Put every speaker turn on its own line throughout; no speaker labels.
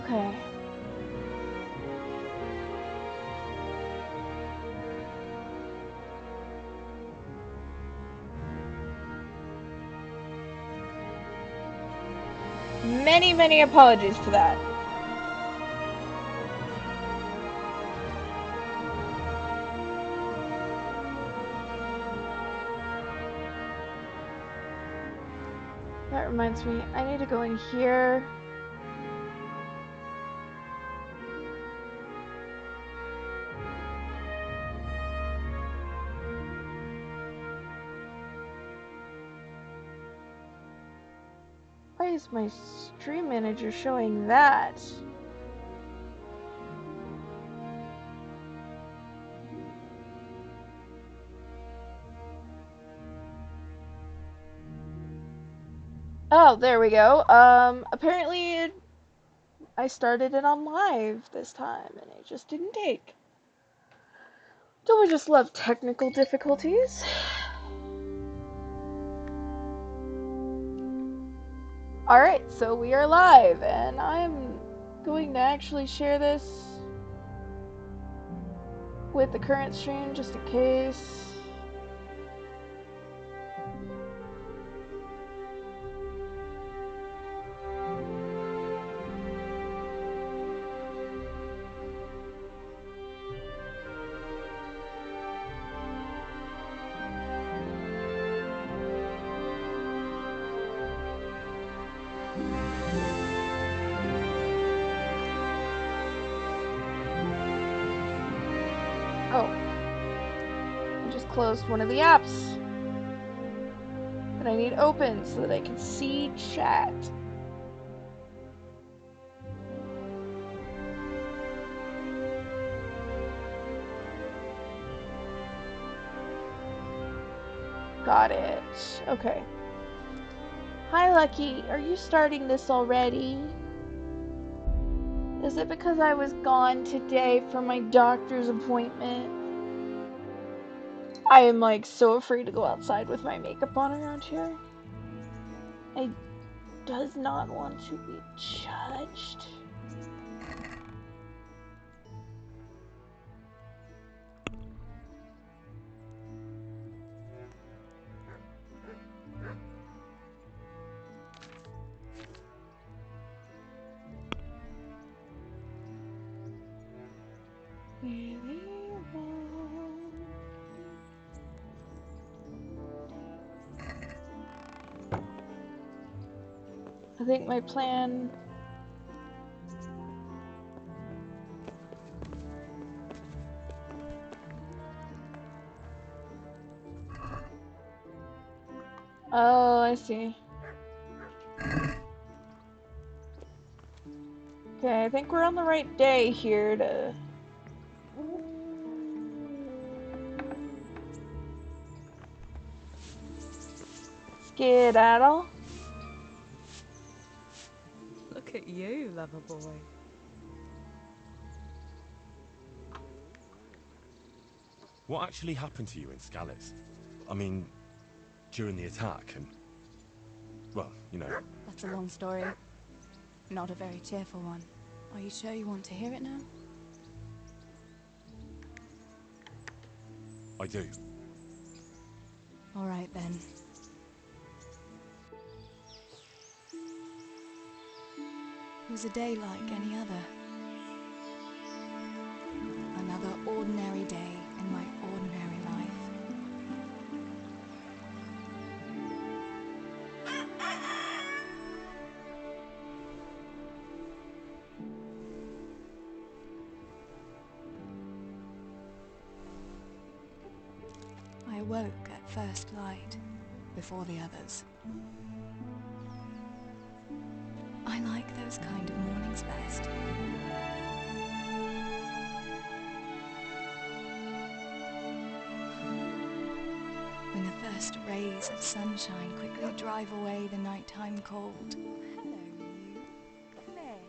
Okay. Many, many apologies for that. That reminds me, I need to go in here. Why is my stream manager showing that? Oh, there we go. Apparently I started it on live this time and it just didn't take. Don't we just love technical difficulties? Alright, so we are live and I'm going to actually share this with the current stream just in case. Oh, I just closed one of the apps that I need open so that I can see chat. Got it. Okay. Hi, Lucky. Are you starting this already? Is it because I was gone today for my doctor's appointment? I am like so afraid to go outside with my makeup on around here. I does not want to be judged. I think my plan... Oh, I see. Okay, I think we're on the right day here to... skedaddle.
Look at you, lover boy.
What actually happened to you in Scallis? I mean, during the attack and... well, you know.
That's a long story. Not a very cheerful one. Are you sure you want to hear it now?
I do.
All right then. It was a day like any other. Another ordinary day in my ordinary life. I awoke at first light, before the others. I like those kind of mornings best. When the first rays of sunshine quickly drive away the nighttime cold. Hello, you. Come here.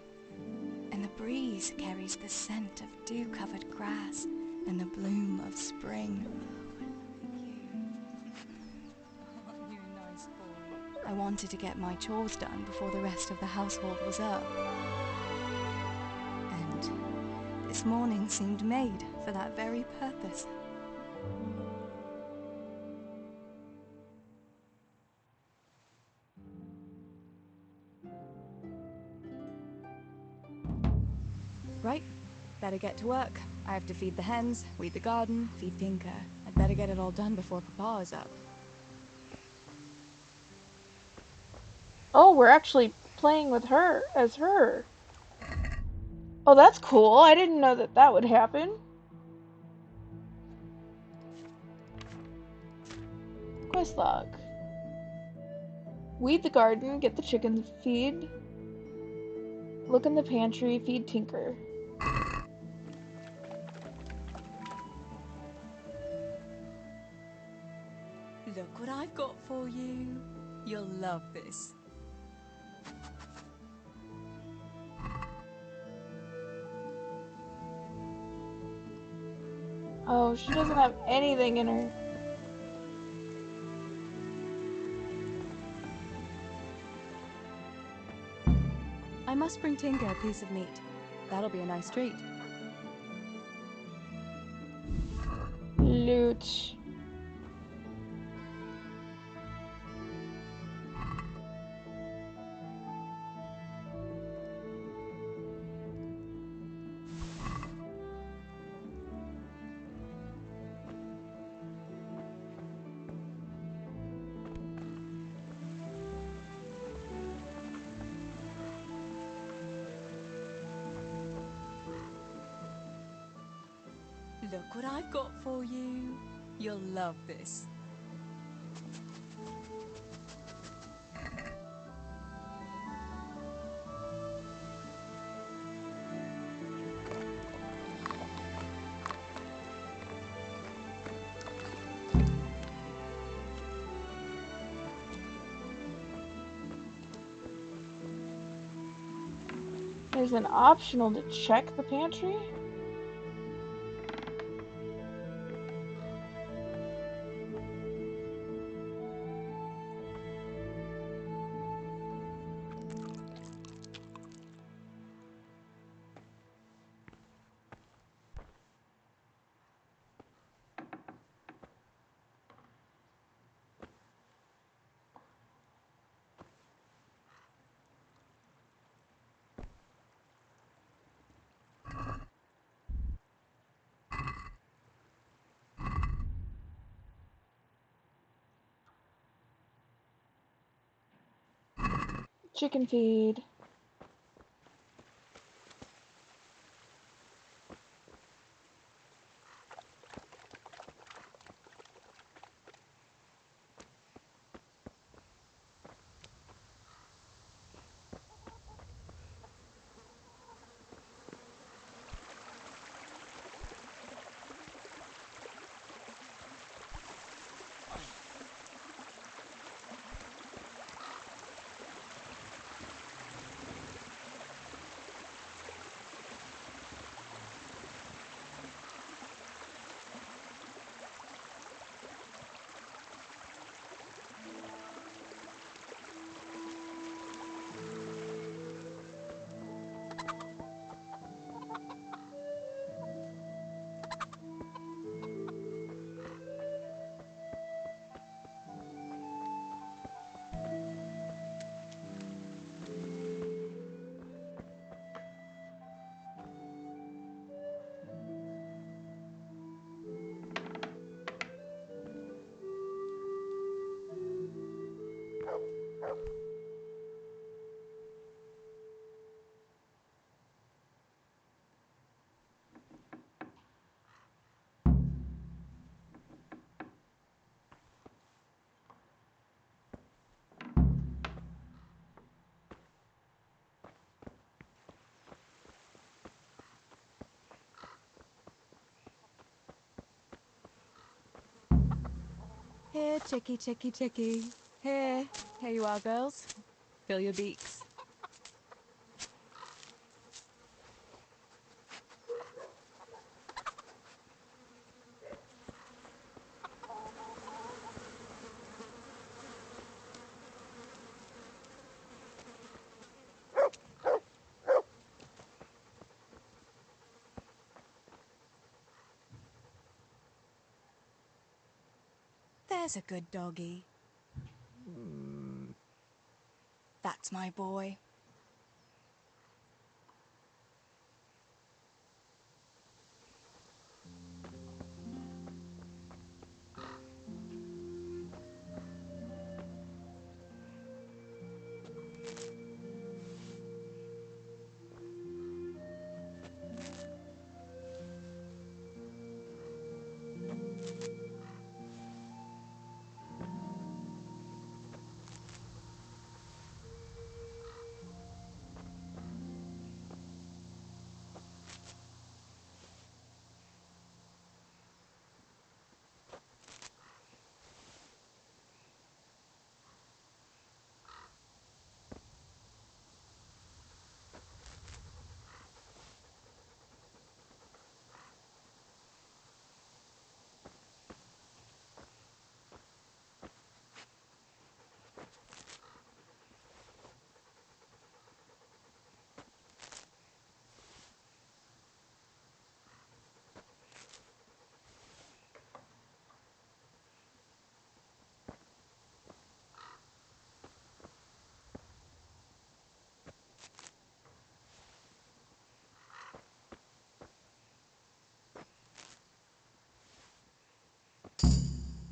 And the breeze carries the scent of dew-covered grass and the bloom of spring. Aren't you a nice boy? I wanted to get my chores done before the rest of the household was up. this morning seemed made for that very purpose. Right, better get to work. I have to feed the hens, weed the garden, feed Pinker. I'd better get it all done before Papa is up.
Oh, we're actually playing with her as her. Oh, that's cool. I didn't know that that would happen. Quest log. Weed the garden, get the chickens feed. Look in the pantry, feed Tinker.
Look what I've got for you. You'll love this.
Oh, she doesn't have anything in her.
I must bring Tinker a piece of meat. That'll be a nice treat.
Loot.
Look what I've got for you. You'll love this.
There's an optional to check the pantry. Chicken feed.
Here, chickie, chickie, chickie. Here. Here you are, girls. Fill your beaks. There's a good doggy. That's my boy.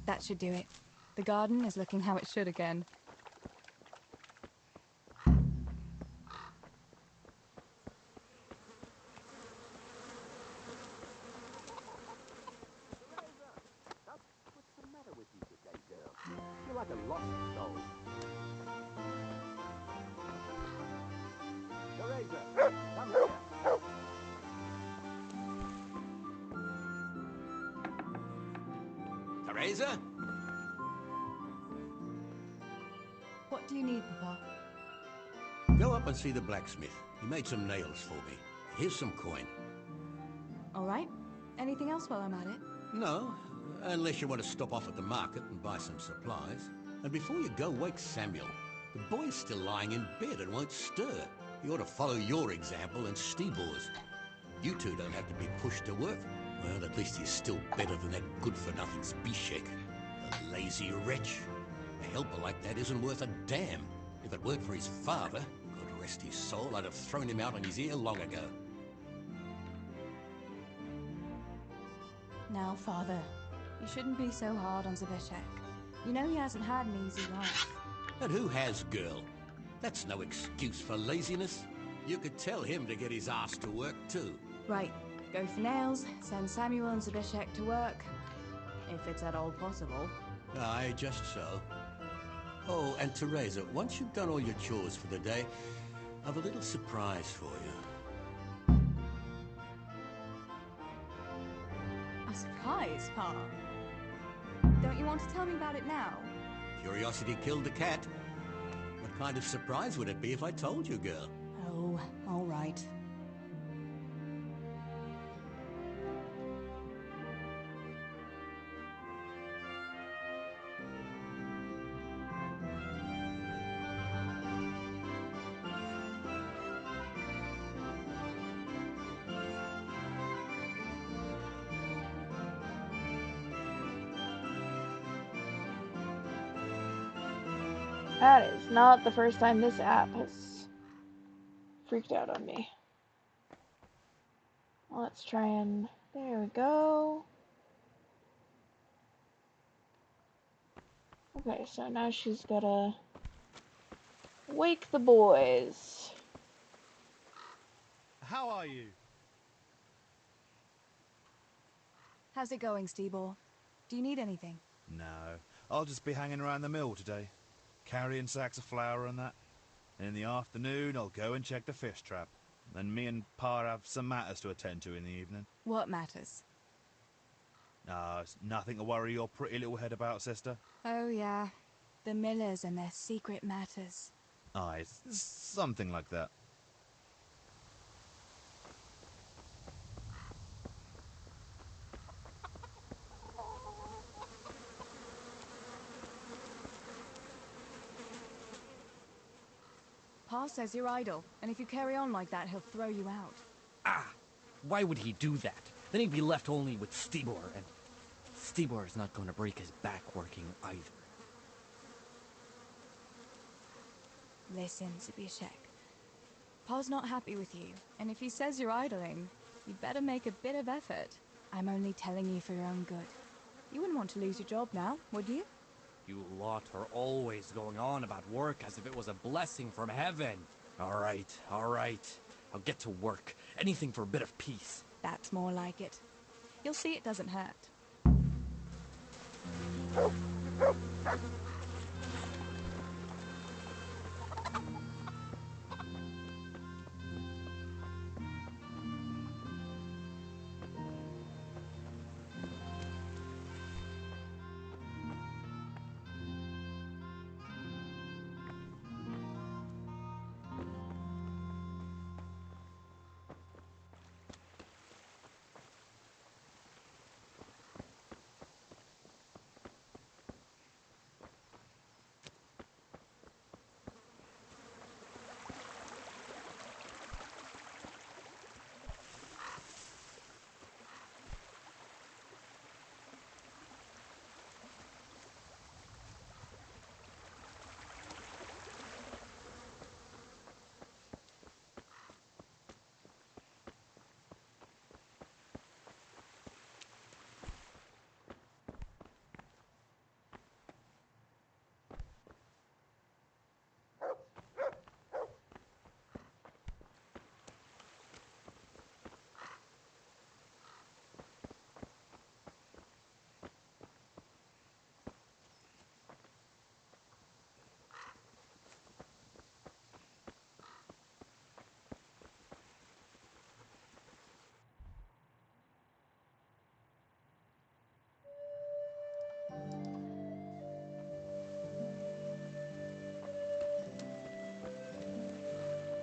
That should do it. The garden is looking how it should again.
What's the matter with you today, girl? You're like a lost soul. Teresa, come here. Teresa?
What do you need, Papa?
Go up and see the blacksmith. He made some nails for me. Here's some coin.
All right. Anything else while I'm at it?
No, unless you want to stop off at the market and buy some supplies. And before you go, wake Samuel. The boy's still lying in bed and won't stir. He ought to follow your example and Stebor's. You two don't have to be pushed to work. Well, at least he's still better than that good-for-nothing Zbyszek. A lazy wretch. A helper like that isn't worth a damn. If it weren't for his father, God rest his soul, I'd have thrown him out on his ear long ago.
Now, Father, you shouldn't be so hard on Zbyszek. You know he hasn't had an easy life.
And who has, girl? That's no excuse for laziness. You could tell him to get his ass to work, too.
Right, go for nails, send Samuel and Zbyszek to work. If it's at all possible.
Aye, just so. Oh, and Teresa, once you've done all your chores for the day, I've a little surprise for you.
A surprise, Pa? Don't you want to tell me about it now?
Curiosity killed the cat. What kind of surprise would it be if I told you, girl?
Oh, all right.
That is not the first time this app has freaked out on me. Let's try and... There we go. Okay, so now she's gotta wake the boys.
How are you?
How's it going, Stebor? Do you need anything?
No, I'll just be hanging around the mill today, carrying sacks of flour and that. And in the afternoon, I'll go and check the fish trap. Then me and Pa have some matters to attend to in the evening.
What matters?
It's nothing to worry your pretty little head about, sister.
Oh, yeah. The Millers and their secret matters.
Aye, it's something like that.
Pa says you're idle, and if you carry on like that, he'll throw you out.
Ah! Why would he do that? Then he'd be left only with Stebor, and Stibor's not going to break his back working either.
Listen, Zbyszek. Pa's not happy with you, and if he says you're idling, you'd better make a bit of effort. I'm only telling you for your own good. You wouldn't want to lose your job now, would you?
You lot are always going on about work as if it was a blessing from heaven. All right. I'll get to work. Anything for a bit of peace.
That's more like it. You'll see it doesn't hurt.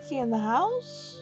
Is he in the house?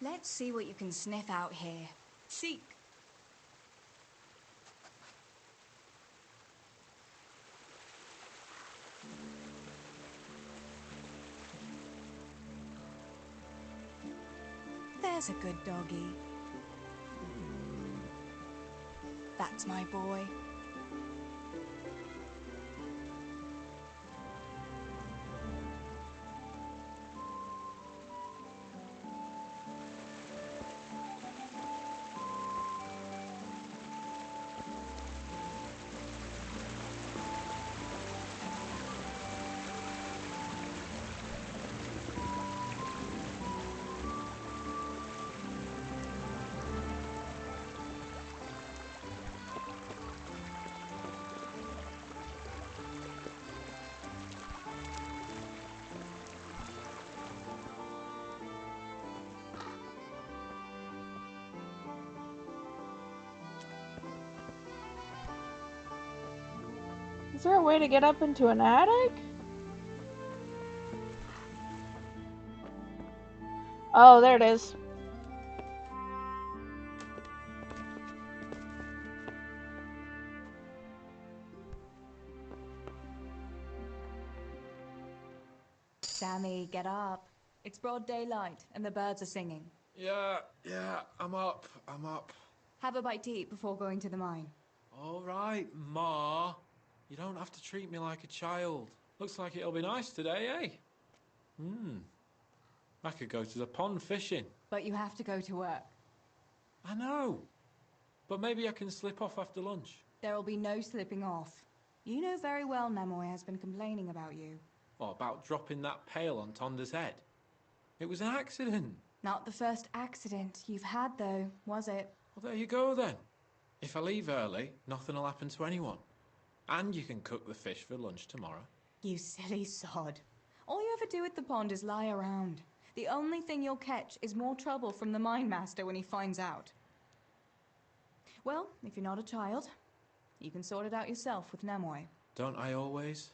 Let's see what you can sniff out here. Seek. There's a good doggy. That's my boy.
Is there a way to get up into an attic? Oh, there it is.
Sammy, get up. It's broad daylight and the birds are singing.
Yeah, I'm up.
Have a bite to eat before going to the mine.
All right, Ma. You don't have to treat me like a child. Looks like it'll be nice today, eh? I could go to the pond fishing.
But you have to go to work.
I know. But maybe I can slip off after lunch.
There'll be no slipping off. You know very well Nemoy has been complaining about you.
What about dropping that pail on Tonda's head? It was an accident.
Not the first accident you've had, though, was it?
Well, there you go then. If I leave early, nothing will happen to anyone. And you can cook the fish for lunch tomorrow.
You silly sod. All you ever do at the pond is lie around. The only thing you'll catch is more trouble from the mine master when he finds out. Well, if you're not a child, you can sort it out yourself with Nemoy.
Don't I always?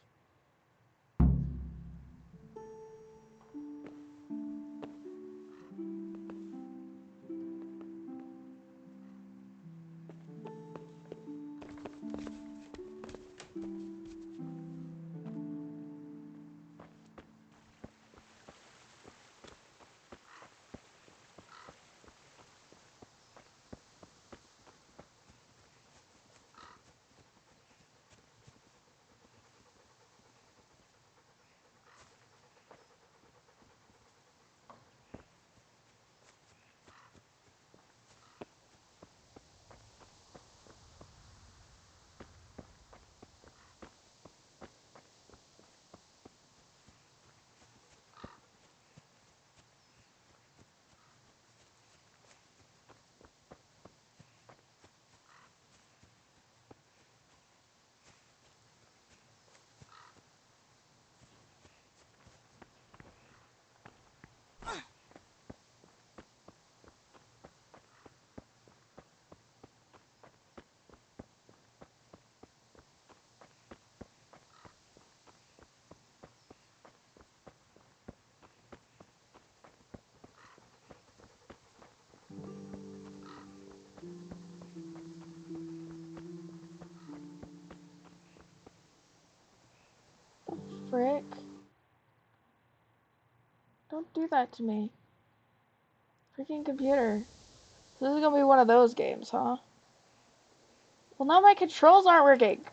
Frick. Don't do that to me. Freaking computer. This is gonna be one of those games, huh? Well, now my controls aren't working.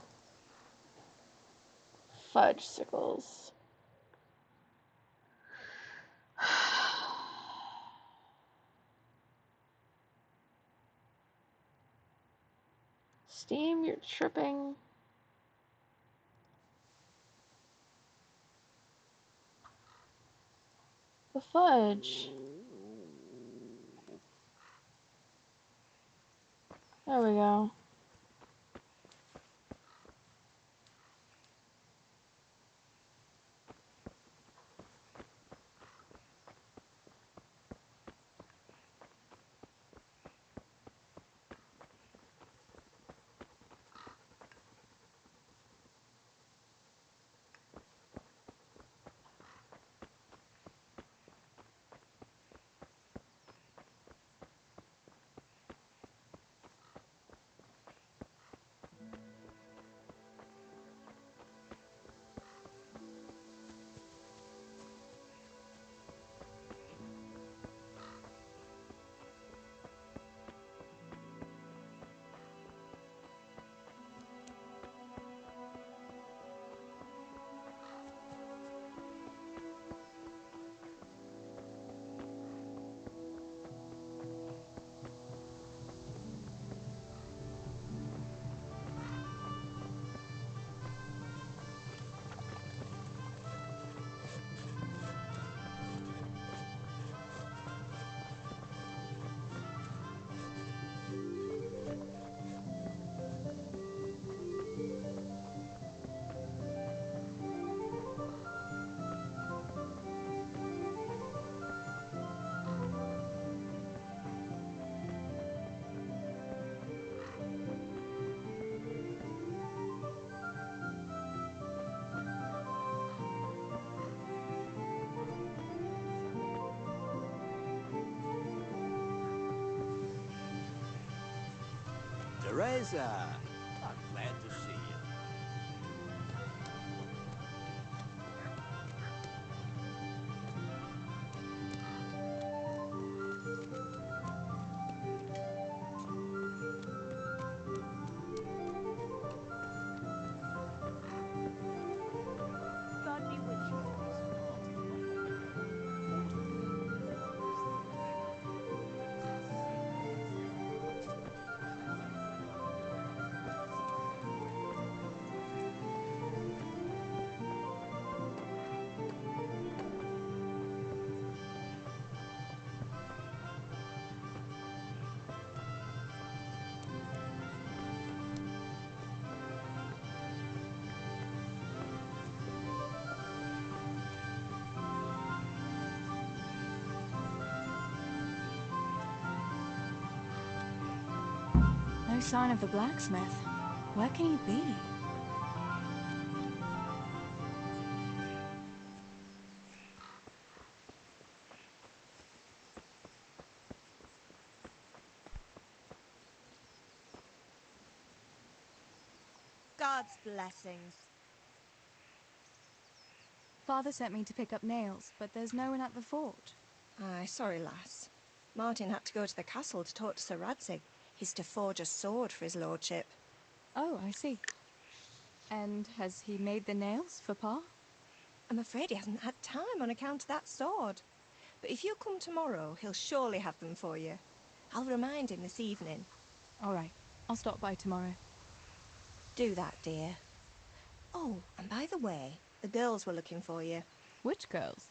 Fudge sickles. Steam, you're tripping. The fudge. There we go.
Teresa, I'm glad to see you.
No sign of the blacksmith. Where can he be?
God's blessings.
Father sent me to pick up nails, but there's no one at the fort.
Aye, sorry, lass. Martin had to go to the castle to talk to Sir Radzig. He's to forge a sword for his lordship.
Oh, I see. And has he made the nails for Pa?
I'm afraid he hasn't had time on account of that sword. But if you come tomorrow, he'll surely have them for you. I'll remind him this evening.
All right, I'll stop by tomorrow.
Do that, dear. Oh, and by the way, the girls were looking for you.
Which girls?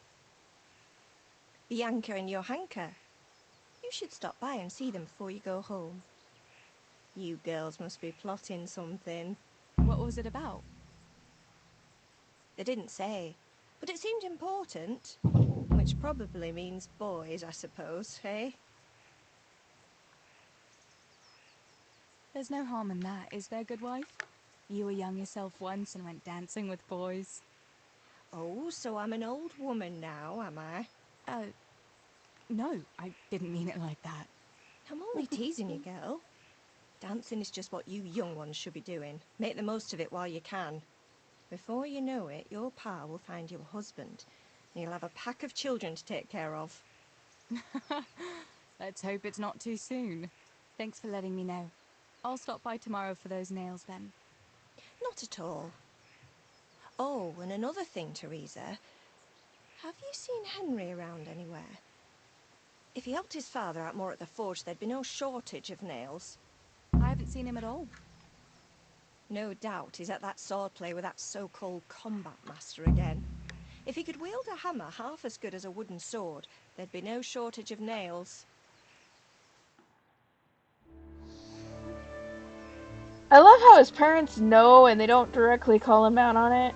Bianca and Johanka. You should stop by and see them before you go home. You girls must be plotting something.
What was it about?
They didn't say, but it seemed important. Which probably means boys, I suppose, eh?
There's no harm in that, is there, good wife? You were young yourself once and went dancing with boys.
Oh, so I'm an old woman now, am I?
No, I didn't mean it like that.
I'm only teasing you, girl. Dancing is just what you young ones should be doing. Make the most of it while you can. Before you know it, your pa will find you a husband, and you'll have a pack of children to take care of.
Let's hope it's not too soon. Thanks for letting me know. I'll stop by tomorrow for those nails then.
Not at all. Oh, and another thing, Teresa. Have you seen Henry around anywhere? If he helped his father out more at the forge, there'd be no shortage of nails.
I haven't seen him at all.
No doubt he's at that swordplay with that so-called combat master again. If he could wield a hammer half as good as a wooden sword, there'd be no shortage of nails.
I love how his parents know and they don't directly call him out on it.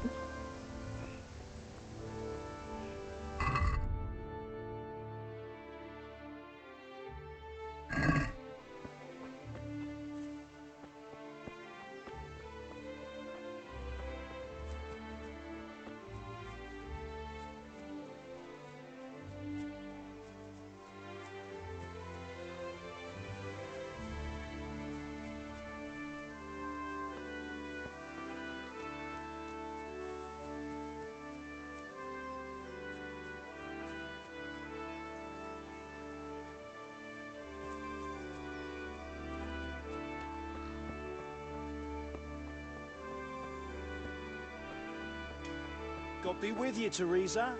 God be with you, Teresa.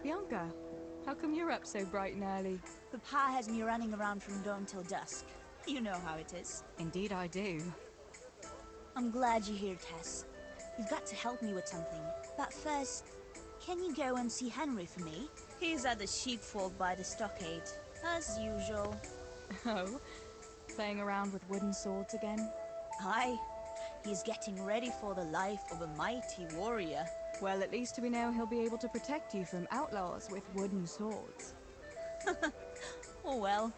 Bianca, how come you're up so bright and early?
Papa has me running around from dawn till dusk. You know how it is.
Indeed I do.
I'm glad you're here, Tess. You've got to help me with something. But first, can you go and see Henry for me? He's at the sheepfold by the stockade, as usual.
Oh, playing around with wooden swords again?
Aye, he's getting ready for the life of a mighty warrior.
Well, at least we know he'll be able to protect you from outlaws with wooden swords.
Oh well,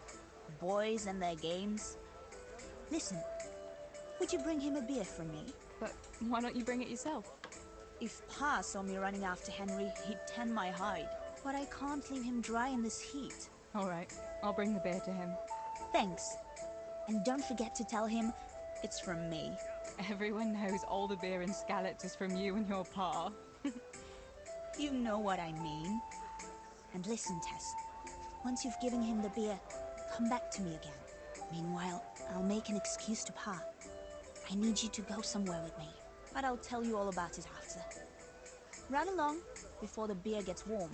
boys and their games. Listen, would you bring him a beer from me?
But why don't you bring it yourself?
If Pa saw me running after Henry, he'd tan my hide. But I can't leave him dry in this heat.
All right, I'll bring the beer to him.
Thanks. And don't forget to tell him it's from me.
Everyone knows all the beer in Skalitz is from you and your pa.
You know what I mean. And listen, Tess. Once you've given him the beer, come back to me again. Meanwhile, I'll make an excuse to Pa. I need you to go somewhere with me. But I'll tell you all about it after. Run along before the beer gets warm.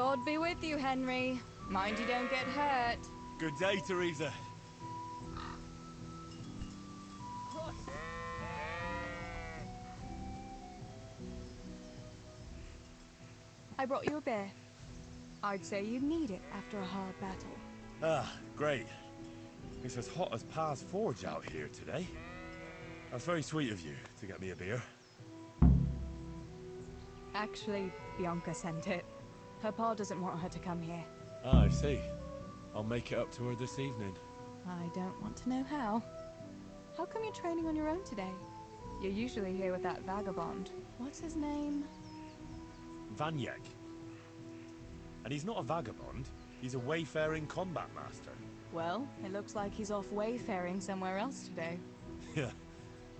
God be with you, Henry. Mind you don't get hurt.
Good day, Teresa.
I brought you a beer. I'd say you'd need it after a hard battle.
Ah, great. It's as hot as Pa's Forge out here today. That's very sweet of you to get me a beer.
Actually, Bianca sent it. Her pa doesn't want her to come here.
Ah, I see. I'll make it up to her this evening.
I don't want to know how. How come you're training on your own today? You're usually here with that vagabond. What's his name?
Vanyek. And he's not a vagabond. He's a wayfaring combat master.
Well, it looks like he's off wayfaring somewhere else today.
Yeah.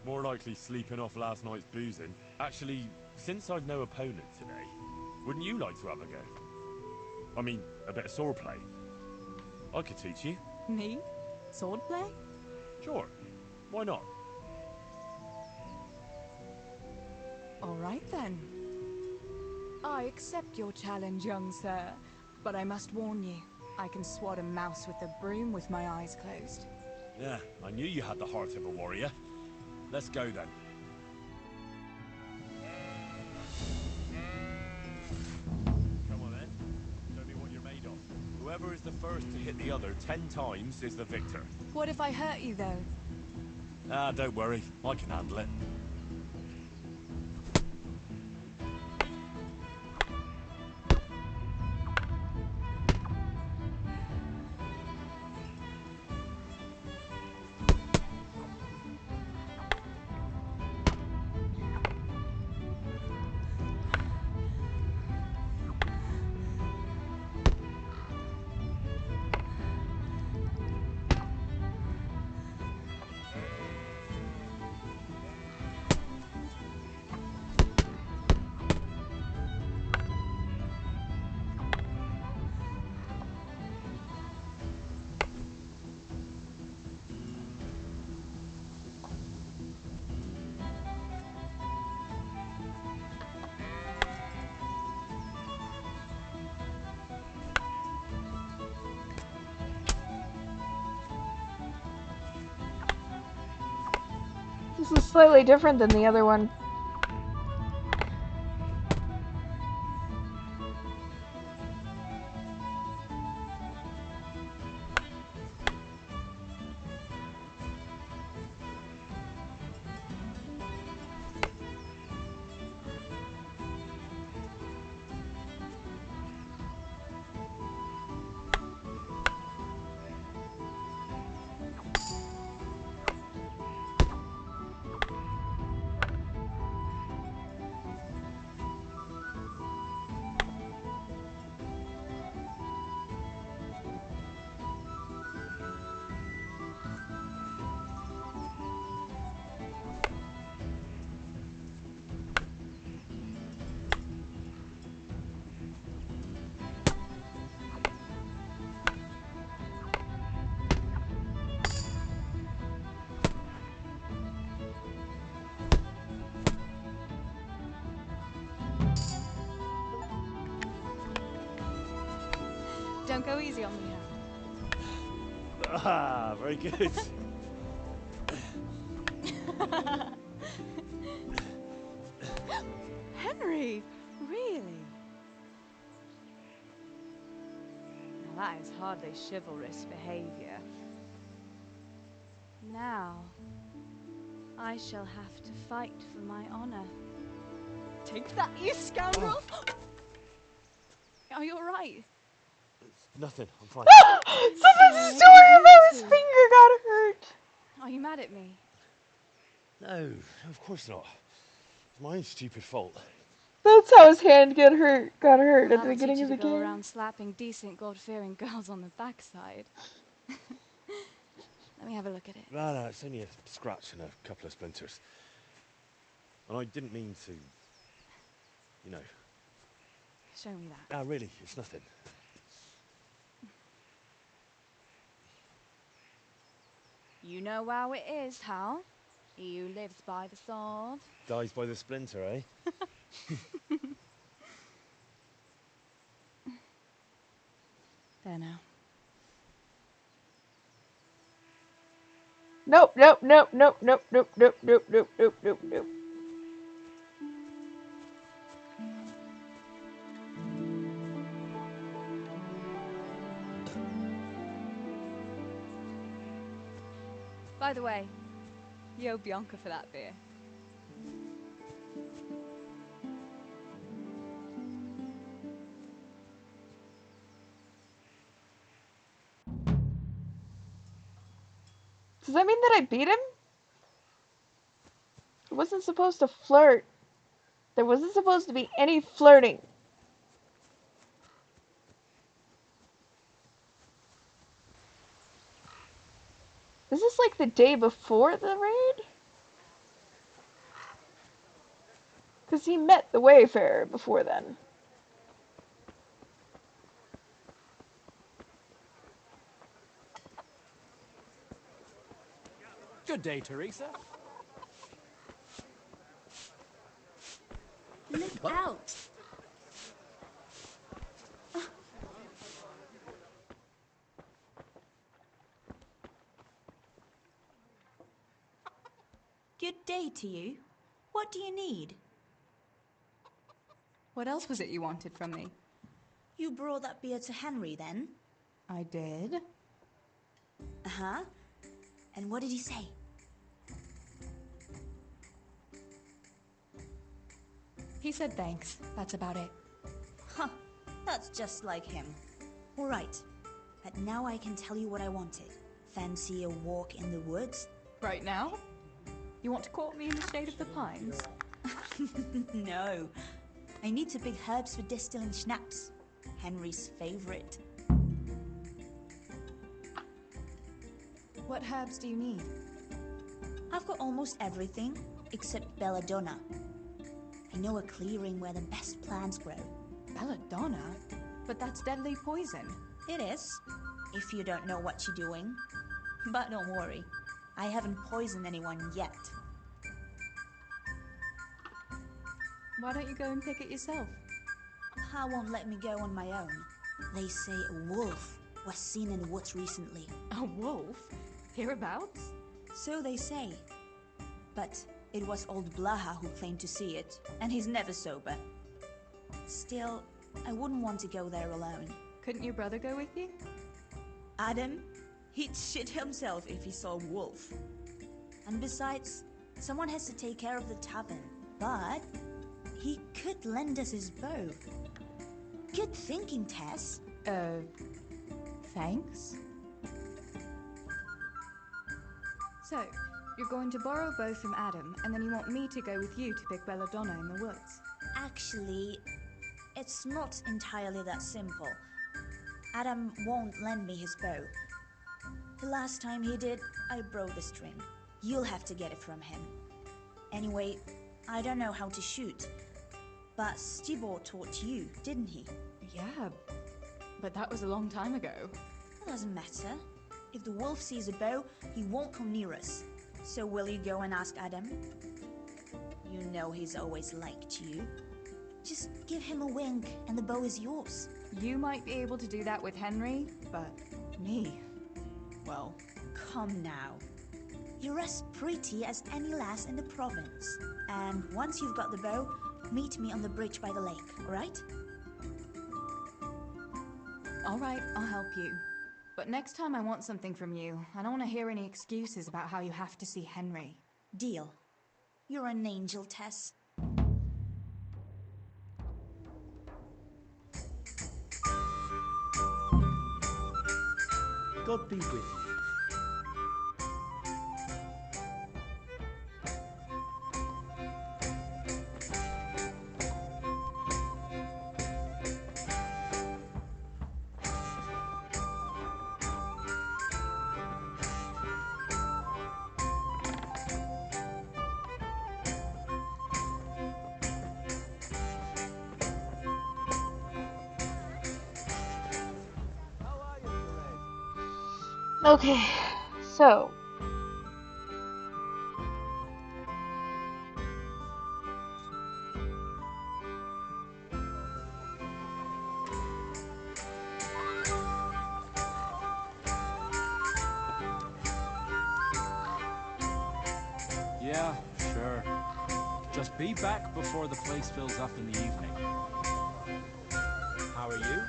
More likely sleeping off last night's boozing. Actually, since I've no opponent today, wouldn't you like to have a go? I mean, a bit of swordplay. I could teach you.
Me? Swordplay?
Sure. Why not?
All right then. I accept your challenge, young sir. But I must warn you, I can swat a mouse with a broom with my eyes closed.
Yeah, I knew you had the heart of a warrior. Let's go then. Come on then. Show me what you're made of. Whoever is the first to hit the other 10 times is the victor.
What if I hurt you, though?
Ah, don't worry. I can handle it.
This is slightly different than the other one.
Don't go easy on me now.
Ah, very good.
Henry! Really? Now that is hardly chivalrous behavior. Now, I shall have to fight for my honor. Take that, you scoundrel! Are you alright?
Nothing, I'm fine.
Sometimes the story about his finger got hurt.
Are you mad at me?
No, of course not. It's my own stupid fault.
That's how his hand got hurt at the
I'll
beginning
teach
of
you
the
to go
game.
around slapping decent, God-fearing girls on the backside. Let me have a look at it.
No, it's only a scratch and a couple of splinters. And I didn't mean to, you know.
Show me that.
Ah, really, it's nothing.
You know how it is, Hal. He who lives by the sword.
Dies by the splinter, eh?
There now.
Nope, nope, nope, nope, nope, nope, nope, nope, nope, nope, nope, nope.
By the way, you owe Bianca for that beer.
Does that mean that I beat him? I wasn't supposed to flirt. There wasn't supposed to be any flirting. Is this like the day before the raid? Because he met the Wayfarer before then.
Good day, Teresa.
Look
What?
out! Good day to you. What do you need?
What else was it you wanted from me?
You brought that beer to Henry then?
I did.
Uh-huh. And what did he say?
He said thanks. That's about it.
Huh. That's just like him. All right. But now I can tell you what I wanted. Fancy a walk in the woods?
Right now? You want to court me in the shade of the pines?
No. I need to pick herbs for distilling schnapps. Henry's favorite.
What herbs do you need?
I've got almost everything except belladonna. I know a clearing where the best plants grow.
Belladonna? But that's deadly poison.
It is, if you don't know what you're doing. But don't worry, I haven't poisoned anyone yet.
Why don't you go and pick it yourself?
Pa won't let me go on my own. They say a wolf was seen in the woods recently.
A wolf? Hereabouts?
So they say. But it was old Blaha who claimed to see it, and he's never sober. Still, I wouldn't want to go there alone.
Couldn't your brother go with you?
Adam, he'd shit himself if he saw a wolf. And besides, someone has to take care of the tavern. But he could lend us his bow. Good thinking, Tess.
Thanks? So, you're going to borrow a bow from Adam, and then you want me to go with you to pick belladonna in the woods?
Actually, it's not entirely that simple. Adam won't lend me his bow. The last time he did, I broke the string. You'll have to get it from him. Anyway, I don't know how to shoot. But Stibor taught you, didn't he?
Yeah, but that was a long time ago.
It doesn't matter. If the wolf sees a bow, he won't come near us. So will you go and ask Adam? You know he's always liked you. Just give him a wink and the bow is yours.
You might be able to do that with Henry, but me, well...
Come now. You're as pretty as any lass in the province. And once you've got the bow, meet me on the bridge by the lake, alright?
Alright, I'll help you. But next time I want something from you, I don't want to hear any excuses about how you have to see Henry.
Deal. You're an angel, Tess.
God be with you.
Okay, so
Yeah, sure. Just be back before the place fills up in the evening. How are you?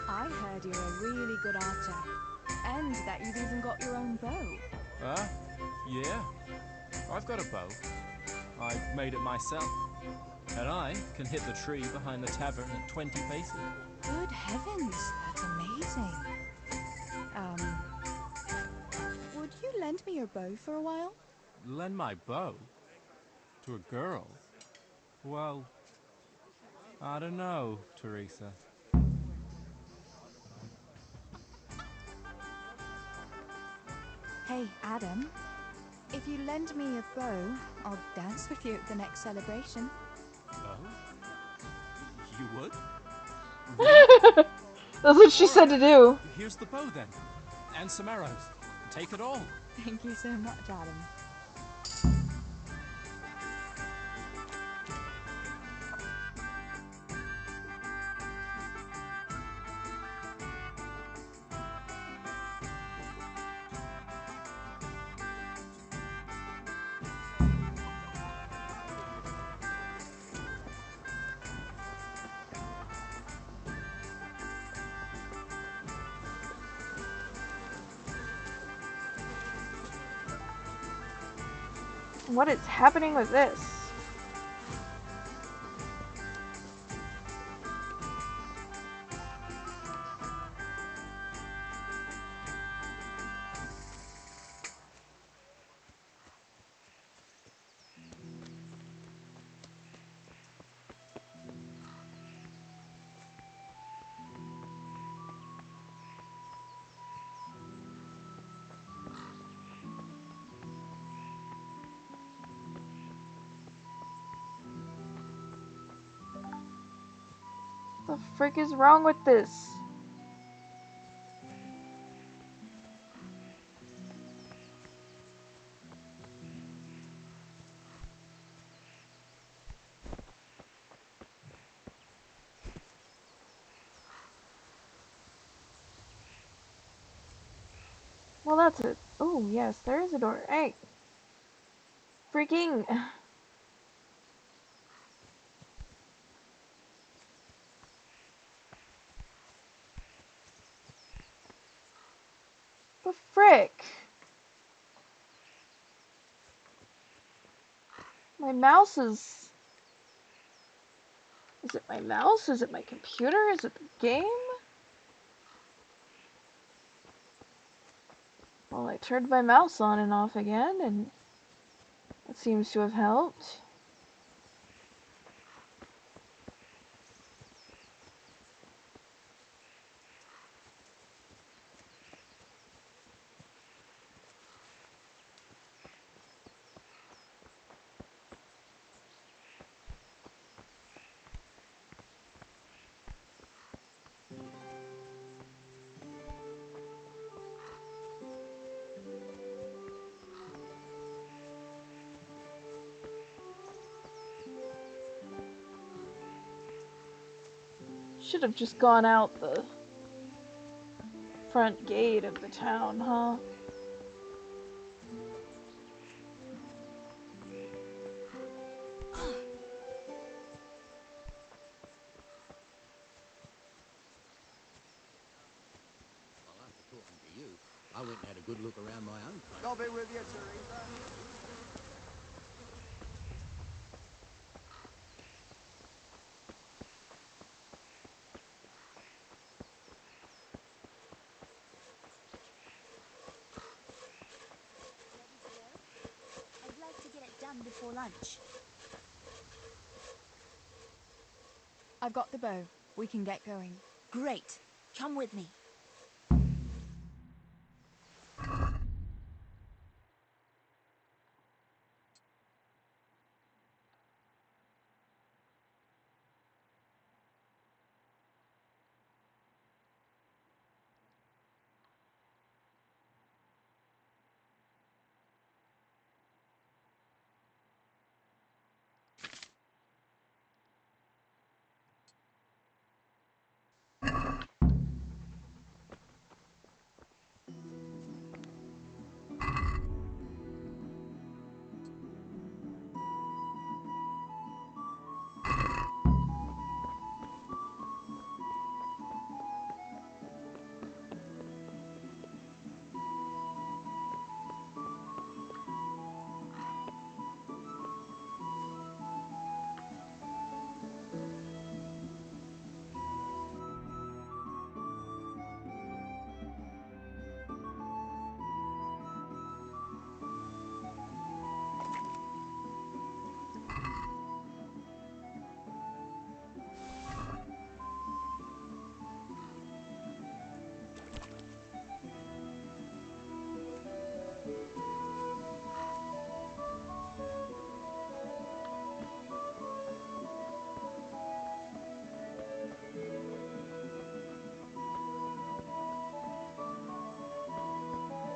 I heard you're a really good archer. And that you've even got your own bow.
Yeah. I've got a bow. I made it myself. And I can hit the tree behind the tavern at 20 paces.
Good heavens, that's amazing. Would you lend me your bow for a while?
Lend my bow? To a girl? Well, I don't know, Teresa.
Hey, Adam. If you lend me a bow, I'll dance with you at the next celebration.
Oh? You would?
That's what she
All
said
right.
to do.
Here's the bow then. And some arrows. Take it all.
Thank you so much, Adam.
What is happening with this? The frick is wrong with this? Well, that's it. Oh, yes, there is a door. Hey. Freaking. The frick? My mouse is... Is it my mouse? Is it my computer? Is it the game? Well, I turned my mouse on and off again, and that seems to have helped. Should have just gone out the front gate of the town, huh?
Well, after talking to you, I went and had a good look around my own place.
I'll be with you, Teresa.
Ready to go? I'd like to get it done before lunch.
I've got the bow. We can get going.
Great. Come with me.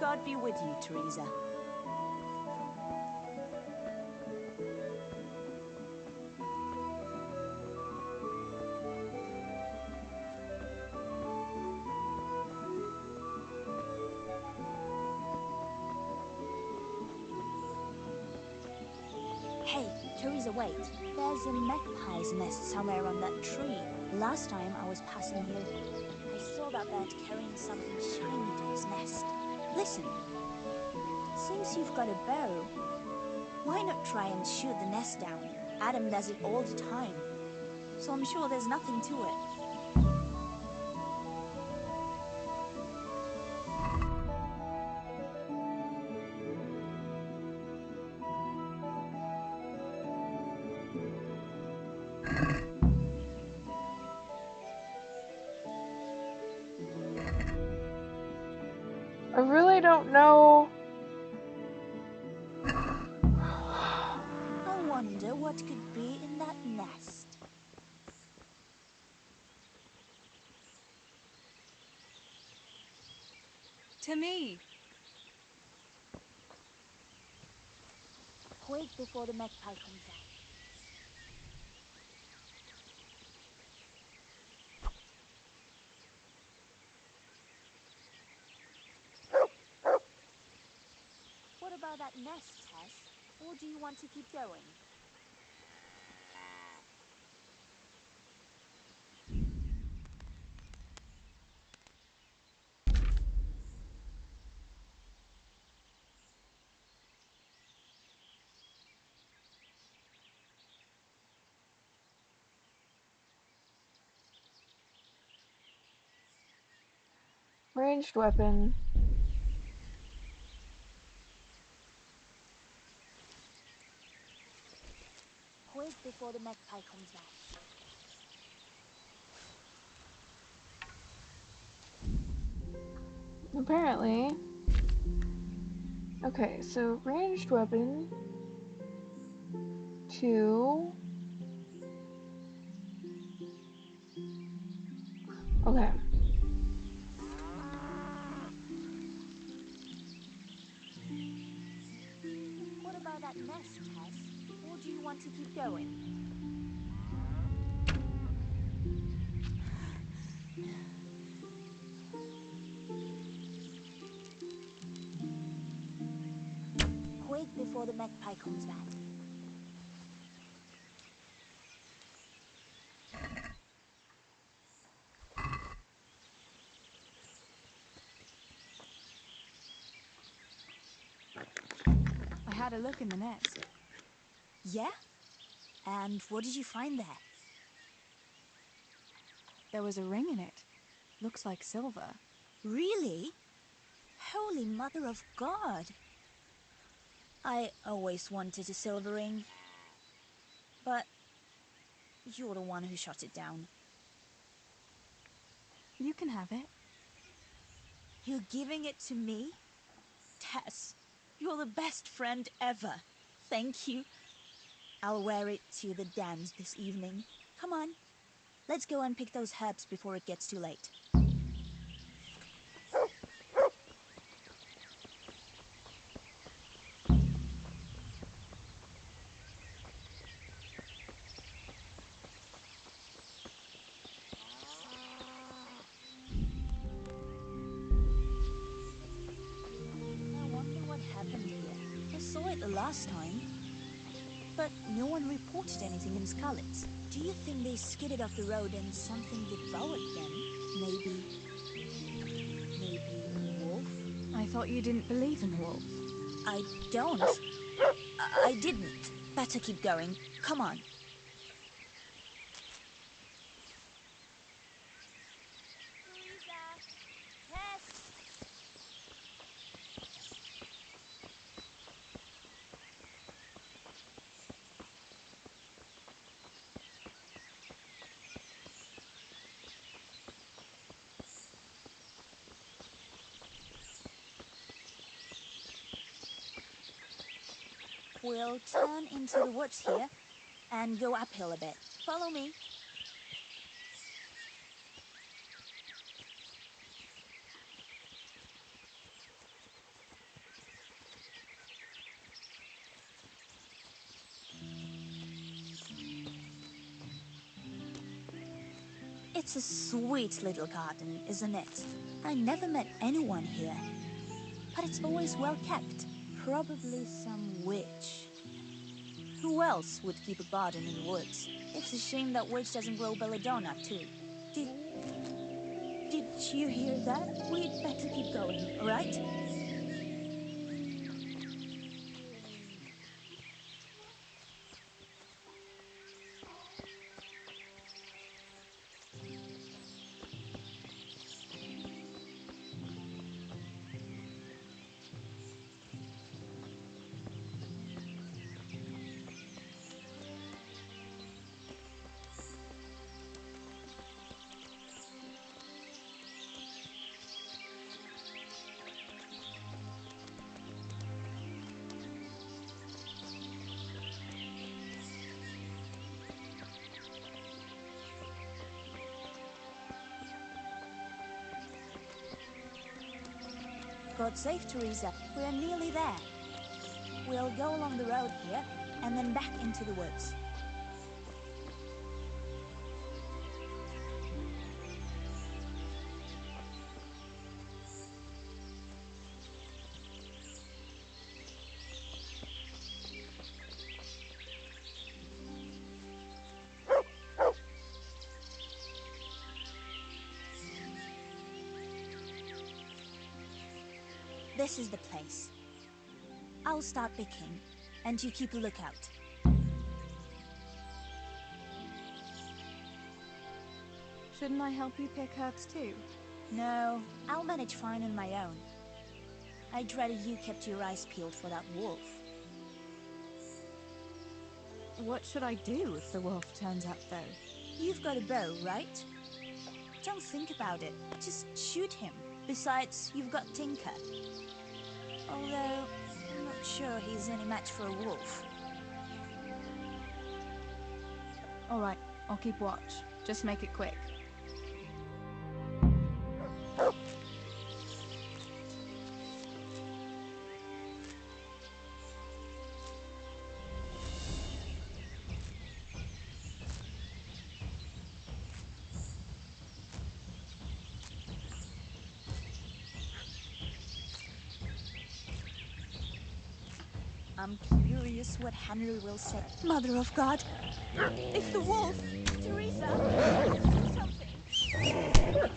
God be with you, Teresa. Hey, Teresa, wait. There's a magpie's nest somewhere on that tree. Last time I was passing here, I saw that bird carrying something shiny to his nest. Listen, since you've got a bow, why not try and shoot the nest down? Adam does it all the time, so I'm sure there's nothing to it.
I really don't know.
I wonder what could be in that nest.
To me.
Quick before the magpie comes out. What about that nest, Tess? Or do you want to keep going?
Ranged weapon.
Quick before the magpie comes back.
Apparently. Okay, so ranged weapon. 2. Okay.
What about that nest, Tess? Or do you want to keep going? Quick before the magpie comes back.
I had a look in the nest.
Yeah? And what did you find there?
There was a ring in it. Looks like silver.
Really? Holy Mother of God! I always wanted a silver ring. But you're the one who shot it down.
You can have it.
You're giving it to me? Tess, you're the best friend ever. Thank you. I'll wear it to the dance this evening. Come on, let's go and pick those herbs before it gets too late. I wonder what happened here. I saw it the last time, but no one reported anything in Scarlet's. Do you think they skidded off the road and something devoured them? Maybe a wolf?
I thought you didn't believe in wolves.
I don't. I didn't. Better keep going. Come on. We'll turn into the woods here and go uphill a bit. Follow me. It's a sweet little garden, isn't it? I never met anyone here. But it's always well kept. Probably some witch. Who else would keep a garden in the woods? It's a shame that witch doesn't grow belladonna, too. Did you hear that? We'd better keep going, alright? God save Teresa. We're nearly there. We'll go along the road here, and then back into the woods. This is the place. I'll start picking, and you keep a lookout.
Shouldn't I help you pick herbs too?
No, I'll manage fine on my own. I'd rather you kept your eyes peeled for that wolf.
What should I do if the wolf turns up, though?
You've got a bow, right? Don't think about it. Just shoot him. Besides, you've got Tinker. Although, I'm not sure he's any match for a wolf.
Alright, I'll keep watch. Just make it quick.
I'm curious what Henry will say. Mother of God! It's the wolf! Teresa! Do something!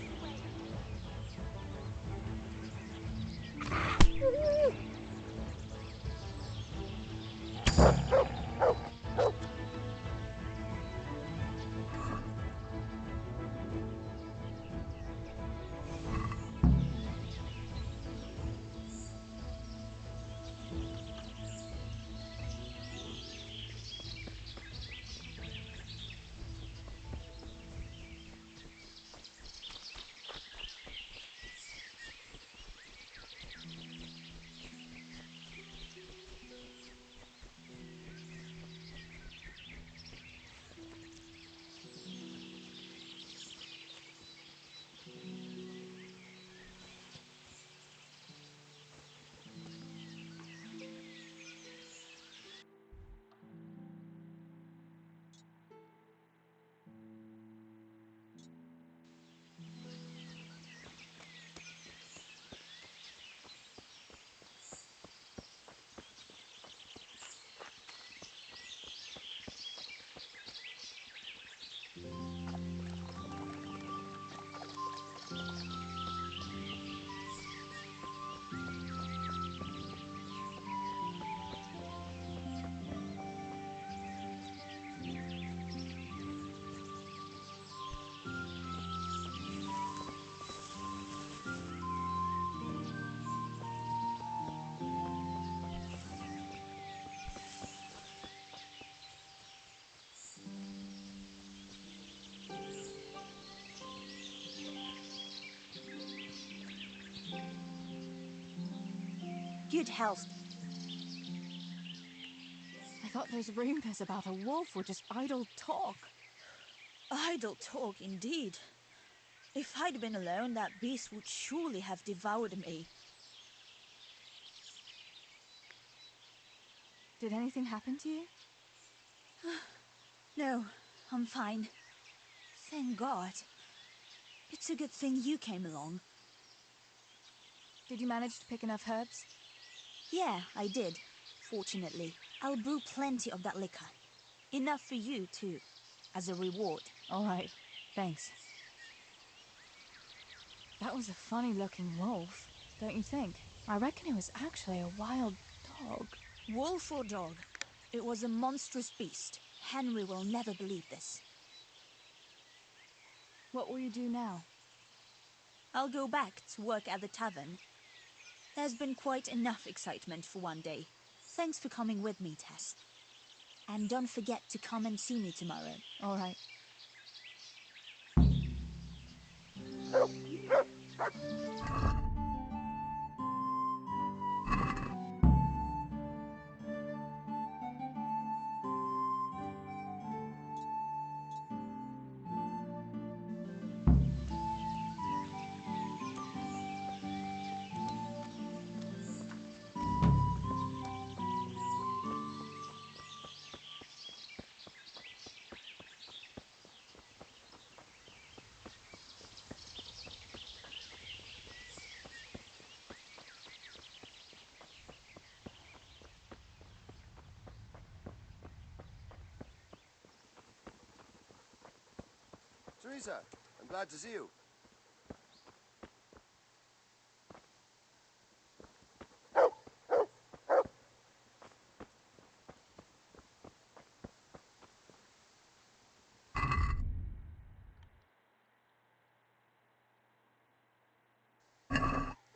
Good health.
I thought those rumors about a wolf were just idle talk.
Idle talk, indeed. If I'd been alone, that beast would surely have devoured me.
Did anything happen to you?
No, I'm fine. Thank God. It's a good thing you came along.
Did you manage to pick enough herbs?
Yeah, I did. Fortunately, I'll brew plenty of that liquor. Enough for you, too, as a reward.
All right, thanks. That was a funny-looking wolf, don't you think? I reckon it was actually a wild dog.
Wolf or dog, it was a monstrous beast. Henry will never believe this.
What will you do now?
I'll go back to work at the tavern. There's been quite enough excitement for one day. Thanks for coming with me, Tess. And don't forget to come and see me tomorrow.
All right.
Teresa, I'm glad to see you.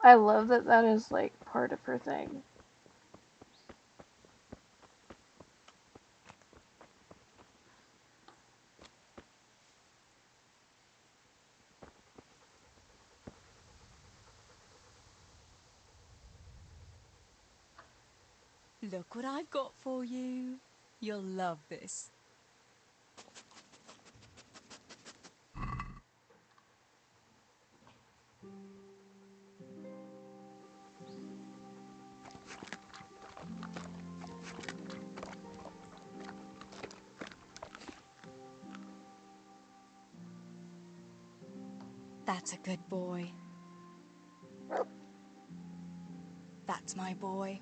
I love that that is like part of her thing.
Look what I've got for you. You'll love this. That's a good boy. That's my boy.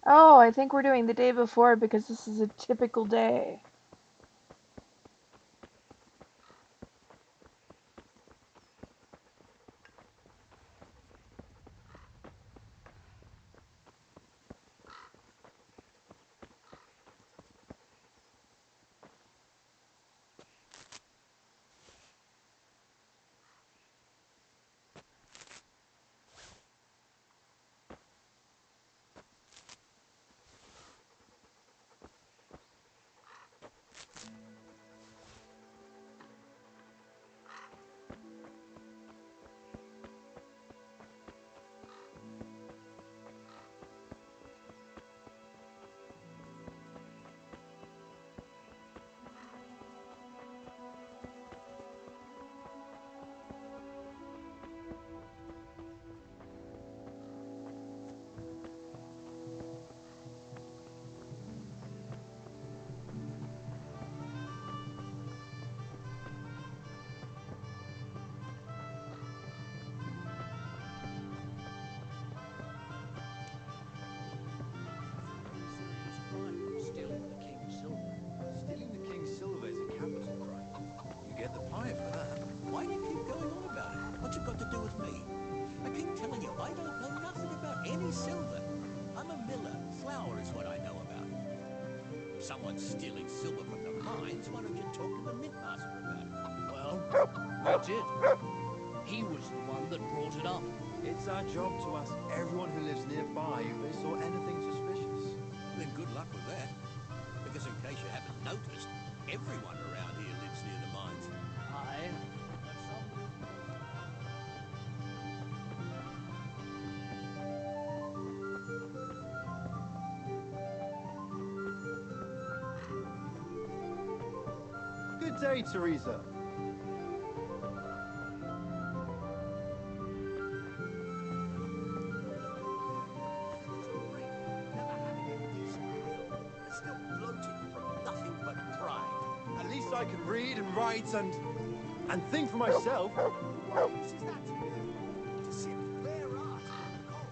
Oh, I think we're doing the day before because this is a typical day.
Serious crime, stealing the king's silver.
Stealing the king's silver is a capital crime. You get the pie for that. Why do you keep going on about it? What's it got to do with me? I keep telling you, I don't know nothing about any silver. I'm a miller. Flour is what I know about. If someone's stealing silver from the mines, why don't you talk to the mint master about it?
Well, we did. He was the one that brought it up.
It's our job to ask everyone who lives nearby if they saw anything suspicious.
Then good luck with that. Because in case you haven't noticed, everyone around here lives near the mines.
Good day, Teresa.
Still bloated from nothing but pride.
At least I can read and write and think for myself.
What use is that to you? To sit bare-assed in the cold?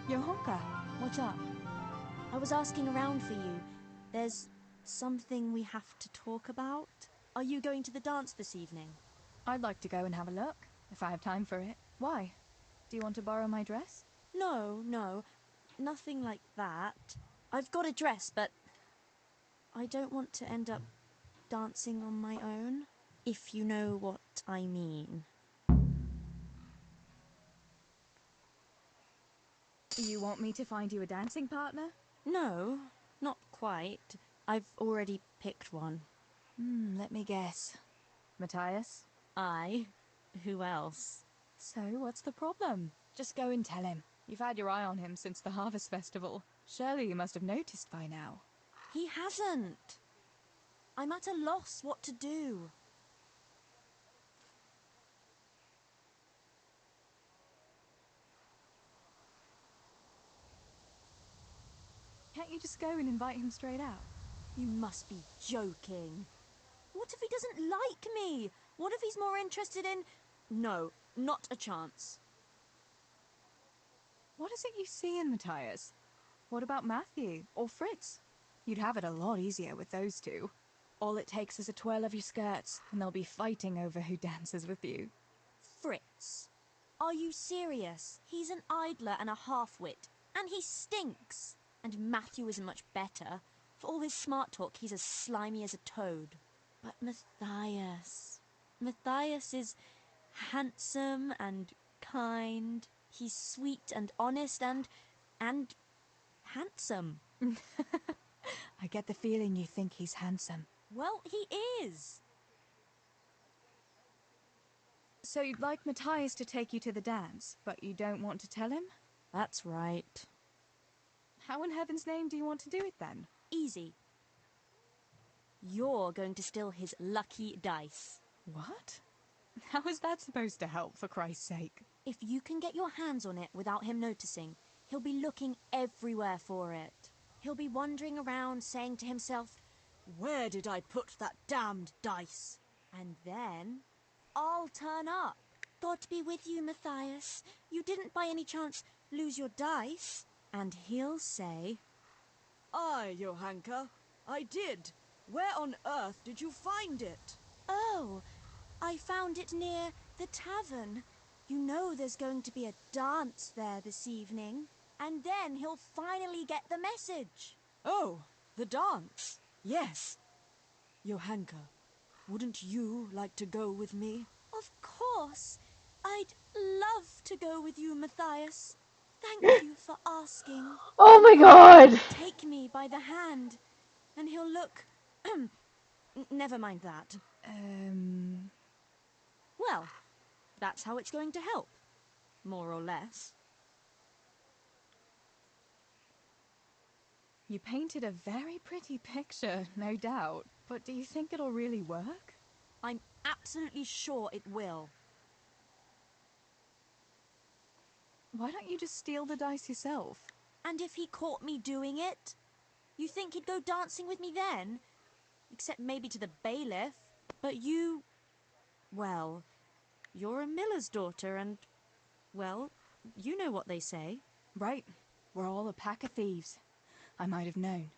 Yohonka, what's up?
I was asking around for you. There's something we have to talk about. Are you going to the dance this evening?
I'd like to go and have a look, if I have time for it. Why? Do you want to borrow my dress?
No, nothing like that. I've got a dress, but I don't want to end up dancing on my own, if you know what I mean.
You want me to find you a dancing partner?
No, not quite. I've already picked one.
Let me guess. Matthias?
I? Who else?
So, what's the problem? Just go and tell him. You've had your eye on him since the Harvest Festival. Surely you must have noticed by now.
He hasn't. I'm at a loss what to do.
Can't you just go and invite him straight out?
You must be joking. What if he doesn't like me? What if he's more interested in... No, not a chance.
What is it you see in Matthias? What about Matthew or Fritz? You'd have it a lot easier with those two. All it takes is a twirl of your skirts, and they'll be fighting over who dances with you.
Fritz? Are you serious? He's an idler and a half-wit, and he stinks. And Matthew isn't much better. For all his smart talk, he's as slimy as a toad. But Matthias... Matthias is handsome and kind. He's sweet and honest and handsome.
I get the feeling you think he's handsome.
Well, he is.
So you'd like Matthias to take you to the dance, but you don't want to tell him?
That's right.
How in heaven's name do you want to do it then?
Easy. You're going to steal his lucky dice.
What? How is that supposed to help, for Christ's sake?
If you can get your hands on it without him noticing, he'll be looking everywhere for it. He'll be wandering around saying to himself, "Where did I put that damned dice?" And then I'll turn up. God be with you, Matthias. You didn't by any chance lose your dice? And he'll say,
"Aye, Johanka, I did. Where on earth did you find it?"
"Oh, I found it near the tavern. You know there's going to be a dance there this evening." And then he'll finally get the message.
"Oh, the dance. Yes. Johanka, wouldn't you like to go with me?"
Of course. I'd love to go with you, Matthias. Thank you for asking.
Oh my god!
Take me by the hand, and he'll look... Never mind that. Well, that's how it's going to help. More or less.
You painted a very pretty picture, no doubt. But do you think it'll really work?
I'm absolutely sure it will.
Why don't you just steal the dice yourself?
And if he caught me doing it? You think he'd go dancing with me then? Except maybe to the bailiff. But you... Well, you're a miller's daughter and... Well, you know what they say.
Right. We're all a pack of thieves. I might have known.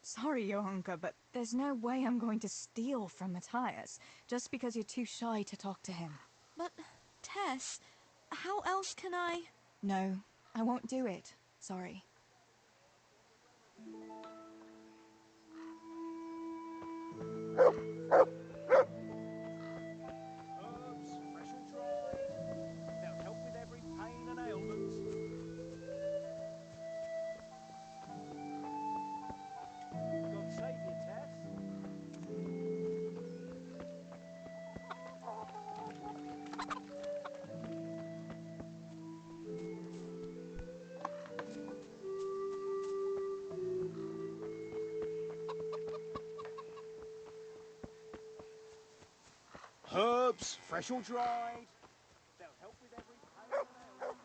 Sorry, Johanka, but there's no way I'm going to steal from Matthias just because you're too shy to talk to him.
But, Tess, how else can I...
No, I won't do it. Sorry.
Herbs, fresh and dried. They'll help with every pain and
herbs, fresh or dried. They'll help with every pain and ailment.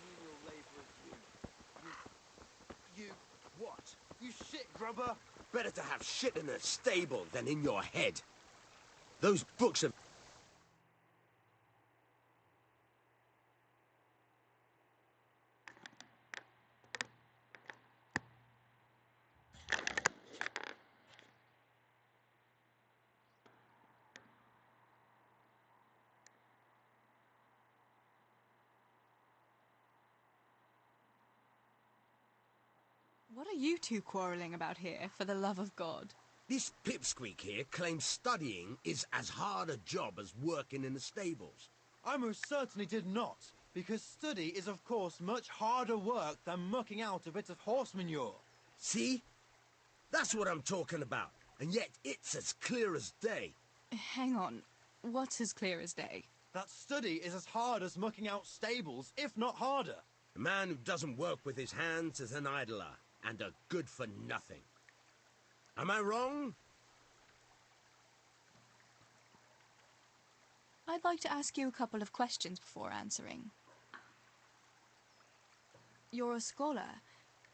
Menial labourers, you... what? You shit grubber?
Better to have shit in a stable than in your head. Those books have...
What are you two quarrelling about here, for the love of God?
This pipsqueak here claims studying is as hard a job as working in the stables.
I most certainly did not, because study is of course much harder work than mucking out a bit of horse manure.
See? That's what I'm talking about. And yet it's as clear as day.
Hang on. What's as clear as day?
That study is as hard as mucking out stables, if not harder.
A man who doesn't work with his hands is an idler, and a good for nothing. Am I wrong?
I'd like to ask you a couple of questions before answering. You're a scholar.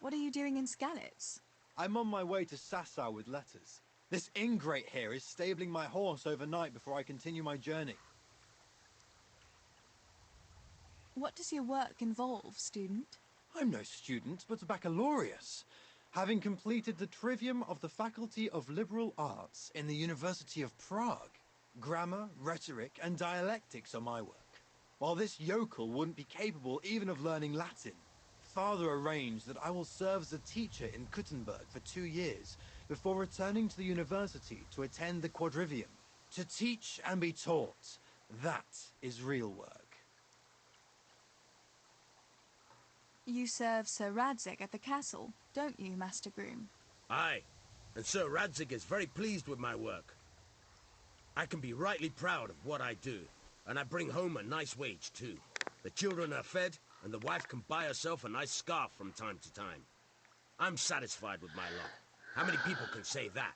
What are you doing in Skalitz?
I'm on my way to Sasau with letters. This ingrate here is stabling my horse overnight before I continue my journey.
What does your work involve, student?
I'm no student, but a baccalaureus, having completed the trivium of the Faculty of Liberal Arts in the University of Prague. Grammar, rhetoric, and dialectics are my work. While this yokel wouldn't be capable even of learning Latin, Father arranged that I will serve as a teacher in Kuttenberg for 2 years before returning to the university to attend the quadrivium. To teach and be taught, that is real work.
You serve Sir Radzig at the castle, don't you, Master Groom?
Aye, and Sir Radzig is very pleased with my work. I can be rightly proud of what I do, and I bring home a nice wage too. The children are fed, and the wife can buy herself a nice scarf from time to time. I'm satisfied with my lot. How many people can say that?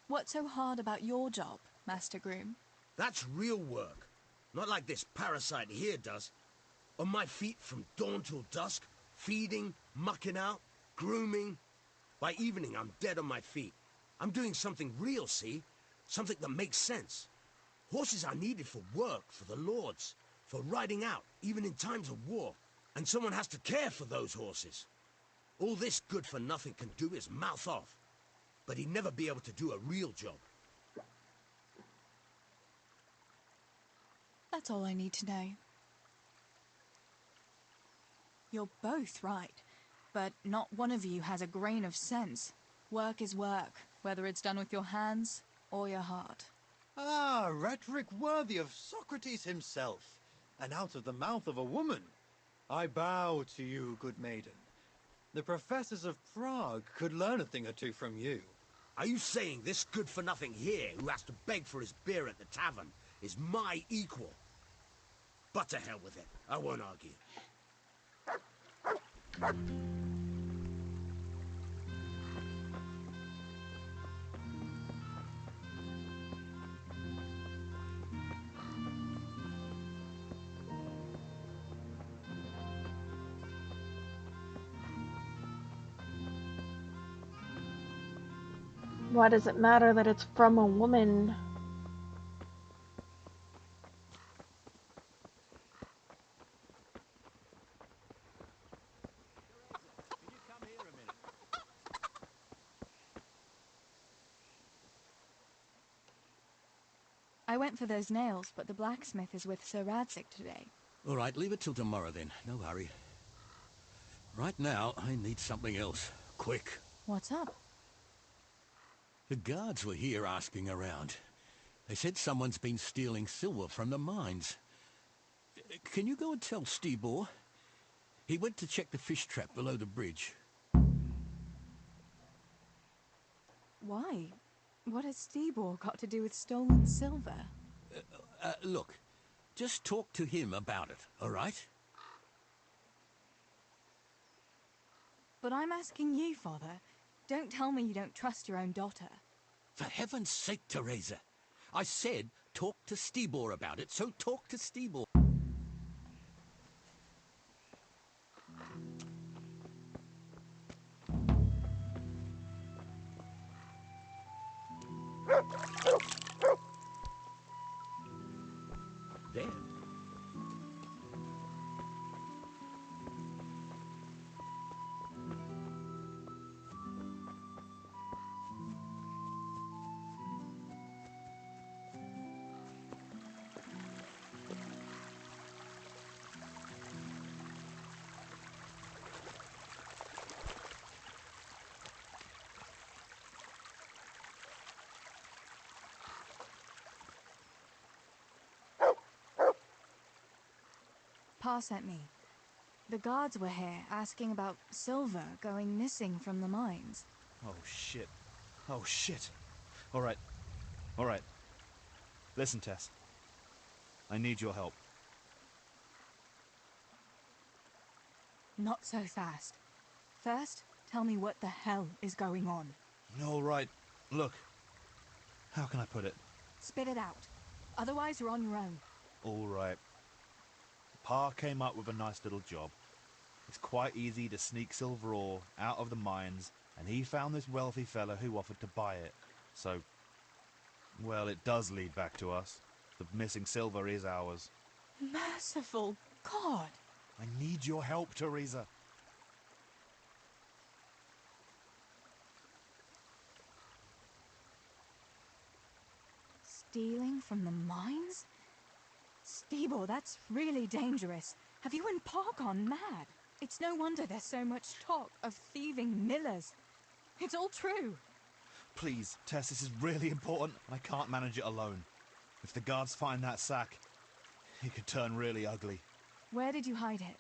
What's so hard about your job, Master Groom?
That's real work. Not like this parasite here does. On my feet from dawn till dusk, feeding, mucking out, grooming. By evening, I'm dead on my feet. I'm doing something real, see? Something that makes sense. Horses are needed for work, for the lords, for riding out, even in times of war. And someone has to care for those horses. All this good-for-nothing can do is mouth off. But he'd never be able to do a real job.
That's all I need to know. You're both right, but not one of you has a grain of sense. Work is work, whether it's done with your hands or your heart.
Ah, rhetoric worthy of Socrates himself, and out of the mouth of a woman. I bow to you, good maiden. The professors of Prague could learn a thing or two from you.
Are you saying this good-for-nothing here, who has to beg for his beer at the tavern, is my equal? But to hell with it. I won't argue.
Why does it matter that it's from a woman?
Can you come here a minute?
I went for those nails, but the blacksmith is with Sir Radzig today.
All right, leave it till tomorrow then. No hurry. Right now, I need something else. Quick.
What's up?
The guards were here asking around. They said someone's been stealing silver from the mines. Can you go and tell Stibor? He went to check the fish trap below the bridge.
Why? What has Stibor got to do with stolen silver?
Look, just talk to him about it, all right?
But I'm asking you, Father. Don't tell me you don't trust your own daughter.
For heaven's sake, Teresa. I said talk to Stibor about it, so talk to Stibor. There.
Pa sent me. The guards were here asking about silver going missing from the mines.
Oh, shit. Oh, shit. All right. All right. Listen, Tess. I need your help.
Not so fast. First, tell me what the hell is going on.
All right. Look. How can I put it?
Spit it out. Otherwise, you're on your own.
All right. Pa came up with a nice little job. It's quite easy to sneak silver ore out of the mines, and he found this wealthy fella who offered to buy it. So, well, it does lead back to us. The missing silver is ours.
Merciful God!
I need your help, Teresa.
Stealing from the mines? Stibor, that's really dangerous. Have you and Pa gone mad? It's no wonder there's so much talk of thieving millers. It's all true.
Please, Tess, this is really important. I can't manage it alone. If the guards find that sack, it could turn really ugly.
Where did you hide it?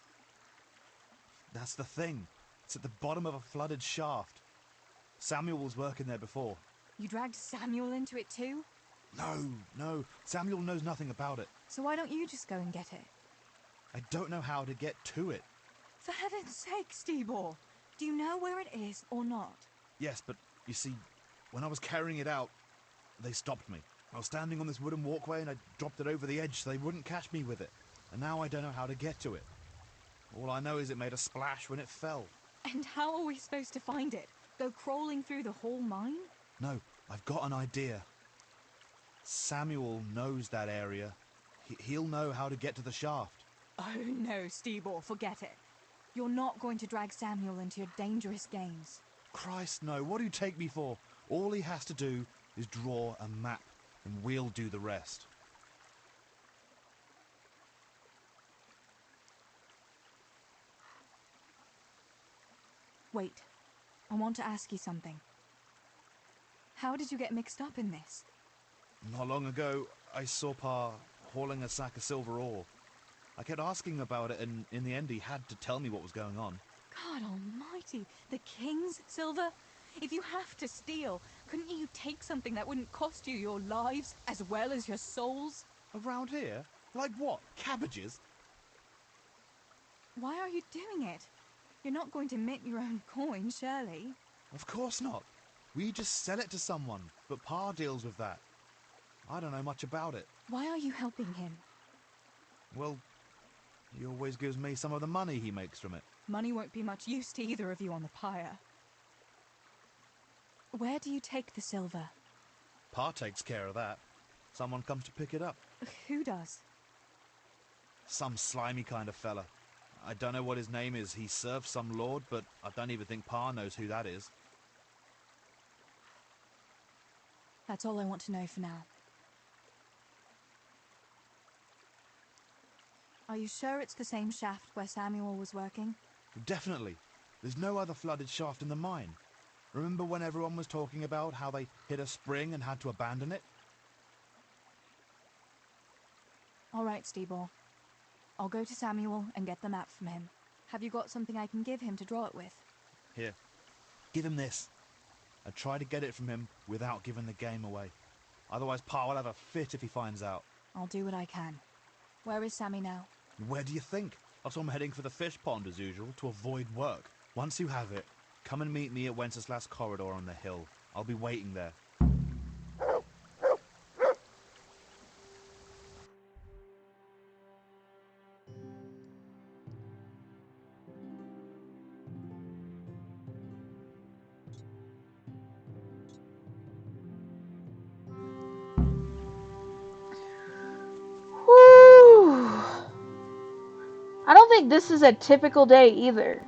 That's the thing. It's at the bottom of a flooded shaft. Samuel was working there before.
You dragged Samuel into it too?
No. Samuel knows nothing about it.
So why don't you just go and get it?
I don't know how to get to it.
For heaven's sake, Stibor! Do you know where it is or not?
Yes, but you see, when I was carrying it out, they stopped me. I was standing on this wooden walkway and I dropped it over the edge so they wouldn't catch me with it. And now I don't know how to get to it. All I know is it made a splash when it fell.
And how are we supposed to find it? Go crawling through the whole mine?
No, I've got an idea. Samuel knows that area. He'll know how to get to the shaft.
Oh no, Stibor, forget it. You're not going to drag Samuel into your dangerous games.
Christ, no. What do you take me for? All he has to do is draw a map, and we'll do the rest.
Wait, I want to ask you something. How did you get mixed up in this?
Not long ago, I saw Pa hauling a sack of silver ore. I kept asking about it, and in the end he had to tell me what was going on.
God almighty, the king's silver? If you have to steal, couldn't you take something that wouldn't cost you your lives as well as your souls?
Around here? Like what? Cabbages?
Why are you doing it? You're not going to mint your own coin, surely?
Of course not. We just sell it to someone, but Pa deals with that. I don't know much about it.
Why are you helping him?
Well, he always gives me some of the money he makes from it.
Money won't be much use to either of you on the pyre. Where do you take the silver?
Pa takes care of that. Someone comes to pick it up.
Who does?
Some slimy kind of fella. I don't know what his name is. He serves some lord, but I don't even think Pa knows who that is.
That's all I want to know for now. Are you sure it's the same shaft where Samuel was working?
Definitely. There's no other flooded shaft in the mine. Remember when everyone was talking about how they hit a spring and had to abandon it?
All right, Stibor. I'll go to Samuel and get the map from him. Have you got something I can give him to draw it with?
Here. Give him this. I try to get it from him without giving the game away. Otherwise Pa will have a fit if he finds out.
I'll do what I can. Where is Sammy now?
Where do you think? I saw him heading for the fish pond as usual to avoid work. Once you have it, Come and meet me at Wenceslas Corridor on the hill. I'll be waiting there.
Whew. I don't think this is a typical day either.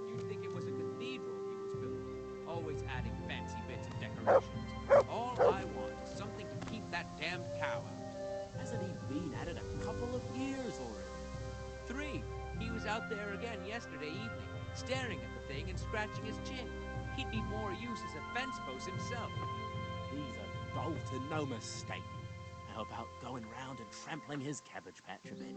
You'd think it was a cathedral he was building, always adding fancy bits of decorations. All I want is something to keep that damned cow out. Hasn't he been at it a couple of years already? 3. He was out there again yesterday evening, staring at the thing and scratching his chin. He'd be more use as a fence post himself.
He's a dolt and no mistake. How about going round and trampling his cabbage patch a bit?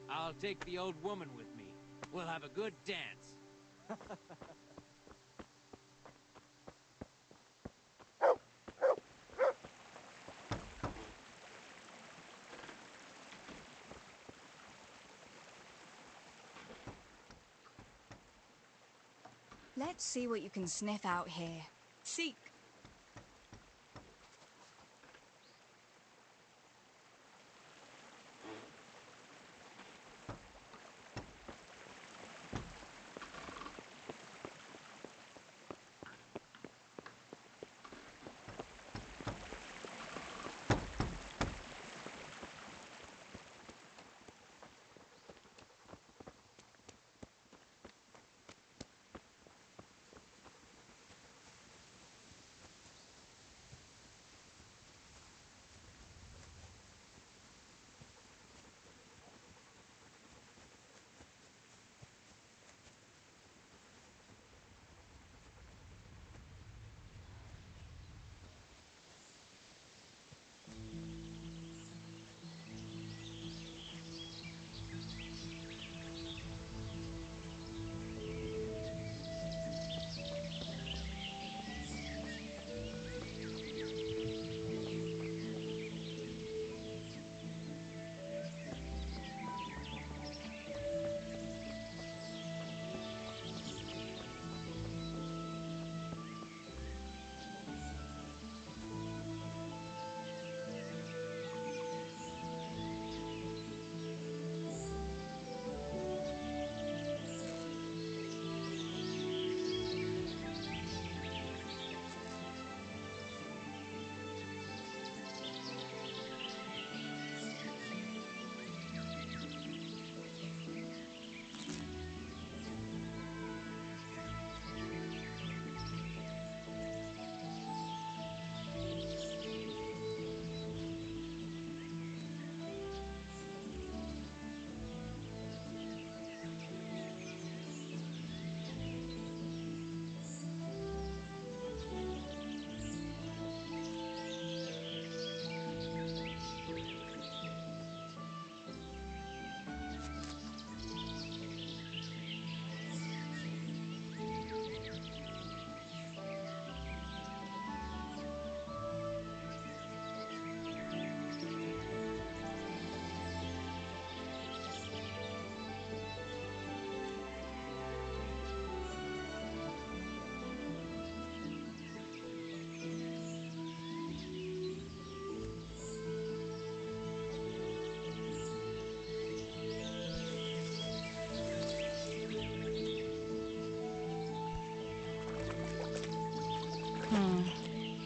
I'll take the old woman with me. We'll have a good dance.
Let's see what you can sniff out here. Seek.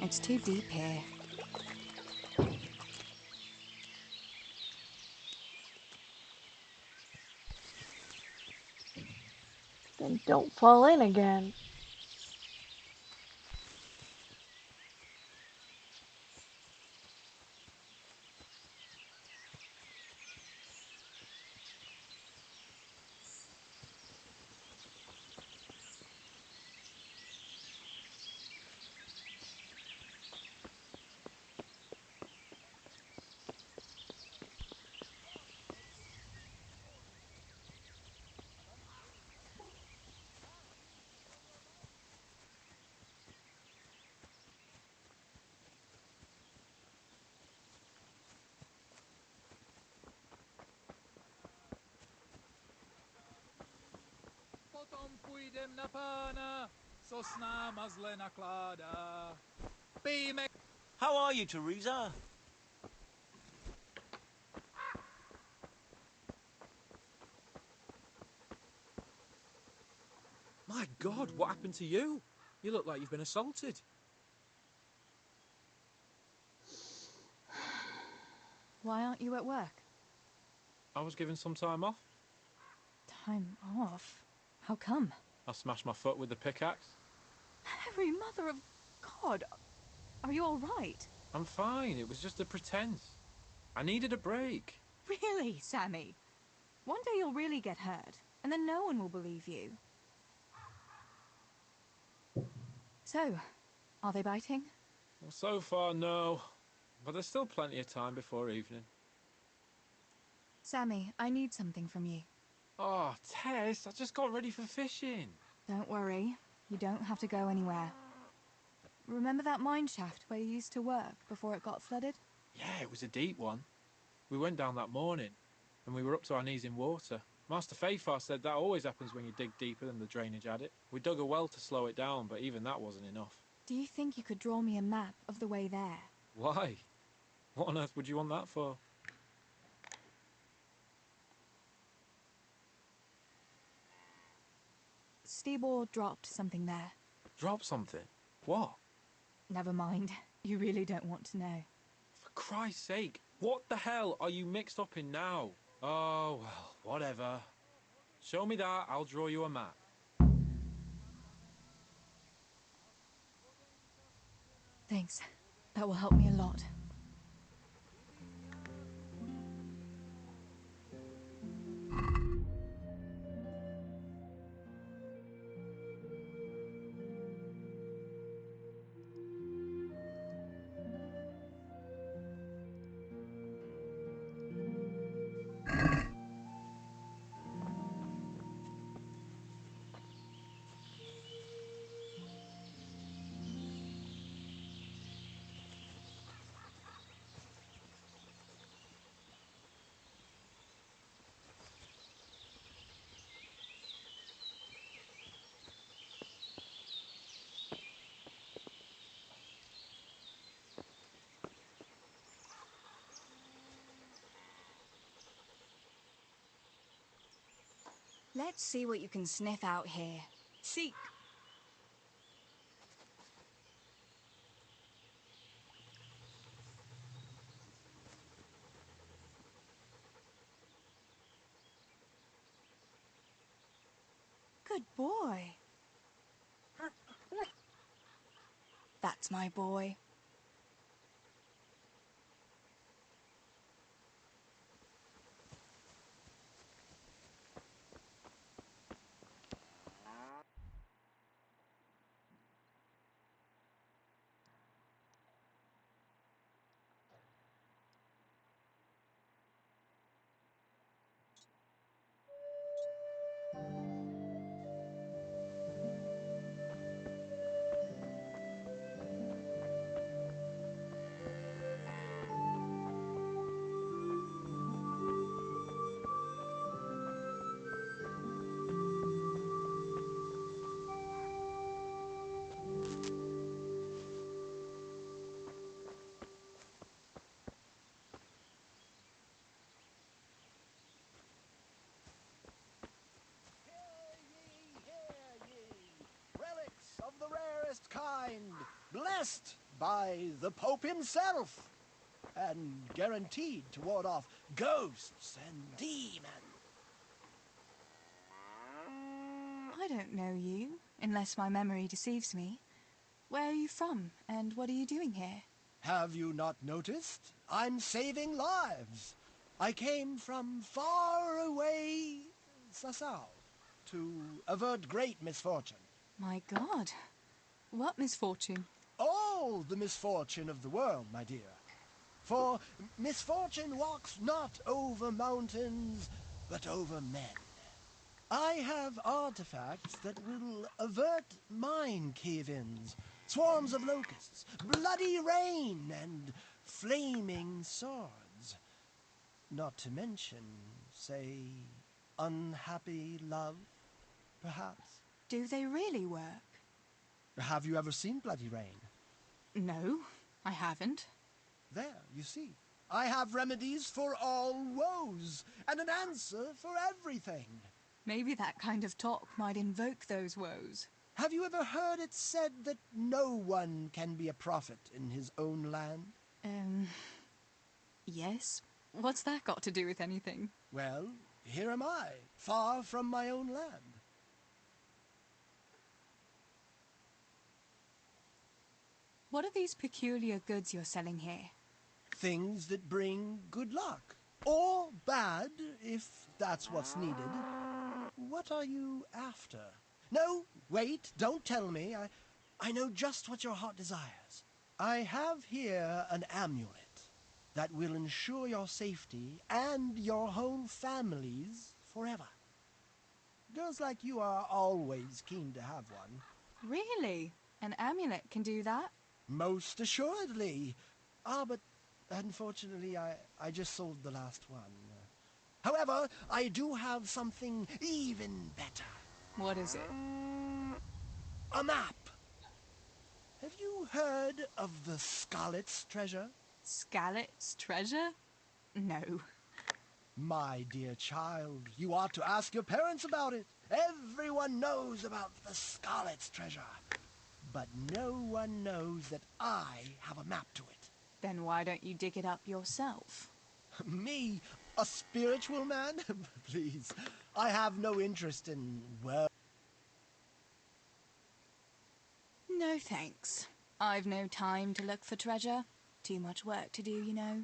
It's too deep here.
Then don't fall in again.
Potom půjdem na pána, sosna mazle nakládá. Pijme...
How are you, Teresa?
My God, what happened to you? You look like you've been assaulted.
Why aren't you at work?
I was given some time off.
Time off? How come?
I smashed my foot with the pickaxe.
Harry, mother of God! Are you all right?
I'm fine, it was just a pretense. I needed a break.
Really, Sammy? One day you'll really get hurt, and then no one will believe you. So, are they biting?
Well, so far, no. But there's still plenty of time before evening.
Sammy, I need something from you.
Oh, Tess, I just got ready for fishing.
Don't worry, you don't have to go anywhere. Remember that mine shaft where you used to work before it got flooded?
Yeah, it was a deep one. We went down that morning, and we were up to our knees in water. Master Fafar said that always happens when you dig deeper than the drainage had it. We dug a well to slow it down, but even that wasn't enough.
Do you think you could draw me a map of the way there?
Why? What on earth would you want that for?
Stibor dropped something there.
Drop something? What?
Never mind. You really don't want to know.
For Christ's sake, what the hell are you mixed up in now? Oh, well, whatever. Show me that, I'll draw you a map.
Thanks. That will help me a lot.
Let's see what you can sniff out here. Seek. Good boy. That's my boy.
Relics of the rarest kind, blessed by the Pope himself, and guaranteed to ward off ghosts and demons.
I
don't know you, unless my memory deceives me. Where are you from, and what are you doing here?
Have you not noticed? I'm saving lives. I came from far away Sasau to avert great misfortune.
My God, what misfortune?
All the misfortune of the world, my dear. For misfortune walks not over mountains, but over men. I have artifacts that will avert mine cave-ins, swarms of locusts, bloody rain, and flaming swords. Not to mention, say, unhappy love, perhaps.
Do they really work?
Have you ever seen bloody rain?
No, I haven't.
There, you see. I have remedies for all woes, and an answer for everything.
Maybe that kind of talk might invoke those woes.
Have you ever heard it said that no one can be a prophet in his own land?
Yes. What's that got to do with anything?
Well, here am I, far from my own land.
What are these peculiar goods you're selling here?
Things that bring good luck. Or bad, if that's what's needed. What are you after? No, wait, don't tell me. I know just what your heart desires. I have here an amulet that will ensure your safety and your whole family's forever. Girls like you are always keen to have one.
Really? An amulet can do that?
Most assuredly. But unfortunately I just sold the last one. However, I do have something even better.
What is it?
A map. Have you heard of the Scarlet's treasure?
Scarlet's treasure? No.
My dear child, you ought to ask your parents about it. Everyone knows about the Scarlet's treasure. But no one knows that I have a map to it.
Then why don't you dig it up yourself?
Me? A spiritual man? Please, I have no interest in, well...
No thanks. I've no time to look for treasure. Too much work to do, you know.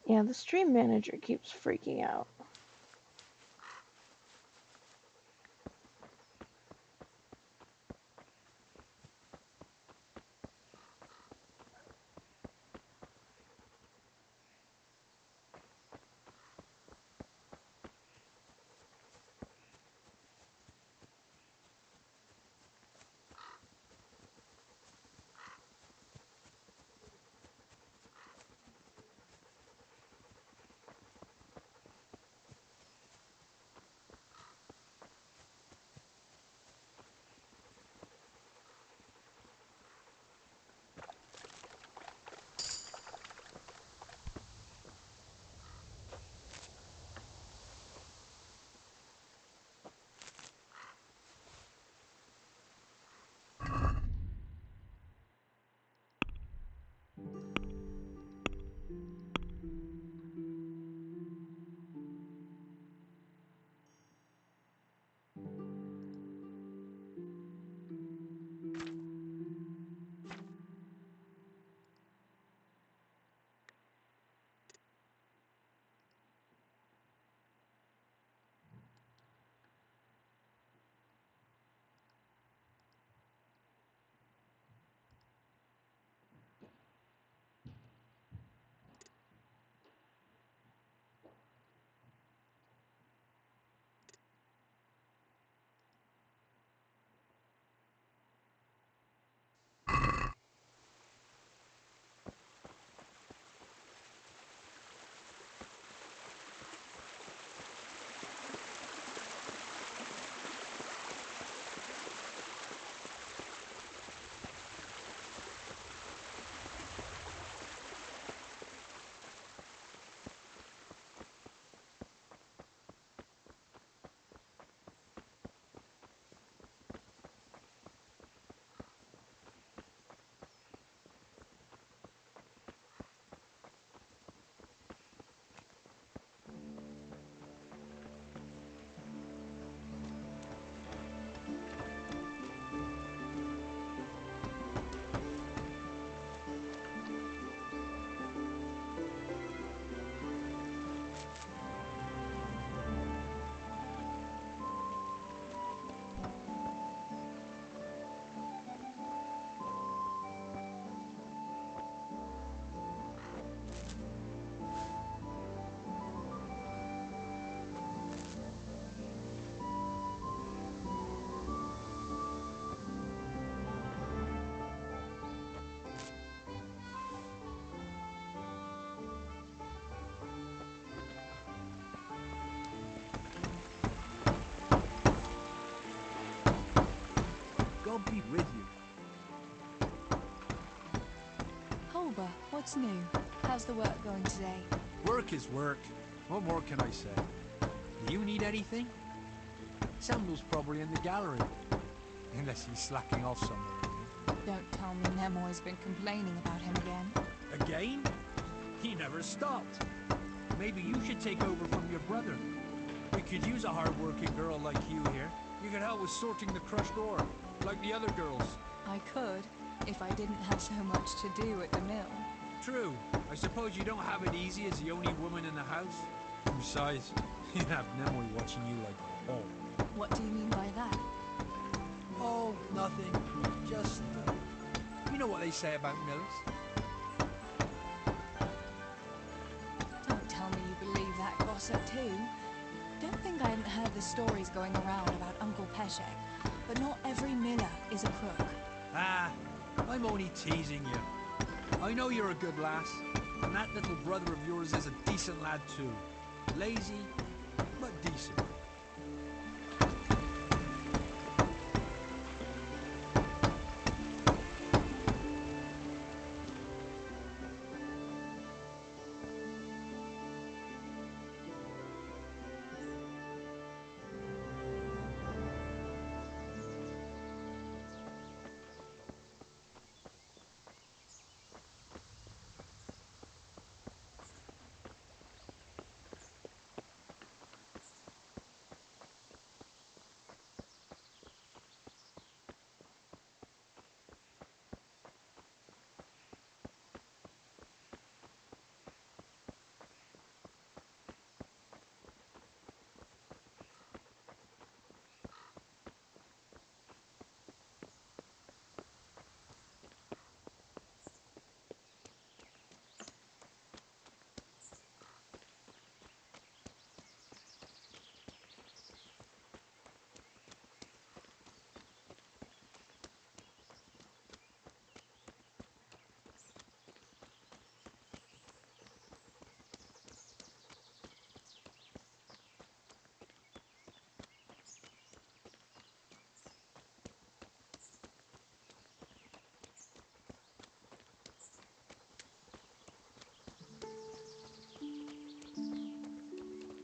Yeah, the stream manager keeps freaking out.
Bulba, what's new? How's the work going today?
Work is work. What more can I say? Do you need anything? Samuel's probably in the gallery. Unless he's slacking off somewhere.
Don't tell me Nemoy's been complaining about him again.
Again? He never stopped. Maybe you should take over from your brother. We could use a hard-working girl like you here. You could help with sorting the crushed ore, like the other girls.
I could, if I didn't have so much to do at the mill.
True. I suppose you don't have it easy as the only woman in the house. Besides, you have Nemoy watching you like a hole.
What do you mean by that?
Oh, nothing. Just, you know what they say about millers.
Don't tell me you believe that gossip too. Don't think I hadn't heard the stories going around about Uncle Peshek, but not every miller is a crook.
Ah, I'm only teasing you. I know you're a good lass, and that little brother of yours is a decent lad too. Lazy, but decent.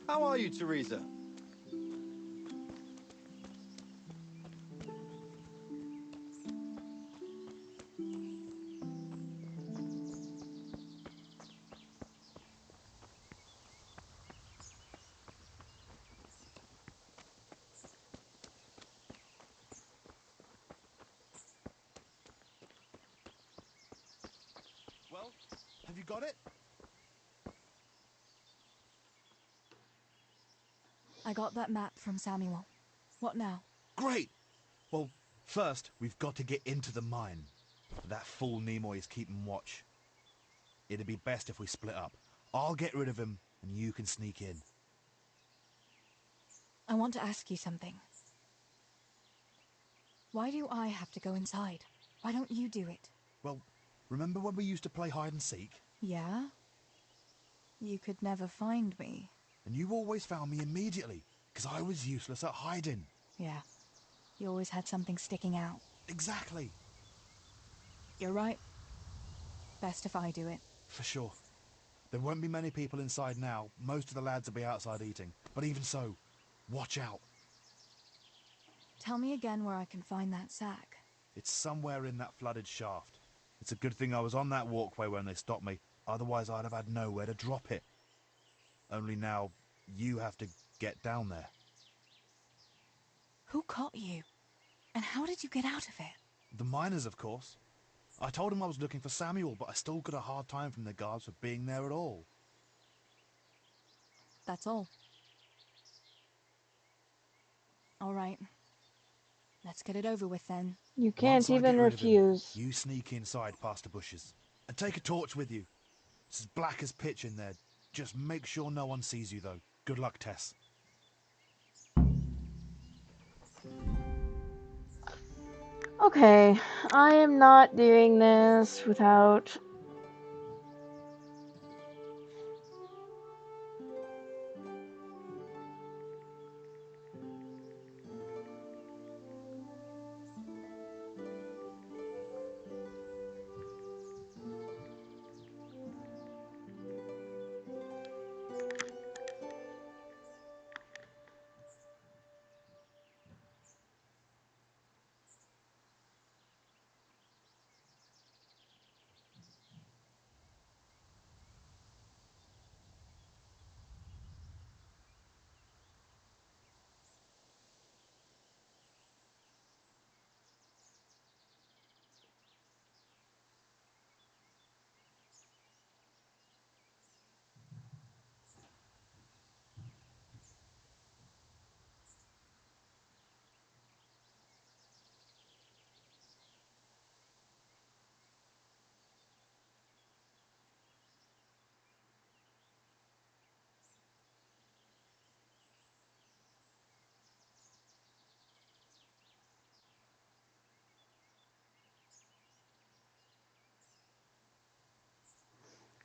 How are you, Teresa?
Well, have you got it?
I got that map from Samuel. What now?
Great! Well, first, we've got to get into the mine. That fool Nimoy is keeping watch. It'd be best if we split up. I'll get rid of him, and you can sneak in.
I want to ask you something. Why do I have to go inside? Why don't you do it?
Well, remember when we used to play hide and seek?
Yeah? You could never find me.
And you always found me immediately, because I was useless at hiding.
Yeah. You always had something sticking out.
Exactly.
You're right. Best if I do it.
For sure. There won't be many people inside now. Most of the lads will be outside eating. But even so, watch out.
Tell me again where I can find that sack.
It's somewhere in that flooded shaft. It's a good thing I was on that walkway when they stopped me. Otherwise, I'd have had nowhere to drop it. Only now, you have to get down there.
Who caught you? And how did you get out of it?
The miners, of course. I told him I was looking for Samuel, but I still got a hard time from the guards for being there at all.
That's all. All right. Let's get it over with then.
You
Once
can't
I
even
get rid of him,
refuse.
you sneak inside past the bushes. And take a torch with you. It's as black as pitch in there. Just make sure no one sees you, though. Good luck, Tess.
Okay, I am not doing this without...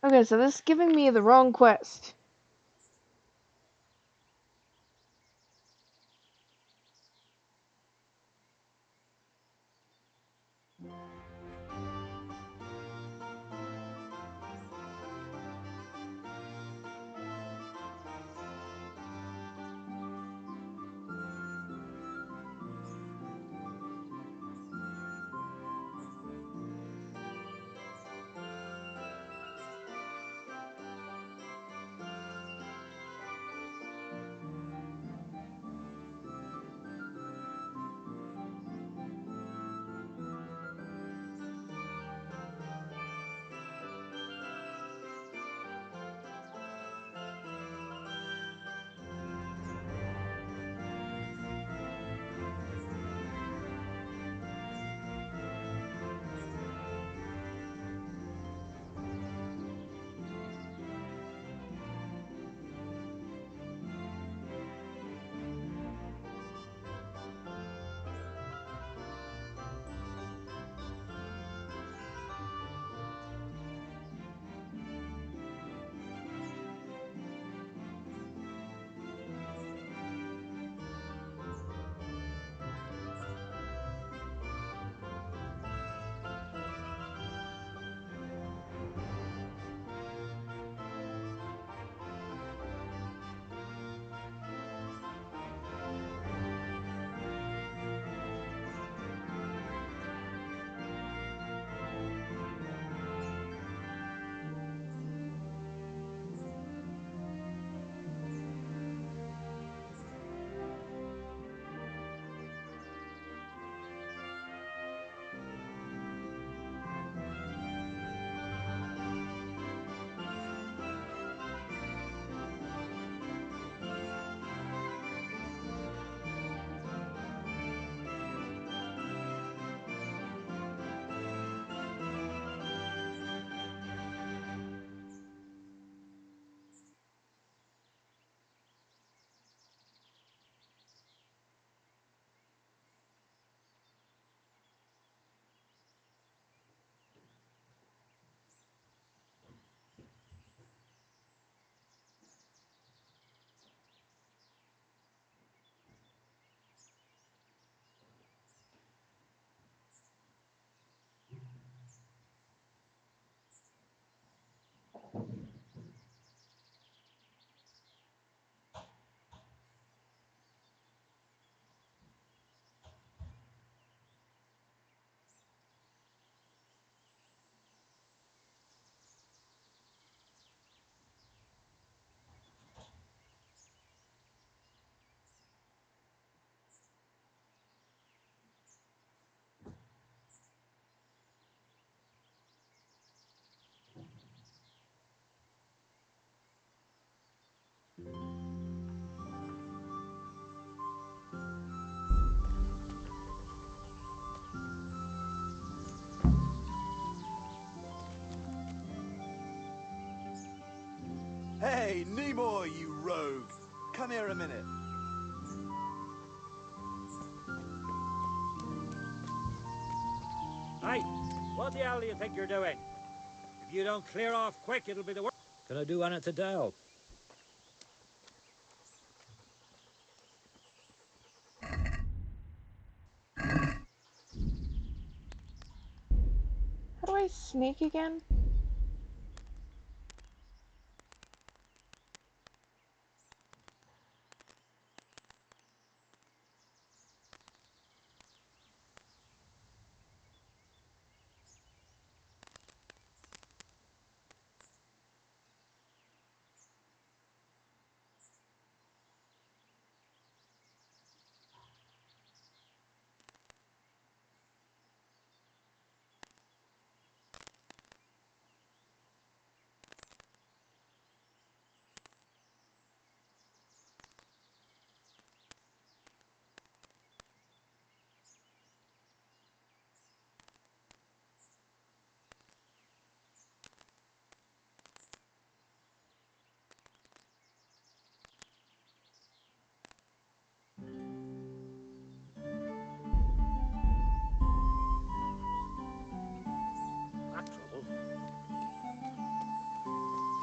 Okay, so this is giving me the wrong quest.
Hey, Nimoy, you rogue! Come here a minute.
Hey, what the hell do you think you're doing? If you don't clear off quick, it'll be the worst. Can I do anything to help?
How do I sneak again?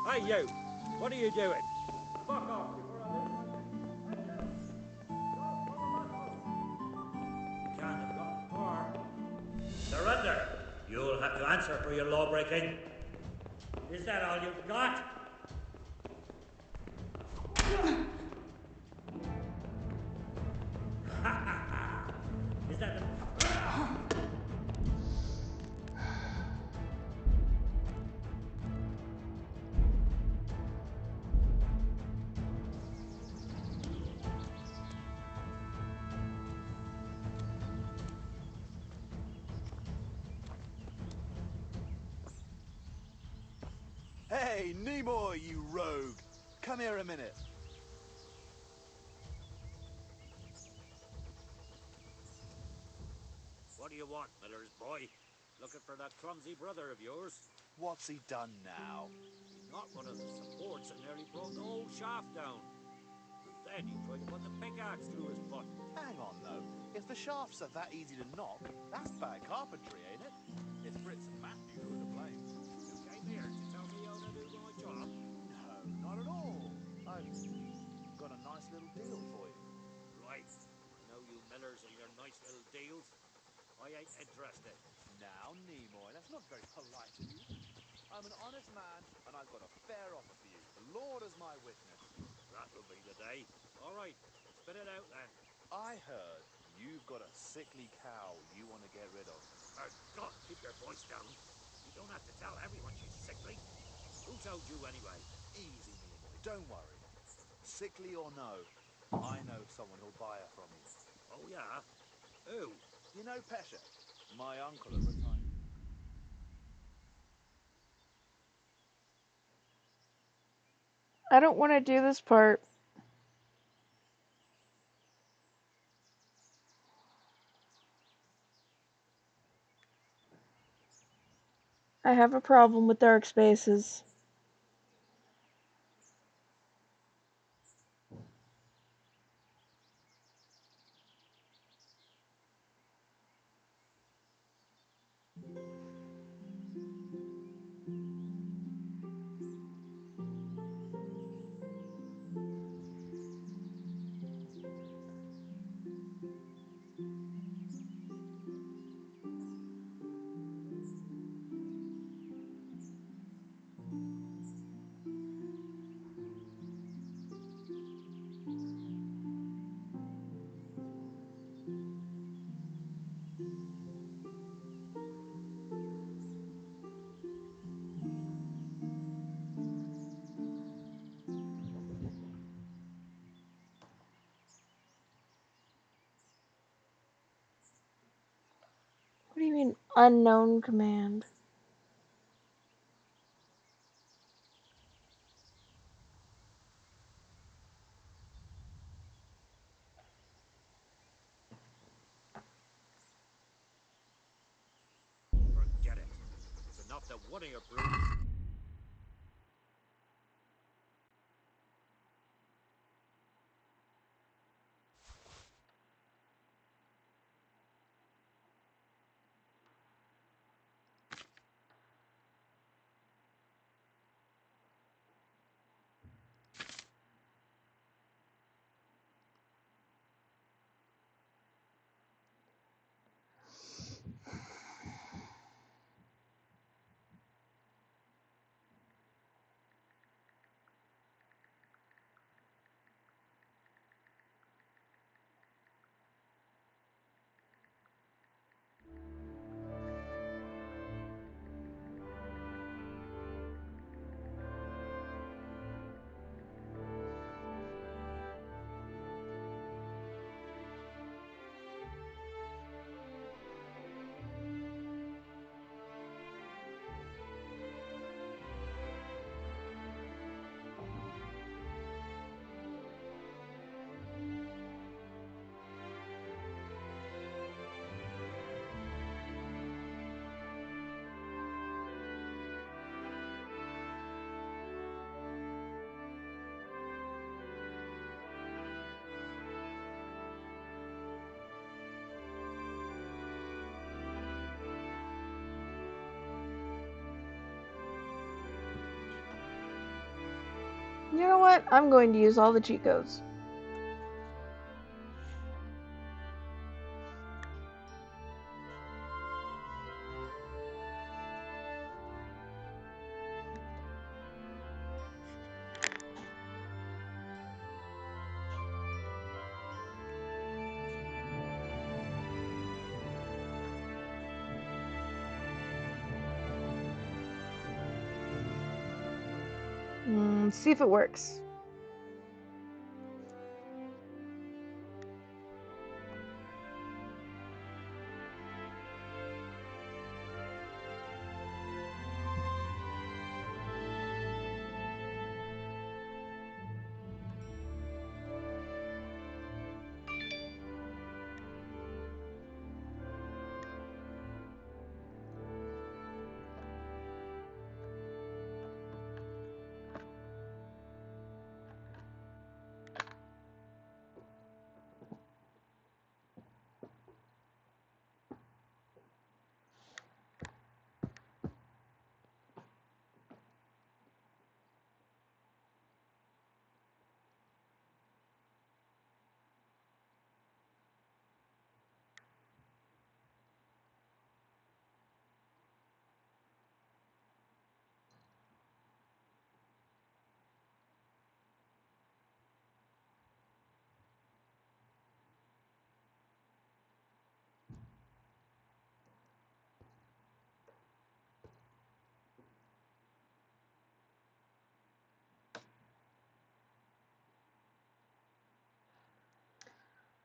Hey, you! What are you doing? Fuck off before I lose my... You can't have gotten far. Surrender! You'll have to answer for your law-breaking. Is that all you've got? Is that the...
Hey, Nimoy, you rogue! Come here a minute.
What do you want, Miller's boy? Looking for that clumsy brother of yours?
What's he done now?
He knocked one of the supports and nearly brought the whole shaft down. And then he tried to put the pickaxe through his butt.
Hang on, though. If the shafts are that easy to knock, that's bad carpentry, ain't it? It's Fritz and Matthew who are to blame.
You came here to tell me how to do my job?
No, not at all. I've got a nice little deal for you.
Right. I know you Millers and your nice little deals. I ain't interested.
Now, Nimoy, that's not very polite of you. I'm an honest man, and I've got a fair offer for you. The Lord is my witness.
That'll be the day. All right. Spit it out then.
I heard you've got a sickly cow you want to get rid of.
God, keep your voice down. You don't have to tell everyone she's sickly. Who told you anyway?
Easy, Nimoy, don't worry. Sickly or no, I know someone who'll buy her from you.
Oh, yeah? Who?
You know Pesha, my uncle at retirement.
I don't want to do this part. I have a problem with dark spaces. What do you mean, unknown command?
Forget it. It's enough that one of your brutes...
You know what? I'm going to use all the cheat codes. See if it works.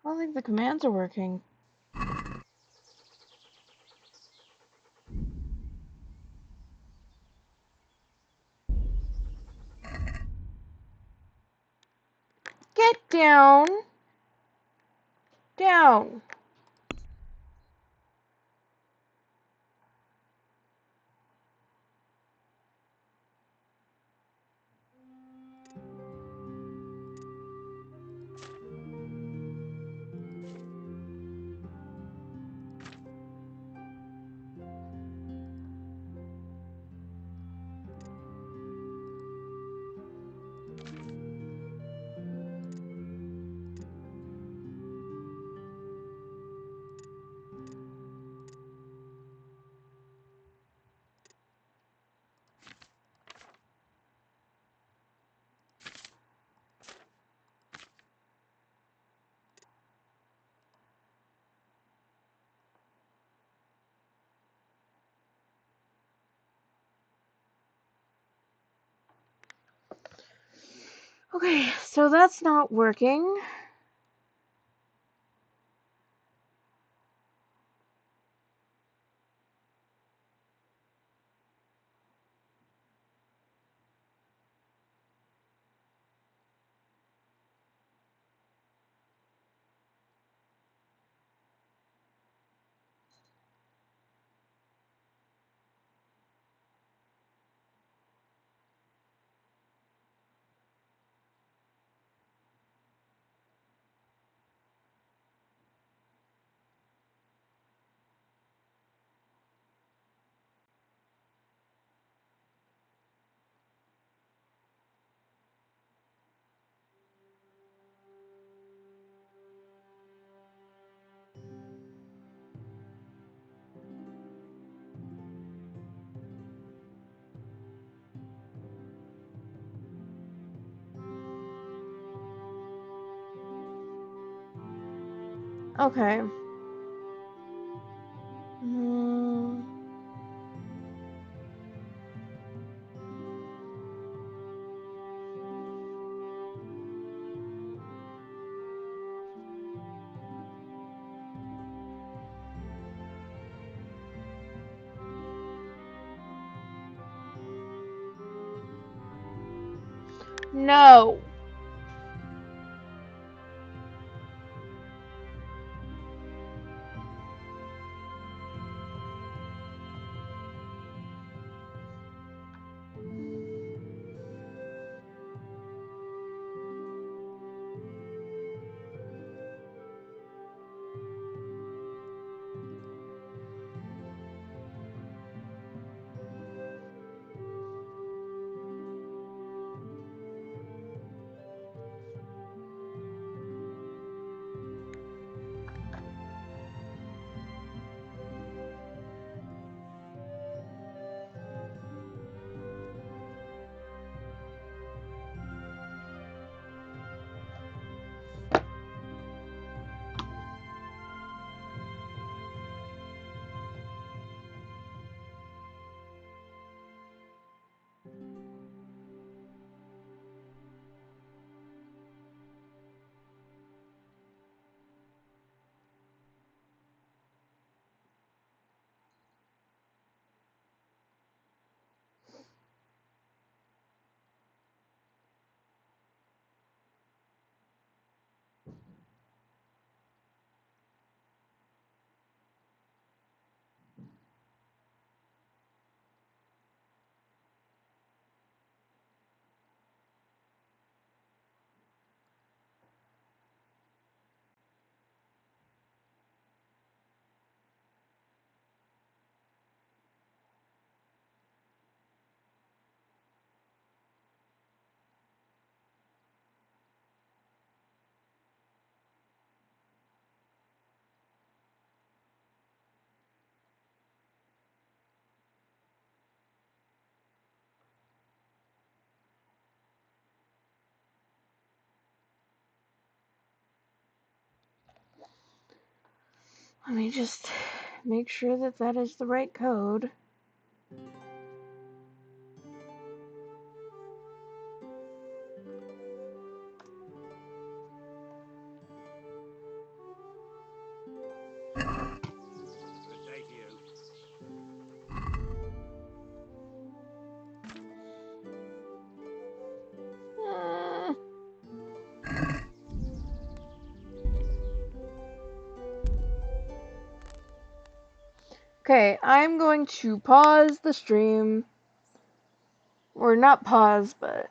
I don't think the commands are working. Get down. Down. Okay, so that's not working. Okay. No. Let me just make sure that that is the right code.
Good day to you.
Okay, I'm going to pause the stream. Or not pause, but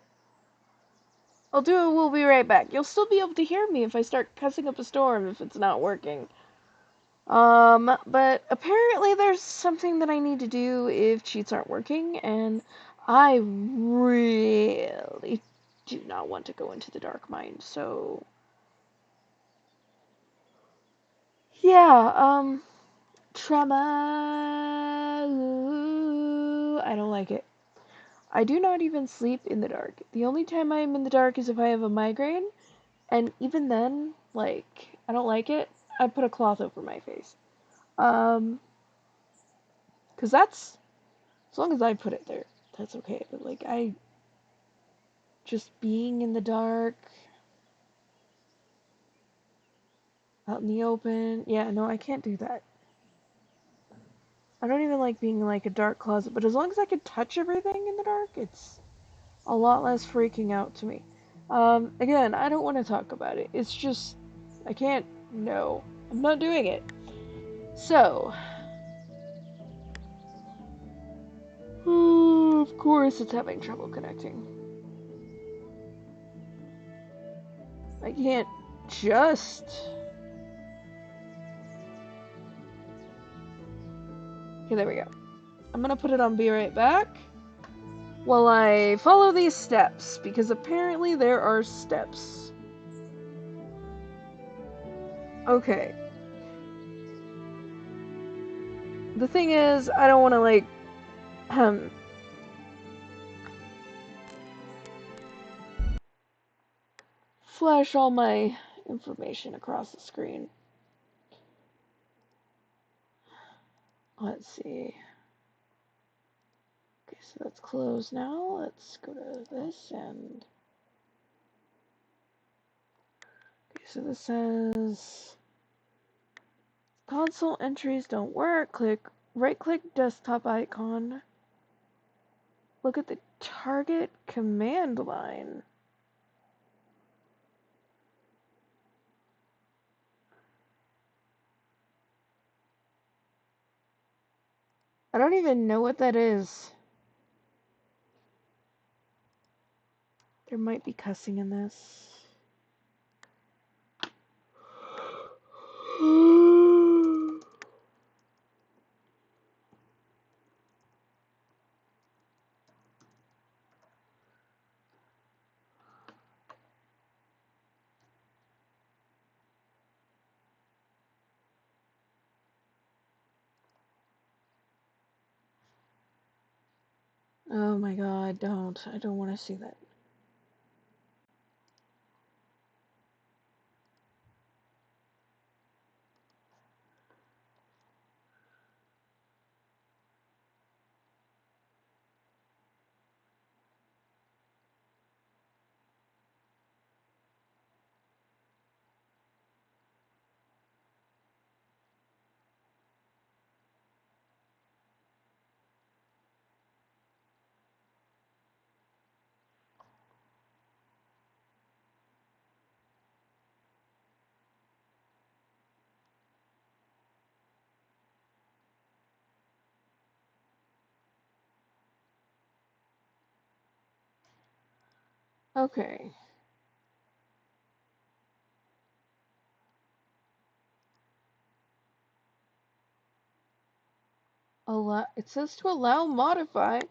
we'll be right back. You'll still be able to hear me if I start cussing up a storm if it's not working. But apparently there's something that I need to do if cheats aren't working, and I really do not want to go into the dark mine, so yeah, Tremor, I don't like it. I do not even sleep in the dark. The only time I am in the dark is if I have a migraine, and even then, like, I don't like it. I put a cloth over my face. 'Cause that's, as long as I put it there, that's okay. But, like, just being in the dark, out in the open, yeah, no, I can't do that. I don't even like being in, like, a dark closet, but as long as I can touch everything in the dark, it's a lot less freaking out to me. Again, I don't want to talk about it. It's just, I can't, no, I'm not doing it. So, of course it's having trouble connecting. I can't just... Okay, there we go. I'm gonna put it on Be Right Back while I follow these steps, because apparently there are steps. Okay. The thing is, I don't want to, like, flash all my information across the screen. Let's see. Okay, so that's closed now. Let's go to this and... Okay, so this says... Console entries don't work. Right-click desktop icon. Look at the target command line. I don't even know what that is. There might be cussing in this. Oh my god, don't. I don't want to see that. Okay. It says to allow modify.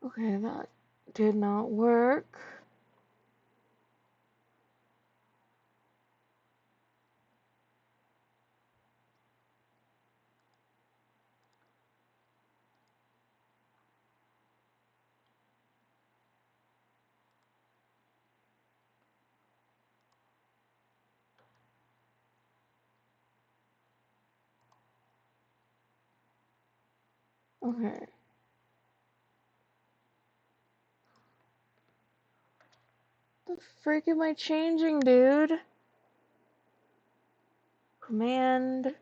Okay, that did not work. Okay. The frick am I changing, dude? Command.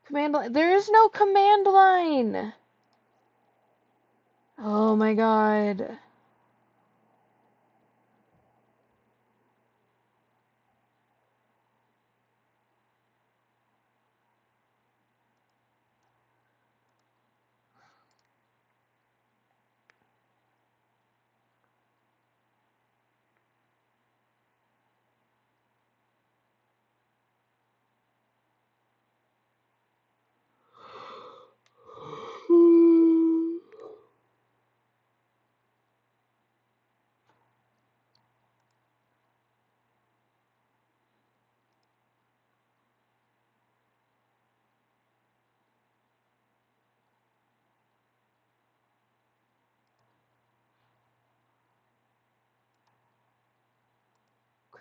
Command line. There is no command line! Oh my god.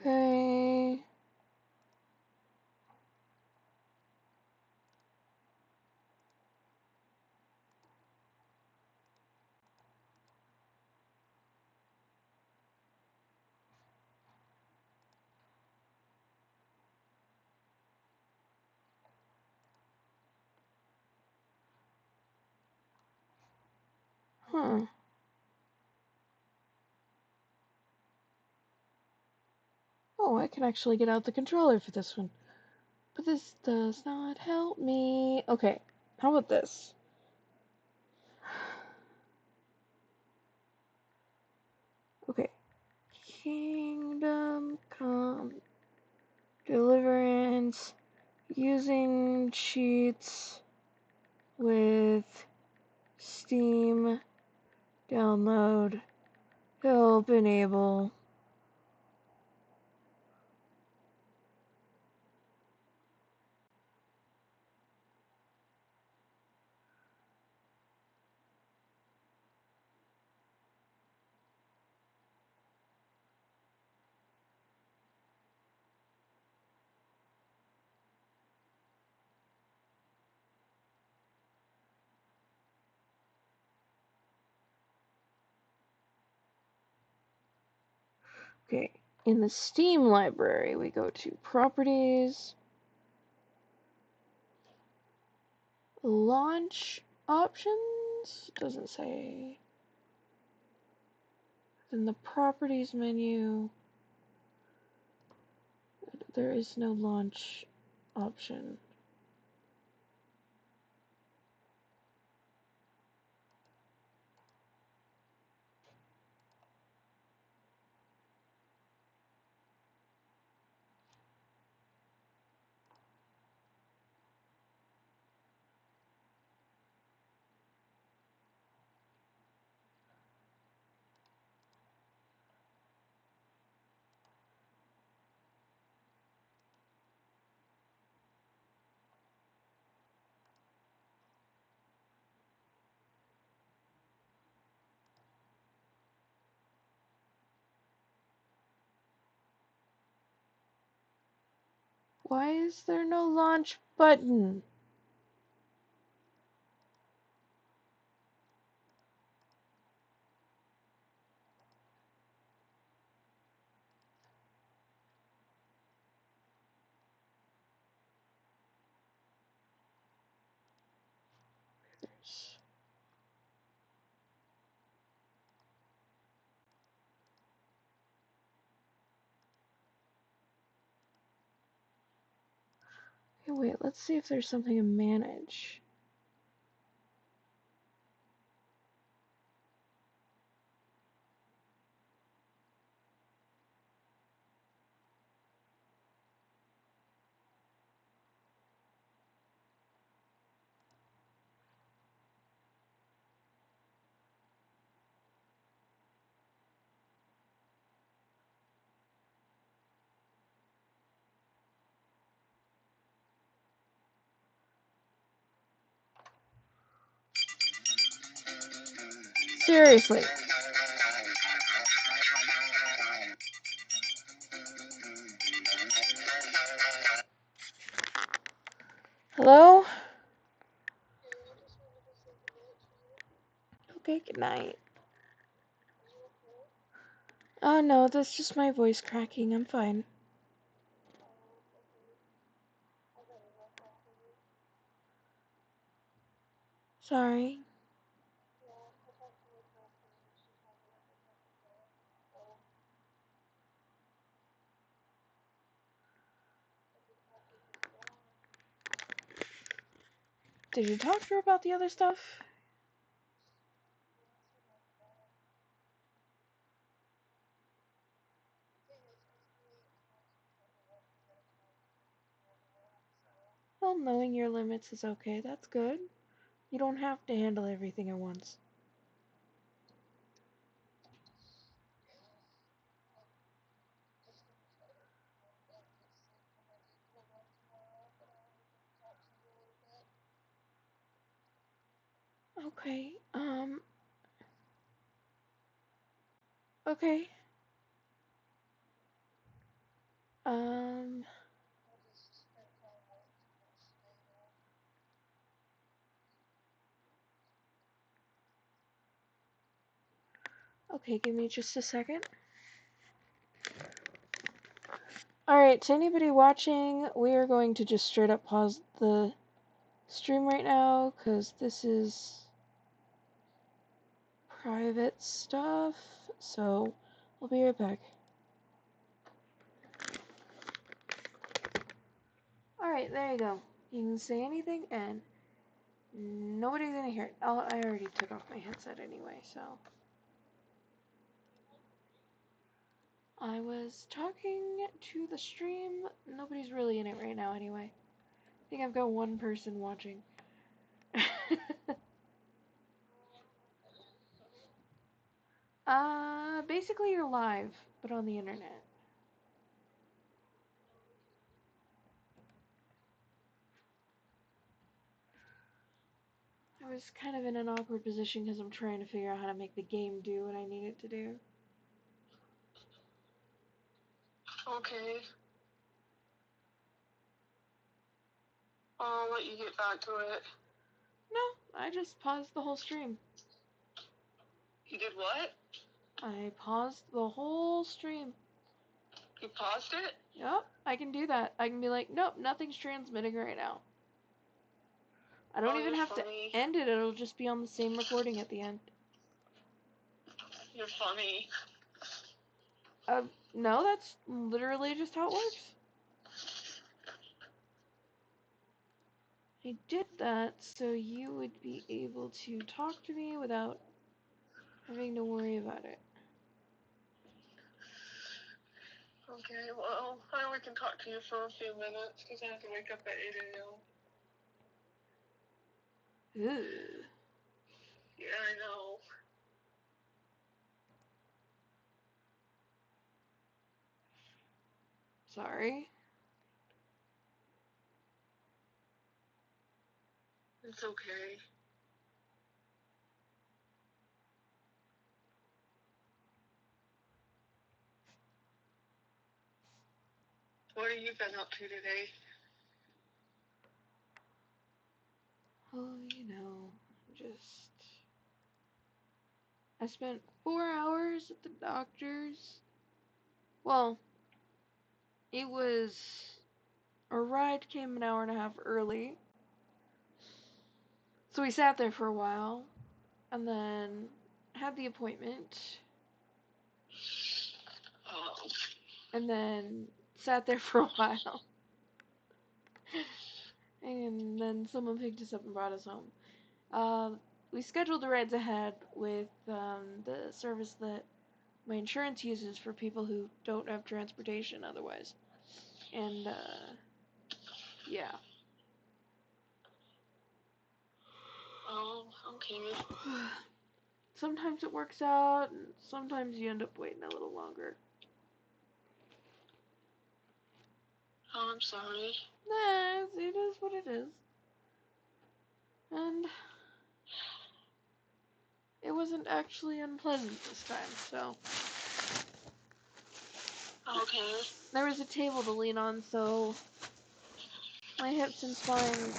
Okay. Huh. Oh, I can actually get out the controller for this one. But this does not help me. Okay, how about this? Okay. Kingdom Come Deliverance using cheats with Steam download help enable. Okay, in the Steam library, we go to Properties, Launch Options, doesn't say. Then the Properties menu, there is no launch option. Why is there no launch button? Okay, wait, let's see if there's something to manage. seriously. Hello? Okay, good night. Oh no, that's just my voice cracking. I'm fine. Sorry. Did you talk to her about the other stuff? Well, knowing your limits is okay. That's good. You don't have to handle everything at once. Okay, okay. Um, okay, give me just a second. Alright, to anybody watching, we are going to just straight up pause the stream right now, because this is private stuff, so we'll be right back. Alright, there you go. You can say anything, and nobody's gonna hear it. I already took off my headset anyway, so. I was talking to the stream. Nobody's really in it right now anyway. I think I've got one person watching. Basically you're live, but on the internet. I was kind of in an awkward position because I'm trying to figure out how to make the game do what I need it to do.
Okay. I'll let you get back to it.
No, I just paused the whole stream.
You did what?
I paused the whole stream.
You paused it?
Yep, I can do that. I can be like, nope, nothing's transmitting right now. I don't even have
funny.
to end it, it'll just be on the same recording at the end.
You're funny.
No, that's literally just how it works. I did that so you would be able to talk to me without having to worry about it.
Okay, well, I only can talk to you for a few minutes because I have to wake up at 8 a.m.
Ooh.
Yeah, I know.
Sorry.
It's okay. What have you been up to today?
Oh, just... I spent 4 hours at the doctor's. Well, it was... Our ride came an hour and a half early. So we sat there for a while, and then had the appointment, and then sat there for a while. And then someone picked us up and brought us home. We scheduled the rides ahead with the service that my insurance uses for people who don't have transportation otherwise. And, yeah.
Okay.
Sometimes it works out, and sometimes you end up waiting a little longer.
Oh, I'm sorry.
Nah, it is what it is. And It wasn't actually unpleasant this time, so.
Okay.
There was a table to lean on, so my hips and spine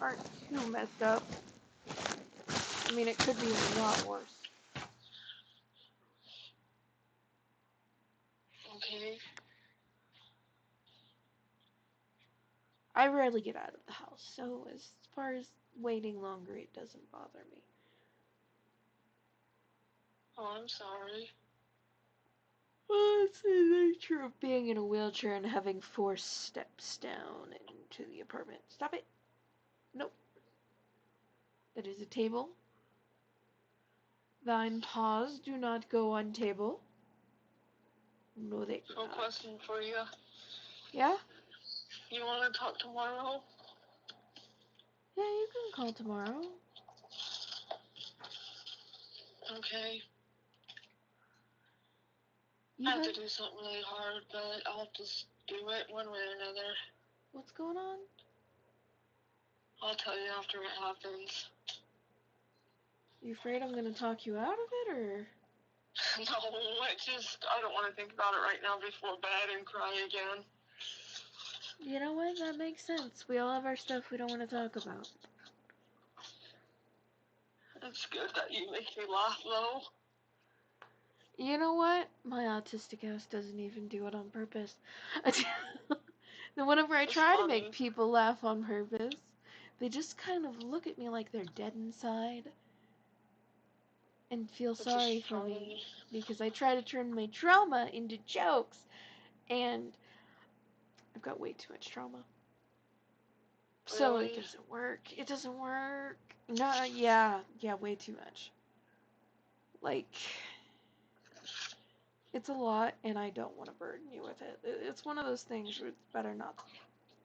aren't too messed up. I mean, it could be a lot worse.
Okay.
I rarely get out of the house, so as far as waiting longer, it doesn't bother me.
Oh, I'm sorry.
Well, it's the nature of being in a wheelchair and having 4 steps down into the apartment. Stop it. Nope. That is a table. Thine paws do not go on table. No, they do
So,
not.
question for you.
Yeah?
You want to talk tomorrow?
Yeah, you can call tomorrow.
Okay.
You
I have
have...
to do something really hard, but I'll just do it one way or another.
What's going on?
I'll tell you after it happens.
You afraid I'm gonna talk you out of it, or?
No, I don't want to think about it right now before bed and cry again.
You know what? That makes sense. We all have our stuff we don't want to talk about.
It's good that you make me laugh, though.
You know what? My autistic ass doesn't even do it on purpose. Then whenever I try to make people laugh on purpose, they just kind of look at me like they're dead inside and feel sorry for me because I try to turn my trauma into jokes, and I've got way too much trauma. So it doesn't work. It doesn't work. No, yeah, way too much. Like, it's a lot, and I don't want to burden you with it. It's one of those things where it's better not to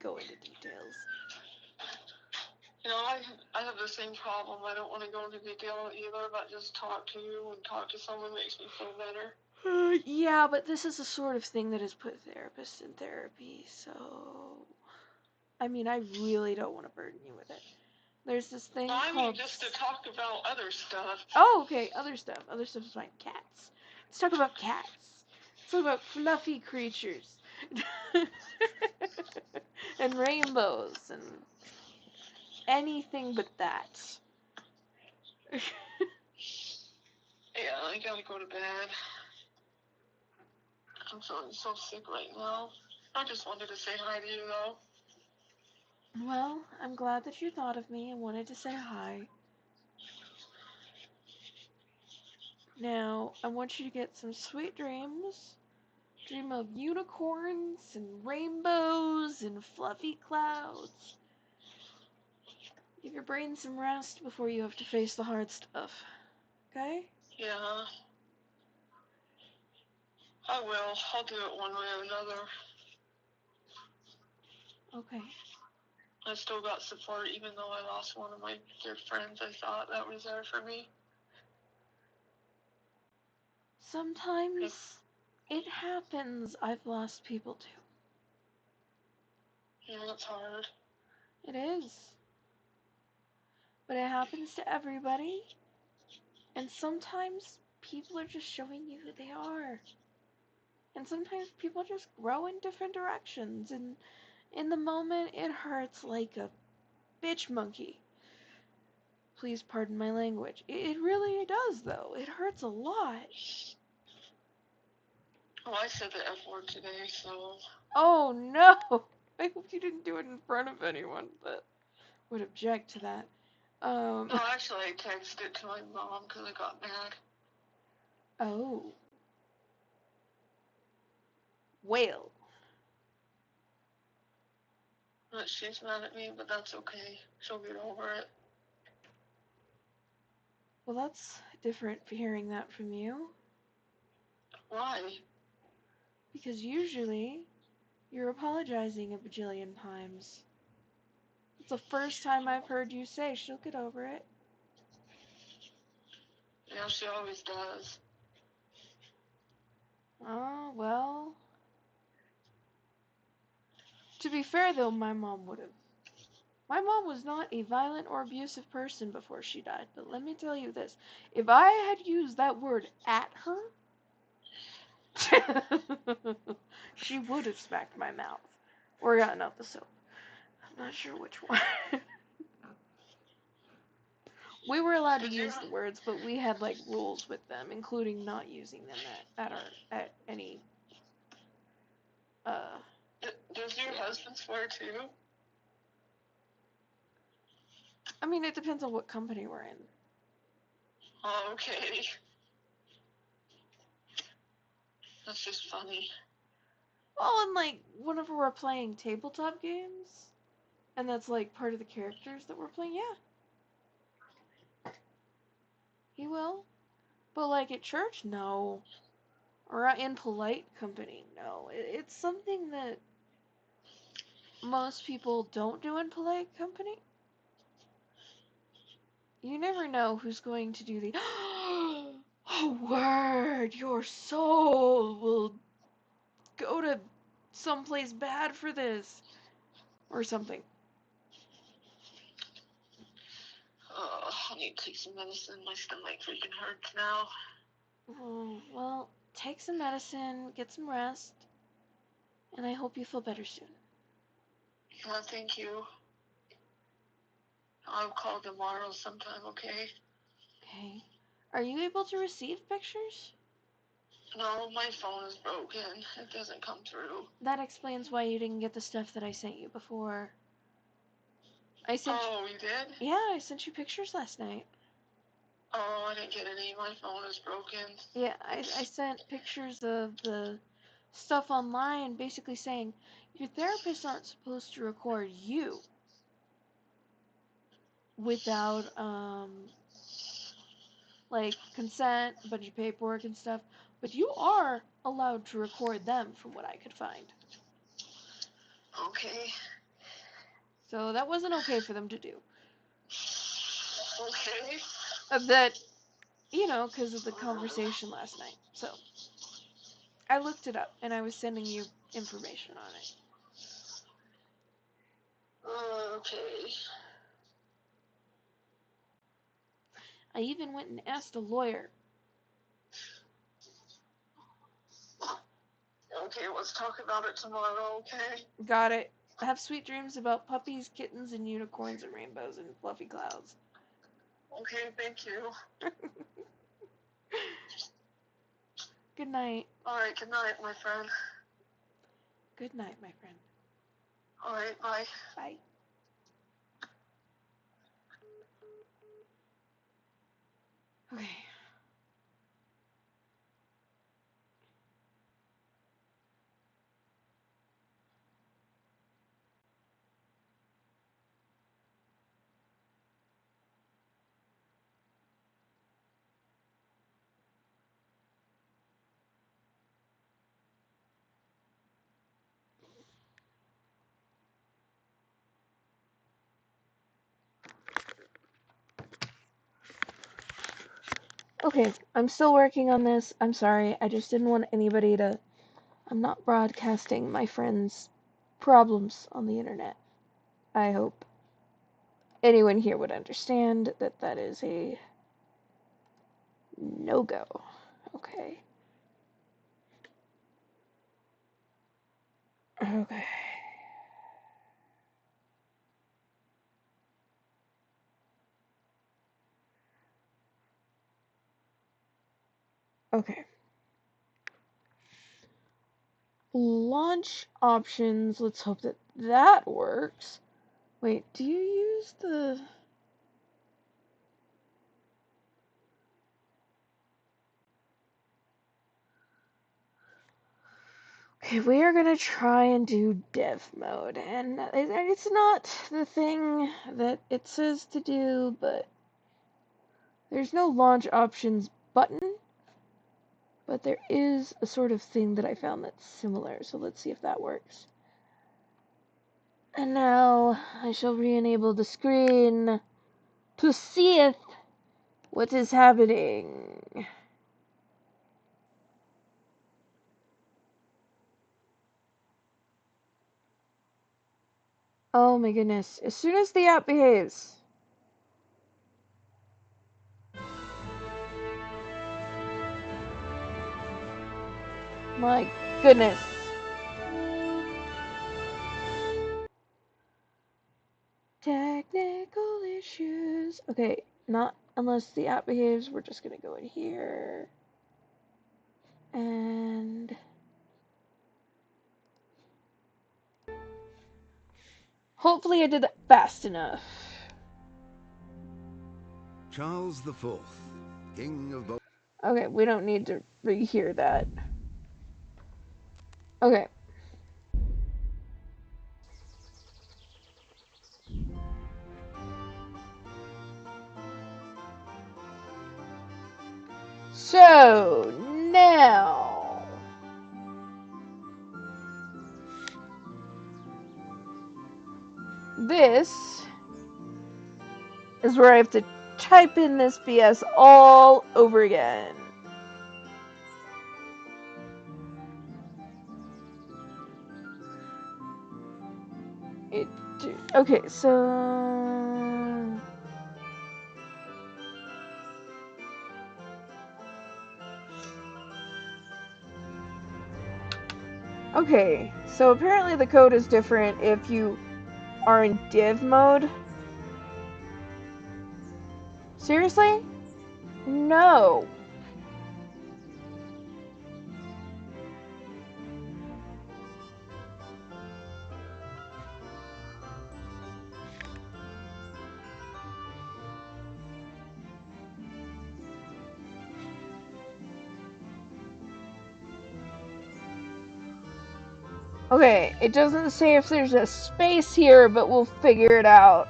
go into details.
You know, I have the same problem. I don't want to go into detail either, but just talk to you and talk to someone makes me feel better.
Yeah, but this is the sort of thing that has put therapists in therapy, so... I mean, I really don't want to burden you with it. There's this thing
well, I
called...
mean, just to talk about other stuff.
Oh, okay, other stuff. Other stuff is fine. Cats. Let's talk about cats. Let's talk about fluffy creatures. And rainbows and anything but that.
Yeah, I gotta go to bed. I'm feeling so sick right now. I just wanted to say hi to you, though.
Well, I'm glad that you thought of me and wanted to say hi. Now, I want you to get some sweet dreams. Dream of unicorns and rainbows and fluffy clouds. Give your brain some rest before you have to face the hard stuff. Okay?
Yeah. I will. I'll do it one way or another.
Okay.
I still got support even though I lost one of my dear friends I thought that was there for me.
Sometimes it happens. I've lost people too.
Yeah, it's hard.
It is. But it happens to everybody. And sometimes people are just showing you who they are. And sometimes people just grow in different directions. And in the moment, it hurts like a bitch monkey. Please pardon my language. It really does, though. It hurts a lot.
Oh, I said the F word today, so...
Oh, no! I hope you didn't do it in front of anyone that would object to that.
No, actually, I texted it to my mom because I got mad.
Oh. Well.
But she's mad at me, but that's okay. She'll get over it.
Well, that's different for hearing that from you.
Why?
Because usually, you're apologizing a bajillion times. It's the first time I've heard you say she'll get over it.
Yeah, she always does.
Oh, well. To be fair, though, my mom would have My mom was not a violent or abusive person before she died, but let me tell you this. If I had used that word at her, she would have smacked my mouth. Or gotten out the soap. I'm not sure which one. We were allowed to use the words, but we had like rules with them, including not using them at any
Does your husband swear too?
I mean, it depends on what company we're in.
Oh, okay. That's just funny.
Well, and like whenever we're playing tabletop games, and that's like part of the characters that we're playing, yeah, he will. But like at church, no. Or in polite company, no. It's something that most people don't do in polite company. You never know who's going to do the oh word, your soul will go to someplace bad for this or something.
Oh, I need to take some medicine. My stomach freaking hurts now.
Oh, well, take some medicine, get some rest, and I hope you feel better soon.
Well, thank you. I'll call tomorrow sometime, okay?
Okay. Are you able to receive pictures?
No, my phone is broken. It doesn't come through.
That explains why you didn't get the stuff that I sent you before.
Oh, you did?
Yeah, I sent you pictures last night.
Oh, I didn't get any. My phone is broken.
Yeah, I sent pictures of the stuff online basically saying your therapists aren't supposed to record you without like consent, a bunch of paperwork and stuff, but you are allowed to record them from what I could find.
Okay.
So that wasn't okay for them to do.
Okay.
That, you know, because of the conversation last night. So I looked it up and I was sending you information on it.
Okay.
I even went and asked a lawyer.
Okay, let's talk about it tomorrow, okay?
Got it. Have sweet dreams about puppies, kittens, and unicorns and rainbows and fluffy clouds.
Okay, thank you.
Good night.
Alright, good night, my friend.
Good night, my friend.
Alright, bye.
Bye. Okay. Okay, I'm still working on this. I'm sorry. I just didn't want anybody to... I'm not broadcasting my friends' problems on the internet. I hope anyone here would understand that that is a no-go. Okay. Okay. Okay. Launch options. Let's hope that that works. Wait, do you use the... Okay, we are gonna try and do dev mode, and it's not the thing that it says to do, but there's no launch options button, but there is a sort of thing that I found that's similar, so let's see if that works. And now I shall re-enable the screen to see what is happening. Oh my goodness. As soon as the app behaves. My goodness. Technical issues. Okay, not unless the app behaves. We're just gonna go in here. And hopefully I did that fast enough.
Charles IV, King of Both.
Okay, we don't need to rehear that. Okay. So, now. This is where I have to type in this BS all over again. Okay, so okay, so apparently the code is different if you are in div mode. Seriously? No. Okay, it doesn't say if there's a space here, but we'll figure it out.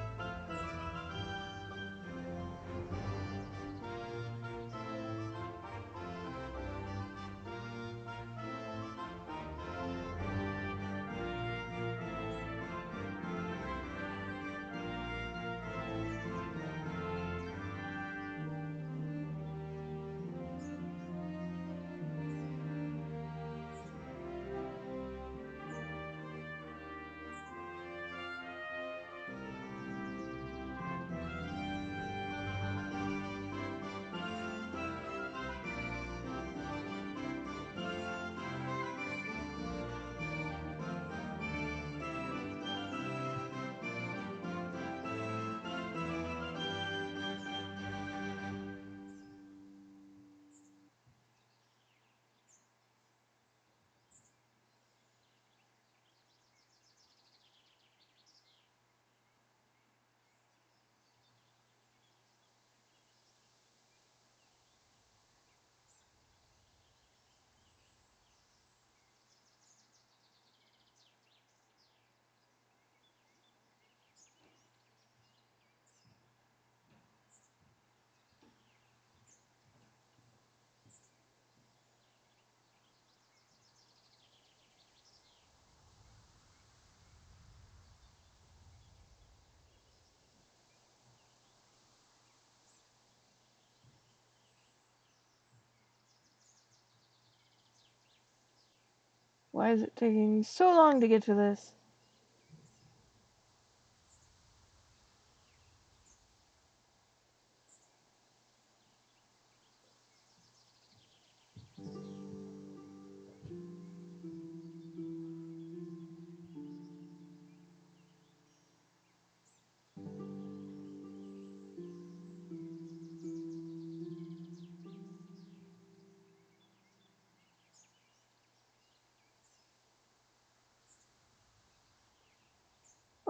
Why is it taking so long to get to this?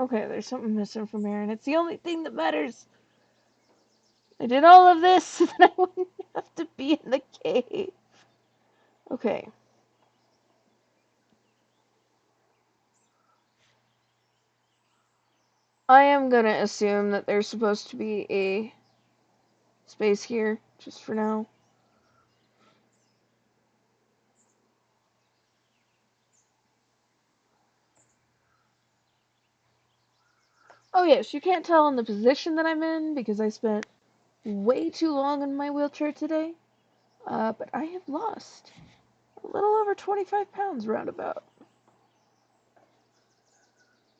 Okay, there's something missing from here, and it's the only thing that matters. I did all of this so that I wouldn't have to be in the cave. Okay. I am gonna assume that there's supposed to be a space here, just for now. Oh yes, you can't tell in the position that I'm in because I spent way too long in my wheelchair today. But I have lost a little over 25 pounds roundabout.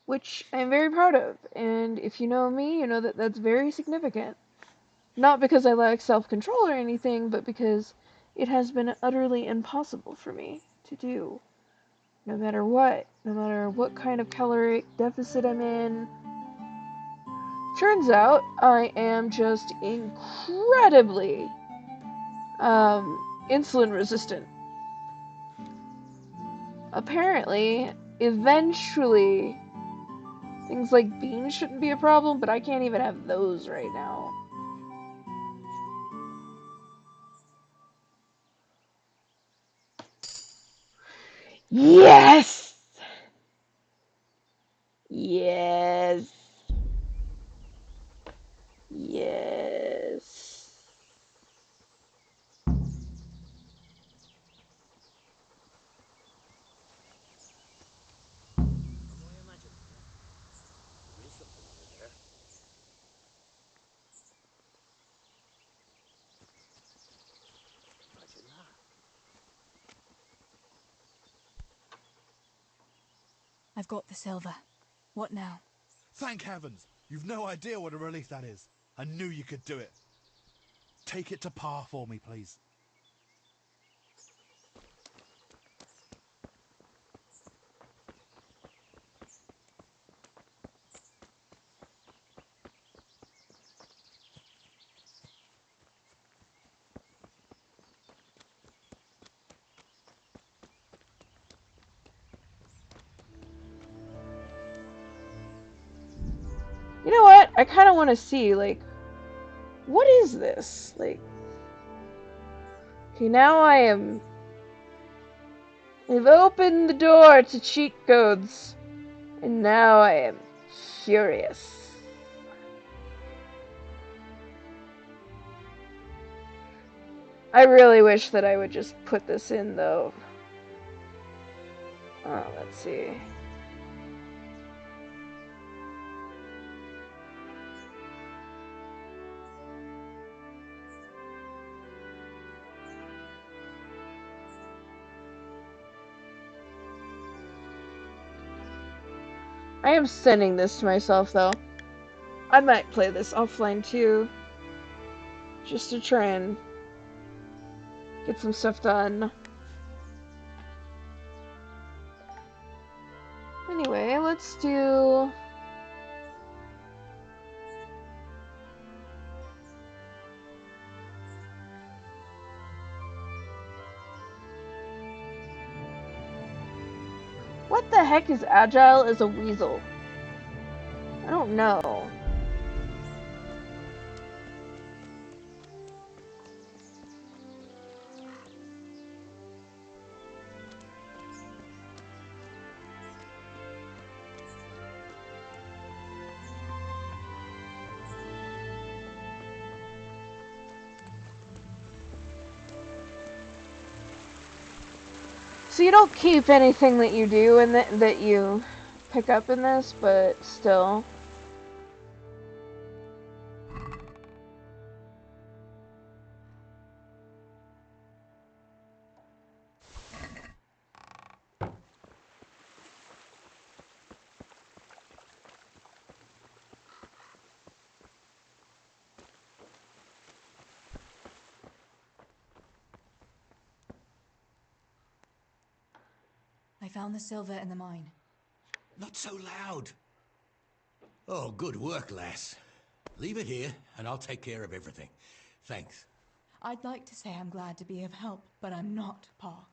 which I'm very proud of. And if you know me, you know that that's very significant. Not because I lack self-control or anything, but because it has been utterly impossible for me to do. No matter what kind of caloric deficit I'm in. Turns out I am just incredibly insulin resistant. Apparently, eventually, things like beans shouldn't be a problem, but I can't even have those right now. Yes! Yes. Yes.
There is something under there. Imagine that.
I've got the silver. What now?
Thank heavens! You've no idea what a relief that is. I knew you could do it. Take it to Pa for me, please.
You know what? I kind of want to see, like, what is this? Like, okay, now I've opened the door to cheat codes, and now I am furious. I really wish that I would just put this in, though. Oh, let's see. I am sending this to myself, though. I might play this offline, too. Just to try and get some stuff done. Anyway, let's do... What the heck is agile as a weasel? I don't know. So you don't keep anything that you do and that you pick up in this, but still.
I found the silver in the mine.
Not so loud. Oh, good work, lass. Leave it here, and I'll take care of everything. Thanks.
I'd like to say I'm glad to be of help, but I'm not, Pa.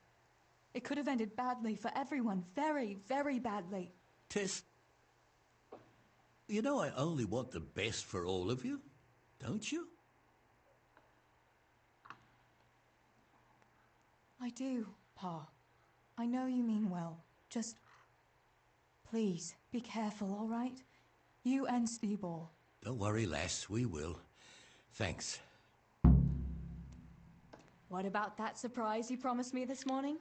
It could have ended badly for everyone. Very, very badly.
Tess, you know I only want the best for all of you, don't you?
I do, Pa. I know you mean well. Just... please, be careful, all right? You and Steeball.
Don't worry, lass, we will. Thanks.
What about that surprise you promised me this morning?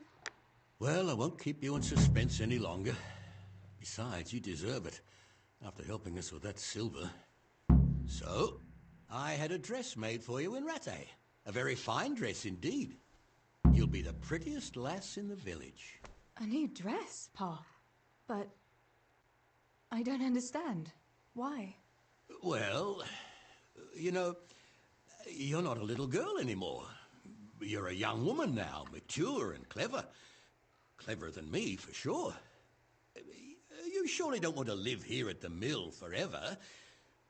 Well, I won't keep you in suspense any longer. Besides, you deserve it, after helping us with that silver. So, I had a dress made for you in Rattay. A very fine dress indeed. You'll be the prettiest lass in the village.
A new dress, Pa. But
I don't understand. Why?
Well, you know, you're not a little girl anymore. You're a young woman now, mature and clever. Cleverer than me, for sure. You surely don't want to live here at the mill forever.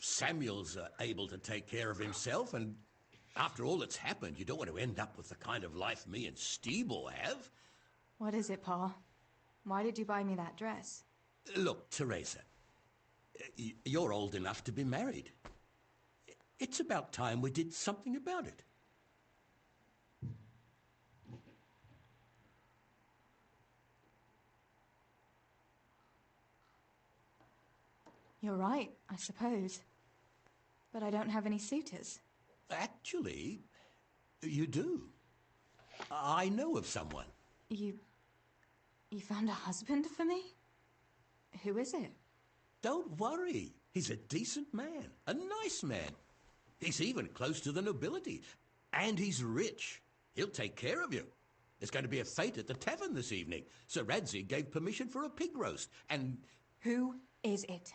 Samuel's able to take care of himself, and after all that's happened, you don't want to end up with the kind of life me and Steeble have.
What is it, Pa? Why did you buy me that dress?
Look, Teresa, you're old enough to be married. It's about time we did something about it.
You're right, I suppose. But I don't have any suitors.
Actually, you do. I know of someone.
You found a husband for me? Who is it?
Don't worry. He's a decent man. A nice man. He's even close to the nobility. And he's rich. He'll take care of you. There's going to be a fete at the tavern this evening. Sir Radzig gave permission for a pig roast, and...
Who is it?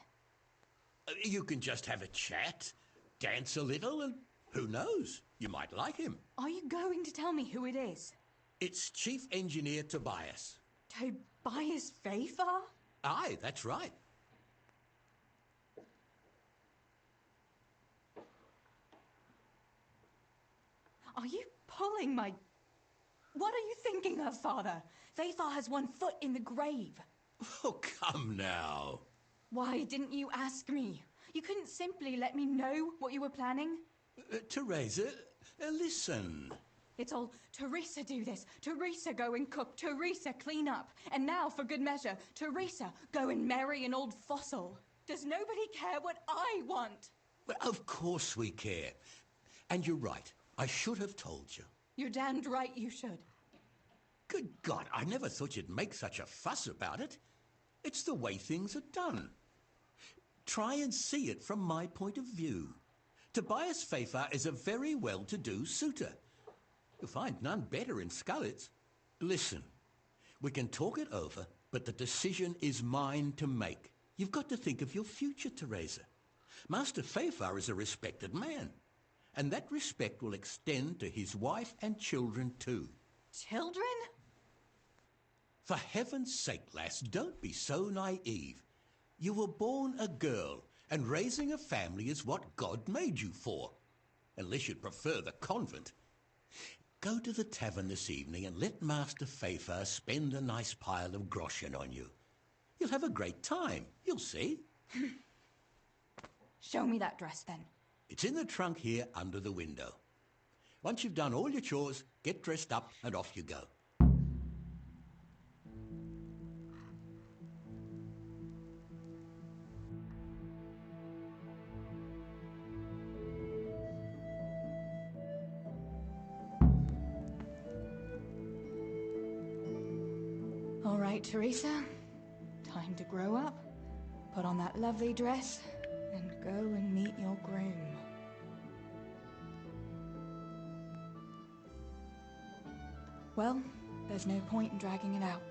You can just have a chat, dance a little, and who knows? You might like him.
Are you going to tell me who it is?
It's Chief Engineer Tobias.
Tobias Fafar?
Aye, that's right.
Are you pulling my... What are you thinking of, Father? Fafar has one foot in the grave.
Oh, come now.
Why didn't you ask me? You couldn't simply let me know what you were planning?
Teresa, listen.
It's all, Teresa do this, Teresa go and cook, Teresa clean up. And now, for good measure, Teresa go and marry an old fossil. Does nobody care what I want?
Well, of course we care. And you're right. I should have told you.
You're damned right you should.
Good God, I never thought you'd make such a fuss about it. It's the way things are done. Try and see it from my point of view. Tobias Fafar is a very well-to-do suitor. You'll find none better in Scullets. Listen, we can talk it over, but the decision is mine to make. You've got to think of your future, Teresa. Master Fafar is a respected man, and that respect will extend to his wife and children too.
Children?
For heaven's sake, lass, don't be so naive. You were born a girl, and raising a family is what God made you for. Unless you'd prefer the convent. Go to the tavern this evening and let Master Fafar spend a nice pile of groschen on you. You'll have a great time, you'll see.
Show me that dress, then.
It's in the trunk here under the window. Once you've done all your chores, get dressed up and off you go.
All right, Teresa. Time to grow up, put on that lovely dress, and go and meet your groom. Well, there's no point in dragging it out.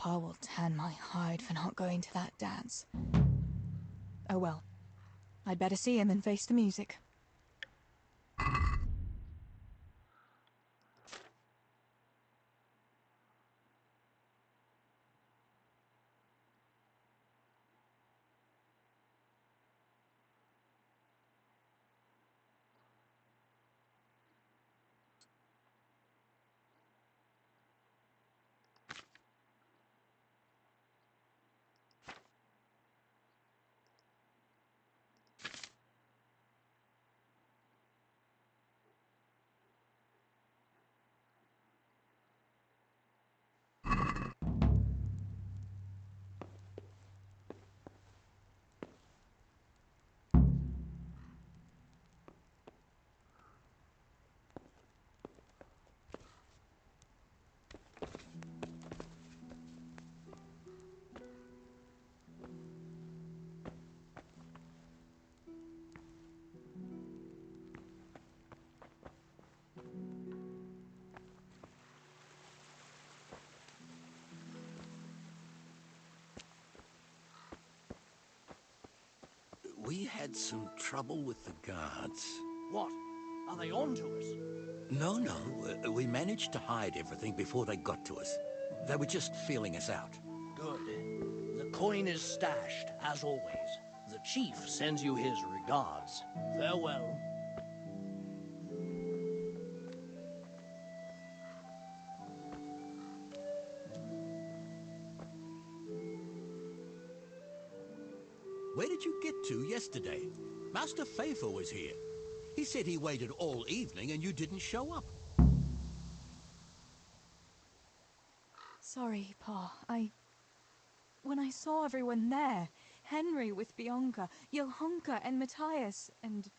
Pa will tan my hide for not going to that dance. Oh well. I'd better see him and face the music.
We had some trouble with the guards.
What? Are they on to us?
No. We managed to hide everything before they got to us. They were just feeling us out.
Good. The coin is stashed, as always. The chief sends you his regards. Farewell.
Where did you get to yesterday? Master Faithful was here. He said he waited all evening and you didn't show up.
Sorry, Pa. When I saw everyone there, Henry with Bianca, Johanka and Matthias, and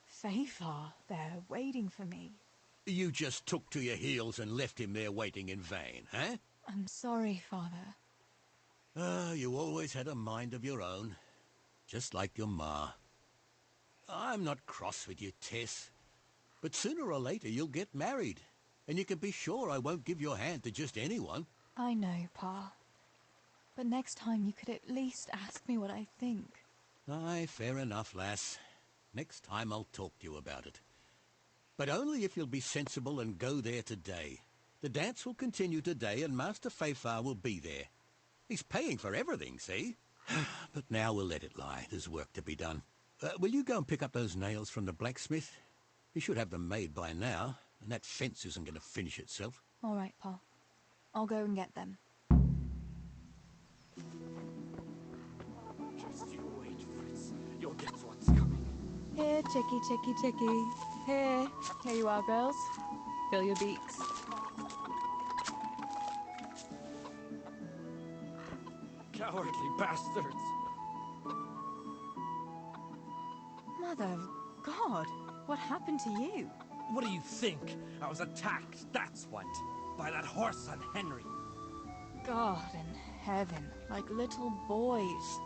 Faithful there waiting for me.
You just took to your heels and left him there waiting in vain, eh?
I'm sorry, Father.
You always had a mind of your own. Just like your ma. I'm not cross with you, Tess. But sooner or later you'll get married. And you can be sure I won't give your hand to just anyone.
I know, Pa. But next time you could at least ask me what I think.
Aye, fair enough, lass. Next time I'll talk to you about it. But only if you'll be sensible and go there today. The dance will continue today and Master Fafar will be there. He's paying for everything, see? But now we'll let it lie. There's work to be done. Will you go and pick up those nails from the blacksmith? He should have them made by now, and that fence isn't going to finish itself.
All right, Pa. I'll go and get them.
Just you wait, Fritz. You'll get what's coming.
Here, chicky. Here you are, girls. Fill your beaks.
Cowardly bastards.
Mother of God, what happened to you?
What do you think? I was attacked, that's what. By that horse on Henry.
God in heaven, like little boys.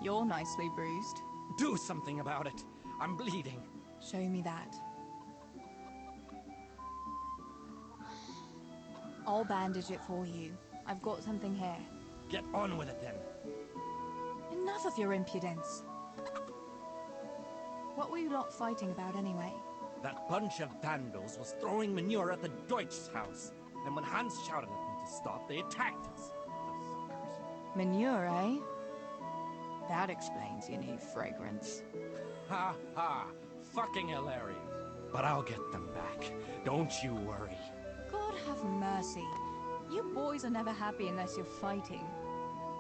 You're nicely bruised.
Do something about it. I'm bleeding.
Show me that. I'll bandage it for you. I've got something here.
Get on with it then.
Enough of your impudence. What were you lot fighting about anyway?
That bunch of vandals was throwing manure at the Deutsch's house. And when Hans shouted at them to stop, they attacked us. The fuckers.
Manure, eh? That explains your new fragrance.
Ha ha. Fucking hilarious. But I'll get them back. Don't you worry.
God have mercy. You boys are never happy unless you're fighting.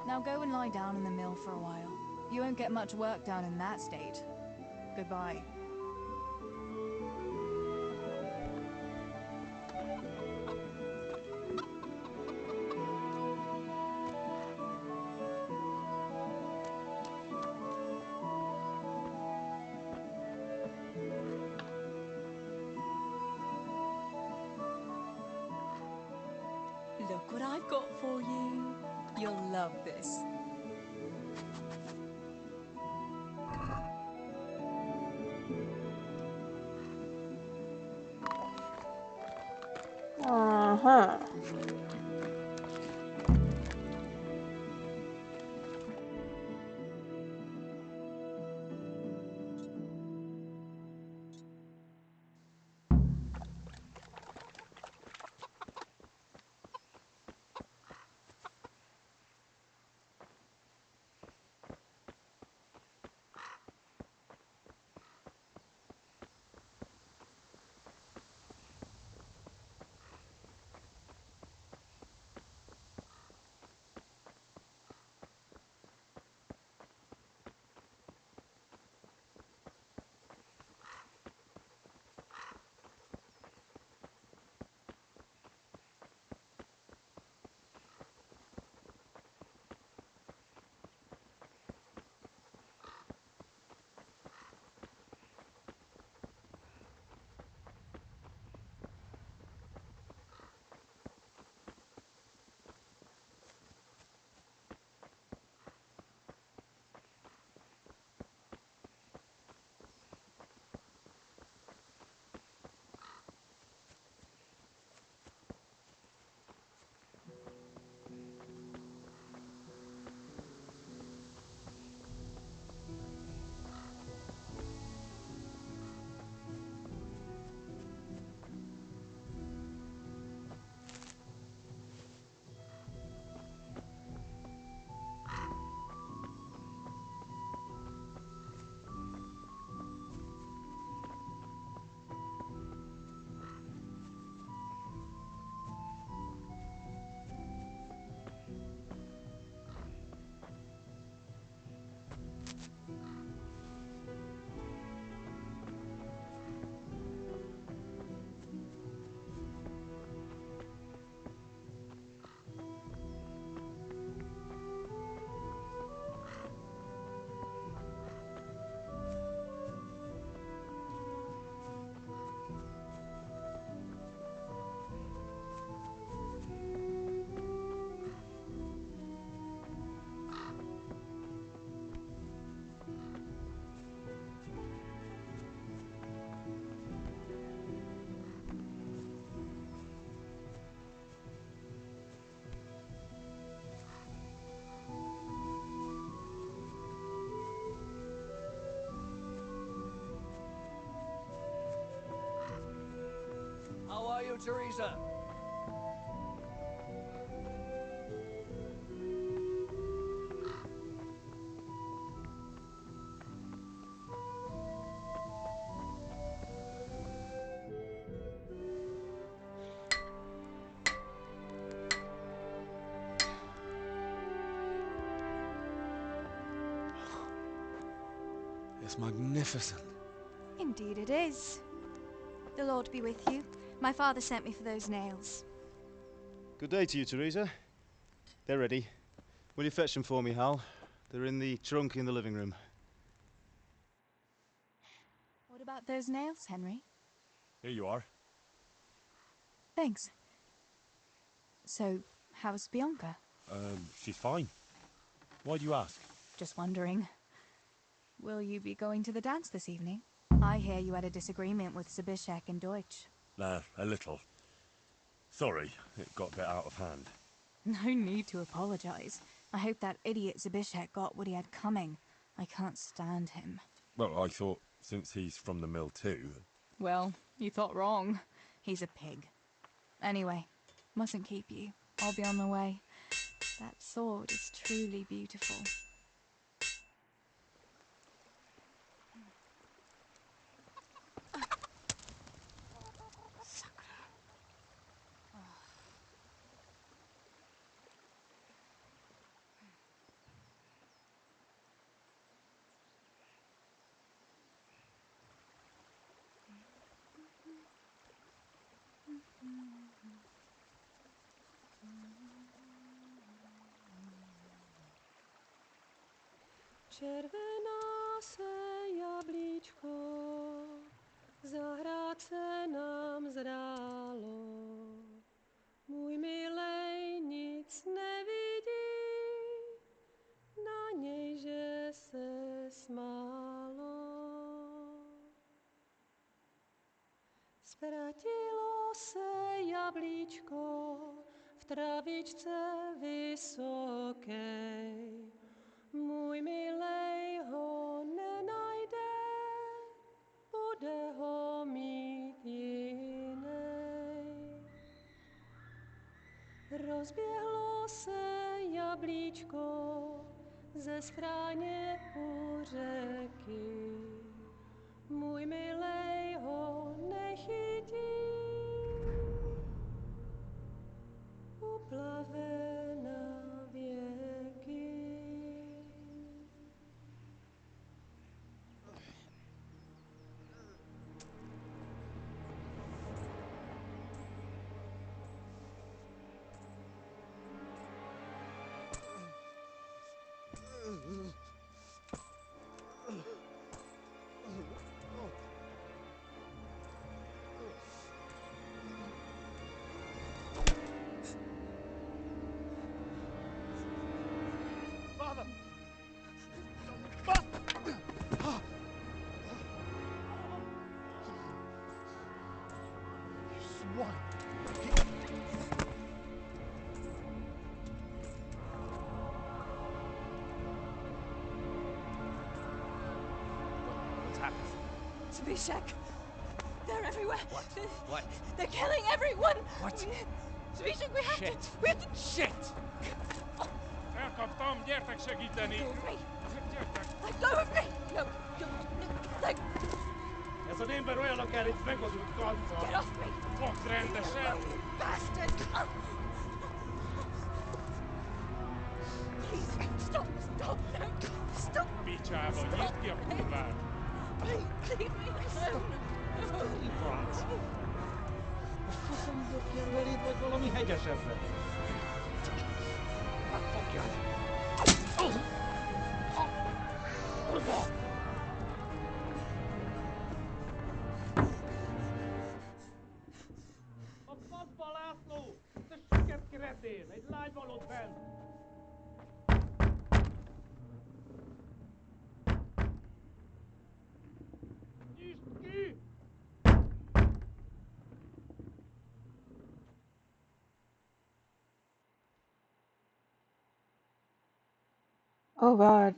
Now go and lie down in the mill for a while. You won't get much work done in that state. Goodbye. Look what I've got for you. You'll love this.
Uh-huh.
you, Teresa?
It's magnificent.
Indeed it is. The Lord be with you. My father sent me for those nails.
Good day to you, Teresa. They're ready. Will you fetch them for me, Hal? They're in the trunk in the living room.
What about those nails, Henry?
Here you are.
Thanks. So, how's Bianca?
She's fine. Why do you ask?
Just wondering. Will you be going to the dance this evening? I hear you had a disagreement with Zabishek and Deutsch.
A little. Sorry, it got a bit out of hand.
No need to apologize. I hope that idiot Zabishek got what he had coming. I can't stand him.
Well, I thought, since he's from the mill too...
Well, you thought wrong. He's a pig. Anyway, mustn't keep you. I'll be on the way. That sword is truly beautiful.
Červená se jablíčko, zahrát se nám zdálo. Můj milej nic nevidí, na něj, že se smálo. Ztratilo se jablíčko v travičce vysokej. Můj milej ho nenajde, bude ho mít jinej. Rozběhlo se jablíčko ze stráně u řeky. Můj milej ho nechytí, uplave na věky.
Father! Swine! What's happened?
Zabishek! They're everywhere!
What?
They're killing everyone!
What?
Zabishek, we have
Shit!
to... We have to...
Shit!
Elkaptam, gyertek segíteni!
Let go of me!
Gyertek!
Let go of me! No, no, let...
Ez az ember olyan akár itt megadott karddal!
Get off me!
Fogd rendesen!
You bastard! Please, stop, stop, no, stop!
Picsába, nyisd ki a kurvát!
Please, leave me alone!
Franc! A faszom bökjön beléd, vagy valami hegyesebbre? Megfogjad! Kurva! A faszba, László! Te süket kretén! Egy lány van ott bent! Nyisd ki!
Oh god.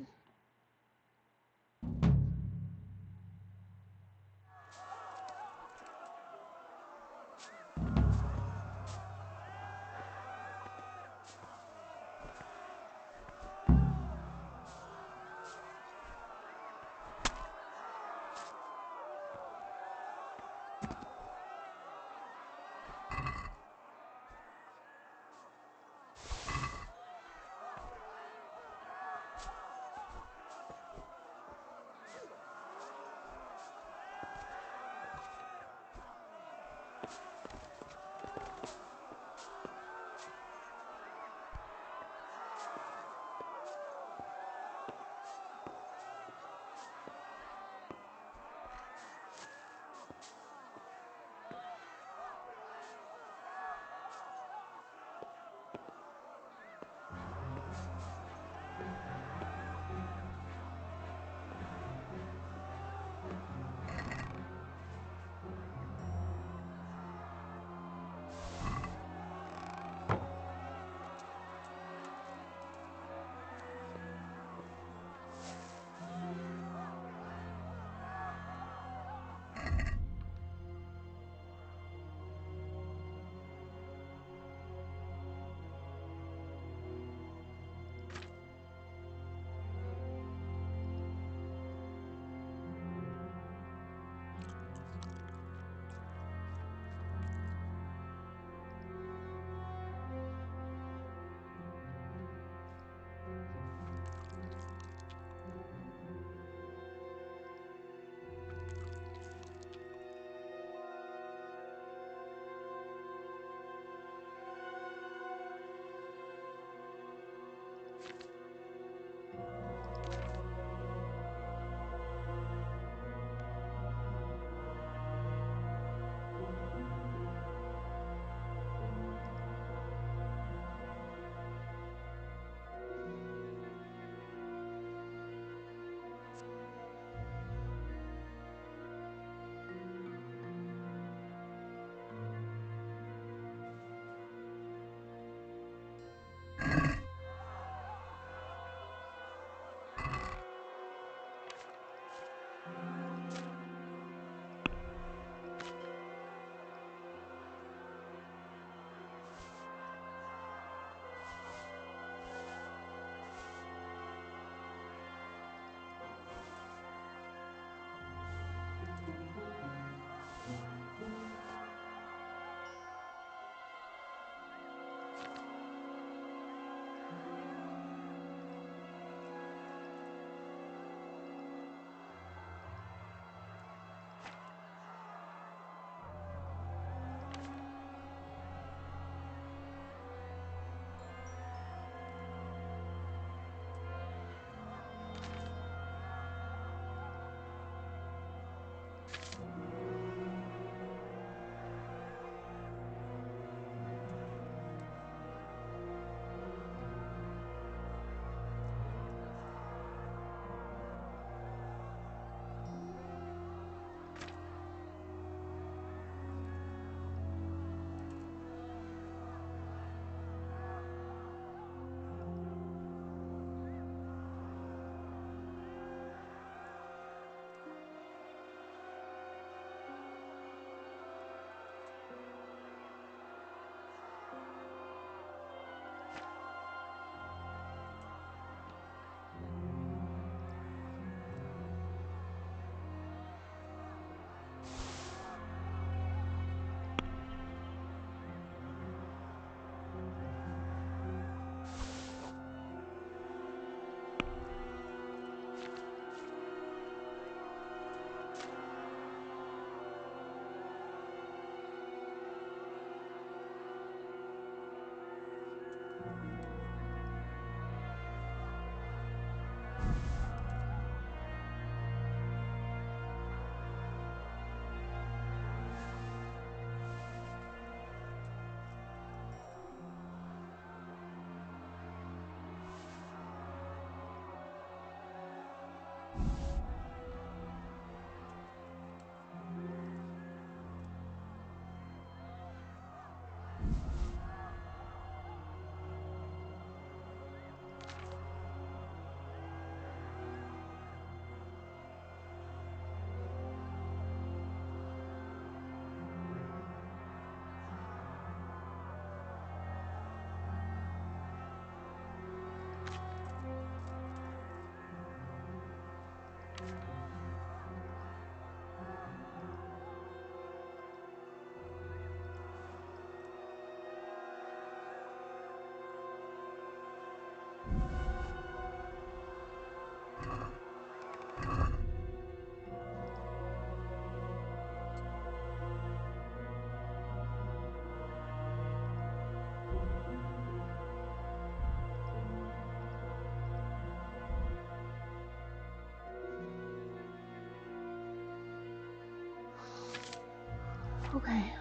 Okay.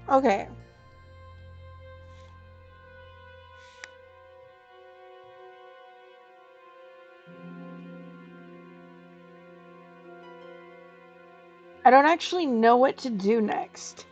Okay. I don't actually know what to do next.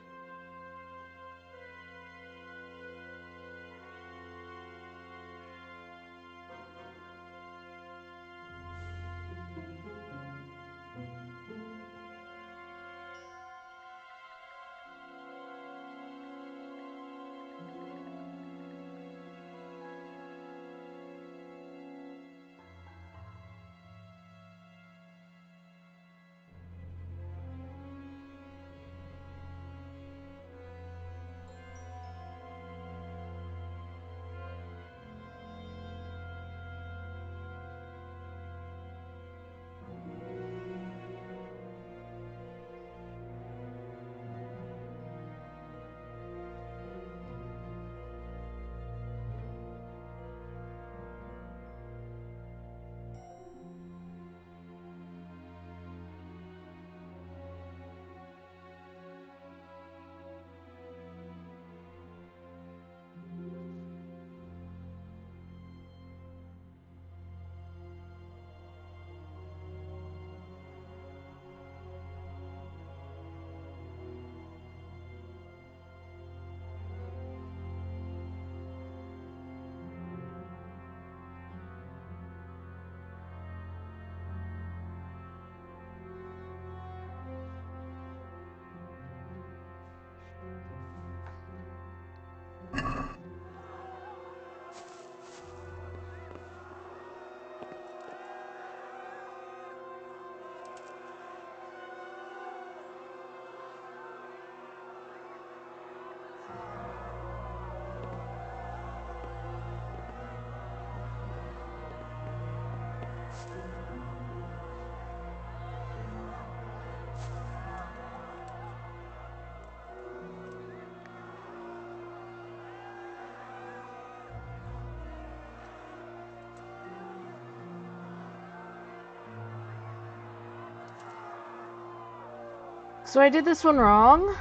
So I did this one wrong?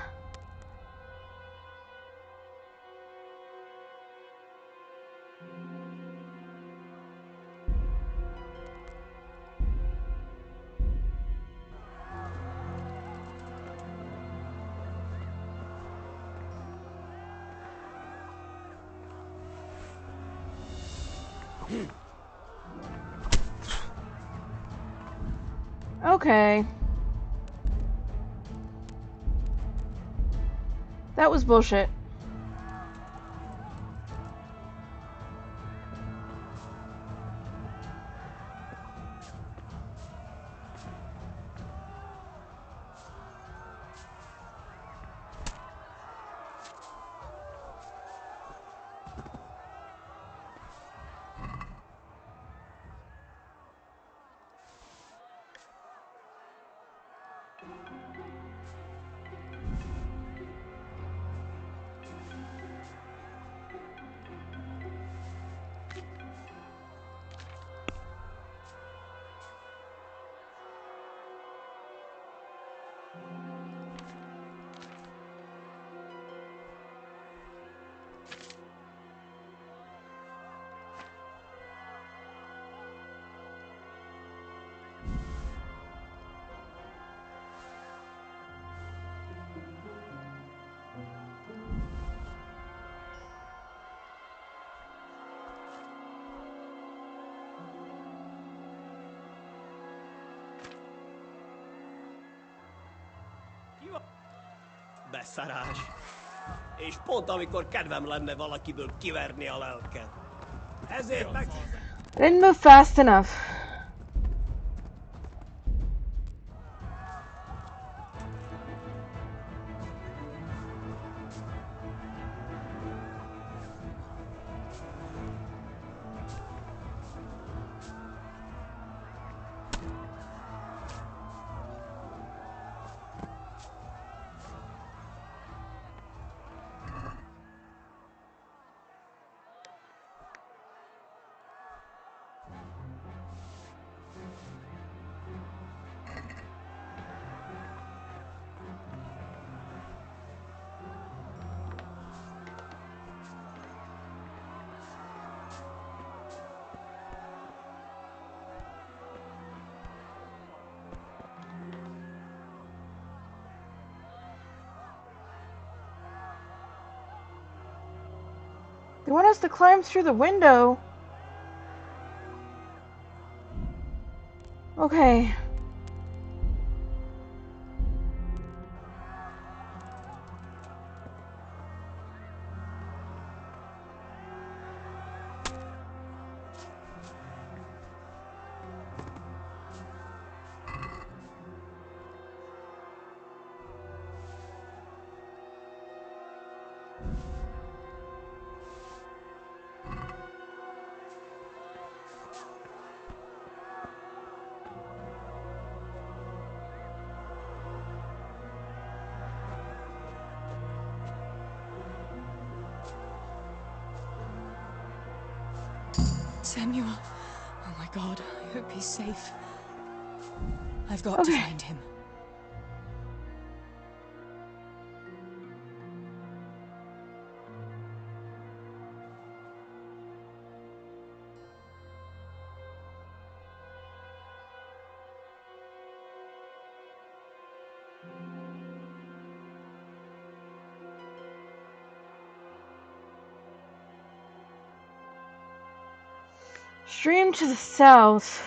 Okay. That was bullshit.
beszarás. És pont amikor kedvem lenne valakiből kiverni a lelket. Ezért meg...
I didn't move fast enough. They want us to climb through the window. Okay.
Samuel. Oh my God, I hope he's safe. I've got to find him.
Stream to the south.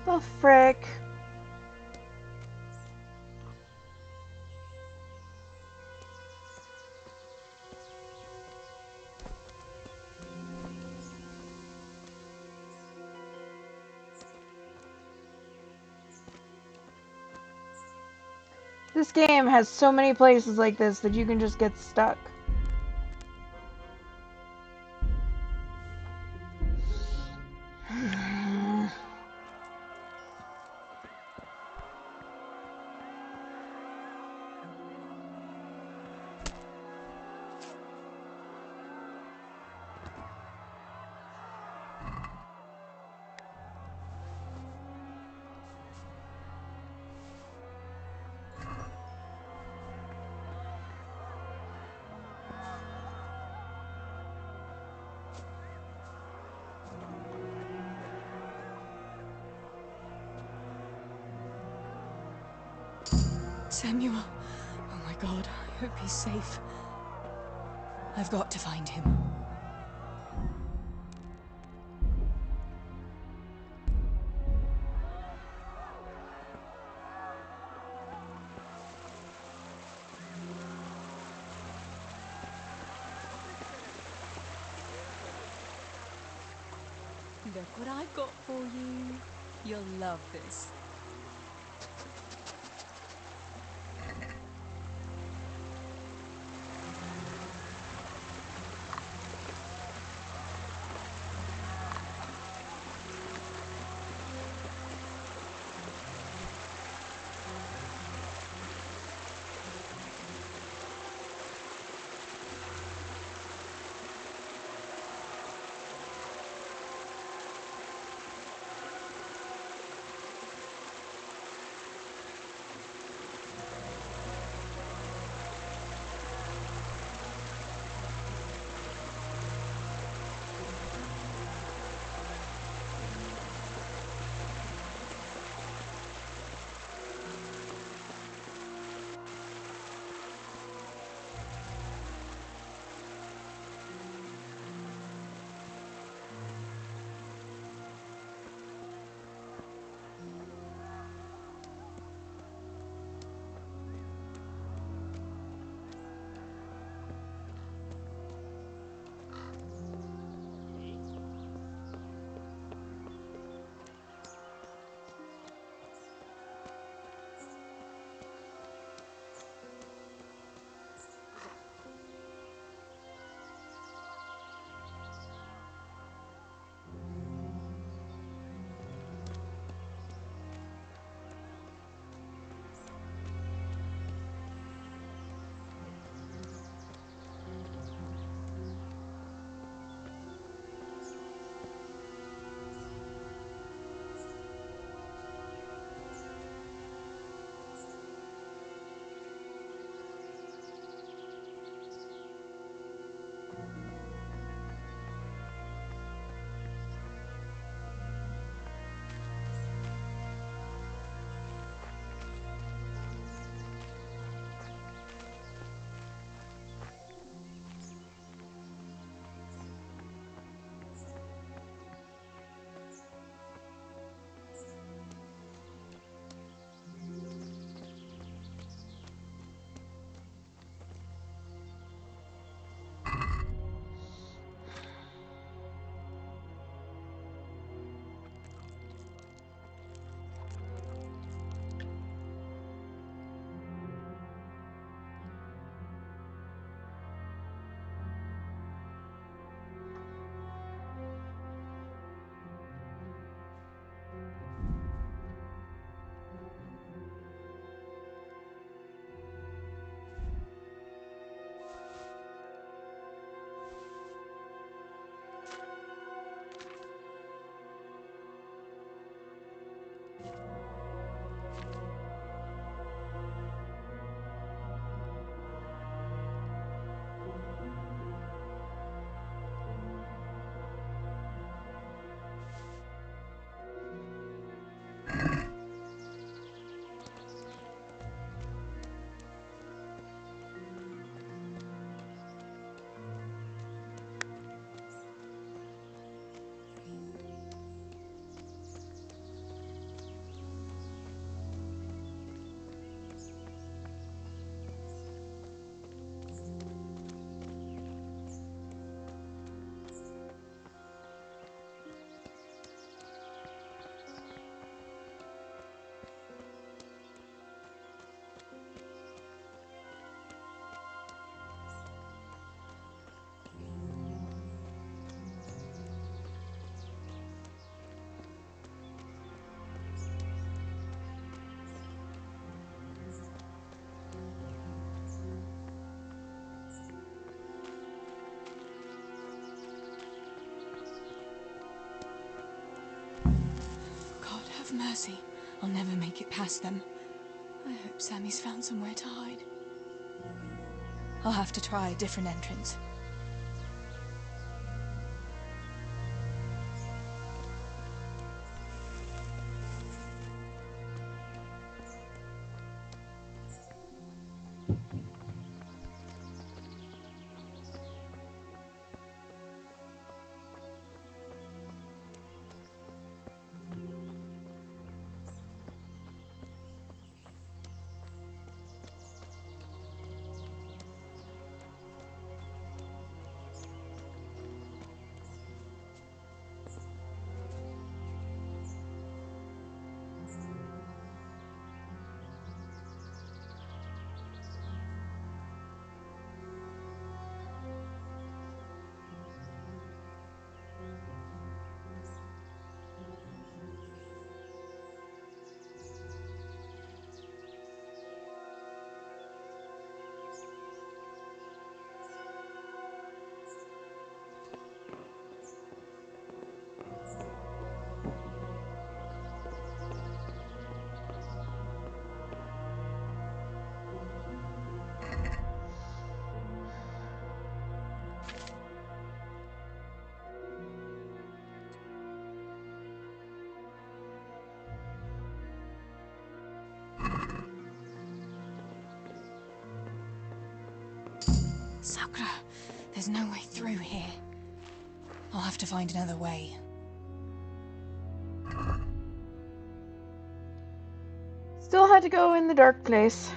The frick? This game has so many places like this that you can just get stuck.
Samuel. Oh my god, I hope he's safe. I've got to find him. Look what I've got for you. You'll love this.
mercy, I'll never make it past them. I hope Sammy's found somewhere to hide. I'll have to try a different entrance. Sakura, there's no way through here. I'll have to find another way.
Still had to go in the dark place.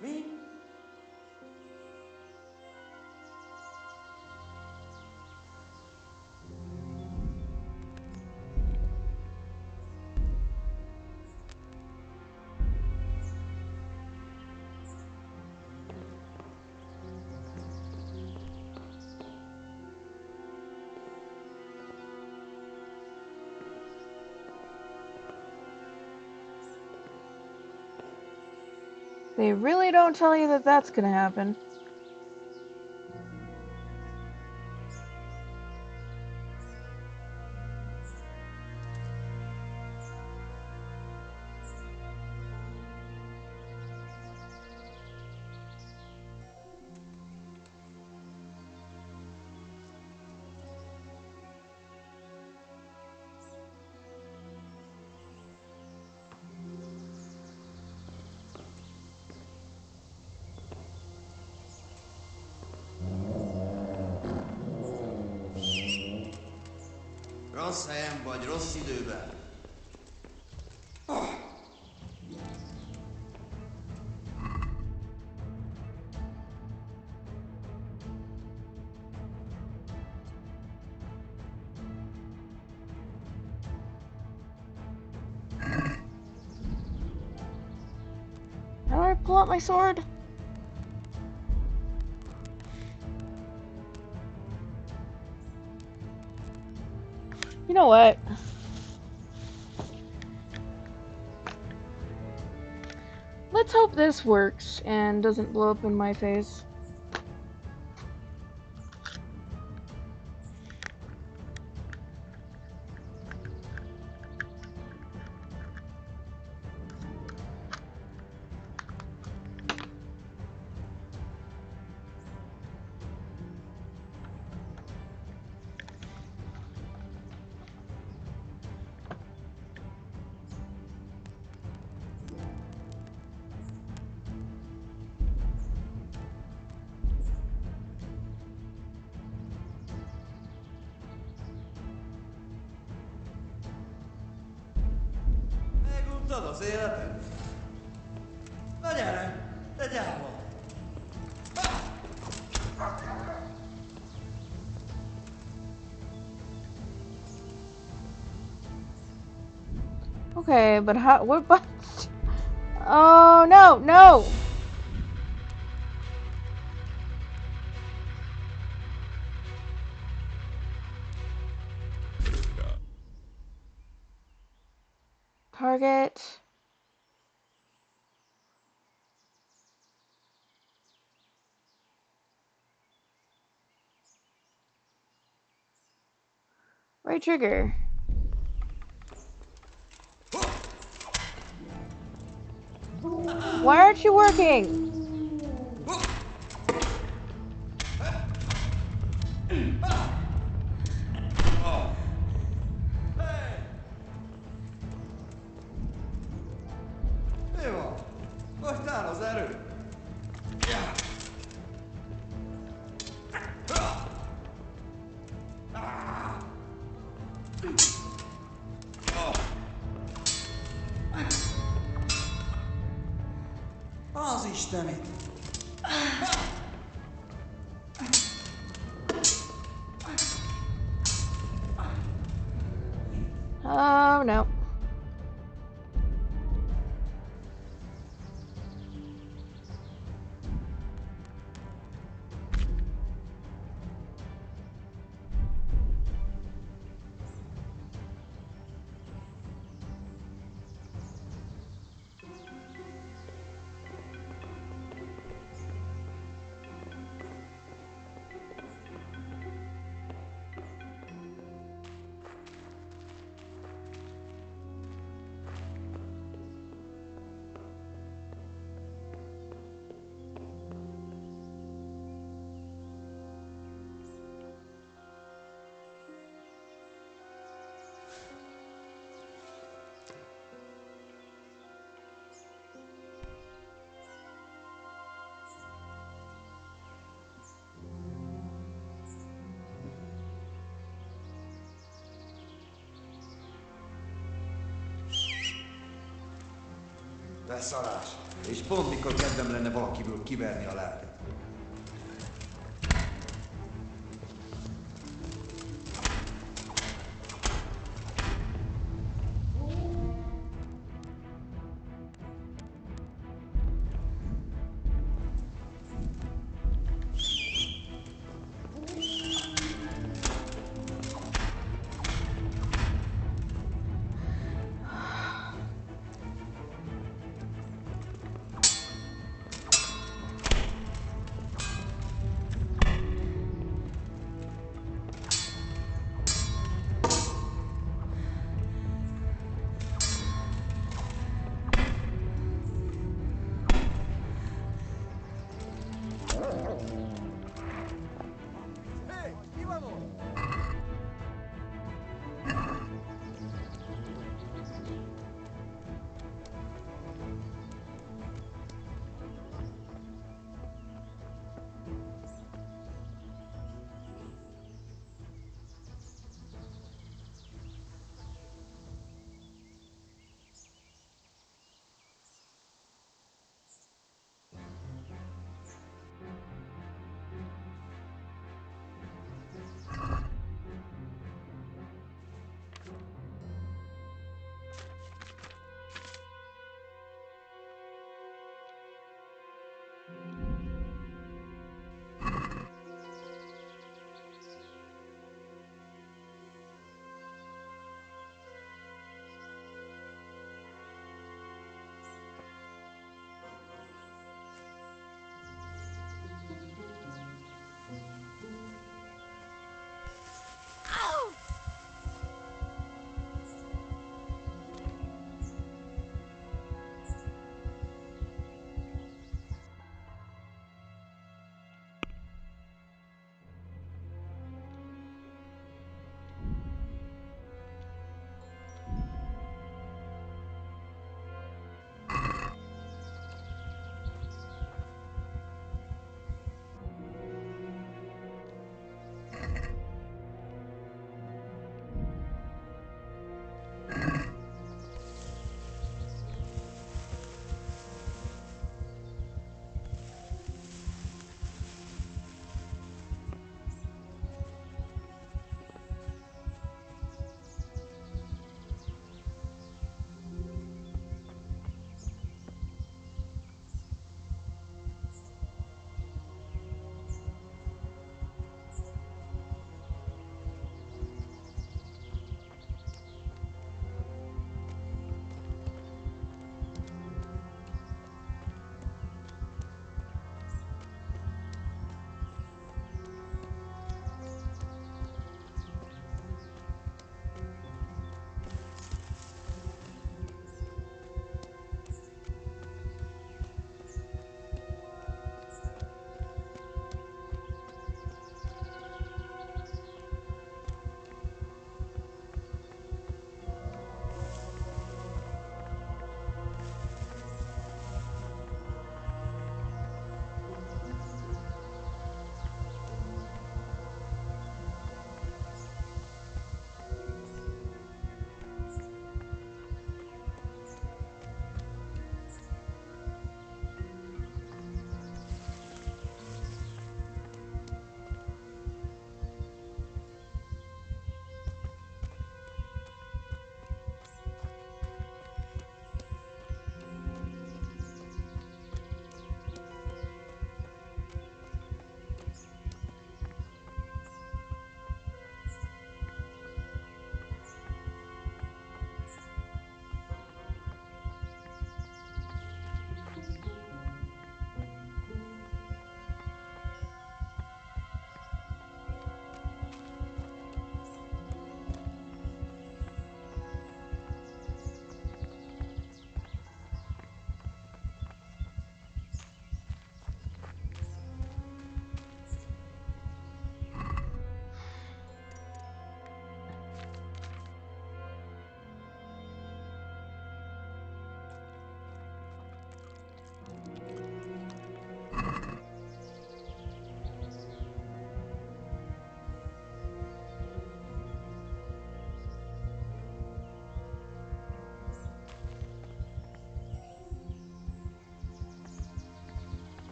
Me?
They really don't tell you that that's gonna happen.
Rossz helyen vagy rossz időben.
How do I pull out my sword? You know what? Let's hope this works and doesn't blow up in my face.
Meguntad az életet? Na gyere, te gyáva!
Okay, but how? What buttons? Oh no, no! Target. Right trigger. Why aren't you working?
Jó, most áll az erő. Az Istenit!
Oh no.
Beszarás. És pont mikor kedvem lenne valakiből kiverni a lelket.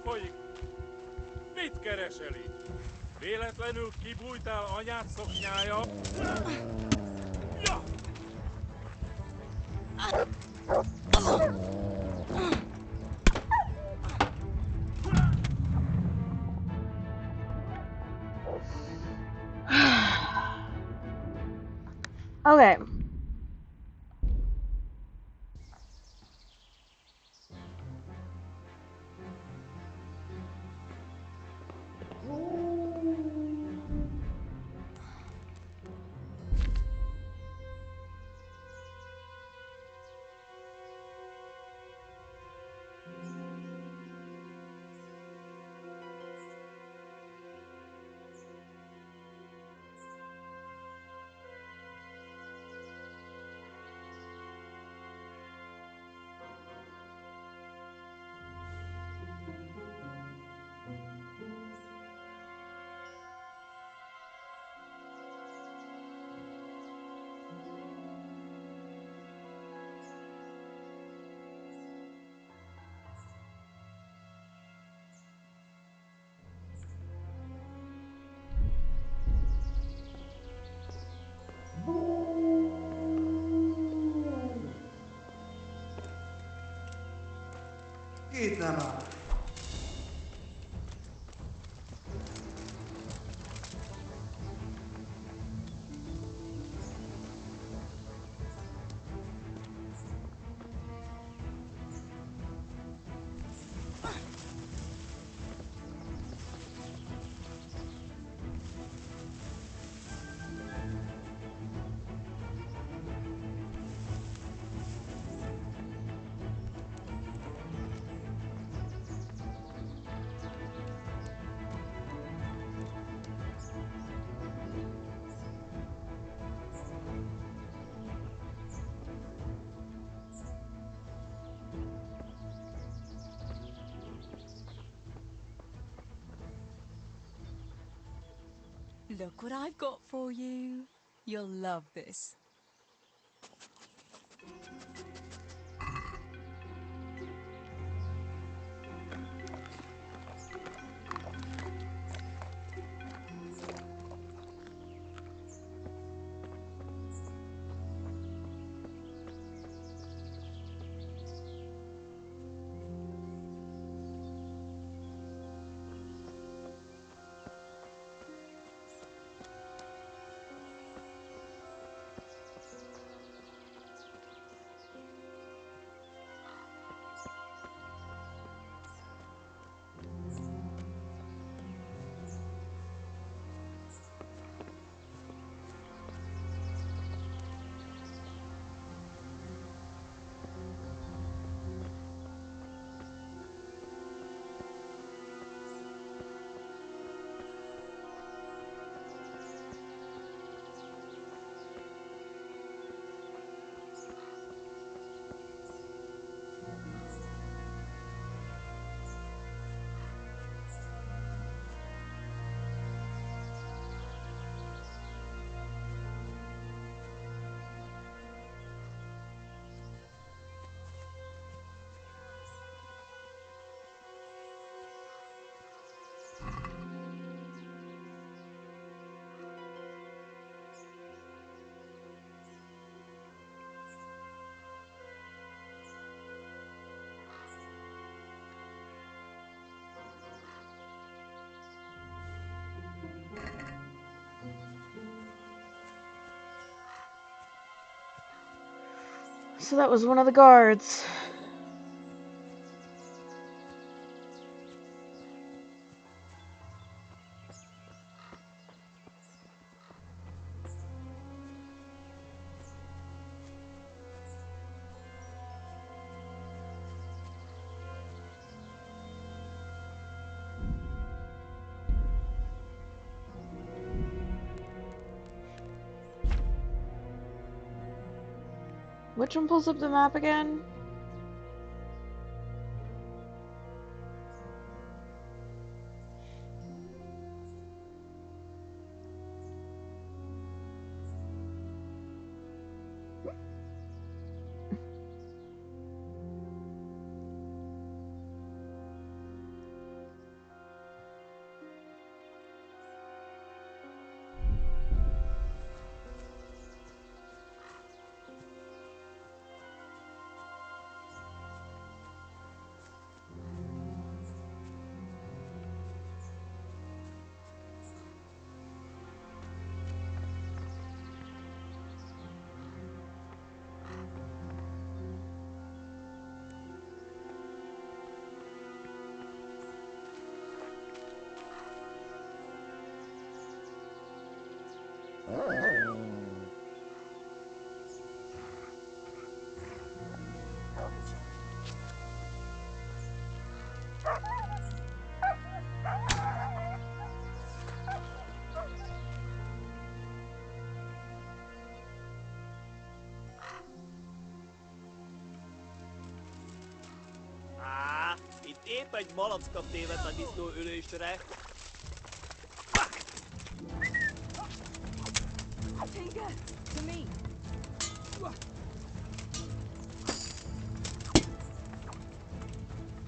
folyik? Mit keresel itt? Véletlenül kibújtál anyád szoknyája? Ja!
Okay.
Két nem áll.
Look what I've got for you. You'll love this.
So that was one of the guards. Which one pulls up the map again?
Itt épp egy malacka tévedt a disznó ülésre.
Tinker, to me.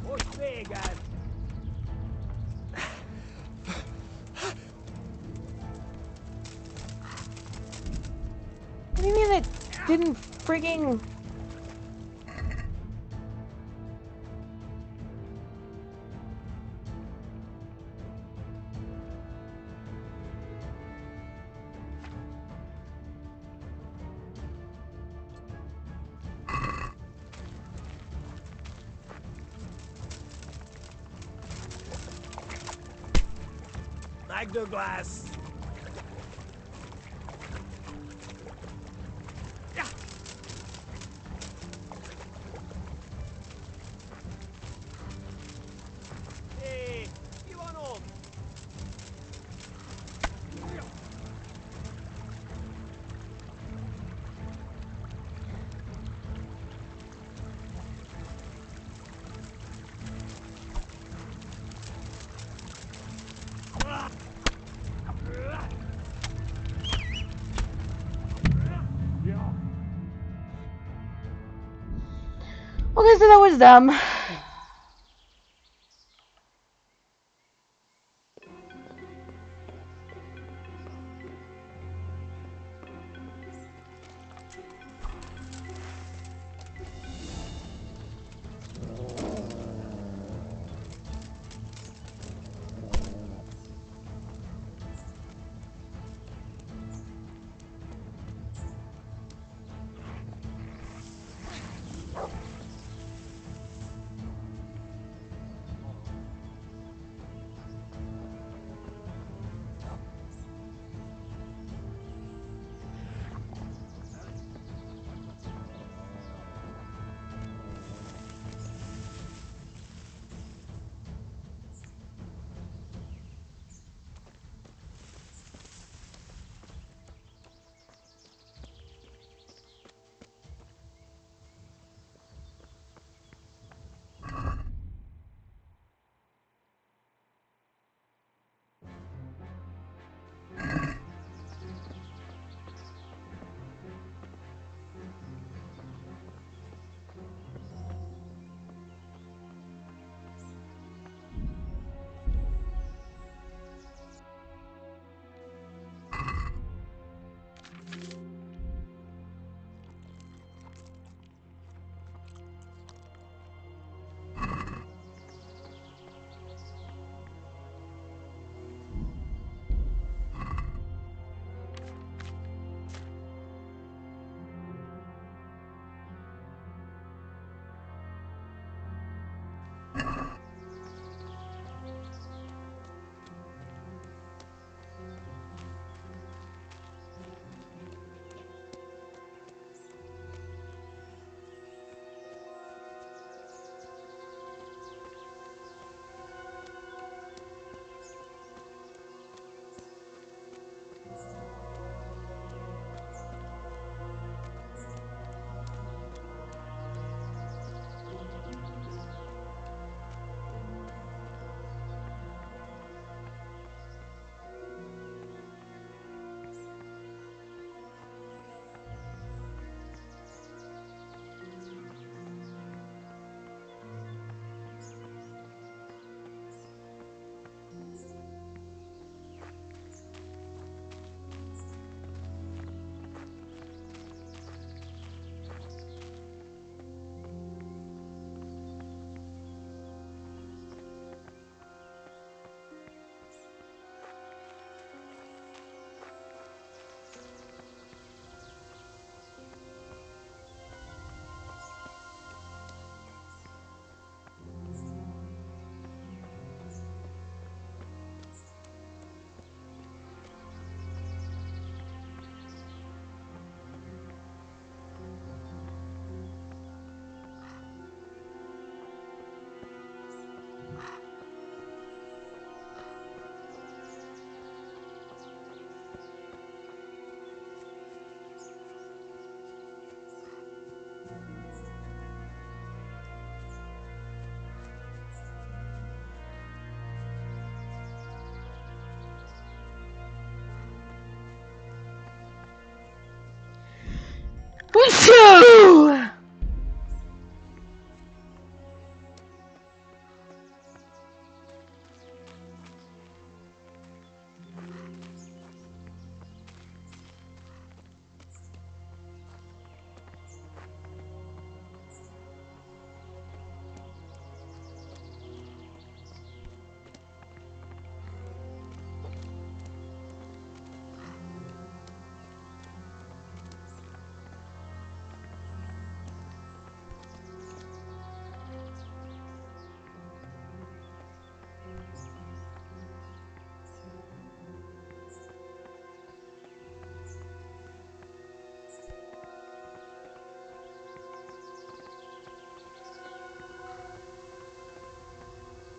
Most véged!
What do you mean it didn't frigging...
Magdoglass! Hé, mi van ott?
Okay, so that was dumb. Woohoo!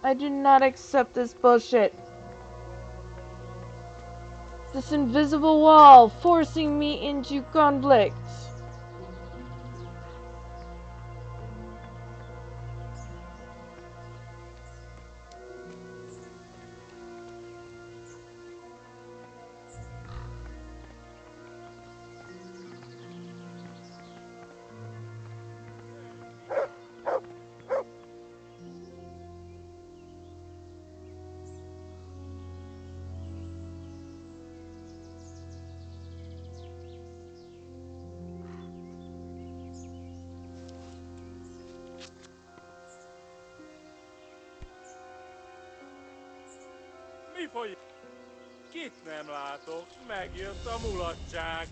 I do not accept this bullshit. This invisible wall forcing me into conflict.
Mi folyik? Kit nem látok? Megjött a mulatság.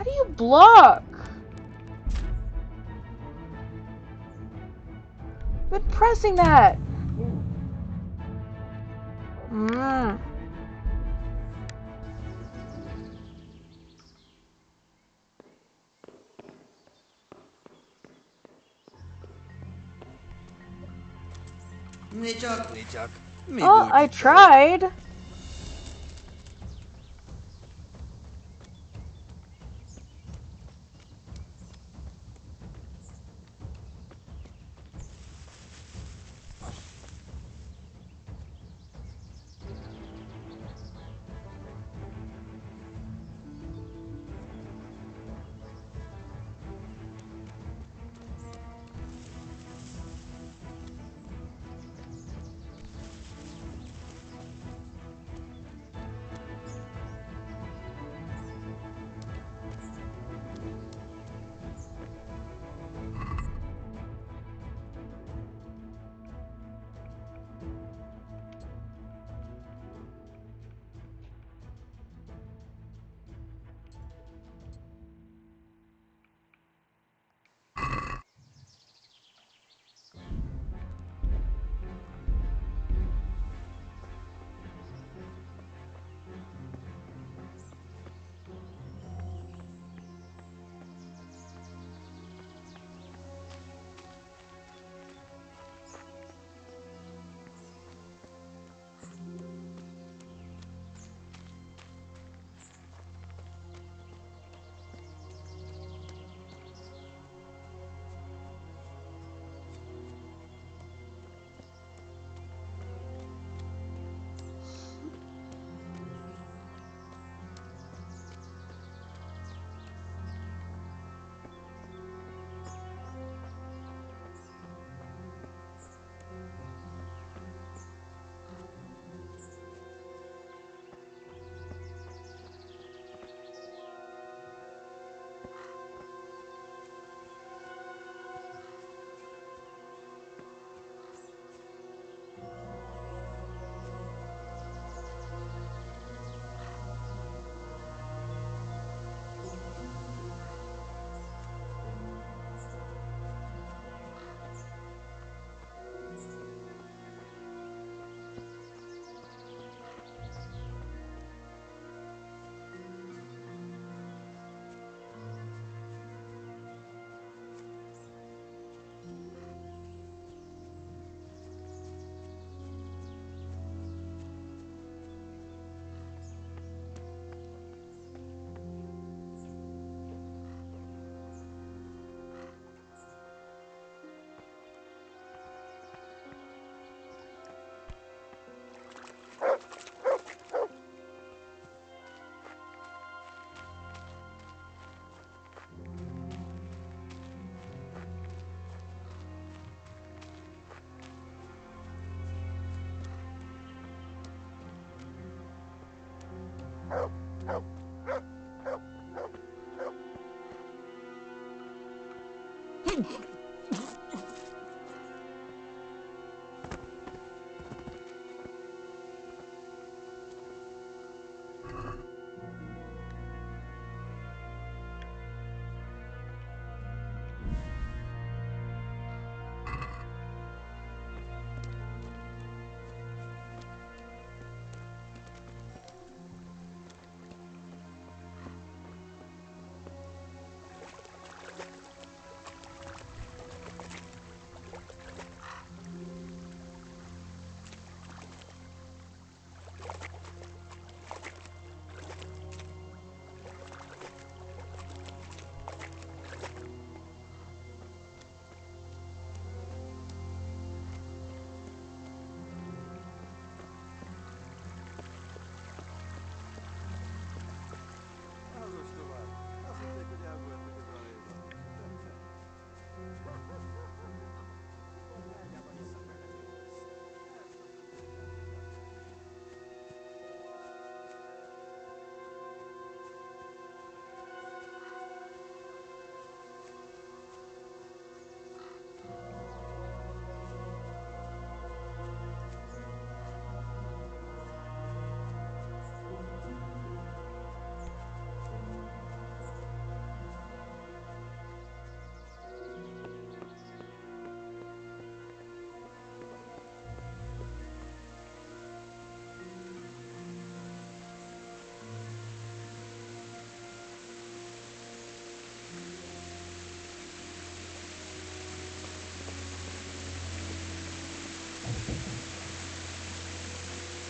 How do you block? Been pressing that.
Nicsak. Mi
Oh,
bújt
I
itt a rossz?
tried.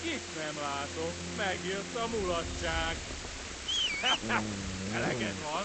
Itt nem látok, megjött a mulatság. Eleged van.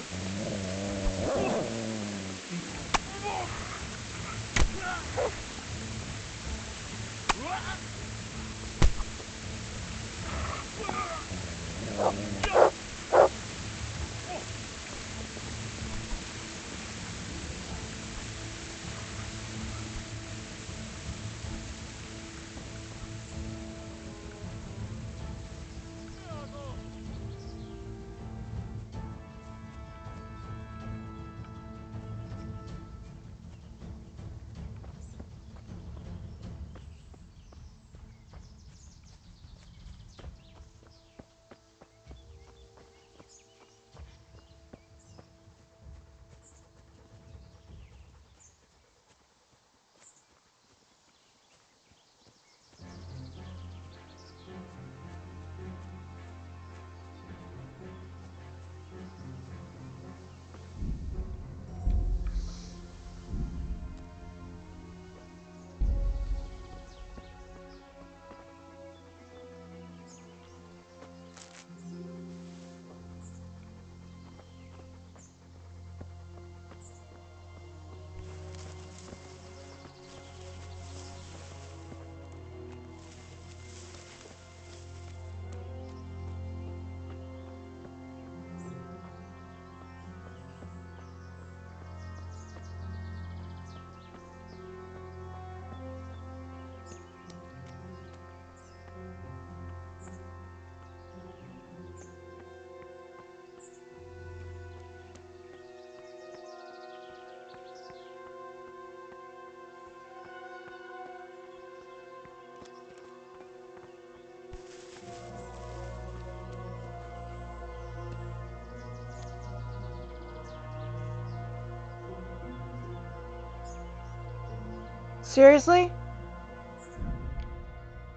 Seriously?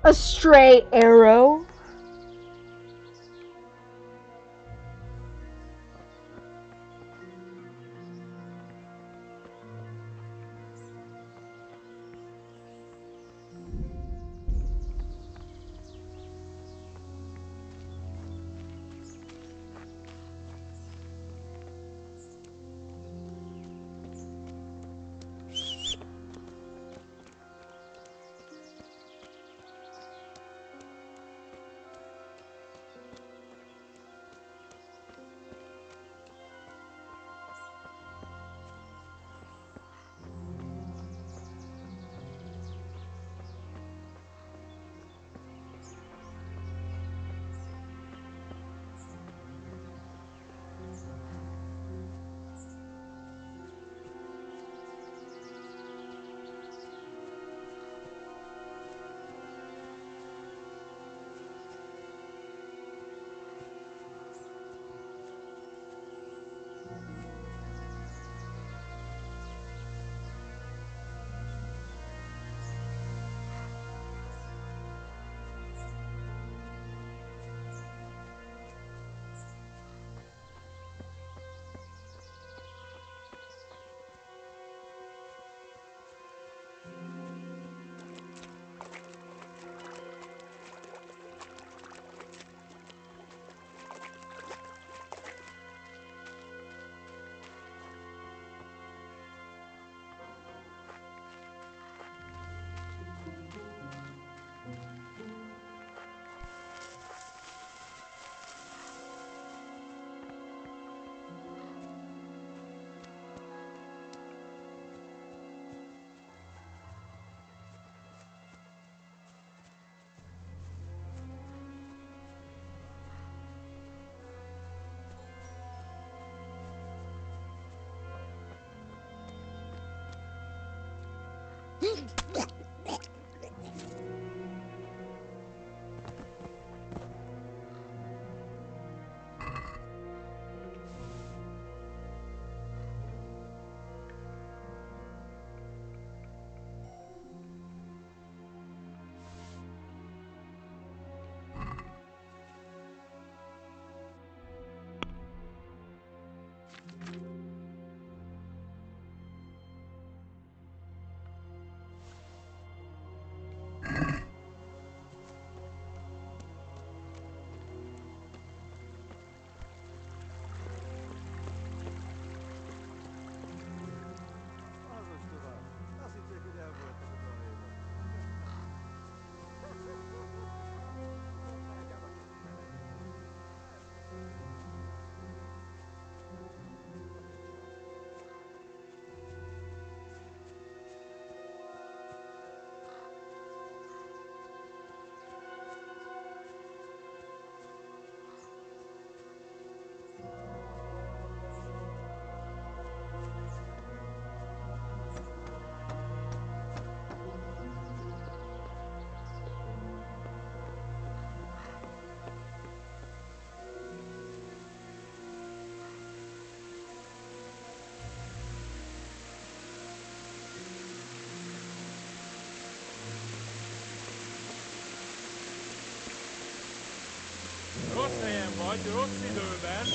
A stray arrow?
Rossz helyen vagy, rossz időben.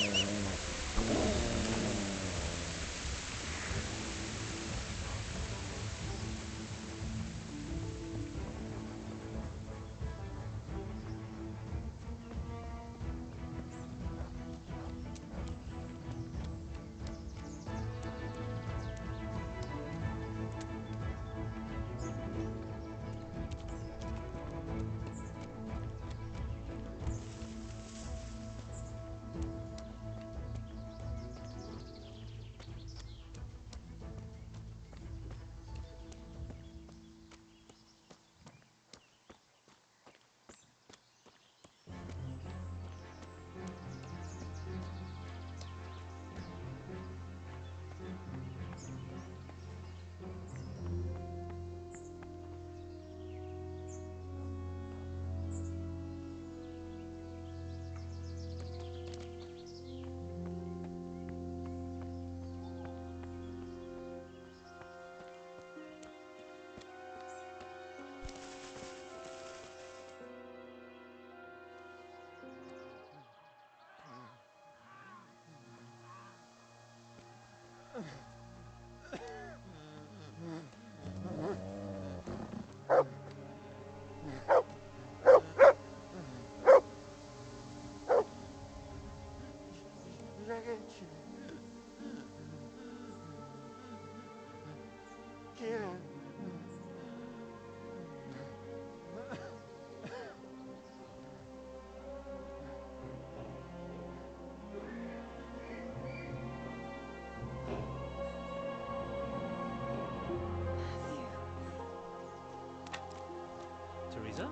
Teresa?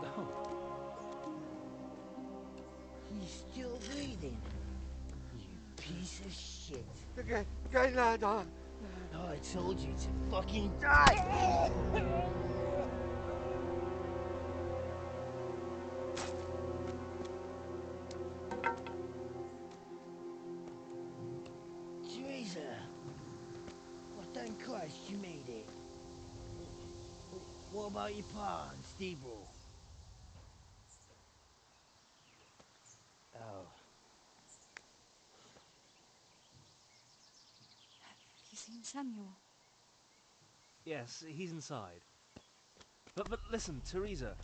Oh.
He's still breathing. You piece of shit. Oh, I told you to fucking die! Teresa! Well, thank Christ you made it. What about your pa and Steve? Oh.
Have you seen Samuel?
Yes, he's inside. But listen, Teresa.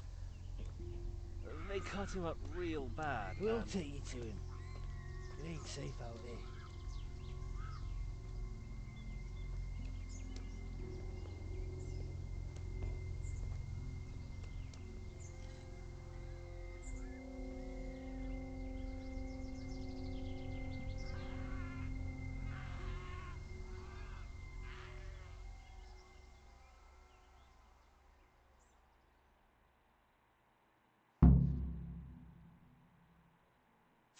They cut him up real bad.
We'll take you to him. It ain't safe out there.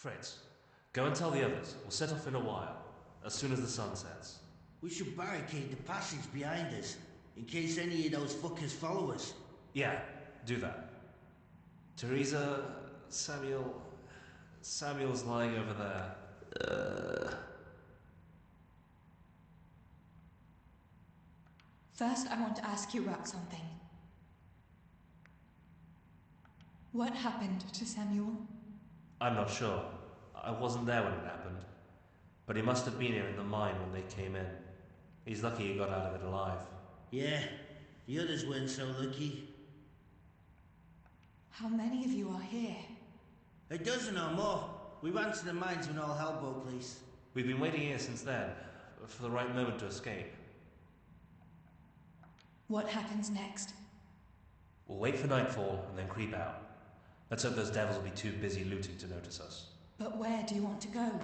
Fritz, go and tell the others. We'll set off in a while, as soon as the sun sets.
We should barricade the passage behind us.
in case any of those fuckers follow us.
Yeah, do that. Teresa, Samuel's lying over there.
First, I want to ask you about something. What happened to Samuel?
I'm not sure. I wasn't there when it happened. But he must have been here in the mine when they came in. He's lucky he got out of it alive.
Yeah, the others weren't so lucky.
How many of you are here?
A dozen or more. We ran to the mines when all hell broke loose.
We've been waiting here since then, for the right moment to escape.
What happens next?
We'll wait for nightfall and then creep out. Let's hope those devils will be too busy looting to notice us.
But where do you want to go?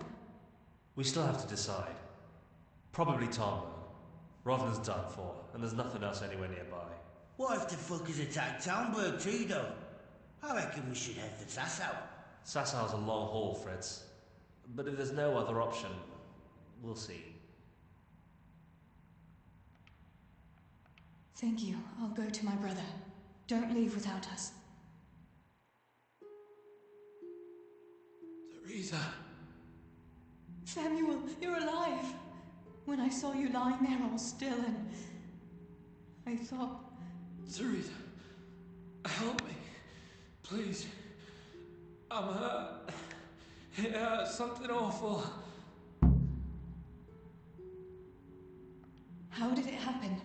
We still have to decide. Probably Tomberg. Rothen's done for, and there's nothing else anywhere nearby.
What if the fuckers attack Townburg too, though? I reckon we should head for Sasau.
Sassau's a long haul, Fritz. But if there's no other option, we'll see.
Thank you. I'll go to my brother. Don't leave without us.
Teresa.
Samuel, you're alive. When I saw you lying there all still and I thought...
Teresa, help me. Please. I'm hurt. It hurts. Something awful.
How did it happen?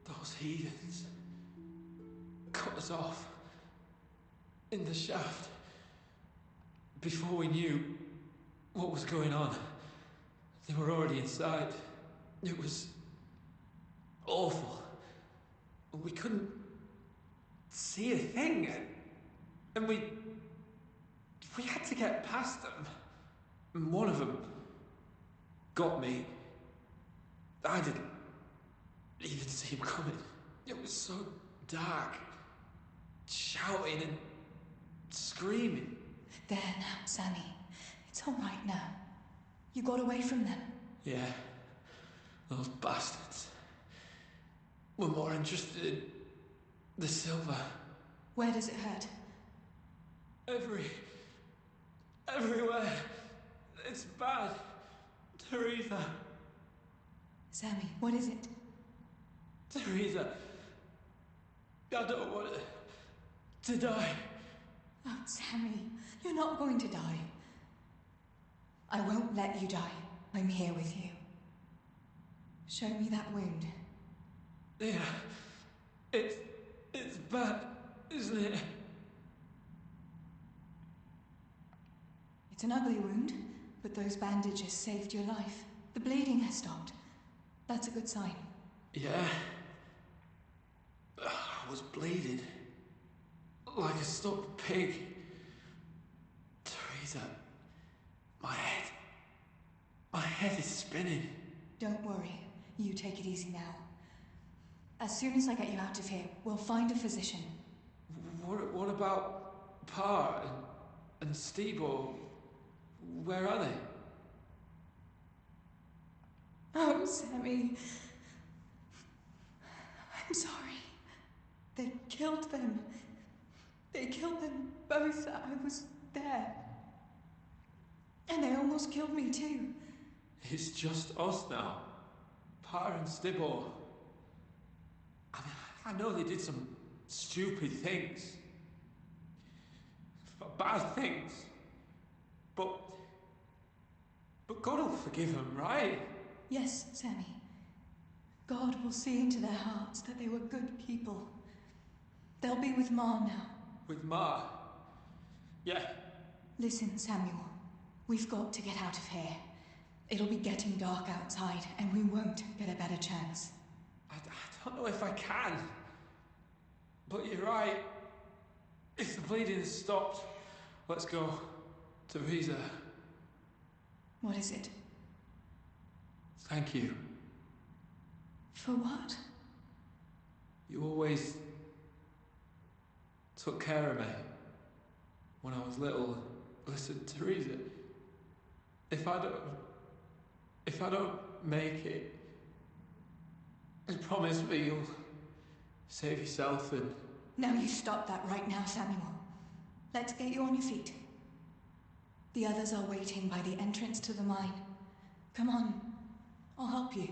Those heathens cut us off in the shaft before we knew what was going on. They were already inside. It was awful. We couldn't see a thing, and we had to get past them. And one of them got me. I didn't even see him coming. It was so dark, shouting and screaming.
There now, Sammy. It's all right now. You got away from them.
Yeah, those bastards were more interested in the silver.
Where does it hurt?
Everywhere. It's bad. Teresa.
Sammy, what is it?
Teresa. I don't want to die.
Oh, Sammy, you're not going to die. I won't let you die. I'm here with you. Show me that wound.
Yeah. It's bad, isn't it?
It's an ugly wound, but those bandages saved your life. The bleeding has stopped. That's a good sign.
Yeah. I was bleeding. Like a stuck pig. Teresa. My head is spinning.
Don't worry. You take it easy now. As soon as I get you out of here, we'll find a physician.
What about Pa and Stebo? Where are they?
Oh, Sammy. I'm sorry. They killed them. They killed them both. I was there. And they almost killed me too.
It's just us now. Pa and Stibor. I know they did some stupid things. Bad things. But God will forgive them, right?
Yes, Sammy. God will see into their hearts that they were good people. They'll be with Ma now.
With Ma? Yeah.
Listen, Samuel. We've got to get out of here. It'll be getting dark outside, and we won't get a better chance.
I don't know if I can. But you're right. If the bleeding has stopped, let's go. Teresa.
What is it?
Thank you.
For what?
You always took care of me when I was little. Listen, Teresa, if I don't make it, And promise me you'll save yourself and...
Now you stop that right now, Samuel. Let's get you on your feet. The others are waiting by the entrance to the mine. Come on, I'll help you.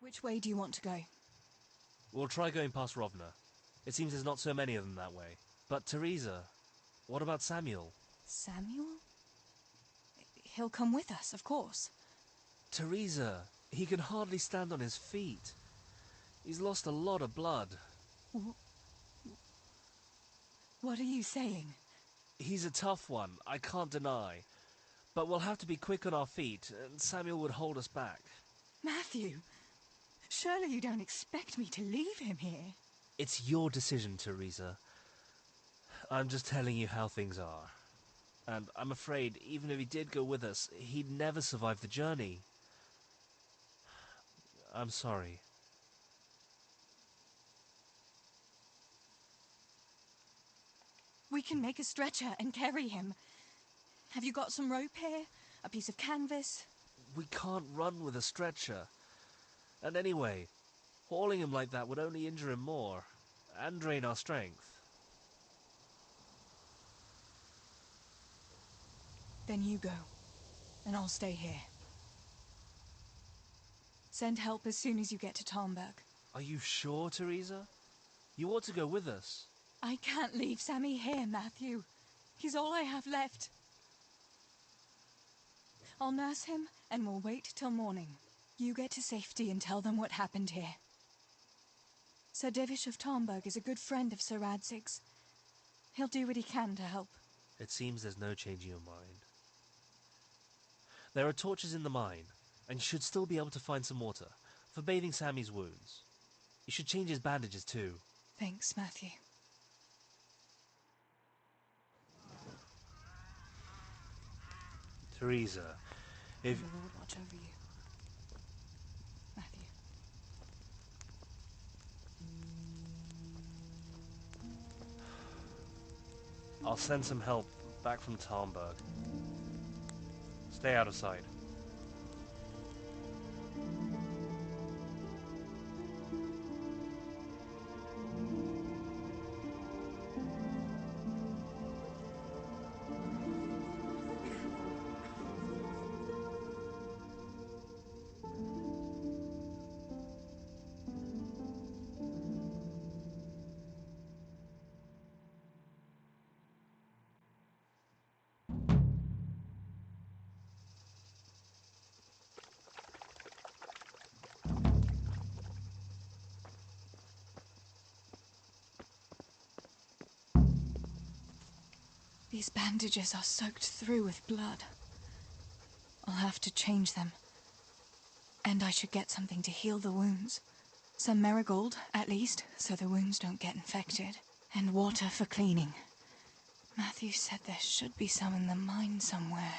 Which way do you want to go?
We'll try going past Rovna. It seems there's not so many of them that way. But Teresa, what about Samuel?
Samuel? He'll come with us, of course.
Teresa, he can hardly stand on his feet. He's lost a lot of blood.
What are you saying?
He's a tough one, I can't deny. But we'll have to be quick on our feet, and Samuel would hold us back.
Matthew, surely you don't expect me to leave him here?
It's your decision, Teresa. I'm just telling you how things are. And I'm afraid, even if he did go with us, he'd never survive the journey. I'm sorry.
We can make a stretcher and carry him. Have you got some rope here? A piece of canvas?
We can't run with a stretcher. And anyway, hauling him like that would only injure him more, and drain our strength.
Then you go, and I'll stay here. Send help as soon as you get to Tarnberg.
Are you sure, Teresa? You ought to go with us.
I can't leave Sammy here, Matthew. He's all I have left. I'll nurse him, and we'll wait till morning. You get to safety and tell them what happened here. Sir Divish of Tarnberg is a good friend of Sir Radzig's. He'll do what he can to help.
It seems there's no changing your mind. There are torches in the mine, and you should still be able to find some water for bathing Sammy's wounds. You should change his bandages too.
Thanks, Matthew.
Teresa, if...
May the Lord watch over you. Matthew.
I'll send some help back from Tarnberg. Stay out of sight.
These bandages are soaked through with blood. I'll have to change them. And I should get something to heal the wounds. Some marigold, at least, so the wounds don't get infected. And water for cleaning. Matthew said there should be some in the mine somewhere.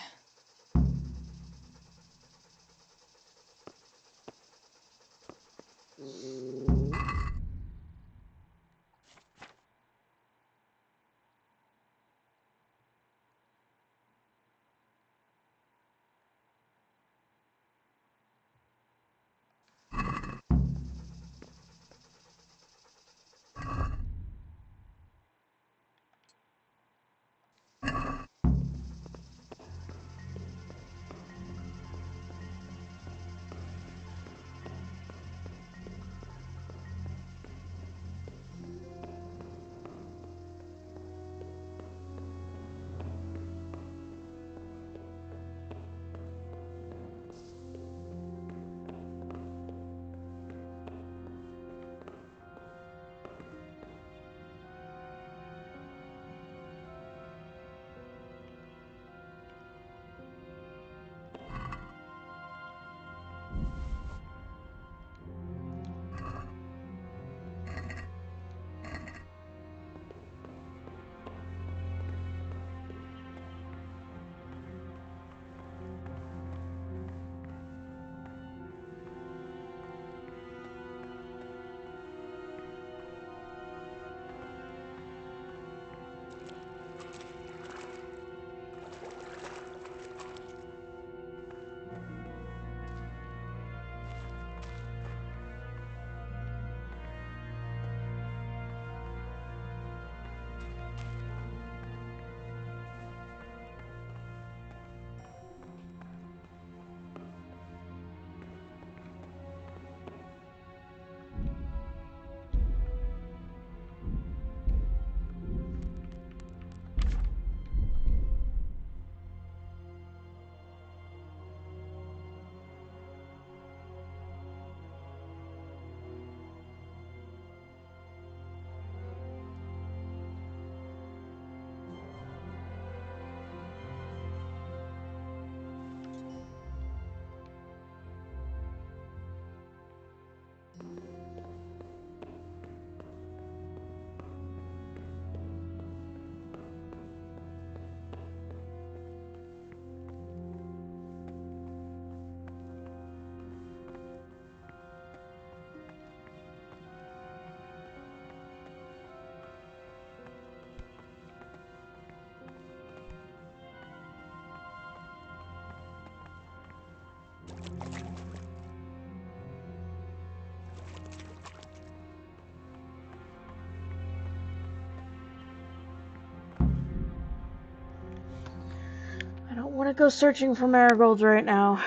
gonna go searching for marigolds right now.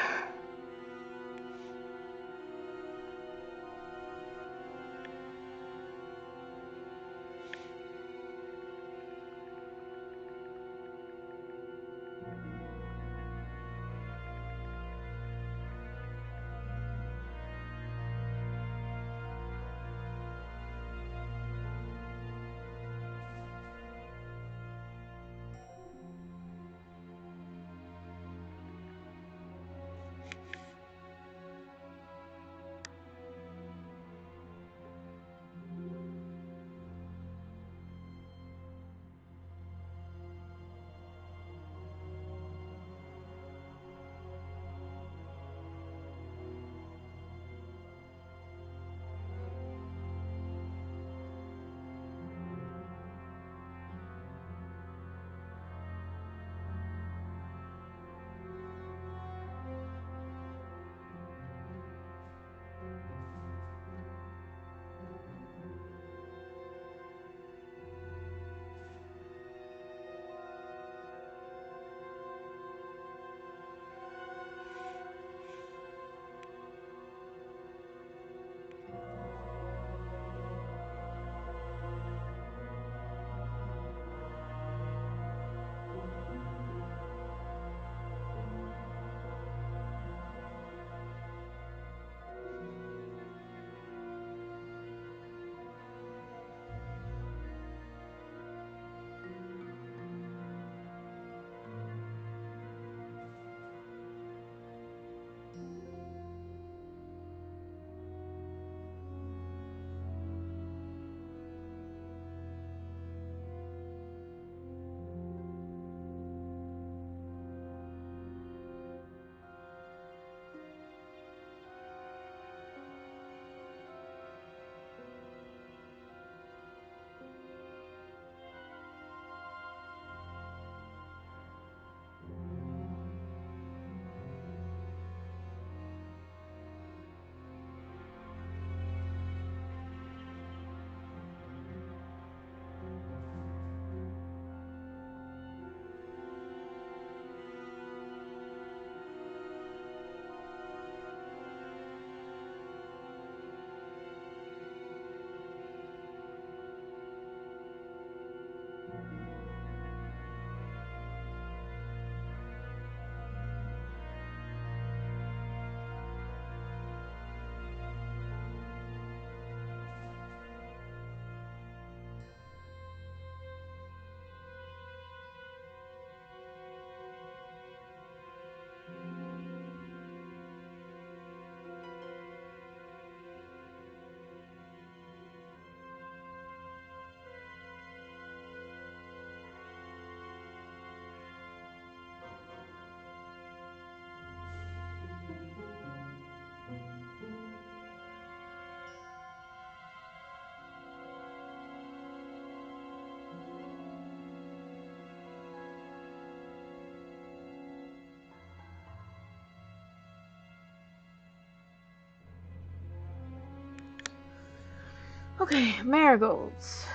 Okay, marigolds.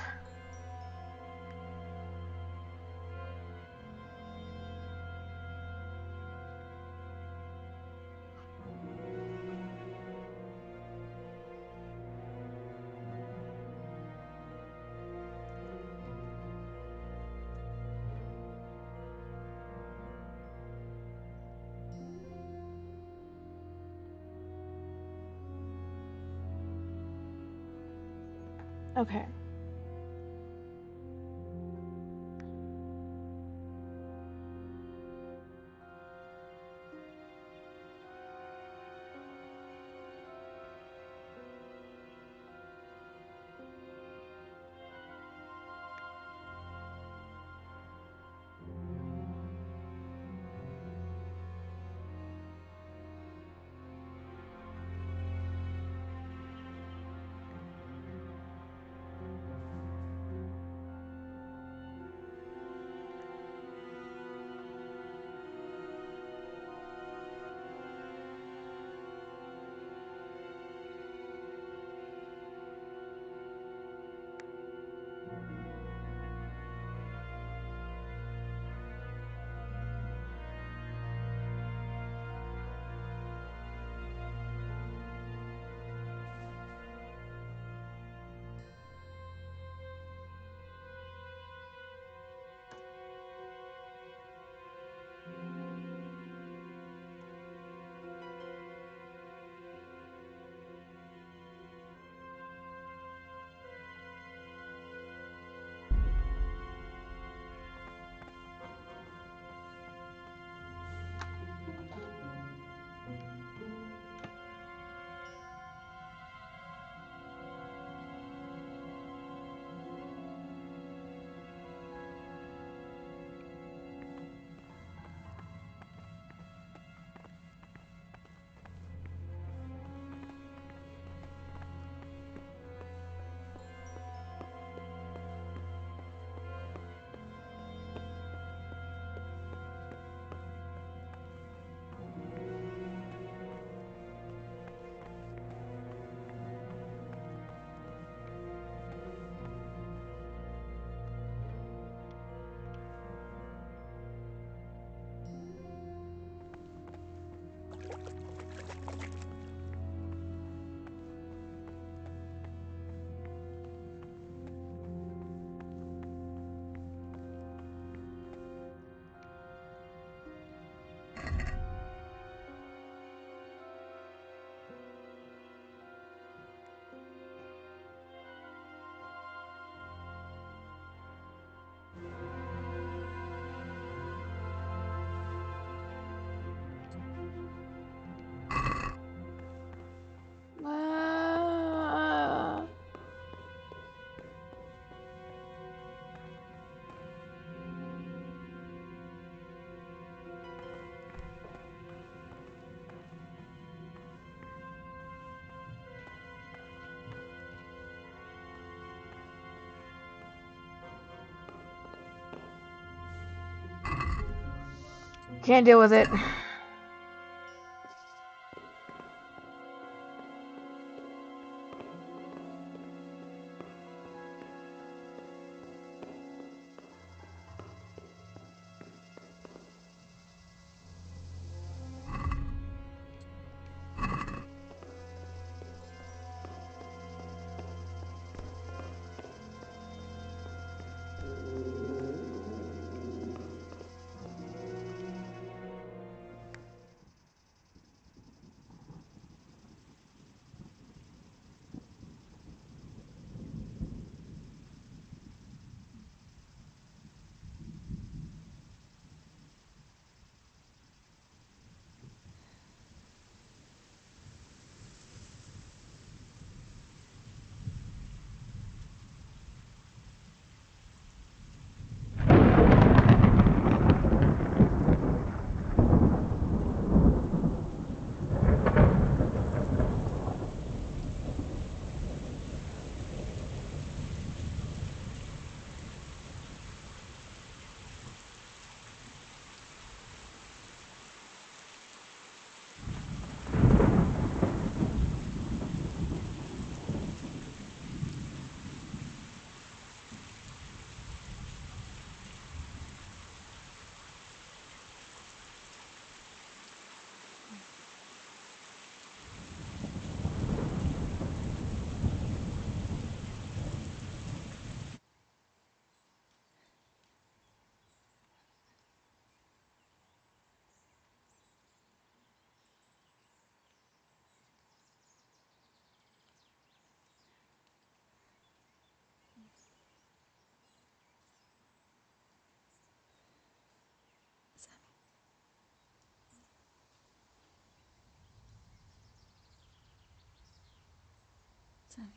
Okay. Can't deal with it.
Sammy.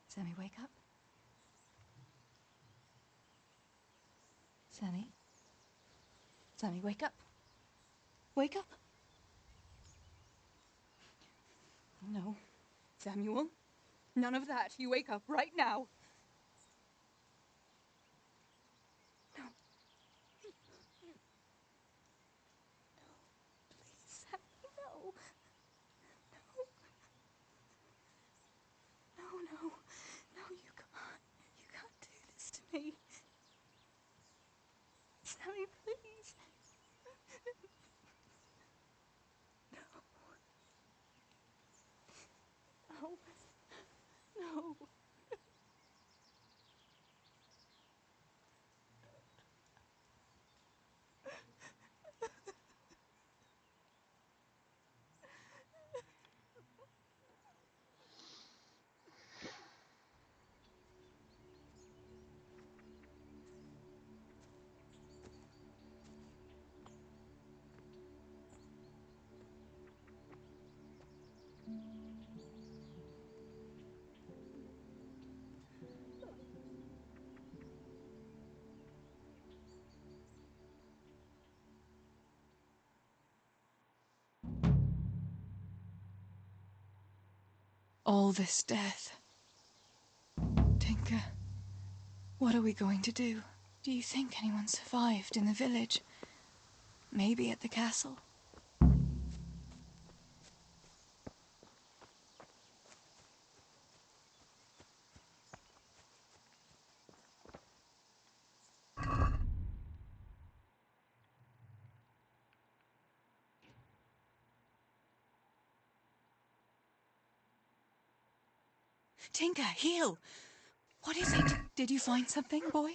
Sammy, wake up. Sammy. Sammy, wake up. Wake up. No. Samuel. None of that. You wake up right now. No. Please, Sammy, no. No. No, no. No, you can't. You can't do this to me. Sammy, please. No. No. No. All this death. Tinker, what are we going to do? Do you think anyone survived in the village? Maybe at the castle? Tinker, heal! What is it? Did you find something, boy?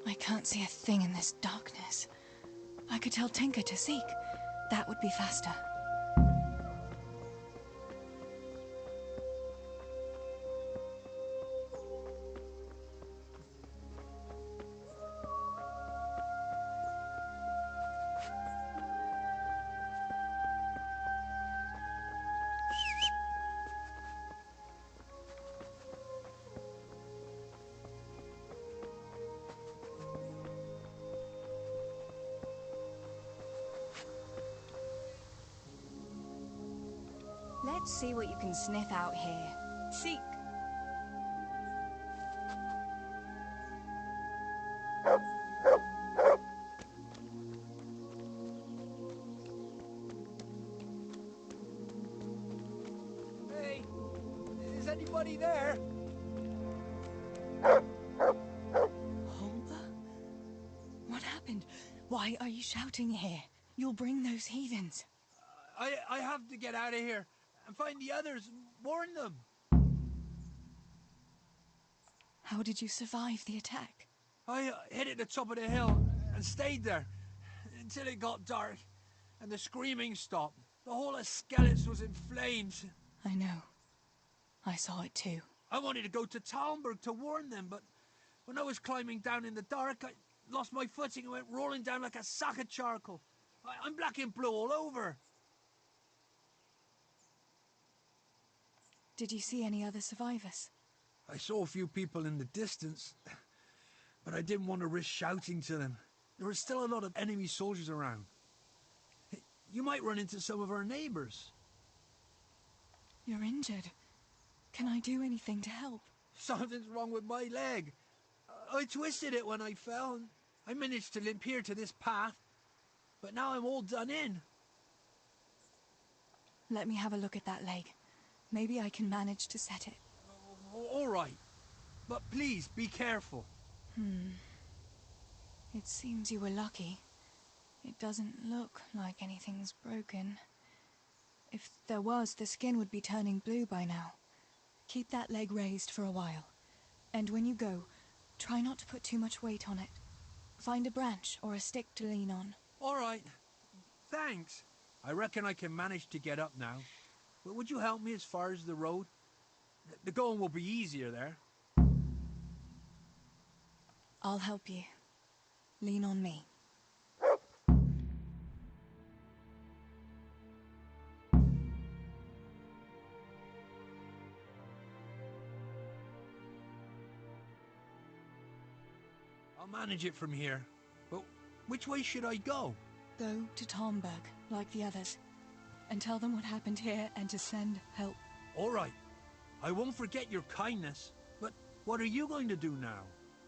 I can't see a thing in this darkness. I could tell Tinker to seek. That would be faster.
Let's see what you can sniff out here. Seek.
Hey, is anybody there?
Holber? What happened? Why are you shouting here? You'll bring those heathens.
I have to get out of here and find the others. Warn them.
How did you survive the attack?
I hid at the top of the hill and stayed there until it got dark and the screaming stopped. The whole of Skeleton was in flames.
I know. I saw it too.
I wanted to go to Talmberg to warn them, but when I was climbing down in the dark, I lost my footing and went rolling down like a sack of charcoal. I'm black and blue all over.
Did you see any other survivors?
I saw a few people in the distance, but I didn't want to risk shouting to them. There were still a lot of enemy soldiers around. You might run into some of our neighbors.
You're injured. Can I do anything to help?
Something's wrong with my leg. I twisted it when I fell, and I managed to limp here to this path. But now I'm all done in.
Let me have a look at that leg. Maybe I can manage to set it.
All right. But please, be careful.
It seems you were lucky. It doesn't look like anything's broken. If there was, the skin would be turning blue by now. Keep that leg raised for a while. And when you go, try not to put too much weight on it. Find a branch or a stick to lean on.
All right. Thanks. I reckon I can manage to get up now. But would you help me as far as the road? The going will be easier there.
I'll help you. Lean on me.
I'll manage it from here. But which way should I go?
Go to Talmberg, like the others. And tell them what happened here and to send help.
All right. I won't forget your kindness. But what are you going to do now?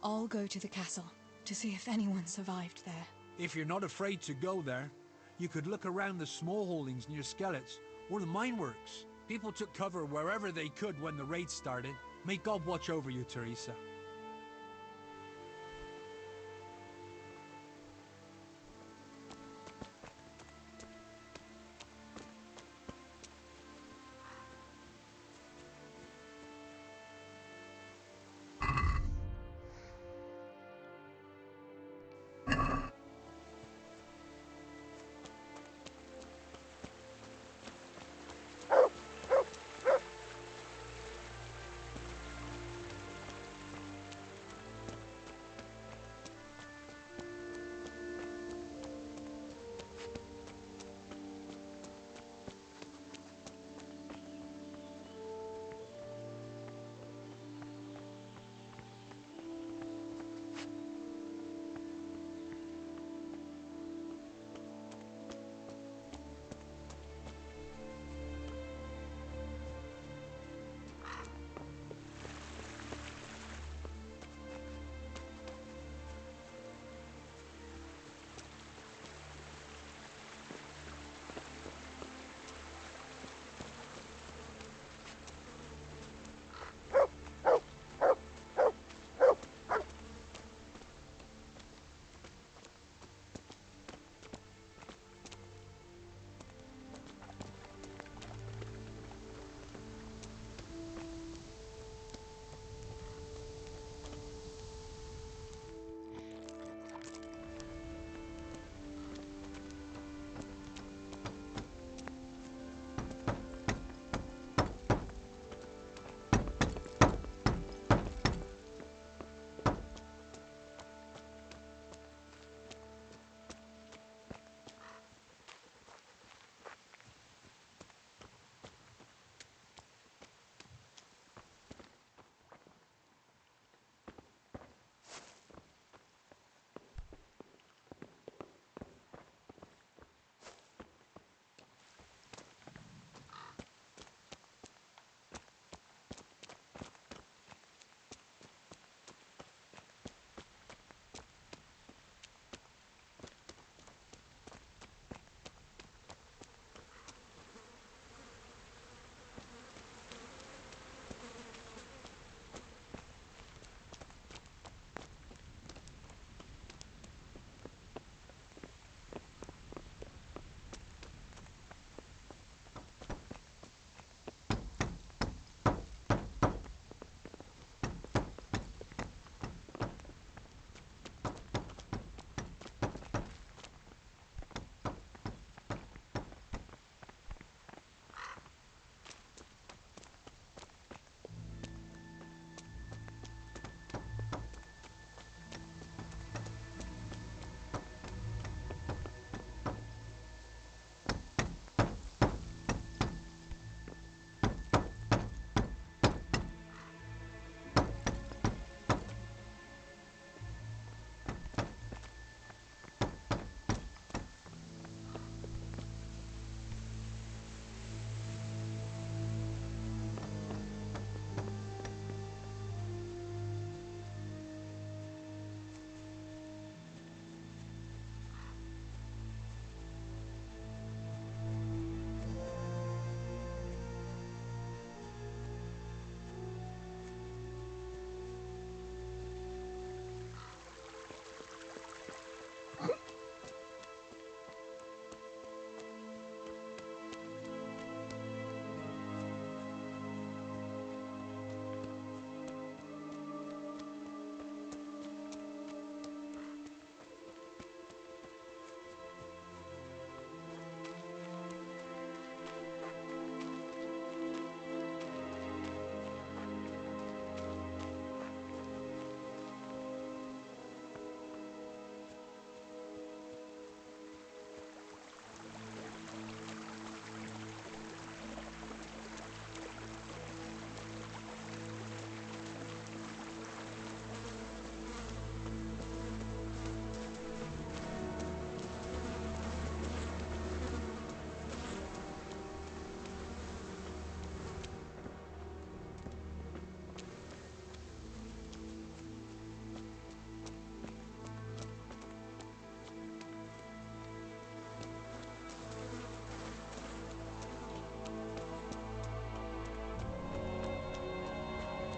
I'll go to the castle to see if anyone survived there.
If you're not afraid to go there, you could look around the small holdings near Skeleton or the mine works. People took cover wherever they could when the raid started. May God watch over you, Teresa.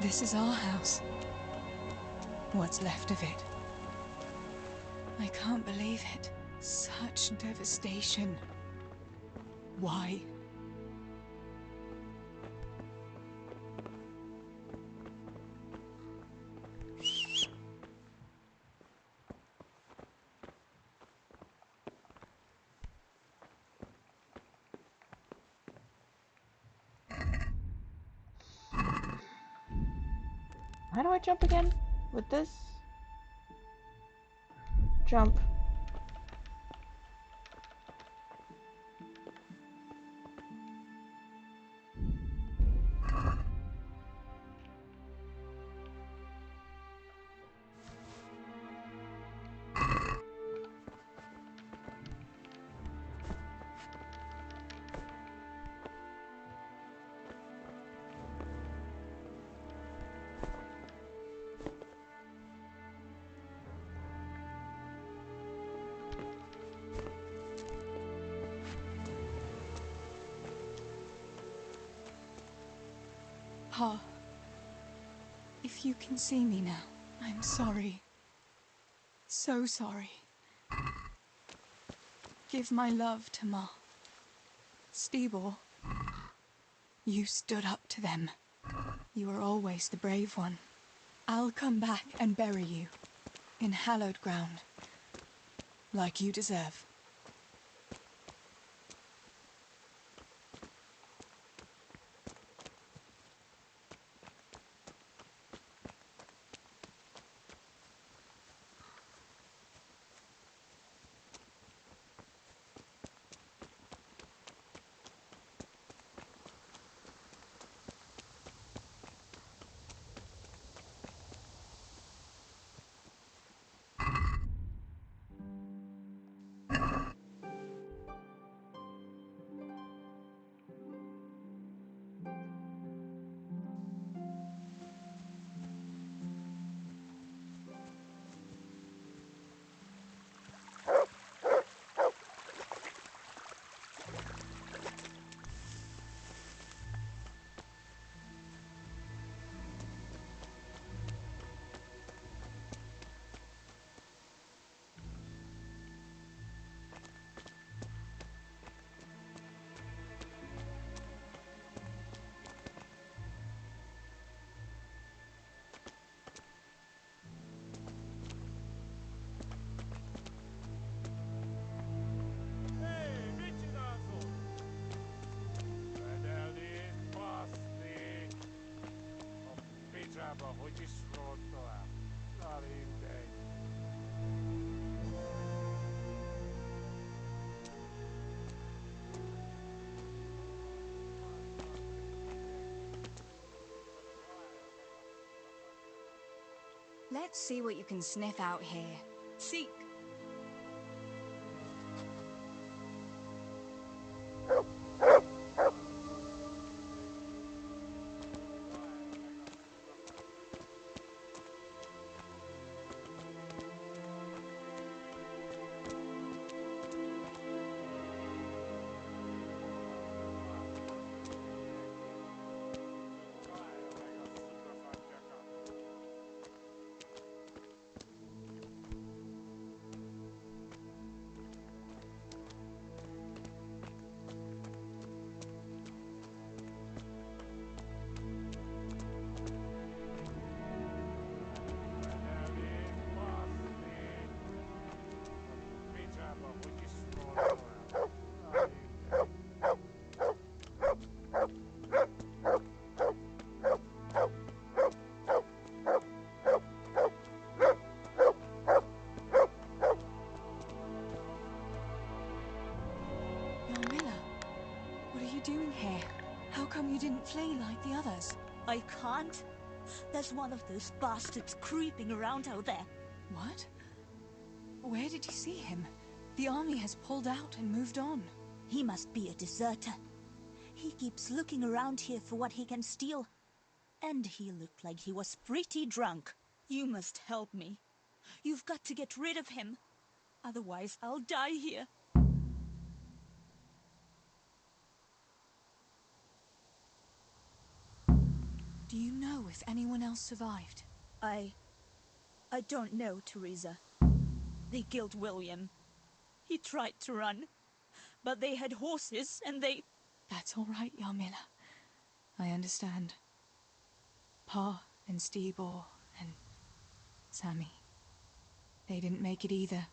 This is our house. What's left of it. I can't believe it. Such devastation. Why?
How do I jump again? With this? Jump.
Pa, if you can see me now, I'm sorry. So sorry. Give my love to Ma. Stibor, you stood up to them. You were always the brave one. I'll come back and bury you in hallowed ground, like you deserve.
Hogy is rontolál? Na mindegy.
Let's see what you can sniff out here. Seek.
What are you doing here? How come you didn't flee like the others?
I can't. There's one of those bastards creeping around out there.
What? Where did you see him? The army has pulled out and moved on.
He must be a deserter. He keeps looking around here for what he can steal. And he looked like he was pretty drunk. You must help me. You've got to get rid of him. Otherwise, I'll die here.
Do you know if anyone else survived?
I don't know, Teresa. They killed William. He tried to run, but they had horses and they...
That's all right, Yarmila. I understand. Pa and Stibor and Sammy. They didn't make it either.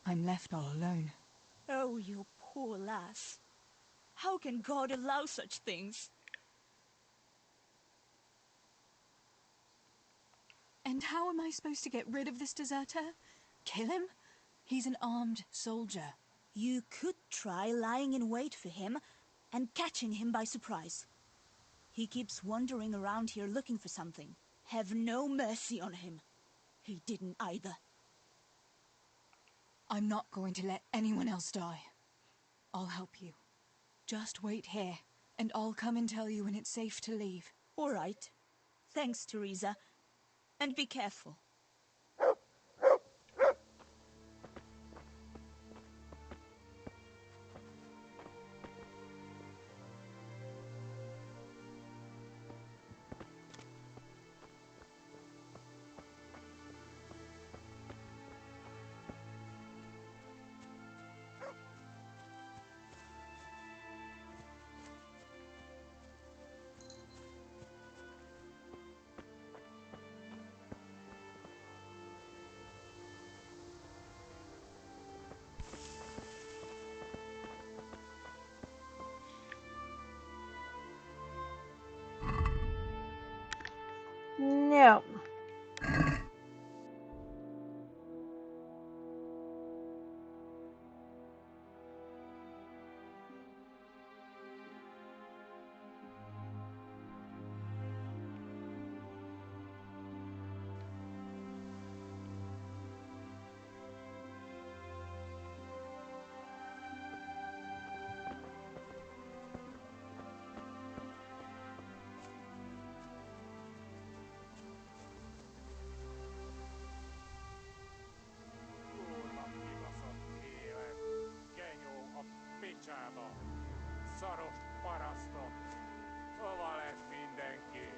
I'm left all alone.
Oh, you poor lass. How can God allow such things?
And how am I supposed to get rid of this deserter? Kill him? He's an armed soldier.
You could try lying in wait for him and catching him by surprise. He keeps wandering around here looking for something. Have no mercy on him. He didn't either.
I'm not going to let anyone else die. I'll help you. Just wait here, and I'll come and tell you when it's safe to leave.
All right. Thanks, Teresa. And be careful.
No.
Kurva kivasot kiireet. Kenjuu on pitäävä. Saro parasto. Ovalet mindenki.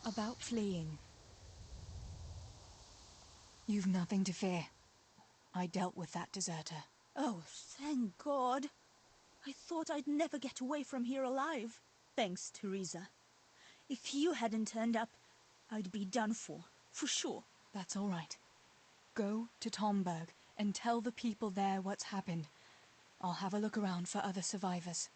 About fleeing. You've nothing to fear. I dealt with that deserter.
Oh, thank God. I thought I'd never get away from here alive. Thanks, Teresa. If you hadn't turned up, I'd be done for sure.
That's all right. Go to Tomberg and tell the people there what's happened. I'll have a look around for other survivors.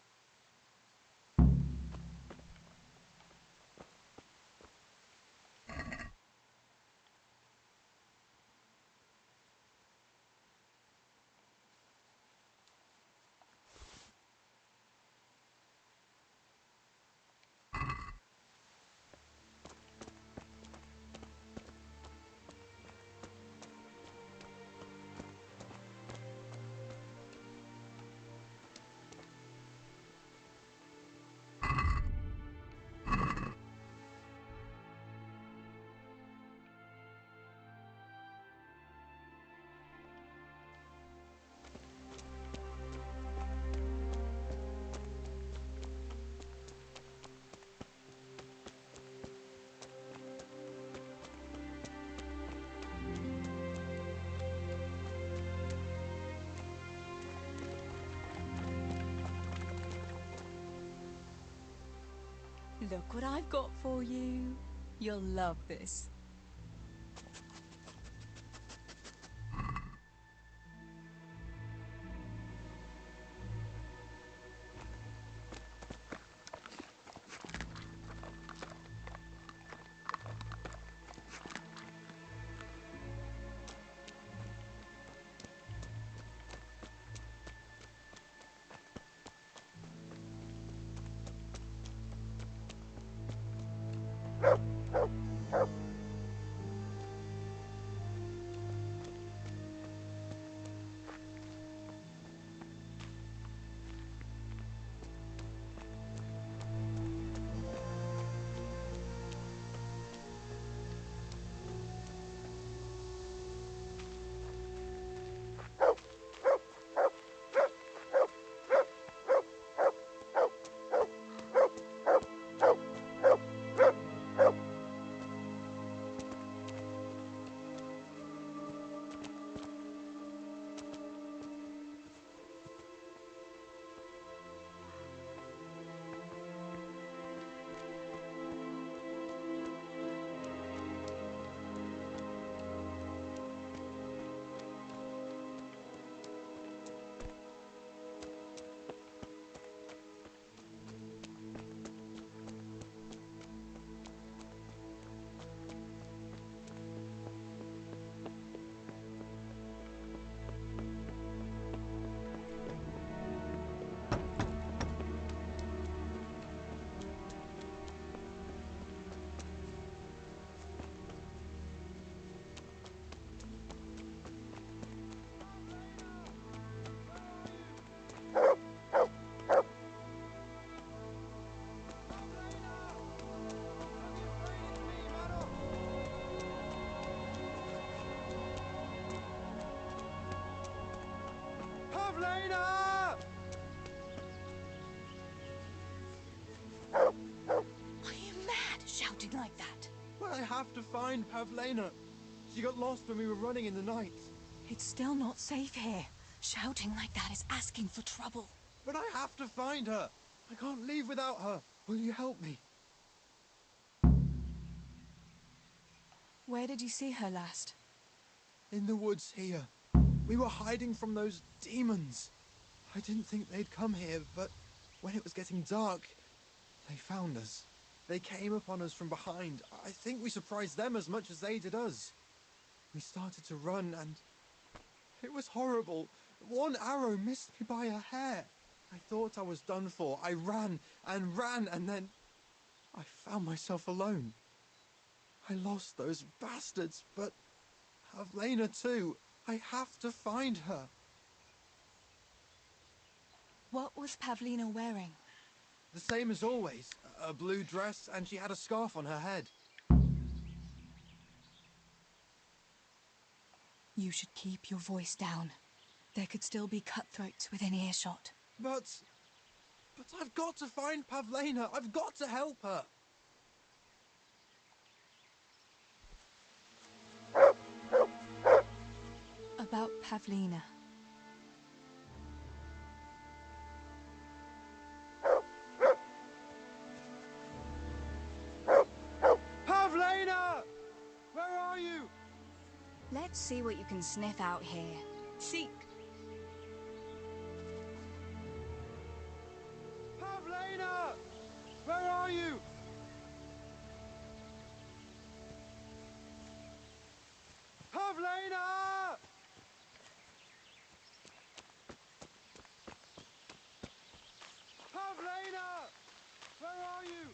Look what I've got for you. You'll love this. like that?
But I have to find Pavlena. She got lost when we were running in the night.
It's still not safe here. Shouting like that is asking for trouble.
But I have to find her. I can't leave without her. Will you help me?
Where did you see her last?
In the woods here. We were hiding from those demons. I didn't think they'd come here, but when it was getting dark, they found us. They came upon us from behind. I think we surprised them as much as they did us. We started to run, and it was horrible. One arrow missed me by a hair. I thought I was done for. I ran and ran, and then I found myself alone. I lost those bastards, but Pavlena too. I have to find her.
What was Pavlena wearing?
The same as always. A blue dress, and she had a scarf on her head.
You should keep your voice down. There could still be cutthroats within earshot.
But I've got to find Pavlena. I've got to help her.
About Pavlena.
Pavlena! Where are you?
Let's see what you can sniff out here.
Seek.
Pavlena! Where are you? Pavlena! Pavlena! Where are you?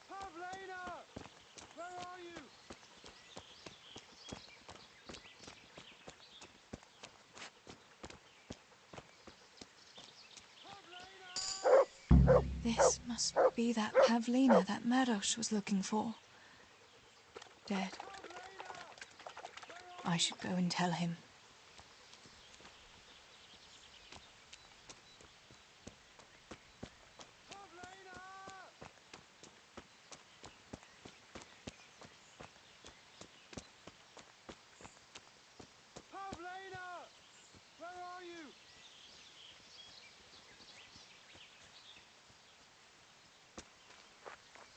Pavlena! Where are you?
This must be that Pavlena that Maros was looking for. Dead. I should go and tell him.
Pavlena! Where are you?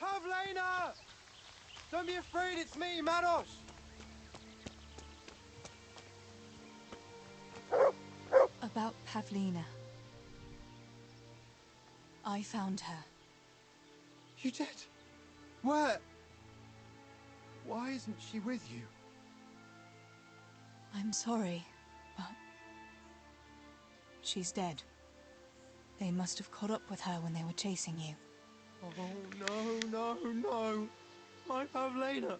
Pavlena! Don't be afraid, it's me, Maros!
About Pavlena. I found her.
You did? Where? Why isn't she with you?
I'm sorry, but she's dead. They must have caught up with her when they were chasing you.
Oh, no. My Pavlena.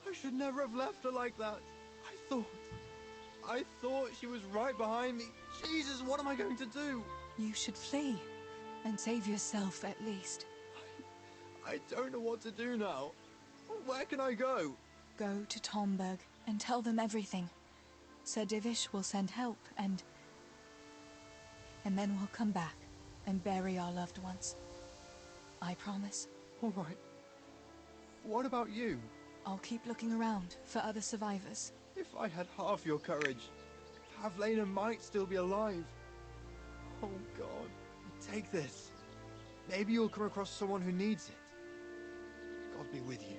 I should never have left her like that. I thought she was right behind me. Jesus, what am I going to do?
You should flee and save yourself at least.
I don't know what to do now. Where can I go?
Go to Tomberg and tell them everything. Sir Divish will send help and then we'll come back and bury our loved ones. I promise.
All right. What about you?
I'll keep looking around for other survivors.
If I had half your courage, Pavlena might still be alive. Oh, God. Take this. Maybe you'll come across someone who needs it. God be with you.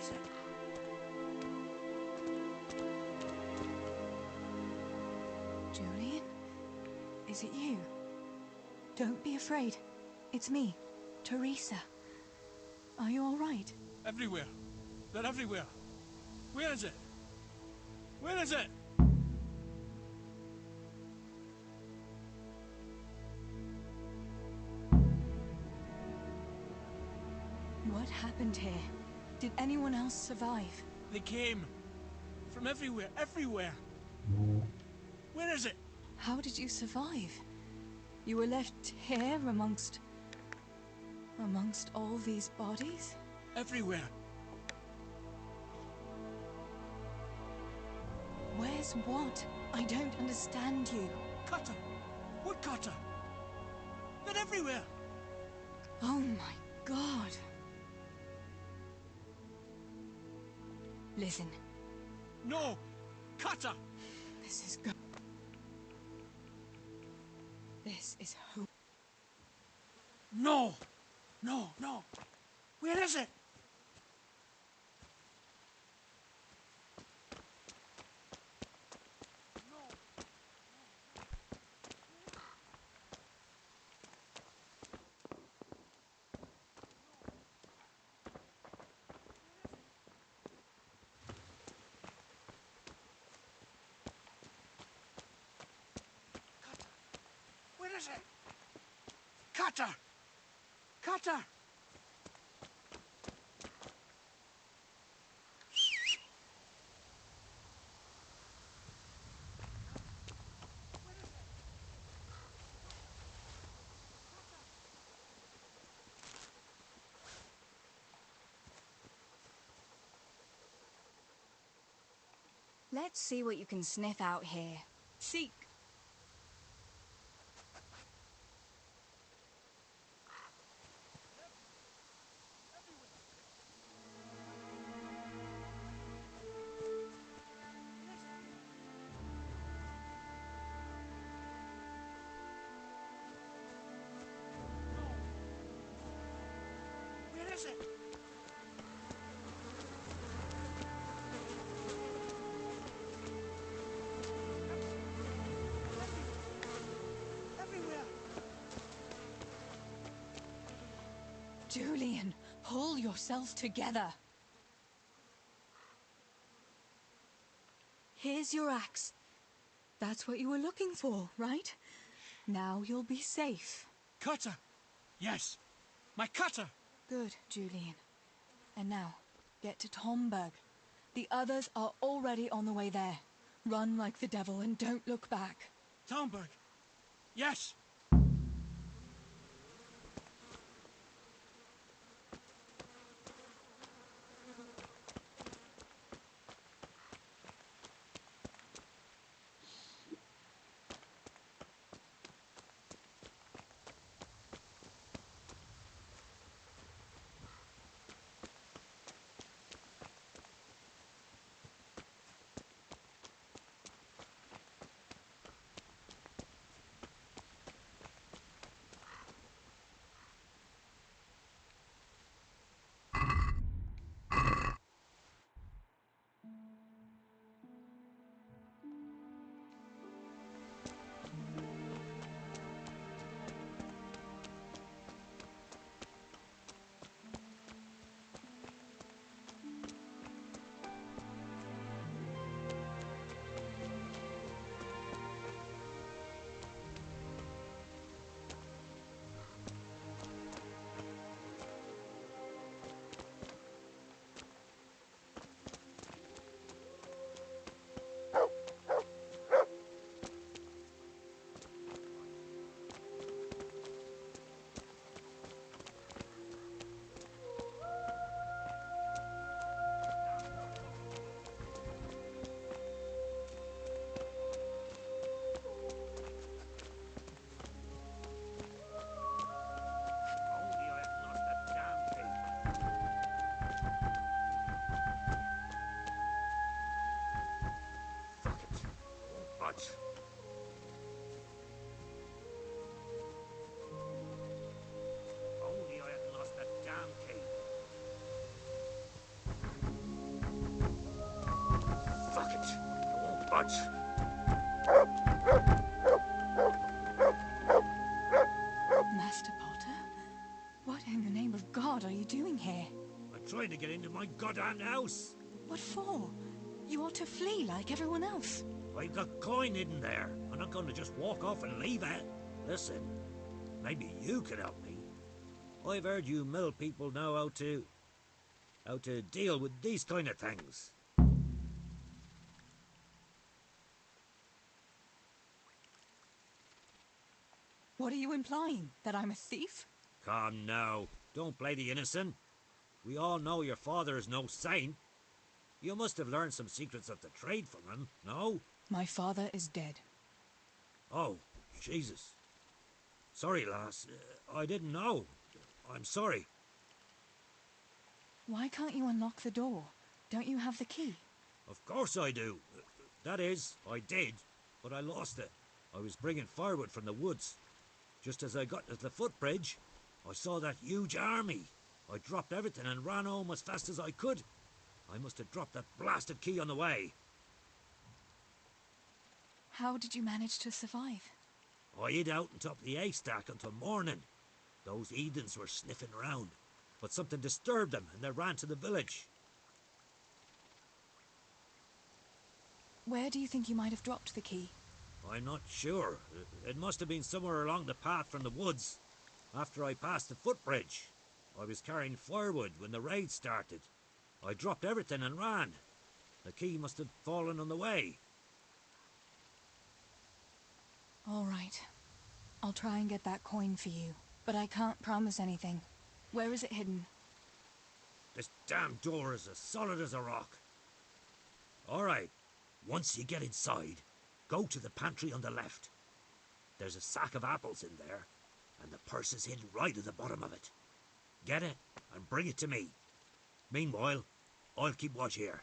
Teresa.
Julian? Is it you? Don't be afraid. It's me, Teresa. Are you all right?
Everywhere. They're everywhere. Where is it? Where is it?
What happened here? Did anyone else survive?
They came. From everywhere, everywhere. Where is it?
How did you survive? You were left here amongst all these bodies?
Everywhere.
Where's what? I don't understand you.
Cutter! What cutter? They're everywhere!
Oh my god. Listen.
No! Cutter!
This is go. This is hope.
No! No, no! Where is it? Where is it? Cutter! Cutter!
Let's see what you can sniff out here. Seek.
Where is it? Everywhere!
Julian, pull yourself together. Here's your axe. That's what you were looking for, right? Now you'll be safe.
Cutter! Yes! My cutter!
Good, Julian. And now, get to Tomberg. The others are already on the way there. Run like the devil and don't look back.
Tomberg! Yes! watch.
Master Potter? What in the name of God are you doing here?
I'm trying to get into my goddamn house.
What for? You ought to flee like everyone else.
I've got coin hidden there. I'm not going to just walk off and leave it. Listen, maybe you can help me. I've heard you mill people know how to deal with these kind of things.
What are you implying? That I'm a thief?
Come now, don't play the innocent. We all know your father is no saint. You must have learned some secrets of the trade from him, no?
My father is dead.
Oh, Jesus. Sorry, lass. I didn't know. I'm sorry.
Why can't you unlock the door? Don't you have the key?
Of course I do. That is, I did, but I lost it. I was bringing firewood from the woods. Just as I got to the footbridge, I saw that huge army. I dropped everything and ran home as fast as I could. I must have dropped that blasted key on the way.
How did you manage to survive?
I hid out on top of the haystack until morning. Those heathens were sniffing around, but something disturbed them and they ran to the village.
Where do you think you might have dropped the key?
I'm not sure. It must have been somewhere along the path from the woods. After I passed the footbridge, I was carrying firewood when the raid started. I dropped everything and ran. The key must have fallen on the way.
All right. I'll try and get that coin for you, but I can't promise anything. Where is it hidden?
This damn door is as solid as a rock. All right. Once you get inside, go to the pantry on the left. There's a sack of apples in there, and the purse is hidden right at the bottom of it. Get it and bring it to me. Meanwhile, I'll keep watch here.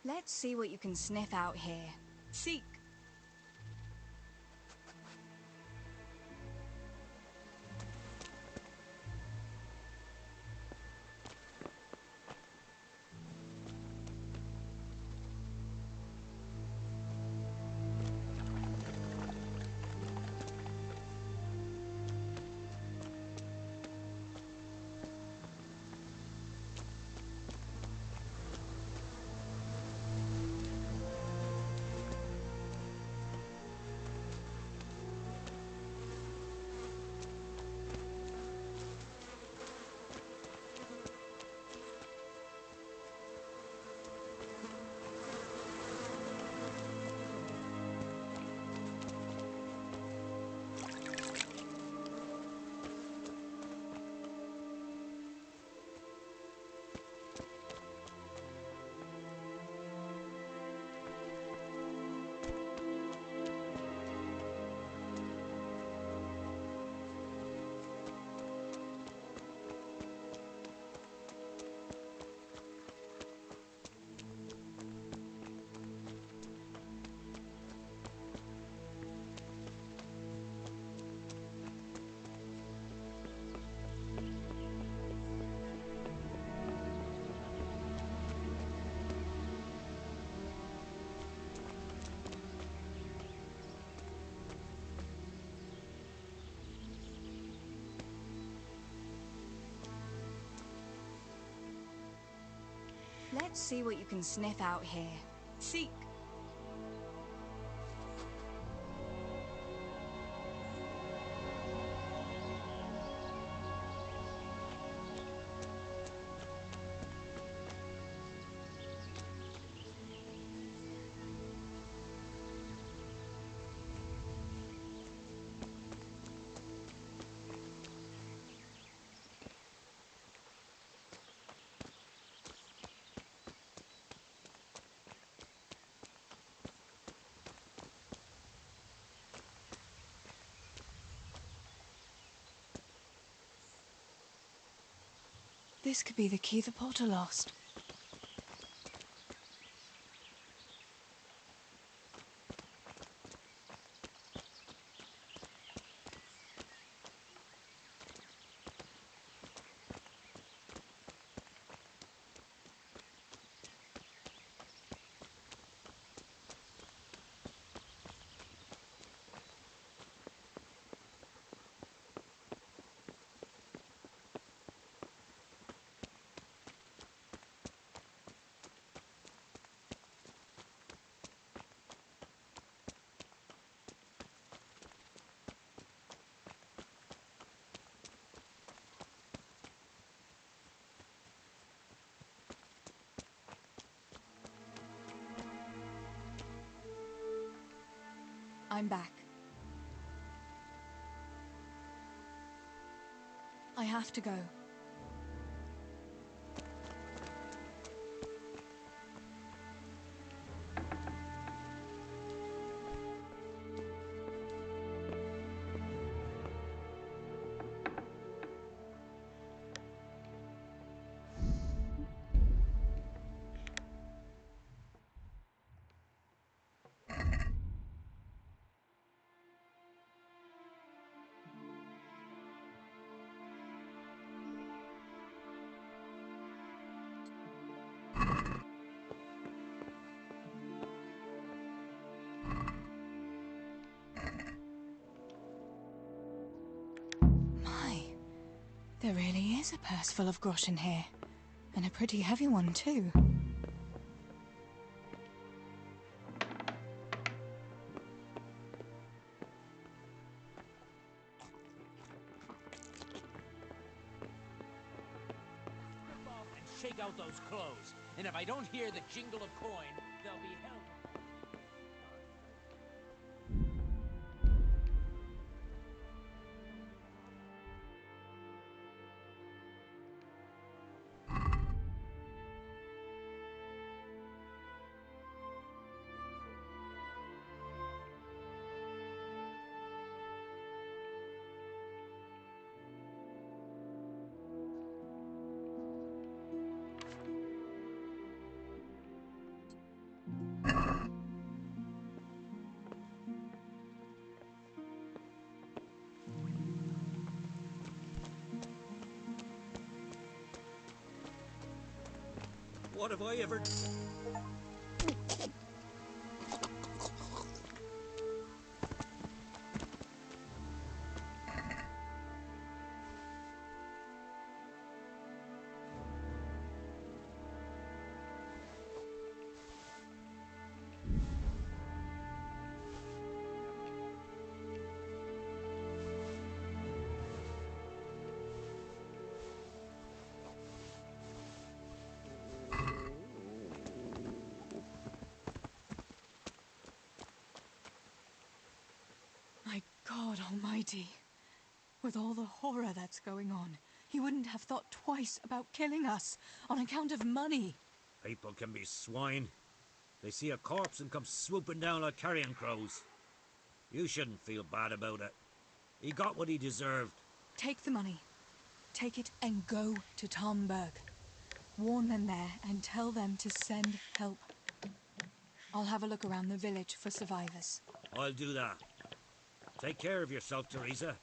Let's see what you can sniff out here.
Seek.
Let's see what you can sniff out here. Seek. This could be the key the Potter lost. I'm back. I have to go. There really is a purse full of groschen here. And a pretty heavy one, too.
Strip off and shake out those clothes. And if I don't hear the jingle of coin, they'll be held.
What have I ever...
My God Almighty. With all the horror that's going on, he wouldn't have thought twice about killing us on account of money.
People can be swine. They see a corpse and come swooping down like carrion crows. You shouldn't feel bad about it. He got what he deserved.
Take the money. Take it and go to Tomberg. Warn them there and tell them to send help. I'll have a look around the village for survivors.
I'll do that. Take care of yourself, Teresa.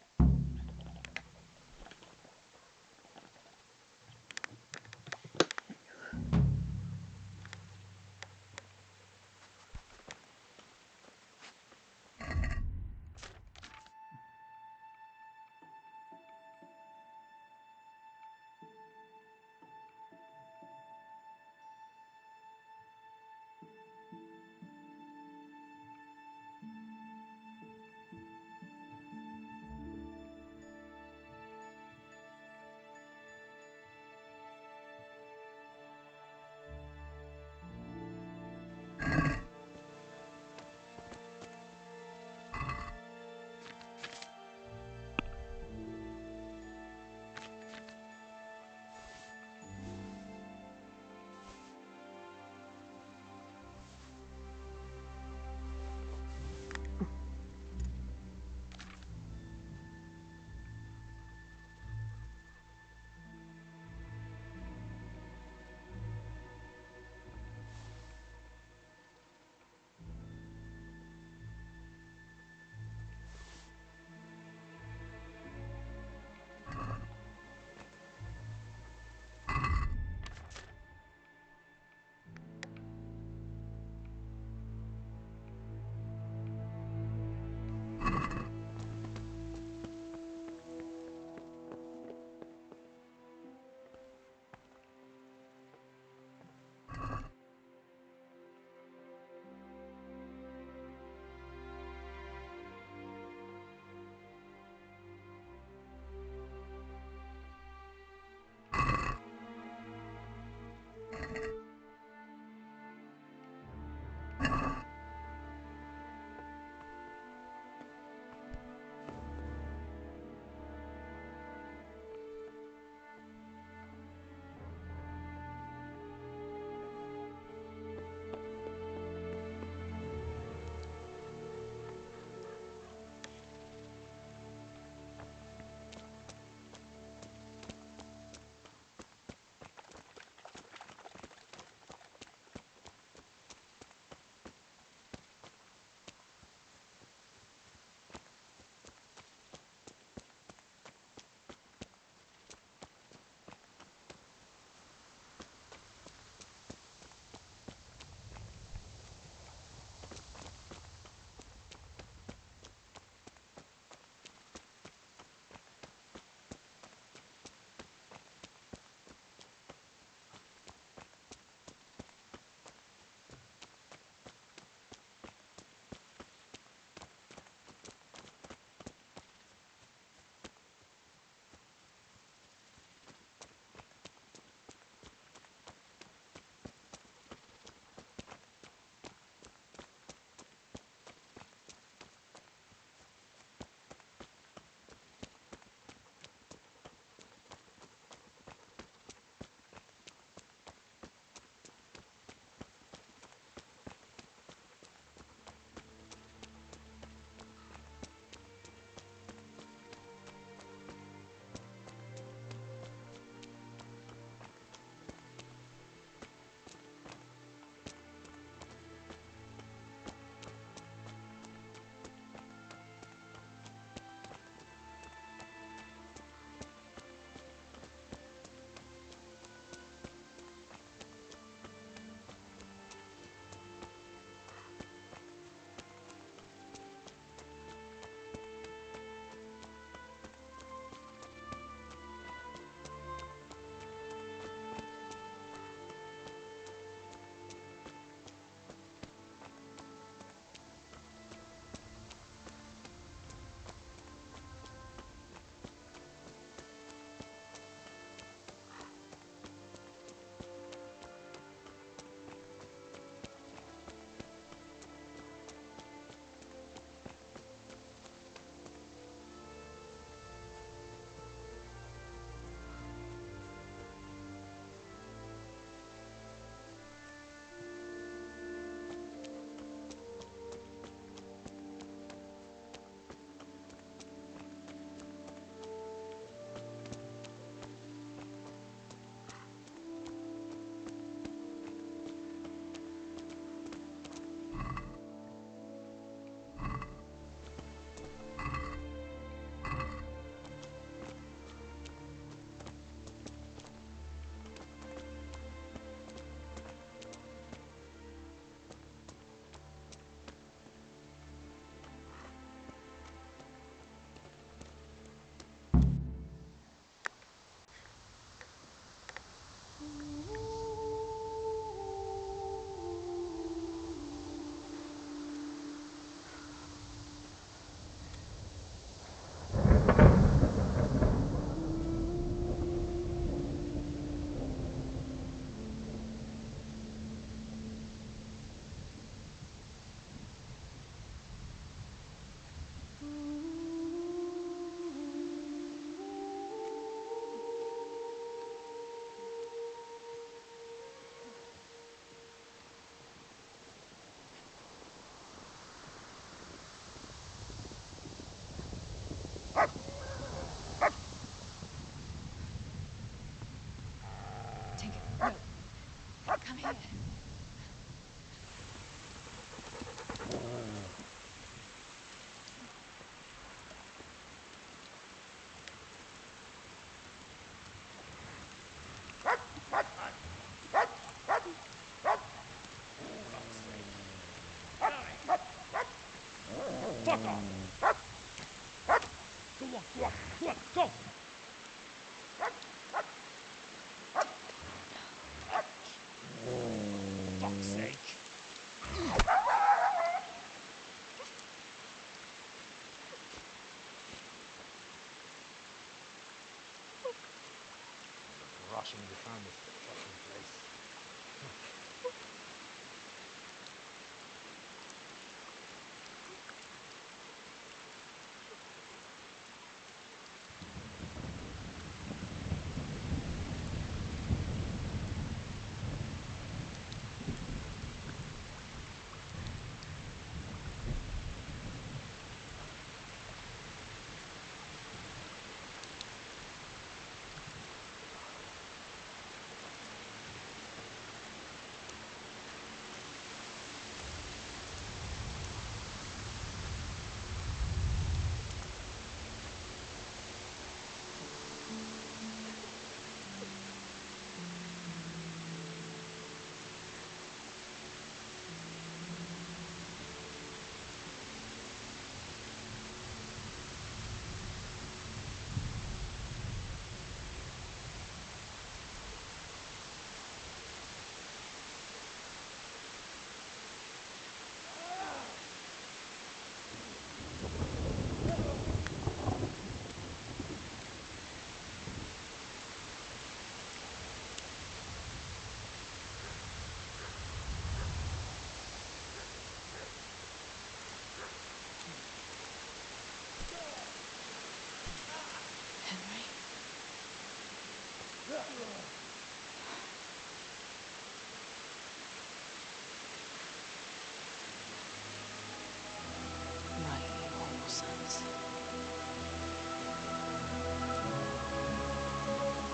Fuck off! Go on, go on, go on, go! Fuck's sake! Rushing behind this fucking place.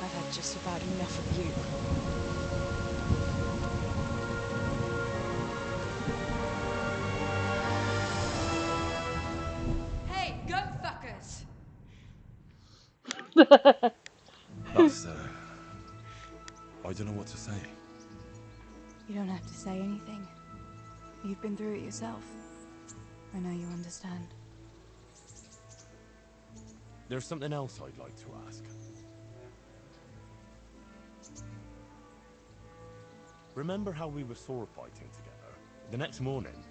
I've had just about enough of you.
Hey, goat fuckers!
That's, I don't know what to say.
You don't have to say anything. You've been through it yourself. I know you understand.
There's something else I'd like to ask. Remember how we were sword fighting together? The next morning,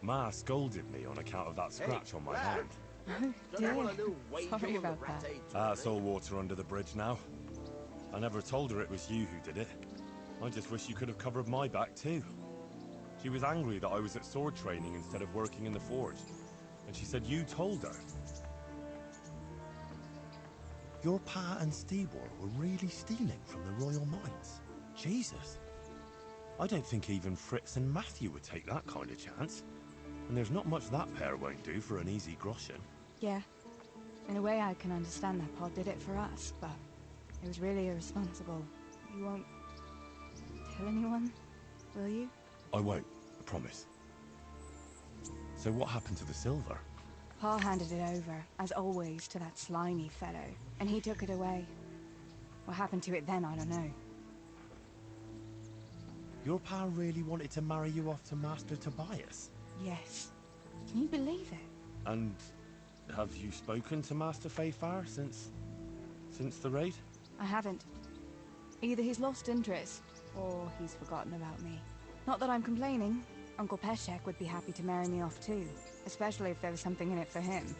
Ma scolded me on account of that scratch on my hand.
Oh dear. Sorry about that.
That's all water under the bridge now. I never told her it was you who did it. I just wish you could have covered my back too. She was angry that I was at sword training instead of working in the forge. And she said you told her. Your pa and Stibor were really stealing from the royal mines. Jesus. I don't think even Fritz and Matthew would take that kind of chance. And there's not much that pair won't do for an easy groschen.
Yeah. In a way I can understand that Pa did it for us, but it was really irresponsible. You won't tell anyone, will you?
I won't, I promise. So what happened to the silver?
Pa handed it over, as always, to that slimy fellow, and he took it away. What happened to it then, I don't know.
Your pa really wanted to marry you off to Master Tobias?
Yes. Can you believe it?
And have you spoken to Master Fayfar since the raid?
I haven't. Either he's lost interest, or he's forgotten about me. Not that I'm complaining. Uncle Peshek would be happy to marry me off too, especially if there was something in it for him.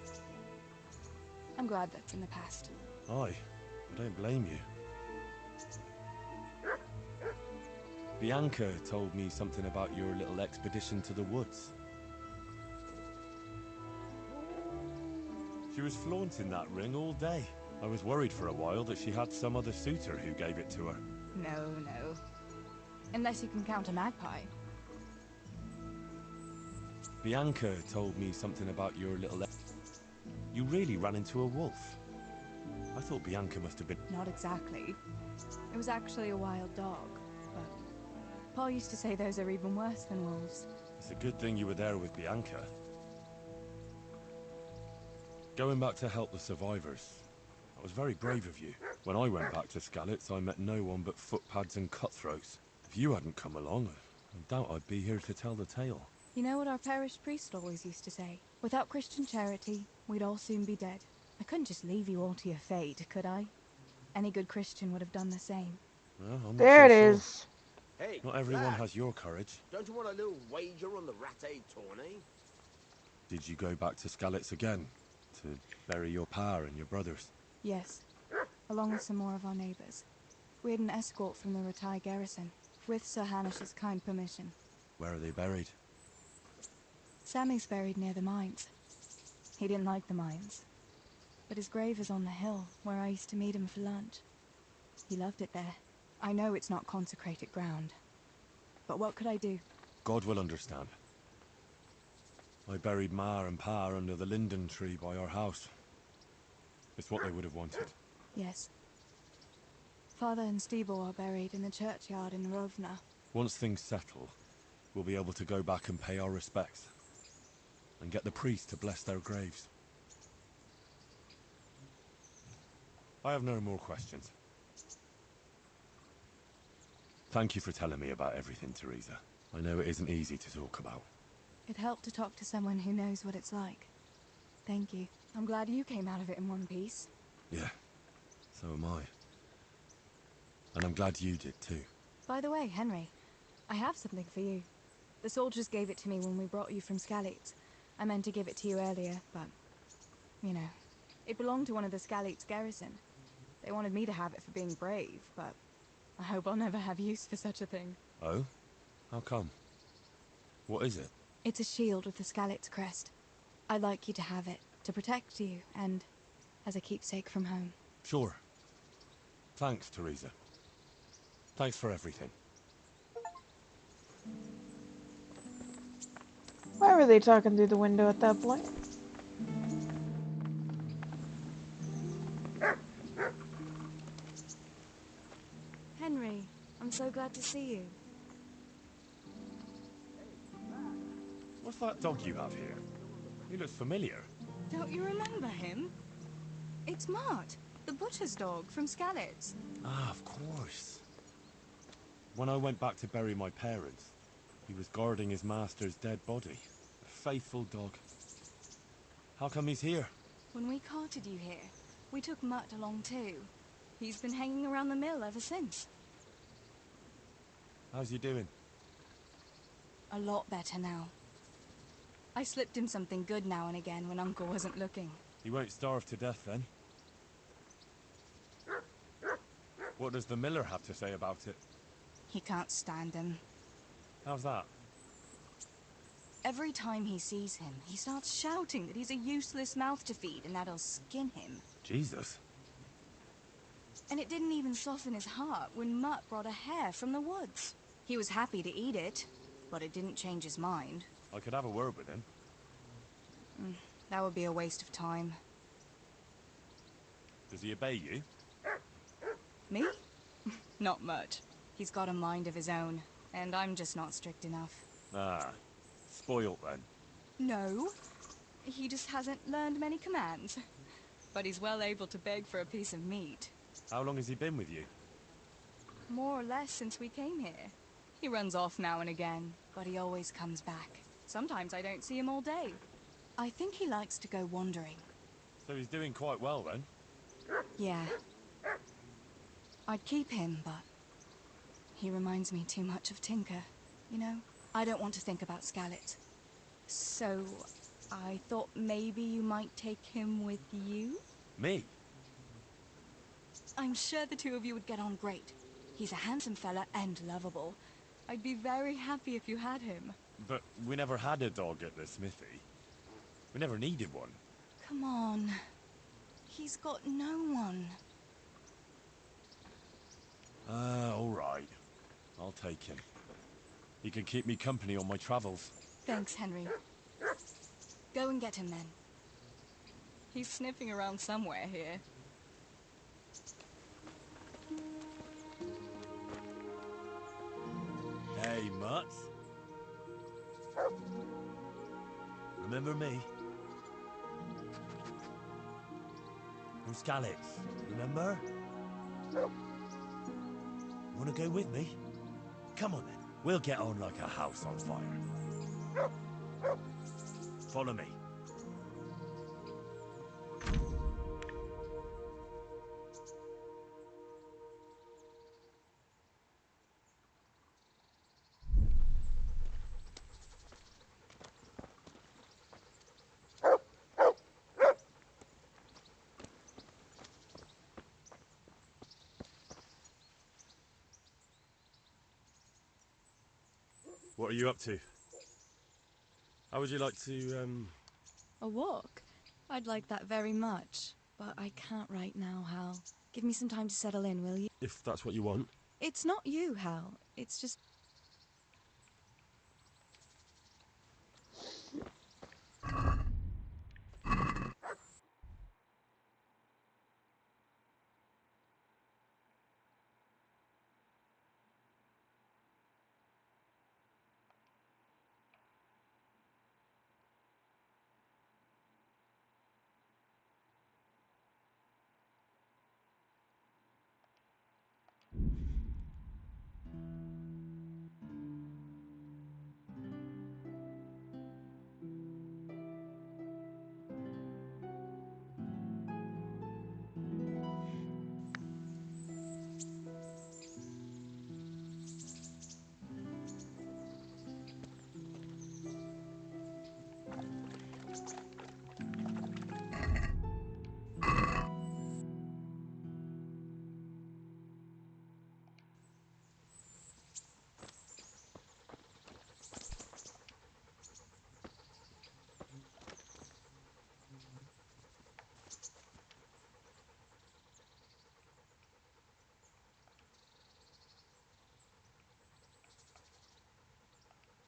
I'm glad that's in the past.
Aye, I don't blame you. Bianca told me something about your little expedition to the woods. She was flaunting that ring all day. I was worried for a while that she had some other suitor who gave it to her.
No. Unless you can count a magpie.
Bianca told me something about your little... You really ran into a wolf. I thought Bianca must have been...
Not exactly. It was actually a wild dog, but Pa used to say those are even worse than wolves.
It's a good thing you were there with Bianca. Going back to help the survivors. That was very brave of you. When I went back to Skalitz, I met no one but footpads and cutthroats. If you hadn't come along, I doubt I'd be here to tell the tale.
You know what our parish priest always used to say? Without Christian charity, we'd all soon be dead. I couldn't just leave you all to your fate, could I? Any good Christian would have done the same.
Well, I'm not
There
so
it
sure.
is.
Hey,
Not everyone
lad,
has your courage.
don't you want a little wager on the Rat-Aid tourney?
Did you go back to Skalitz again? To bury your pa and your brothers?
Yes, along with some more of our neighbours. We had an escort from the retired garrison, with Sir Hanish's kind permission.
Where are they buried?
Sammy's buried near the mines. He didn't like the mines, but his grave is on the hill, where I used to meet him for lunch. He loved it there. I know it's not consecrated ground, but what could I do?
God will understand. I buried Ma and Pa under the linden tree by our house. It's what they would have wanted.
Yes. Father and Stebo are buried in the churchyard in Rovna.
Once things settle, we'll be able to go back and pay our respects. And get the priest to bless their graves. I have no more questions. Thank you for telling me about everything, Teresa. I know it isn't easy to talk about.
It helped to talk to someone who knows what it's like. Thank you. I'm glad you came out of it in one piece.
Yeah, so am I. And I'm glad you did too.
By the way, Henry, I have something for you. The soldiers gave it to me when we brought you from Skalitz. I meant to give it to you earlier, but, you know, it belonged to one of the Skalitz garrison. They wanted me to have it for being brave, but I hope I'll never have use for such a thing.
Oh? How come? What is it?
It's a shield with the Skalitz crest. I'd like you to have it, to protect you, and as a keepsake from home.
Sure. Thanks, Teresa. Thanks for everything.
Why were they talking through the window at that point?
Henry, I'm so glad to see you.
What's that dog you have here? He looks familiar.
Don't you remember him? It's Mart, the butcher's dog from Skalitz.
Ah, of course. When I went back to bury my parents, he was guarding his master's dead body. A faithful dog. How come he's here?
When we carted you here, we took Mutt along too. He's been hanging around the mill ever since.
How's he doing?
A lot better now. I slipped him something good now and again when Uncle wasn't looking.
He won't starve to death then. What does the miller have to say about it?
He can't stand him.
How's that?
Every time he sees him, he starts shouting that he's a useless mouth to feed and that'll skin him.
Jesus.
And it didn't even soften his heart when Mutt brought a hare from the woods. He was happy to eat it, but it didn't change his mind.
I could have a word with him.
That would be a waste of time.
Does he obey you?
Me? Not much. He's got a mind of his own, and I'm just not strict enough.
Ah, spoilt then.
No, he just hasn't learned many commands. But he's well able to beg for a piece of meat.
How long has he been with you?
More or less since we came here. He runs off now and again, but he always comes back. Sometimes I don't see him all day. I think he likes to go wandering.
So he's doing quite well then?
Yeah. I'd keep him, but he reminds me too much of Tinker, you know? I don't want to think about Skalitz. So, I thought maybe you might take him with you?
Me?
I'm sure the two of you would get on great. He's a handsome fella and lovable. I'd be very happy if you had him.
But we never had a dog at the smithy. We never needed one.
Come on. He's got no one.
All right. I'll take him. He can keep me company on my travels.
Thanks, Henry. Go and get him then. He's sniffing around somewhere here.
Hey, Mutt. Remember me? From Skalitz, remember? Wanna go with me? Come on then, we'll get on like a house on fire. Follow me. What are you up to? How would you like to,
A walk? I'd like that very much, but I can't right now, Hal. Give me some time to settle in, will you?
if that's what you want?
It's not you, Hal. It's just...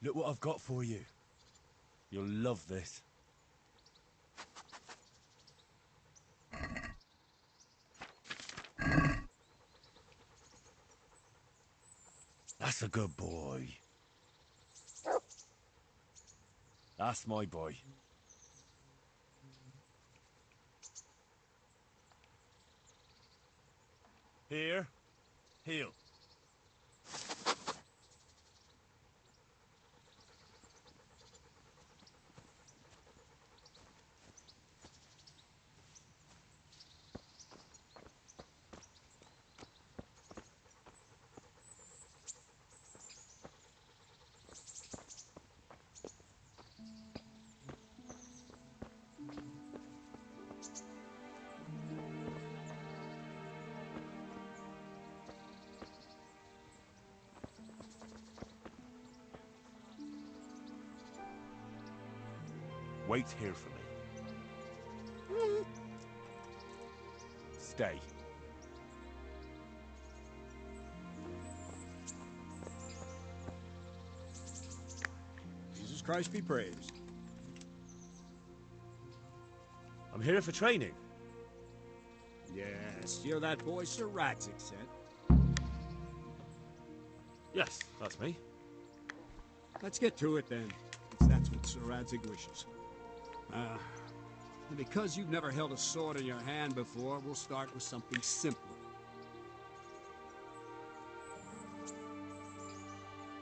Look what I've got for you. You'll love this. That's a good boy. That's my boy. Here. Heel. Wait here for me. Stay.
Jesus Christ be praised.
I'm here for training.
Yes, you're that boy Sir Radzik sent.
Yes, that's me.
Let's get to it then, since that's what Sir Radzik wishes. And because you've never held a sword in your hand before, we'll start with something simple.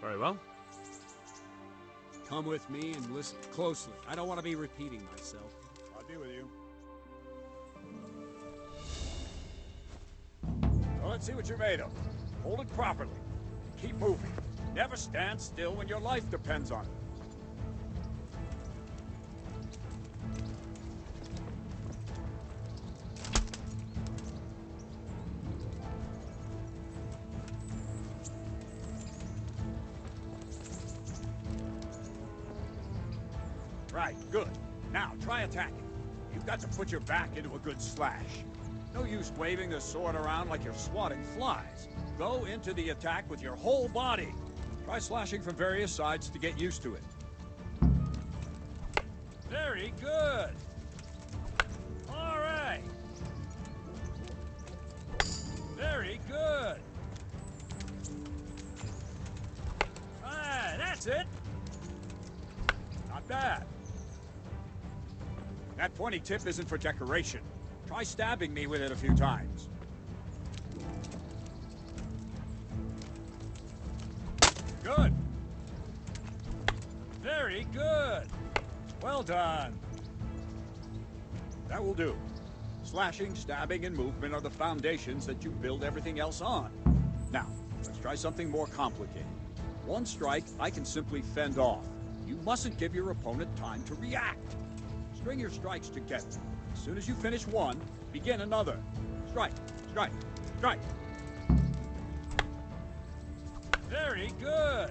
Very well.
Come with me and listen closely. I don't want to be repeating myself.
I'll be with you.
Well, let's see what you're made of. Hold it properly. Keep moving. Never stand still when your life depends on it. Right, good. Now, try attacking. You've got to put your back into a good slash. No use waving the sword around like you're swatting flies. Go into the attack with your whole body. Try slashing from various sides to get used to it. Very good. All right. Very good. Ah, that's it. Not bad. That pointy tip isn't for decoration. Try stabbing me with it a few times. Good. Very good. Well done. That will do. Slashing, stabbing, and movement are the foundations that you build everything else on. Now, let's try something more complicated. One strike I can simply fend off. You mustn't give your opponent time to react. String your strikes together. As soon as you finish one, begin another. Strike, strike, strike. Very good.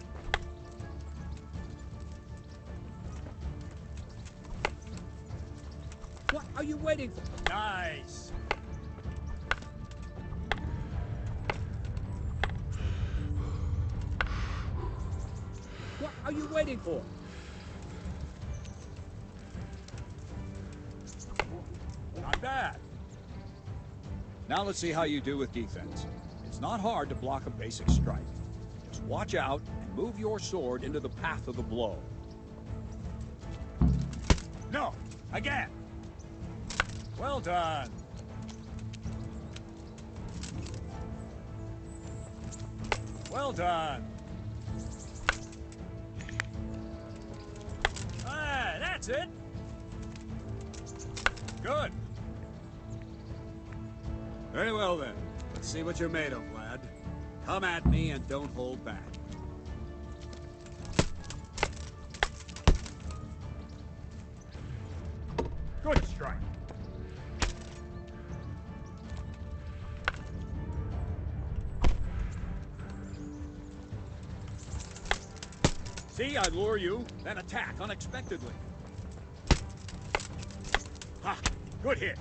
What are you waiting for? Nice. What are you waiting for? Not bad. Now let's see how you do with defense. It's not hard to block a basic strike. Just watch out and move your sword into the path of the blow. No! Again! Well done! Well done! Ah, that's it! Good! Very well then. Let's see what you're made of, lad. Come at me and don't hold back. Good strike. See, I lure you, then attack unexpectedly. Ha! Good hit.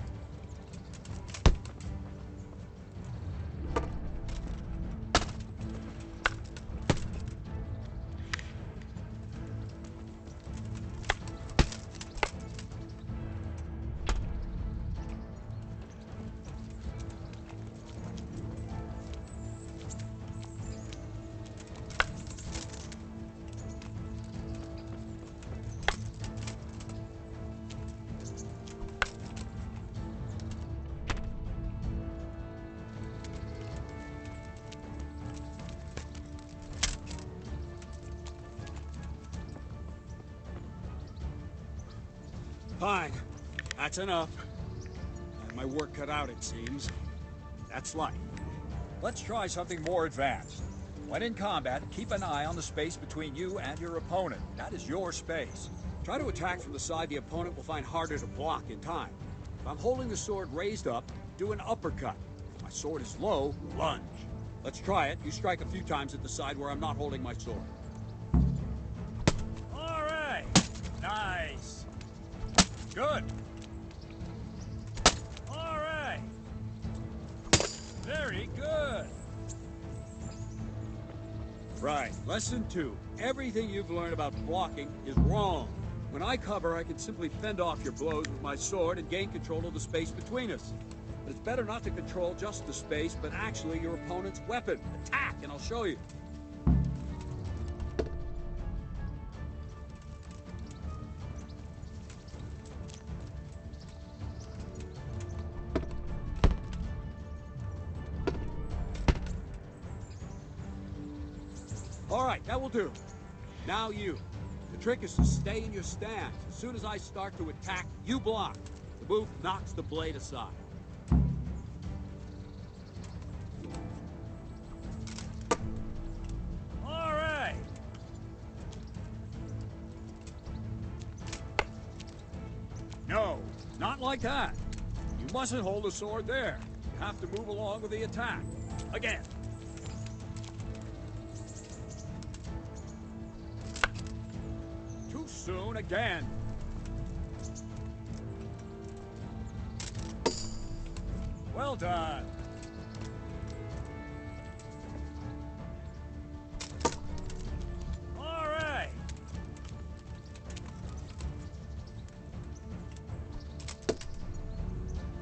Fine. That's enough. And my work cut out, it seems. That's life. Let's try something more advanced. When in combat, keep an eye on the space between you and your opponent. That is your space. Try to attack from the side the opponent will find harder to block in time. If I'm holding the sword raised up, do an uppercut. If my sword is low, lunge. Let's try it. You strike a few times at the side where I'm not holding my sword. All right. Nice. Good. All right. Very good. Right. Lesson 2. Everything you've learned about blocking is wrong. When I cover, I can simply fend off your blows with my sword and gain control of the space between us. But it's better not to control just the space, but actually your opponent's weapon. Attack, and I'll show you. All right, that will do. Now you. The trick is to stay in your stance. As soon as I start to attack, you block. The move knocks the blade aside. All right. No, not like that. You mustn't hold the sword there. You have to move along with the attack. Again. Too soon again. Well done. All right.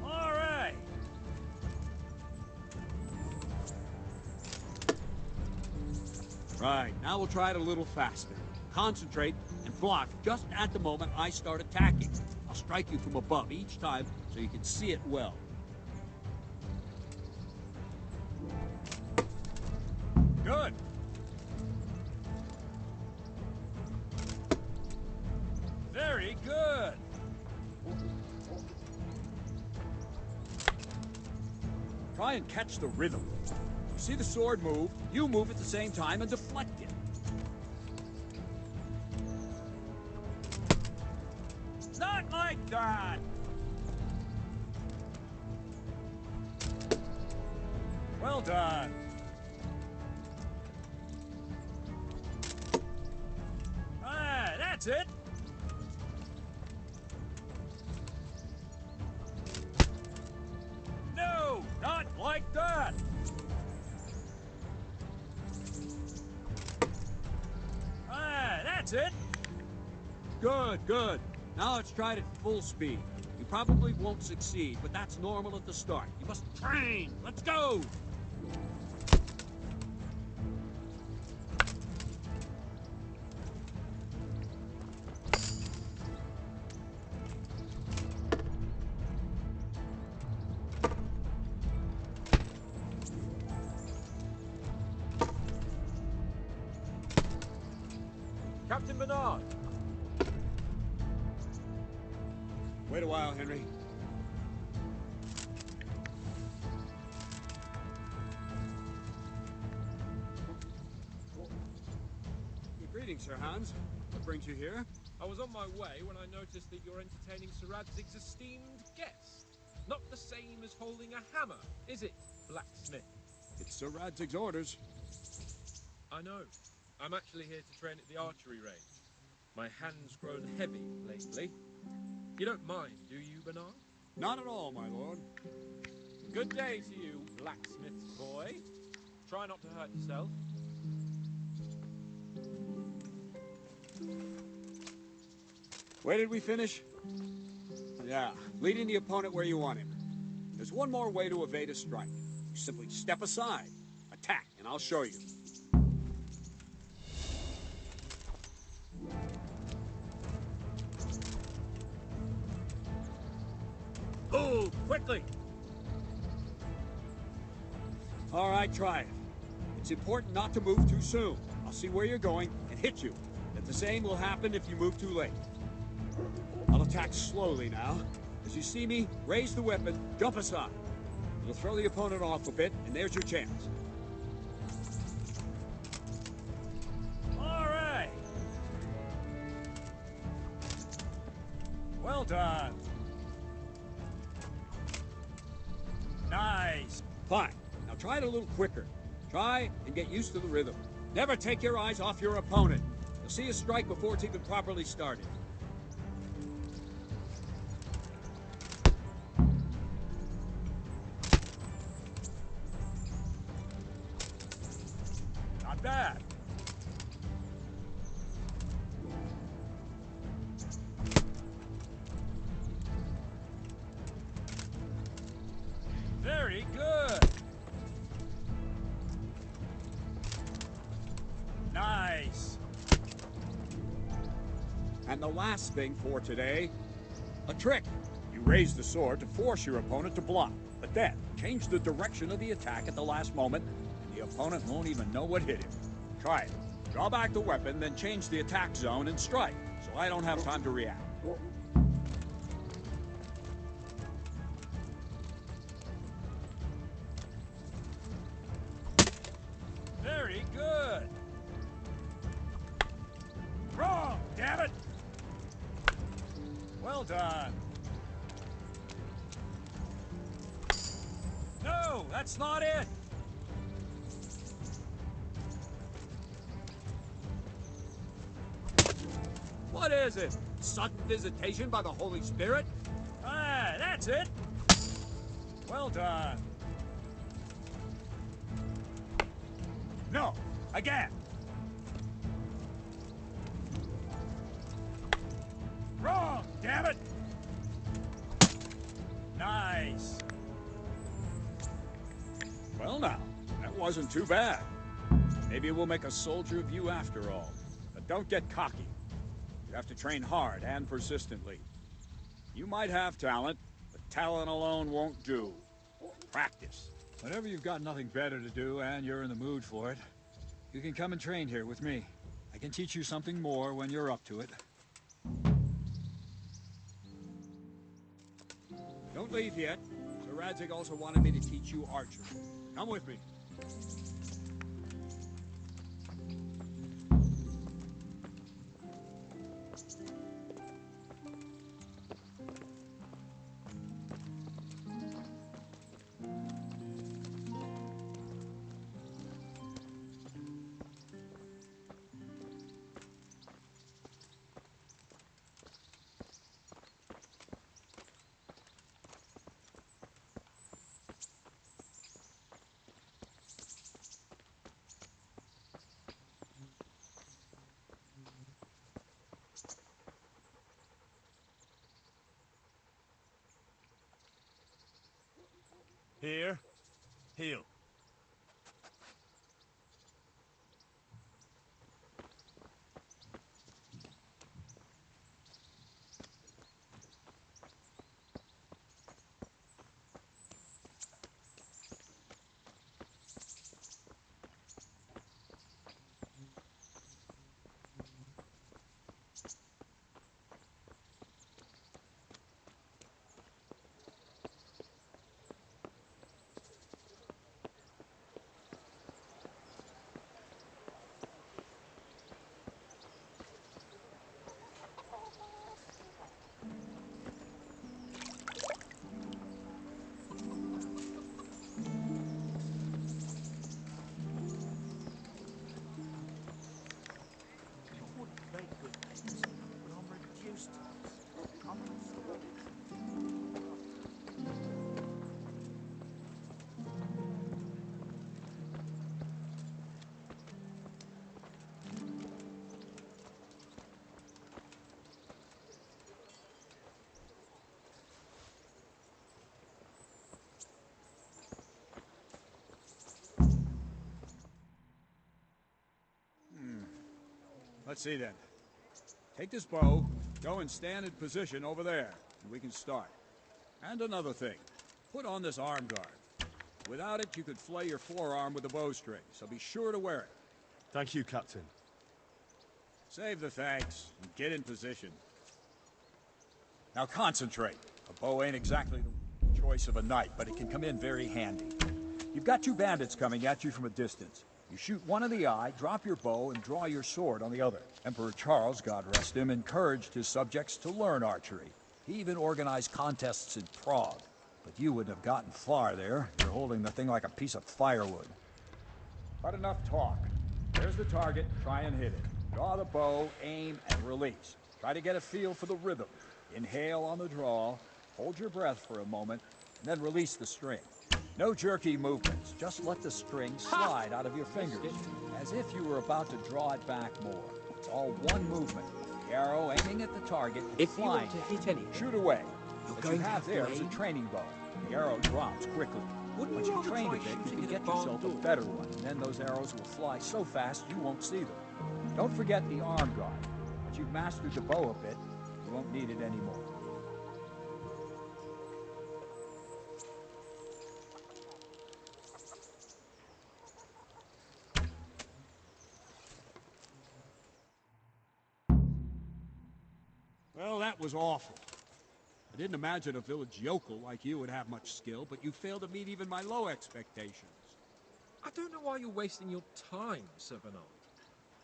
All right. Right, now we'll try it a little faster. Concentrate and block just at the moment I start attacking. I'll strike you from above each time so you can see it well. Good. Try and catch the rhythm. You see the sword move, you move at the same time and deflect it. Not like that! Well done. Ah, that's it. No, not like that. Ah, that's it. Good, good. Now let's try it at full speed. You probably won't succeed, but that's normal at the start. You must train. Let's go.
Captain Bernard!
Wait a while, Henry. Greetings, Sir Hans. What brings you here?
I was on my way when I noticed that you're entertaining Sir Radzig's esteemed guest. Not the same as holding a hammer, is it, blacksmith?
It's Sir Radzig's orders.
I know. I'm actually here to train at the archery range. My hand's grown heavy lately. You don't mind, do you, Bernard?
Not at all, my lord.
Good day to you, blacksmith's boy. Try not to hurt yourself.
Where did we finish? Yeah, leading the opponent where you want him. There's one more way to evade a strike. You simply step aside, attack, and I'll show you. Move, quickly! All right, try it. It's important not to move too soon. I'll see where you're going and hit you. And the same will happen if you move too late. I'll attack slowly now. As you see me, raise the weapon, jump aside. It'll throw the opponent off a bit, and there's your chance. All right. Well done. Nice. Fine. Now try it a little quicker. Try and get used to the rhythm. Never take your eyes off your opponent. You'll see a strike before it's even properly started. Not bad. Very good. Nice. And the last thing for today, a trick. You raise the sword to force your opponent to block, but then change the direction of the attack at the last moment, and the opponent won't even know what hit him. Try it. Draw back the weapon, then change the attack zone and strike, so I don't have time to react. Very good. Wrong, damn it! Well done. No, that's not it. What is it? Sudden visitation by the Holy Spirit? Ah, that's it. Well done. No, again. Wrong, damn it. Nice. Well now, that wasn't too bad. Maybe we'll make a soldier of you after all. But don't get cocky. You have to train hard and persistently. You might have talent, but talent alone won't do. Practice.
Whenever you've got nothing better to do and you're in the mood for it, you can come and train here with me. I can teach you something more when you're up to it.
Don't leave yet. Sir Radzig also wanted me to teach you archery. Come with me.
Here. Heal.
I wouldn't be good names, but I'm reduced to this. I'm unstoppable.
Let's see then. Take this bow, go and stand in position over there, and we can start. And another thing, put on this arm guard. Without it, you could flay your forearm with a bowstring, so be sure to wear it.
Thank you, Captain.
Save the thanks, and get in position. Now concentrate. A bow ain't exactly the choice of a knight, but it can come in very handy. You've got two bandits coming at you from a distance. You shoot one in the eye, drop your bow, and draw your sword on the other. Emperor Charles, God rest him, encouraged his subjects to learn archery. He even organized contests in Prague. But you wouldn't have gotten far there. You're holding the thing like a piece of firewood. But enough talk. There's the target. Try and hit it. Draw the bow, aim, and release. Try to get a feel for the rhythm. Inhale on the draw, hold your breath for a moment, and then release the string. No jerky movements, just let the string slide out of your fingers, as if you were about to draw it back more. It's all one movement. The arrow aiming at the target,
If you
flying.
want to hit anything,
Shoot away.
you're
What
going
you
to
have
have
there
to
is a
aim.
training bow. The arrow drops quickly.
Wouldn't
Once
you
you've
rather
trained a
try
bit, you
shooting
can
at
get
a
yourself a
barn door?
better one, and then those arrows will fly so fast you won't see them. Don't forget the arm guard. Once you've mastered the bow a bit, you won't need it anymore. Well, that was awful. I didn't imagine a village yokel like you would have much skill, but you failed to meet even my low expectations.
I don't know why you're wasting your time, Sir Bernard.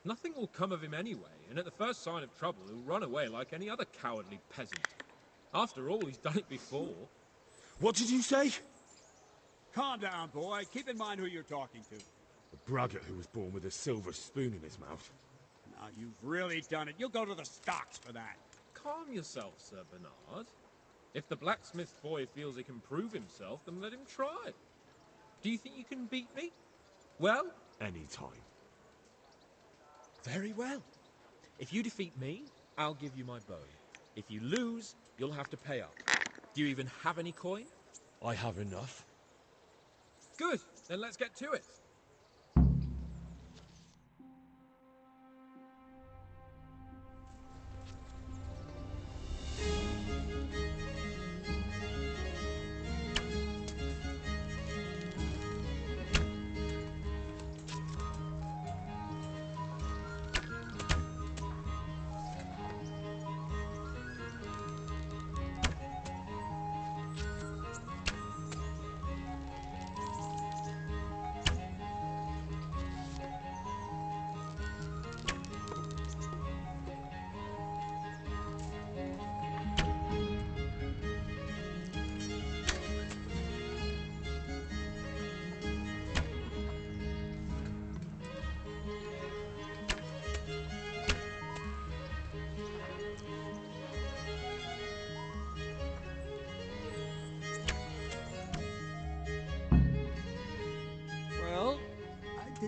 Nothing will come of him anyway, and at the first sign of trouble, he'll run away like any other cowardly peasant. After all, he's done it before.
What did you say? Calm down, boy. Keep in mind who you're talking to.
A braggart who was born with a silver spoon in his mouth.
Now, you've really done it. You'll go to the stocks for that.
Calm yourself, Sir Bernard. If the blacksmith boy feels he can prove himself, then let him try. Do you think you can beat me? Well,
Any time.
very well. If you defeat me, I'll give you my bow. If you lose, you'll have to pay up. Do you even have any coin?
I have enough.
Good, then let's get to it.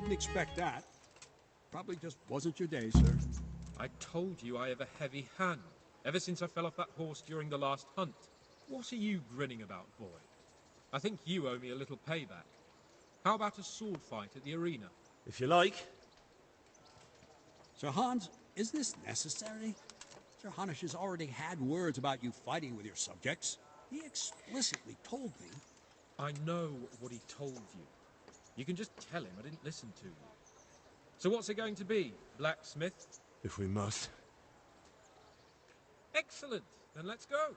Didn't expect that. Probably just wasn't your day, sir.
I told you I have a heavy hand, ever since I fell off that horse during the last hunt. What are you grinning about, boy? I think you owe me a little payback. How about a sword fight at the arena?
If you like.
Sir Hans, is this necessary? Sir Hanush has already had words about you fighting with your subjects. He explicitly told me.
I know what he told you. You can just tell him I didn't listen to you. So what's it going to be, blacksmith?
If we must.
Excellent. Then let's go.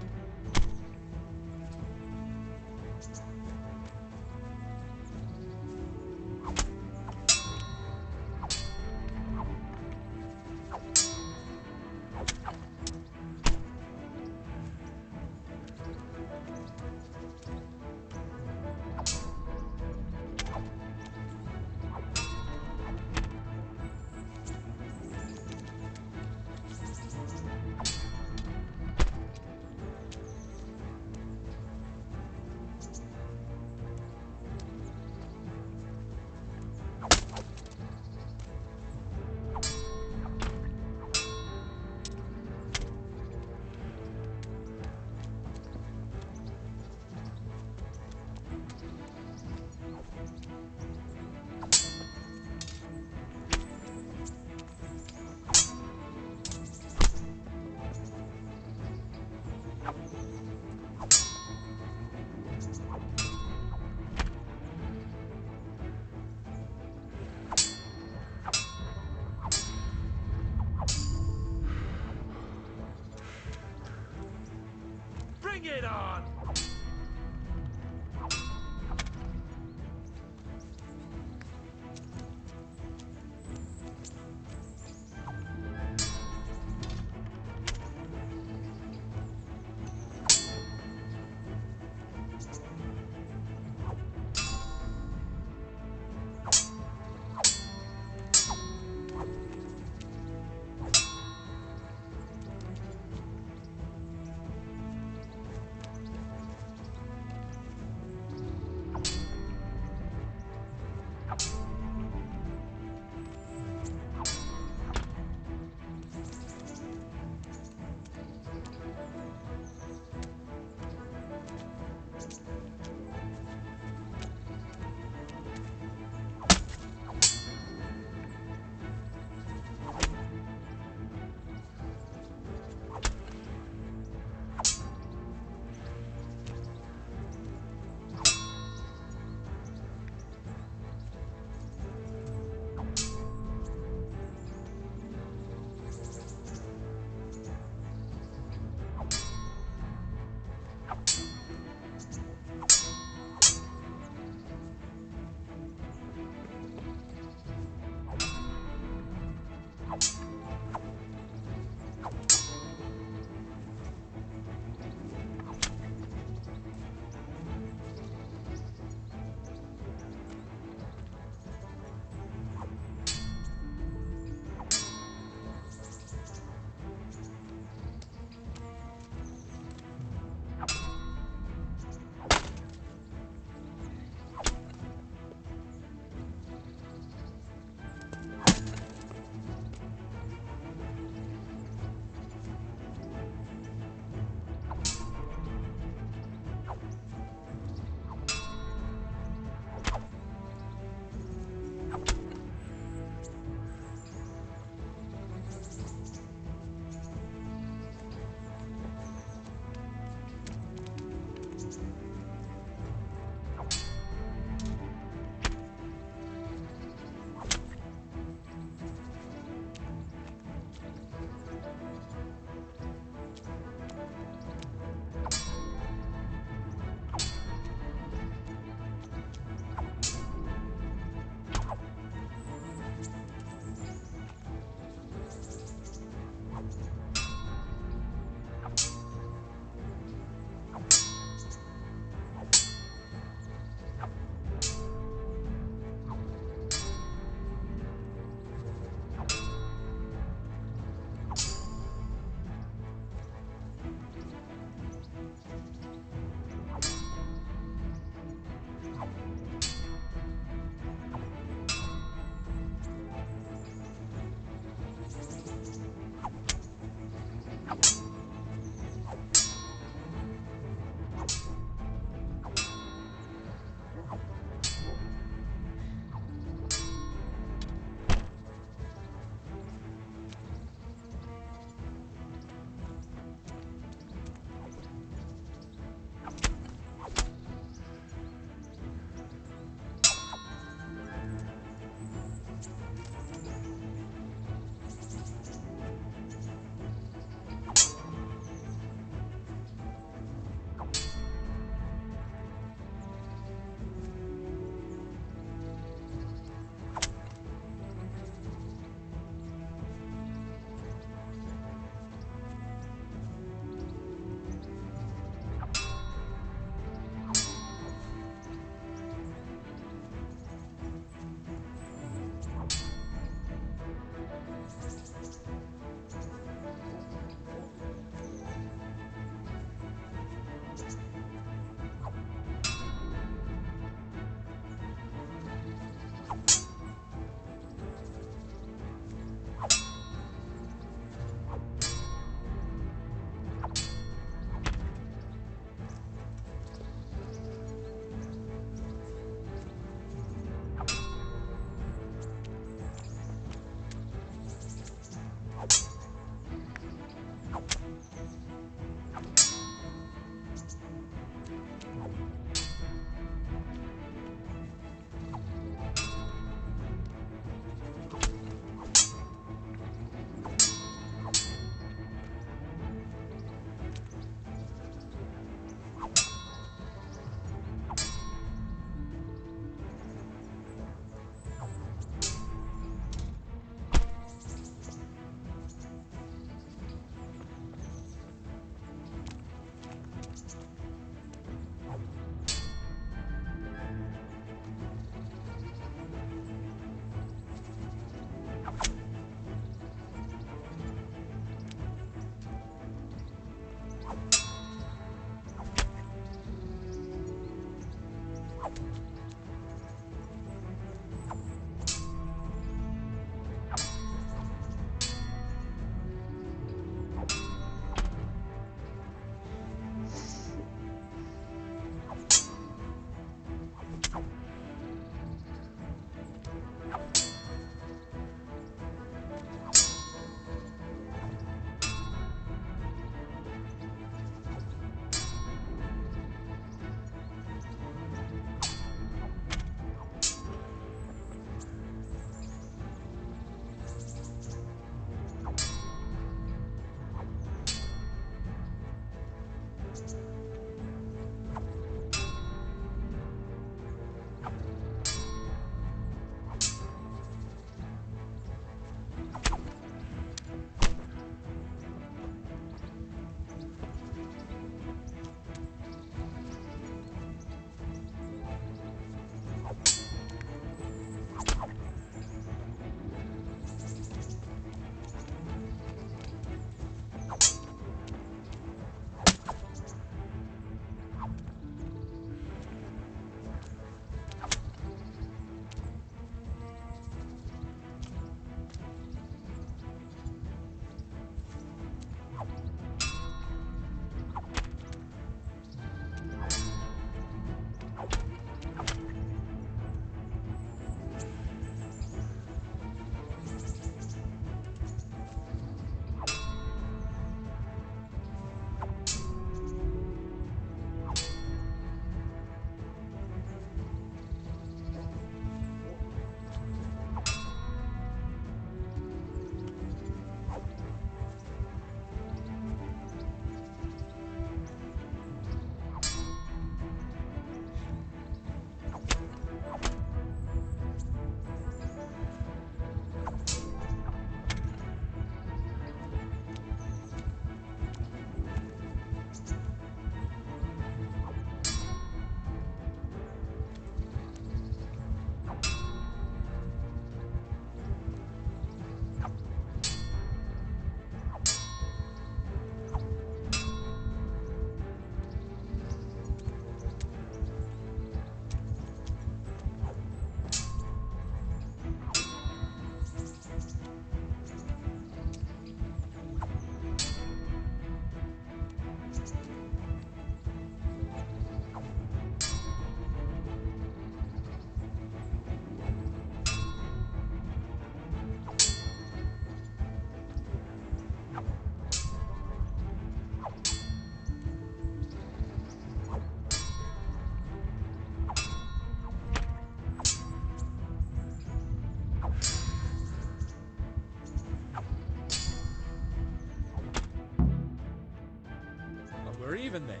even then.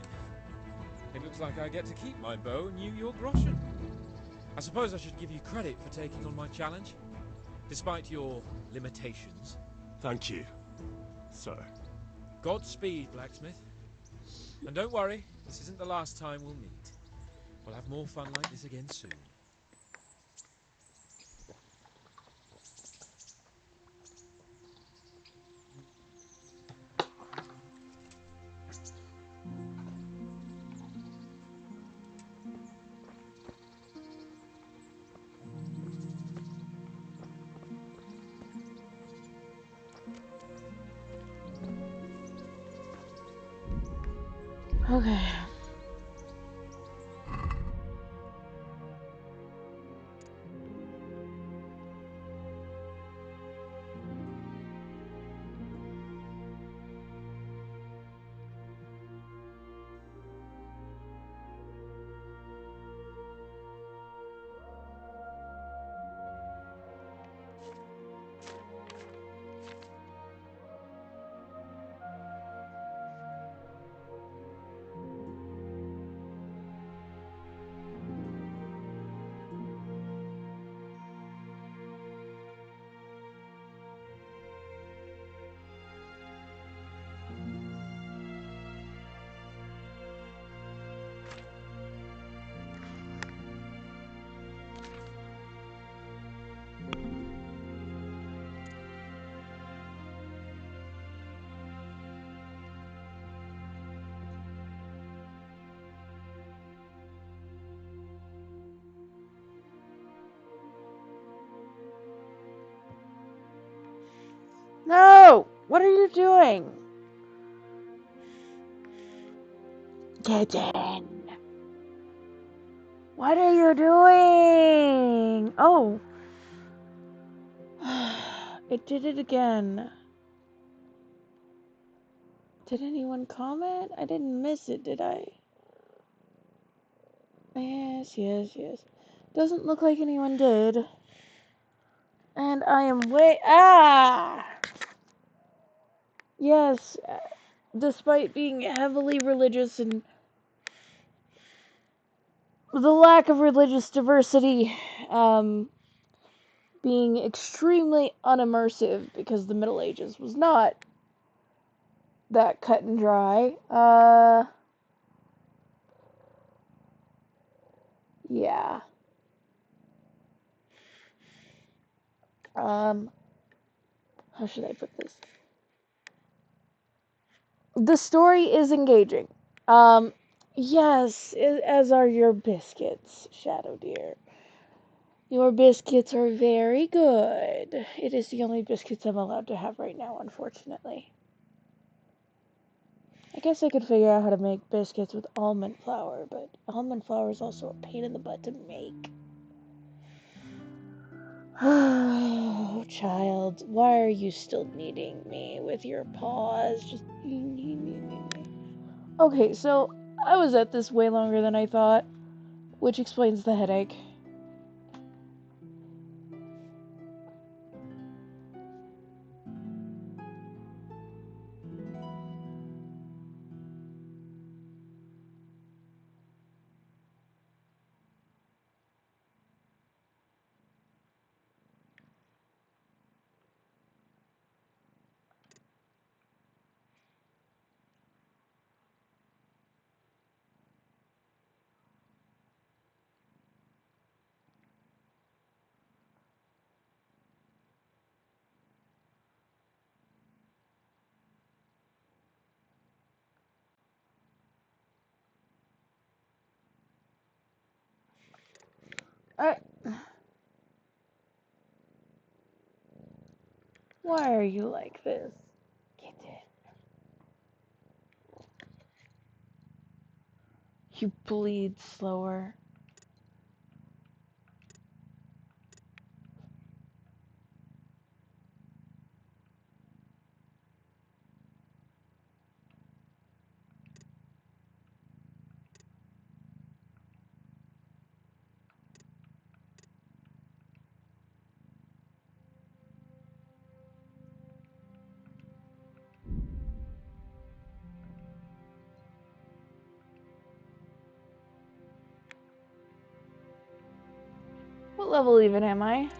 It looks like I get to keep my bow and you your groschen. I suppose I should give you credit for taking on my challenge, despite your limitations.
Thank you, sir.
Godspeed, blacksmith. And don't worry, this isn't the last time we'll meet. We'll have more fun like this again soon.
Okay. No! What are you doing? Get in! What are you doing? Oh! It did it again. Did anyone comment? I didn't miss it, did I? Yes. Doesn't look like anyone did. And I am Yes, despite being heavily religious and the lack of religious diversity, being extremely unimmersive because the Middle Ages was not that cut and dry. Yeah. How should I put this? The story is engaging. Yes, as are your biscuits, Shadow Deer. Your biscuits are very good. It is the only biscuits I'm allowed to have right now, unfortunately. I guess I could figure out how to make biscuits with almond flour, but almond flour is also a pain in the butt to make. Oh, child, why are you still kneading me with your paws? Just... Okay, so I was at this way longer than I thought, which explains the headache. Why are you like this? Get it. You bleed slower. What level even am I?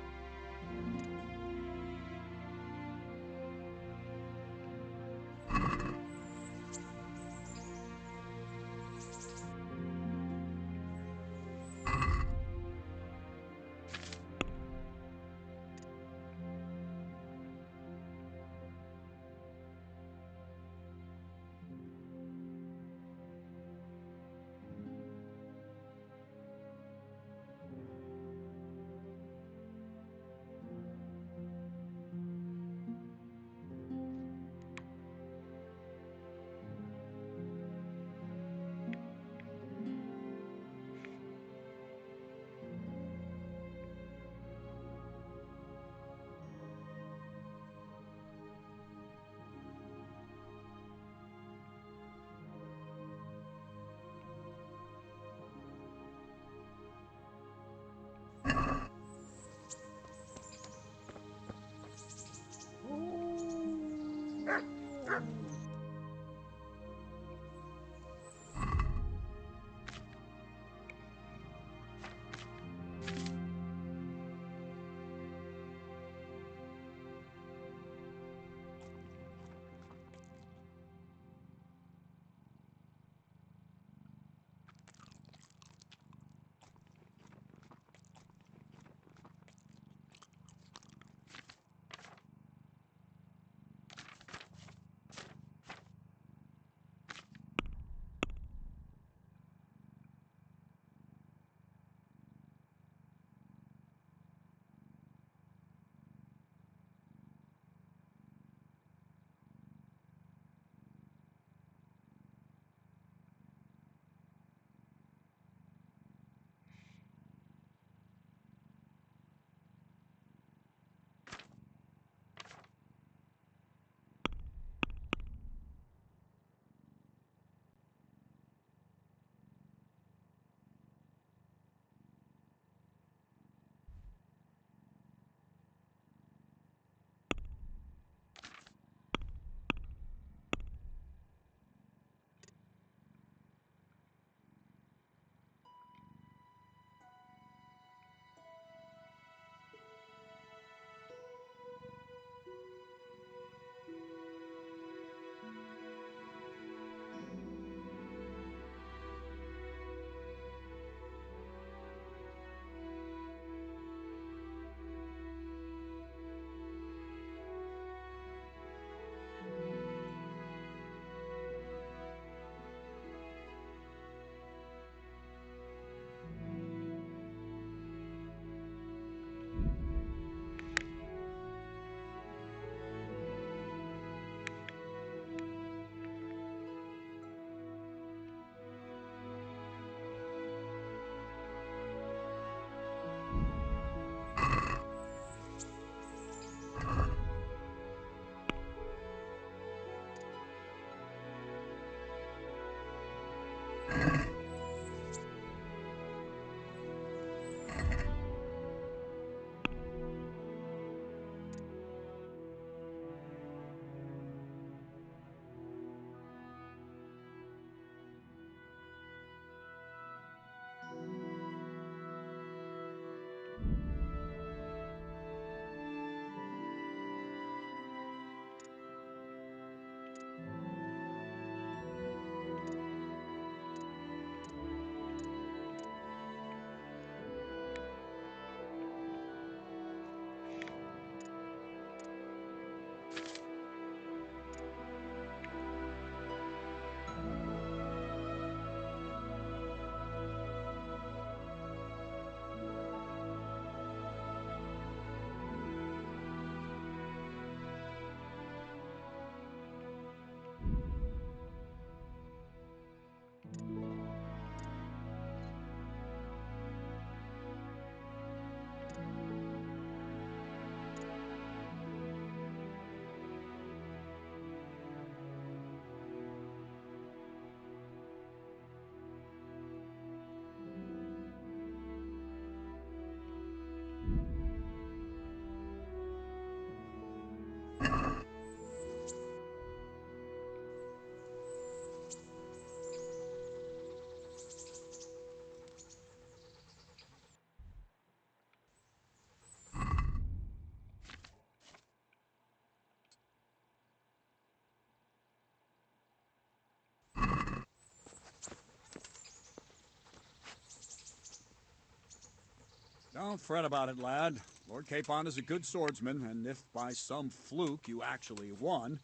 Don't fret about it, lad. Lord Capon is a good swordsman, and if by some fluke you actually won,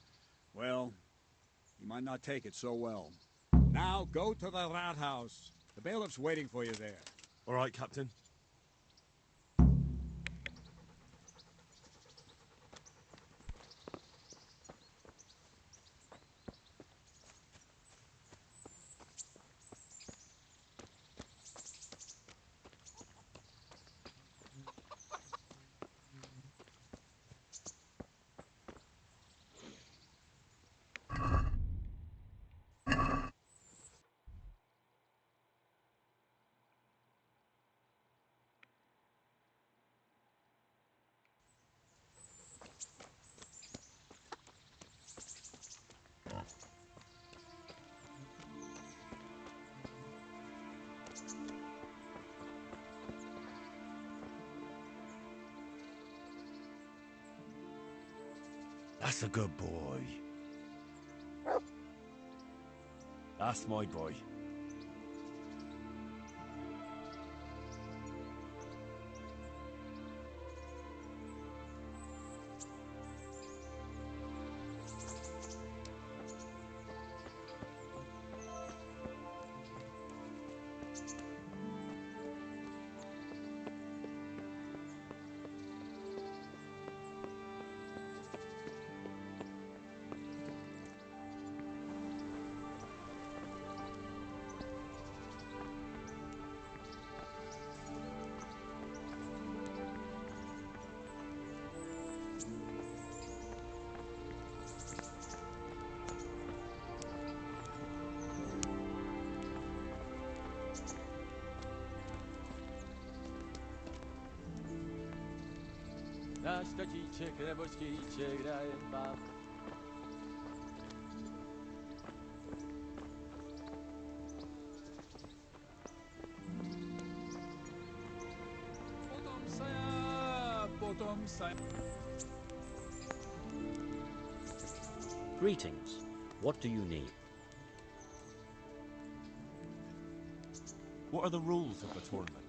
well, you might not take it so well. Now go to the rat house. The bailiff's waiting for you there.
All right, Captain. That's a good boy. That's my boy.
Greetings. What do you need?
What are the rules of the tournament?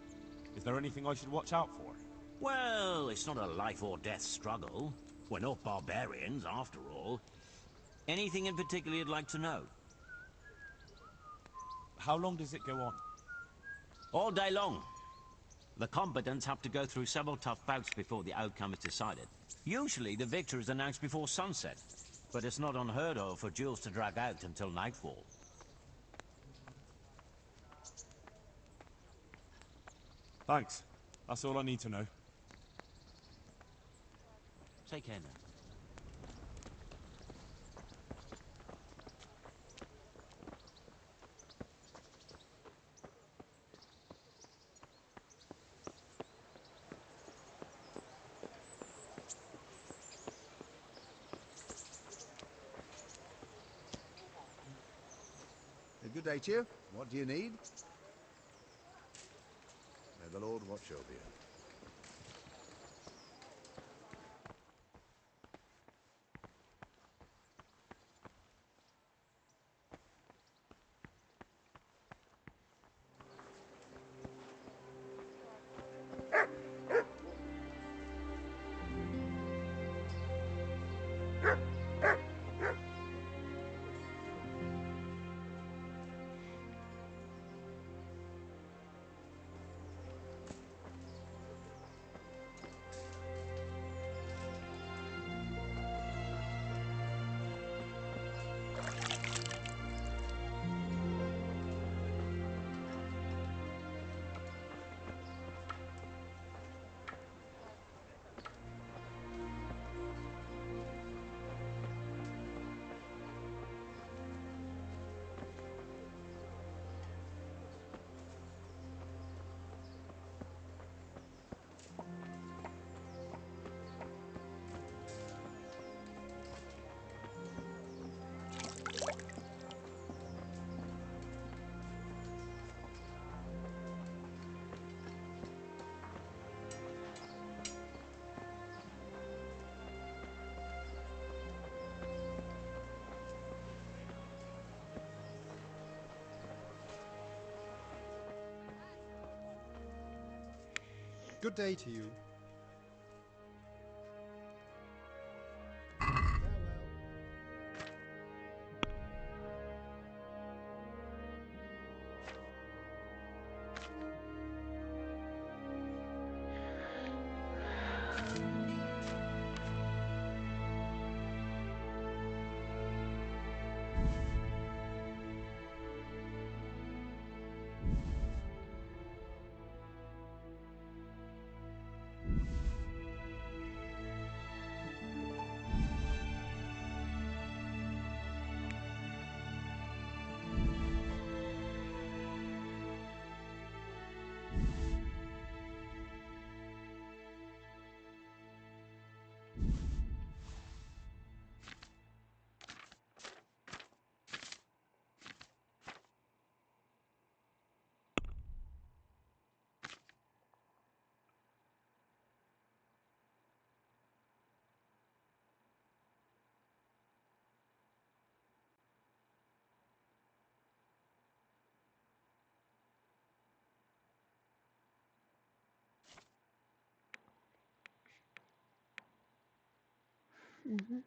Is there anything I should watch out for?
Well, it's not a life or death struggle. We're not barbarians, after all. Anything in particular you'd like to know?
How long does it go on?
All day long. The combatants have to go through several tough bouts before the outcome is decided. Usually the victor is announced before sunset, but it's not unheard of for duels to drag out until nightfall.
Thanks. That's all I need to know.
Take care now.
A good day to you. What do you need? May the Lord watch over you.
Good day to you.
Mm-hmm.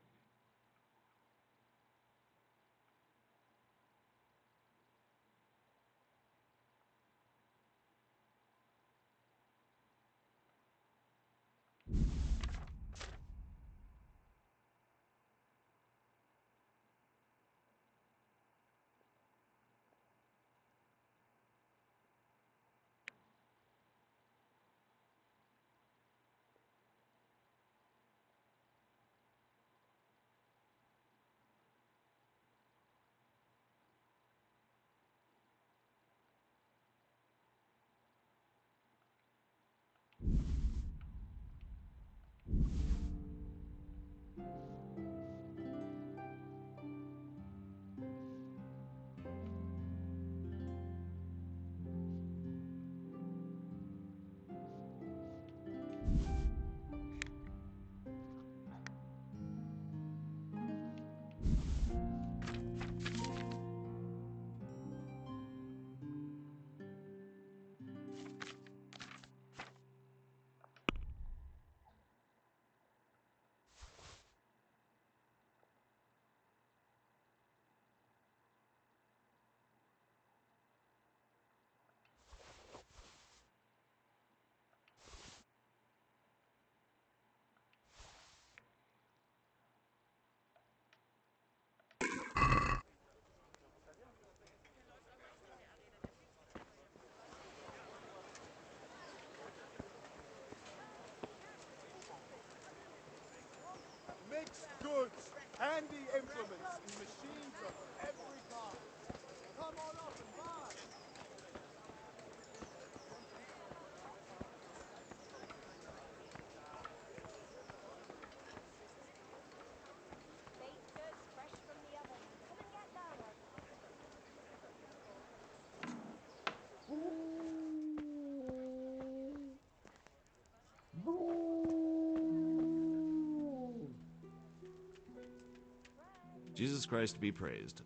Mixed goods, handy implements, and machines of every kind. Come on up and buy.
Baked goods fresh from the oven. Come and get those.
Jesus Christ be praised.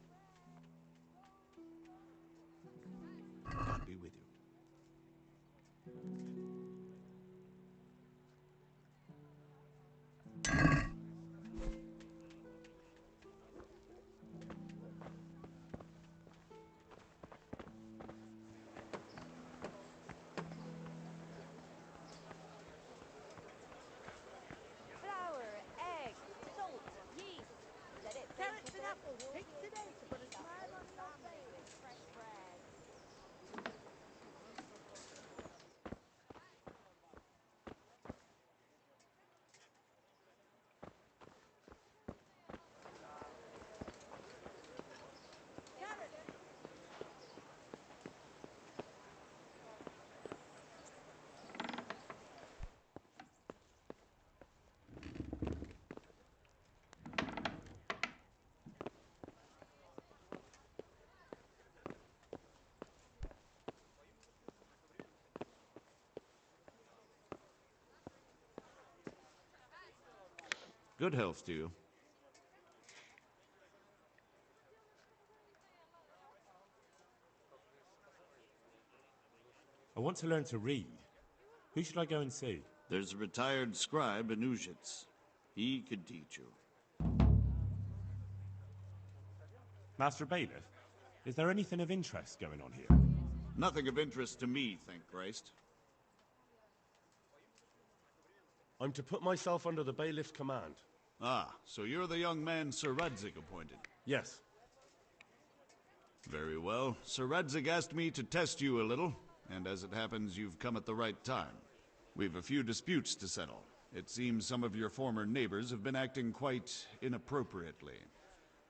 God be with you.
Flour, egg, salt, yeast. Let it bake
Carrots
a
and
bit.
apples,
You'll
picked
be
today to put a
stuff
smile
your
on your
family
face.
with fresh bread.
Carrots!
Good health to you.
I want to learn to read. Who should I go and see?
There's a retired scribe in Uzhitz. He could teach you.
Master Bailiff, is there anything of interest going on here?
Nothing of interest to me, thank Christ.
I'm to put myself under the bailiff's command.
Ah, so you're the young man Sir Radzig appointed?
Yes.
Very well. Sir Radzig asked me to test you a little, and as it happens, you've come at the right time. We've a few disputes to settle. It seems some of your former neighbors have been acting quite inappropriately.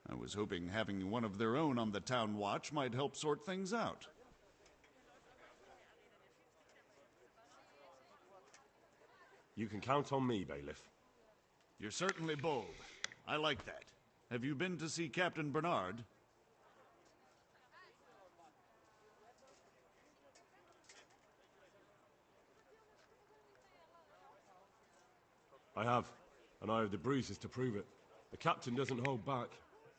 I was hoping having one of their own on the town watch might help sort things out.
You can count on me, Bailiff.
You're certainly bold. I like that. Have you been to see Captain Bernard?
I have, and I have the bruises to prove it. The captain doesn't hold back.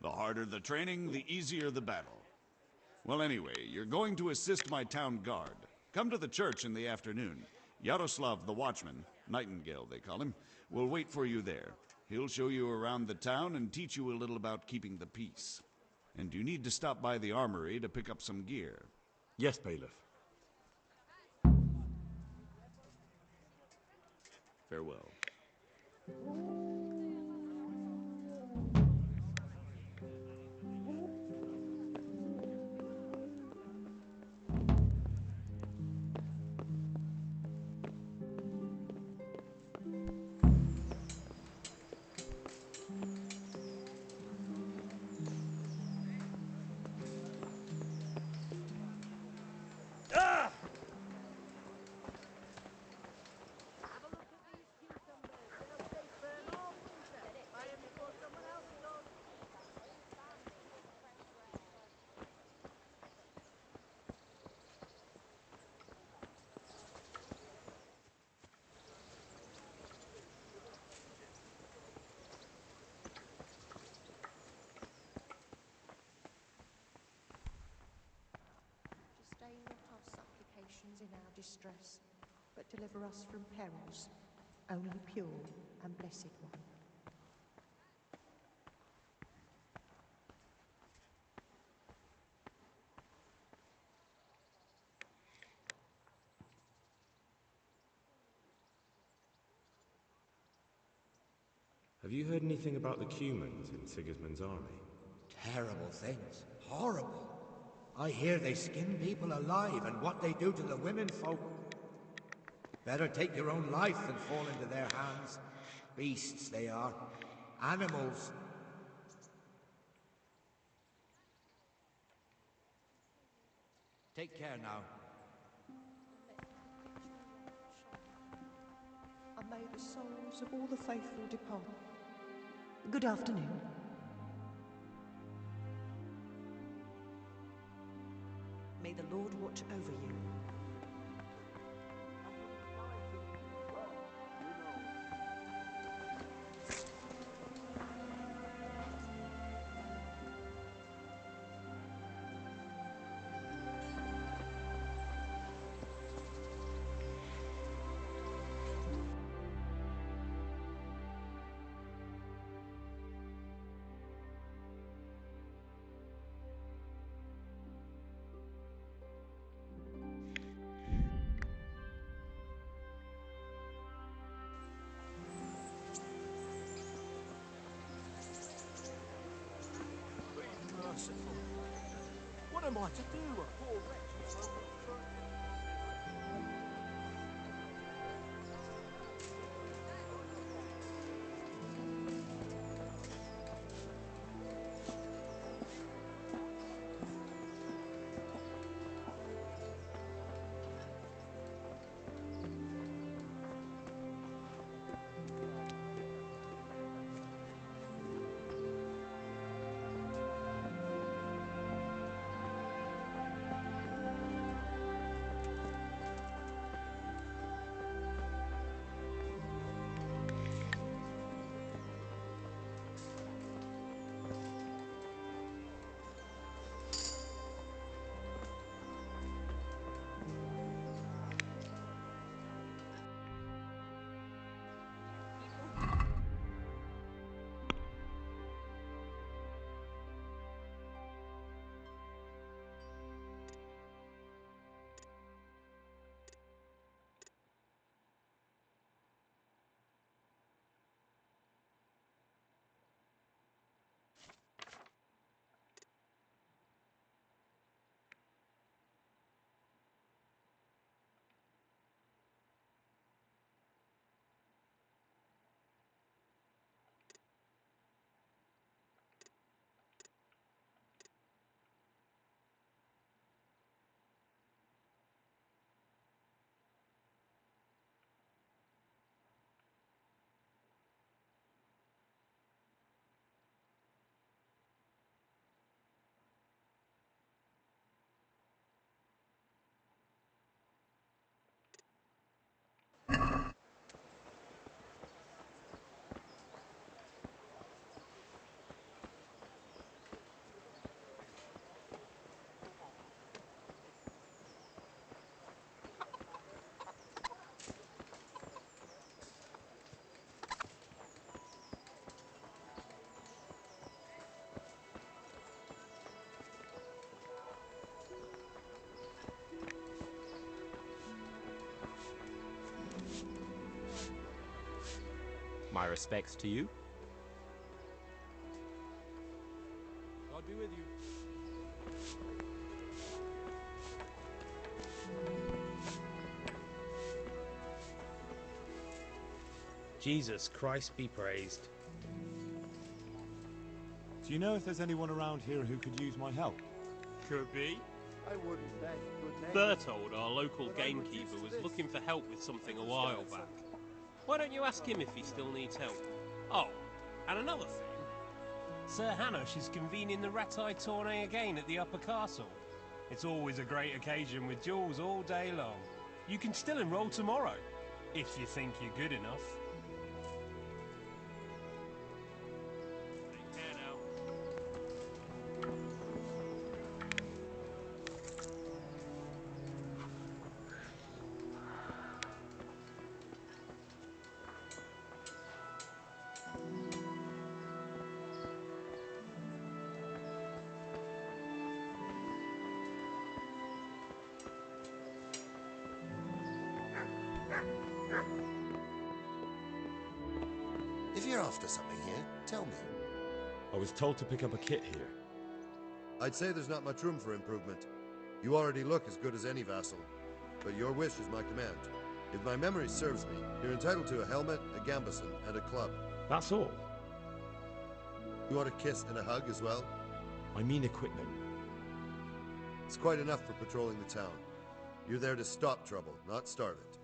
The harder the training, the easier the battle. Well, anyway, you're going to assist my town guard. Come to the church in the afternoon. Yaroslav the watchman, Nightingale they call him, will wait for you there. He'll show you around the town and teach you a little about keeping the peace. And you need to stop by the armory to pick up some gear.
Yes, Bailiff.
Farewell.
Stay not our supplications in our distress, but deliver us from perils, only pure and blessed one.
Have you heard anything about the Cumans in Sigismund's army?
Terrible things. Horrible. I hear they skin people alive and what they do to the women folk. Better take your own life than fall into their hands. Beasts they are. Animals. Take care now.
And may the souls of all the faithful depart. Good afternoon. May the Lord watch over you.
Merciful. What am I to do, a poor wretch?
My respects to you.
God be with you.
Jesus Christ be praised.
Do you know if there's anyone around here who could use my help?
Could be.
I wouldn't bet good name.
Bertold, our local gamekeeper, was looking for help with something a while back. Why don't you ask him if he still needs help? Oh, and another thing. Sir Hanush is convening the Ratai tourney again at the Upper Castle. It's always a great occasion with duels all day long. You can still enroll tomorrow, if you think you're good enough. Take care now.
If you're after something here, tell me.
I was told to pick up a kit here.
I'd say there's not much room for improvement. You already look as good as any vassal, but your wish is my command. If my memory serves me, you're entitled to a helmet, a gambeson, and a club.
That's all?
You want a kiss and a hug as well?
I mean equipment.
It's quite enough for patrolling the town. You're there to stop trouble, not start it.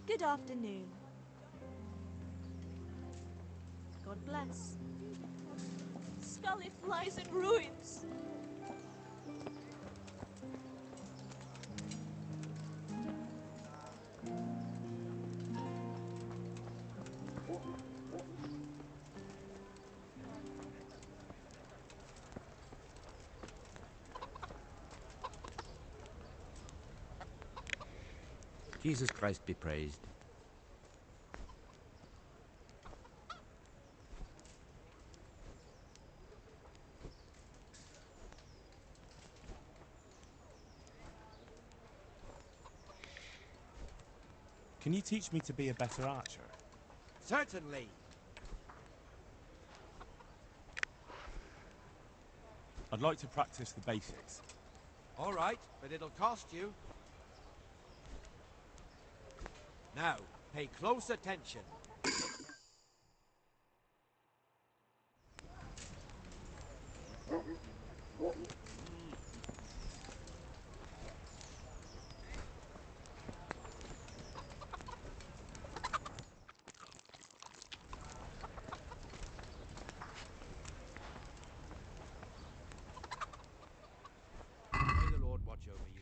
Good afternoon. God bless. Scarlet lies in ruins.
Jesus Christ be praised.
Can you teach me to be a better archer?
Certainly.
I'd like to practice the basics.
All right, but it'll cost you. Now, pay close attention. May the Lord watch over you.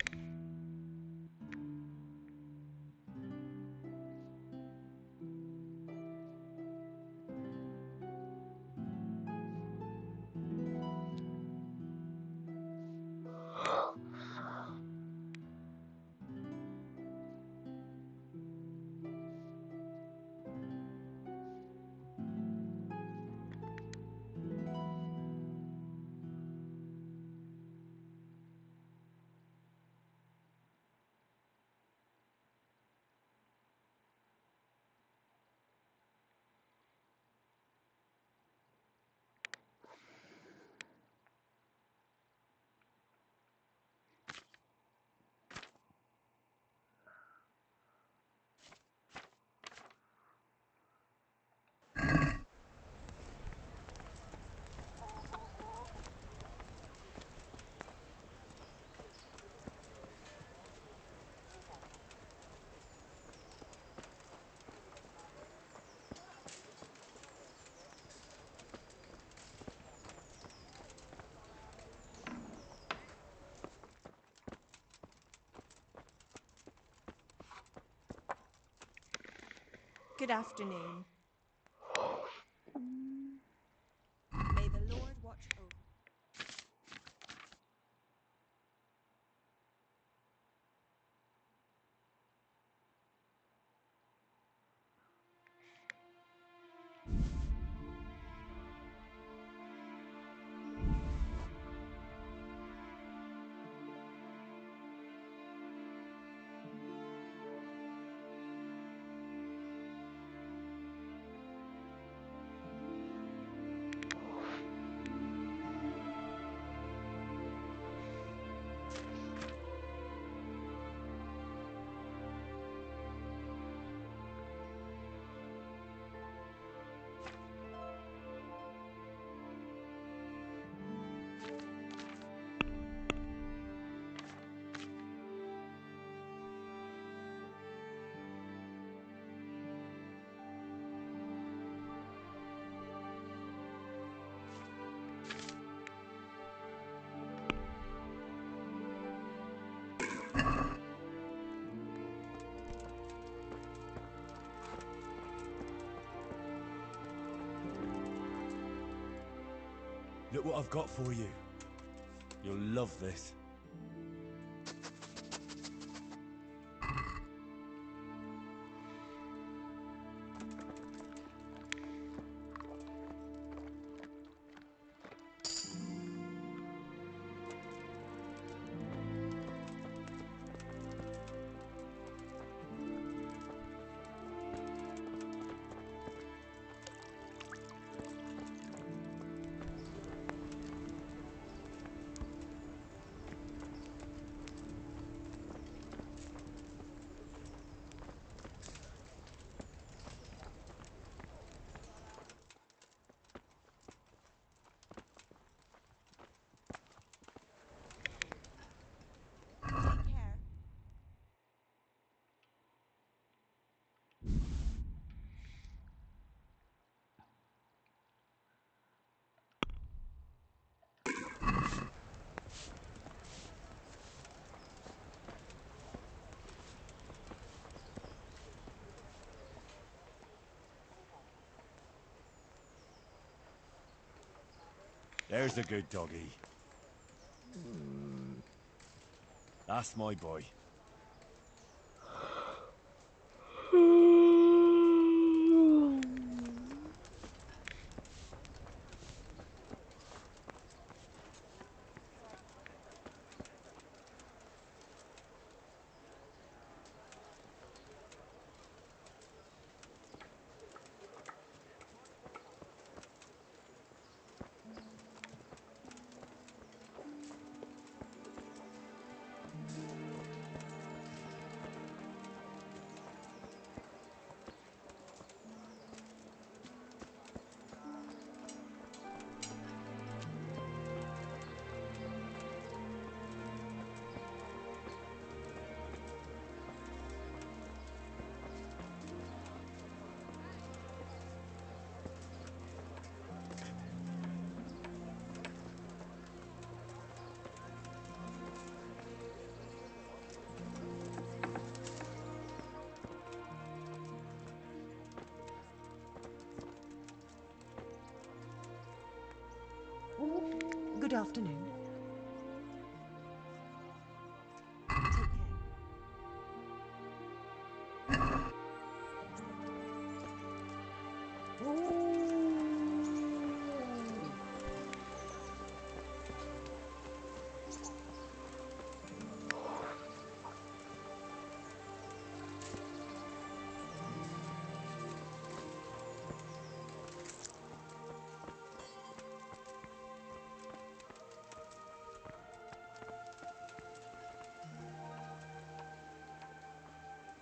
Good afternoon. May the Lord watch over.
Look what I've got for you. You'll love this. There's a good doggy. That's my boy.
Good afternoon.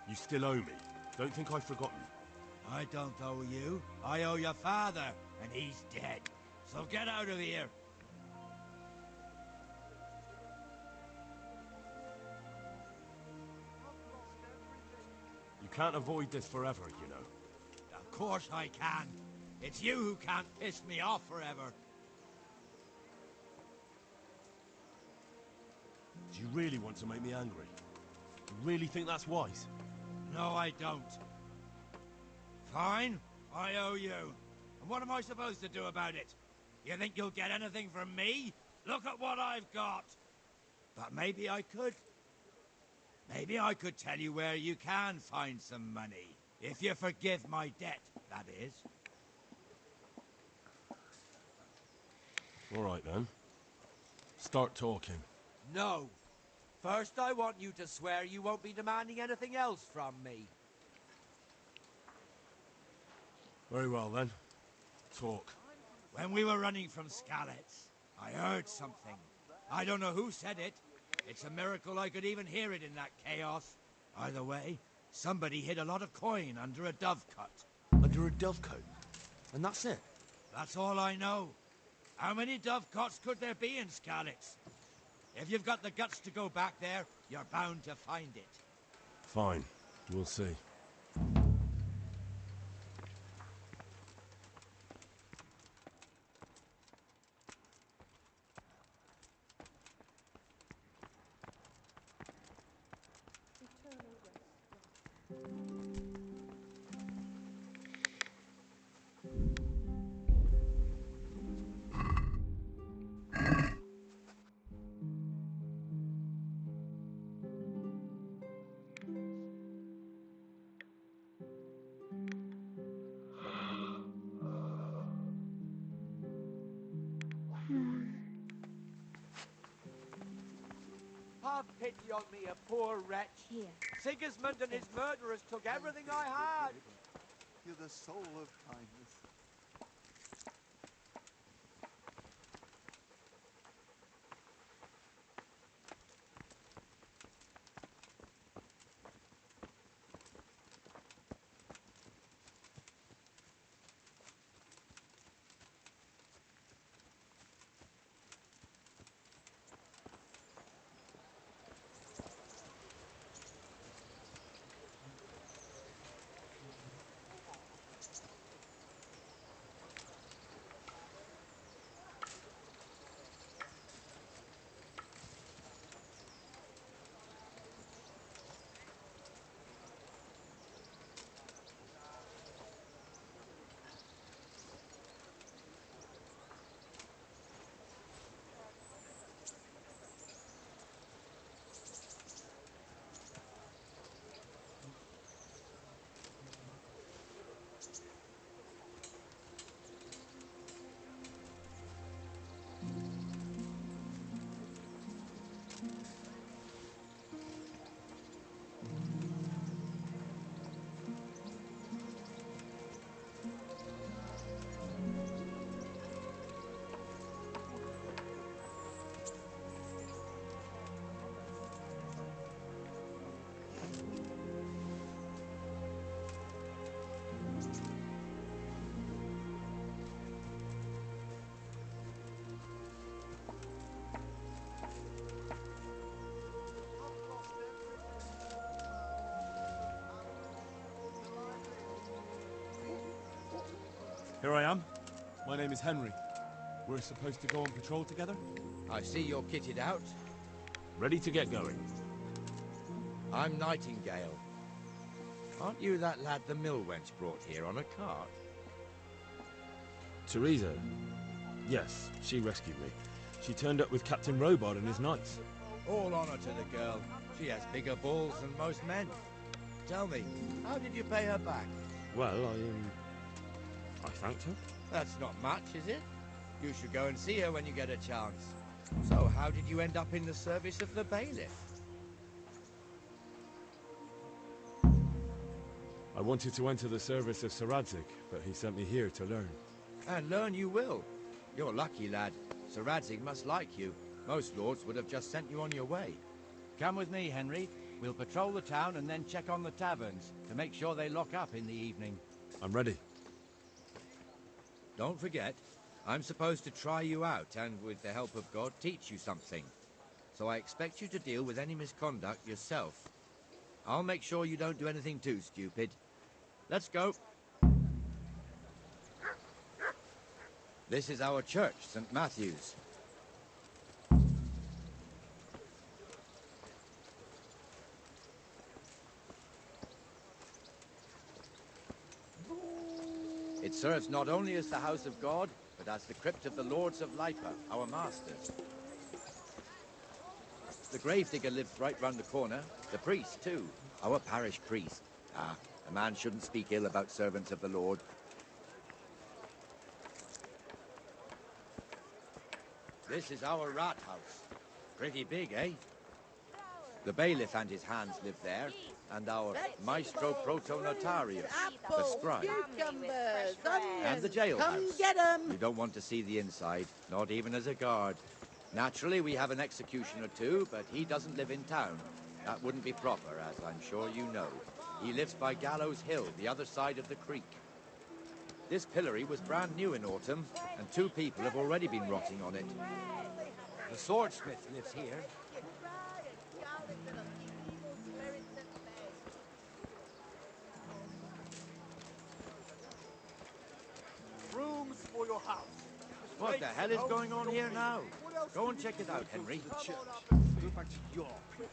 You still owe me. Don't think I've forgotten.
I don't owe you. I owe your father, and he's dead. So get out of here.
You can't avoid this forever, you know.
Of course I can. It's you who can't piss me off forever.
Do you really want to make me angry? You really think that's wise?
No, I don't.
Fine. I owe you. And what am I supposed to do about it? You think you'll get anything from me? Look at what I've got. But maybe I could. Maybe I could tell you where you can find some money. If you forgive my debt, that is.
All right, then. Start talking.
No. First, I want you to swear you won't be demanding anything else from me.
Very well, then. Talk.
When we were running from Skalitz, I heard something. I don't know who said it. It's a miracle I could even hear it in that chaos. Either way, somebody hid a lot of coin under a dovecot.
Under a dovecot? And that's it?
That's all I know. How many dovecots could there be in Skalitz? If you've got the guts to go back there, you're bound to find it.
Fine. We'll see.
Have pity on me, a poor wretch.
Here.
Sigismund and his murderers took everything I had.
You're the soul of kindness.
Here I am. My name is Henry. We're supposed to go on patrol together?
I see you're kitted out.
Ready to get going.
I'm Nightingale. Aren't you that lad the mill wench brought here on a cart?
Teresa? Yes, she rescued me. She turned up with Captain Robard and his knights.
All honor to the girl. She has bigger balls than most men. Tell me, how did you pay her back?
Well, I thanked her.
That's not much, is it? You should go and see her when you get a chance. So, how did you end up in the service of the bailiff?
I wanted to enter the service of Sir Radzig, but he sent me here to learn.
And learn you will. You're lucky, lad. Sir Radzig must like you. Most lords would have just sent you on your way. Come with me, Henry. We'll patrol the town and then check on the taverns to make sure they lock up in the evening.
I'm ready.
Don't forget, I'm supposed to try you out and, with the help of God, teach you something. So I expect you to deal with any misconduct yourself. I'll make sure you don't do anything too stupid. Let's go. This is our church, St. Matthew's.
It serves not only as the house of God, but as the crypt of the lords of Lipa, our masters. The gravedigger lives right round the corner. The priest, too. Our parish priest. Ah, a man shouldn't speak ill about servants of the Lord. This is our rat house. Pretty big, eh? The bailiff and his hands live there, and our maestro protonotarius, the scribe.
Cucumbers,
And the
onions,
jailhouse.
come get 'em!
You don't want to see the inside, not even as a guard. Naturally, we have an executioner too, but he doesn't live in town. That wouldn't be proper, as I'm sure you know. He lives by Gallows Hill, the other side of the creek. This pillory was brand new in autumn, and 2 people have already been rotting on it. The swordsmith lives here.
Rooms for your house.
What the hell is going on here now? Go and check it out, Henry.
Go back to your place.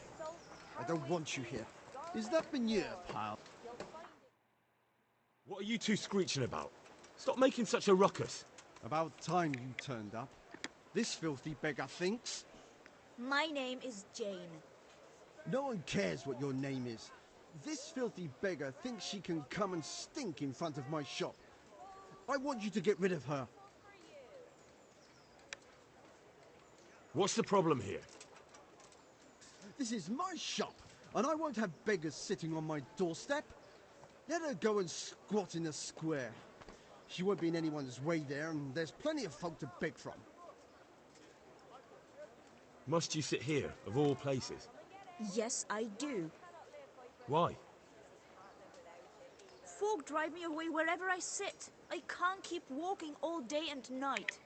I don't want you here. Is that manure, pal?
What are you two screeching about? Stop making such a ruckus.
About time you turned up. This filthy beggar thinks.
My name is Jane.
No one cares what your name is. This filthy beggar thinks she can come and stink in front of my shop. I want you to get rid of her.
What's the problem here?
This is my shop, and I won't have beggars sitting on my doorstep. Let her go and squat in a square. She won't be in anyone's way there, and there's plenty of folk to beg from.
Must you sit here, of all places?
Yes, I do.
Why?
Folk drive me away wherever I sit. I can't keep walking all day and night.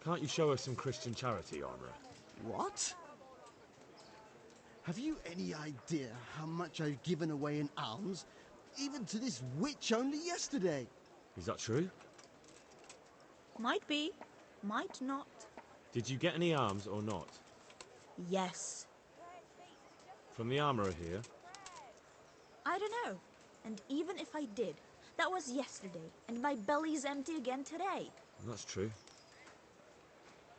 Can't you show us some Christian charity, Armourer?
What? Have you any idea how much I've given away in alms, even to this witch only yesterday?
Is that true?
Might be, might not.
Did you get any alms or not?
Yes.
From the Armourer here?
I don't know. And even if I did, that was yesterday, and my belly's empty again today.
That's true.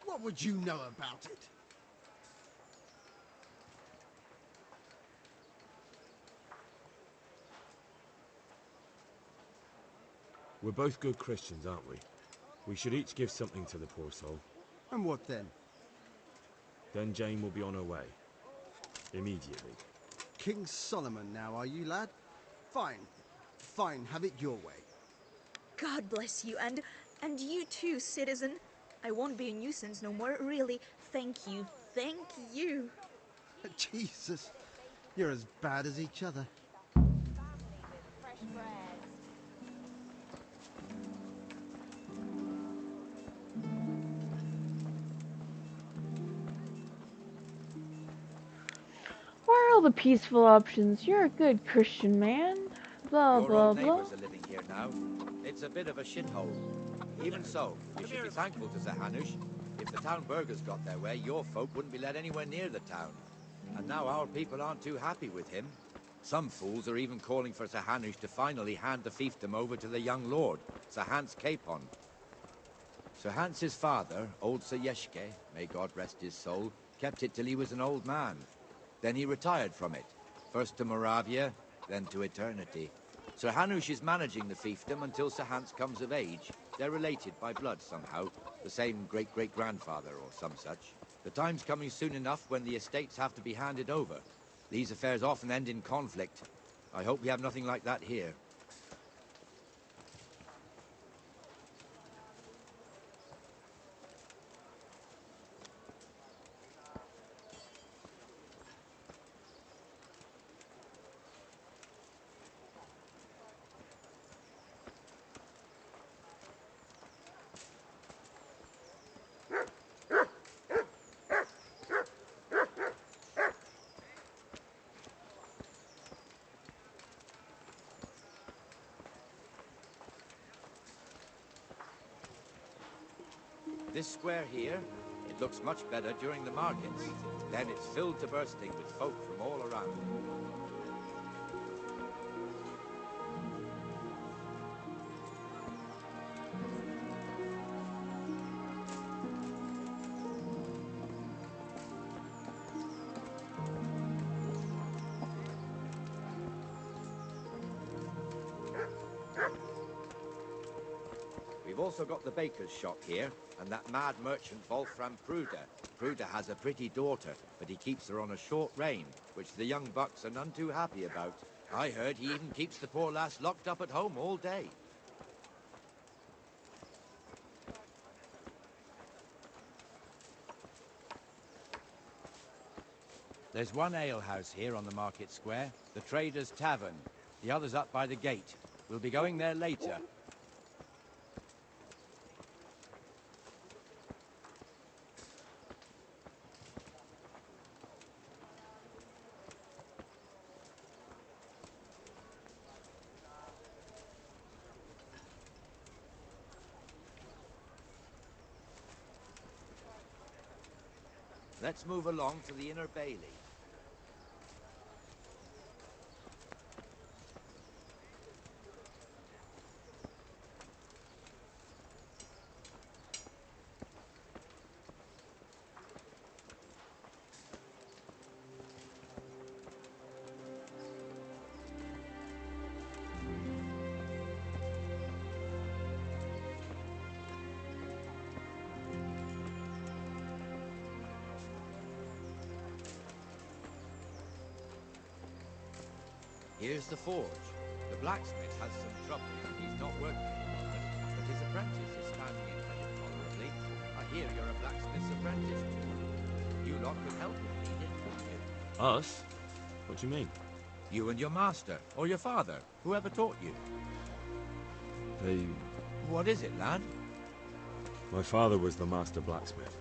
What would you know about it?
We're both good Christians, aren't we? We should each give something to the poor soul.
And what then?
Then Jane will be on her way. Immediately.
King Solomon now, are you, lad? Fine. Fine, have it your way.
God bless you, and you too, citizen. I won't be a nuisance no more, really. Thank you. Thank you.
Jesus, you're as bad as each other.
Where are all the peaceful options? You're a good Christian man. Blah,
Your
blah,
old
blah.
neighbours are living here now. It's a bit of a shithole. Even so, you should be thankful to Sir Hanush. If the town burghers got their way, your folk wouldn't be let anywhere near the town. And now our people aren't too happy with him. Some fools are even calling for Sir Hanush to finally hand the fiefdom over to the young lord, Sir Hans Capon. Sir Hans's father, old Sir Yeshke, may God rest his soul, kept it till he was an old man. Then he retired from it, first to Moravia, then to eternity. Sir Hanush is managing the fiefdom until Sir Hans comes of age. They're related by blood somehow, the same great-great-grandfather or some such. The time's coming soon enough when the estates have to be handed over. These affairs often end in conflict. I hope we have nothing like that here. This square here, it looks much better during the markets. Then it's filled to bursting with folk from all around. You've also got the baker's shop here, and that mad merchant Wolfram Pruder. Pruder has a pretty daughter, but he keeps her on a short rein, which the young bucks are none too happy about. I heard he even keeps the poor lass locked up at home all day. There's one alehouse here on the market square, the Trader's Tavern. The other's up by the gate. We'll be going there later. Let's move along to the Inner Bailey. Here's the forge. The blacksmith has some trouble. He's not working at the moment, but his apprentice is standing in for him tolerably. I hear you're a blacksmith's apprentice too. You lot could help if needed, couldn't you?
Us? What do you mean?
You and your master, or your father, whoever taught you.
They...
What is it, lad?
My father was the master blacksmith.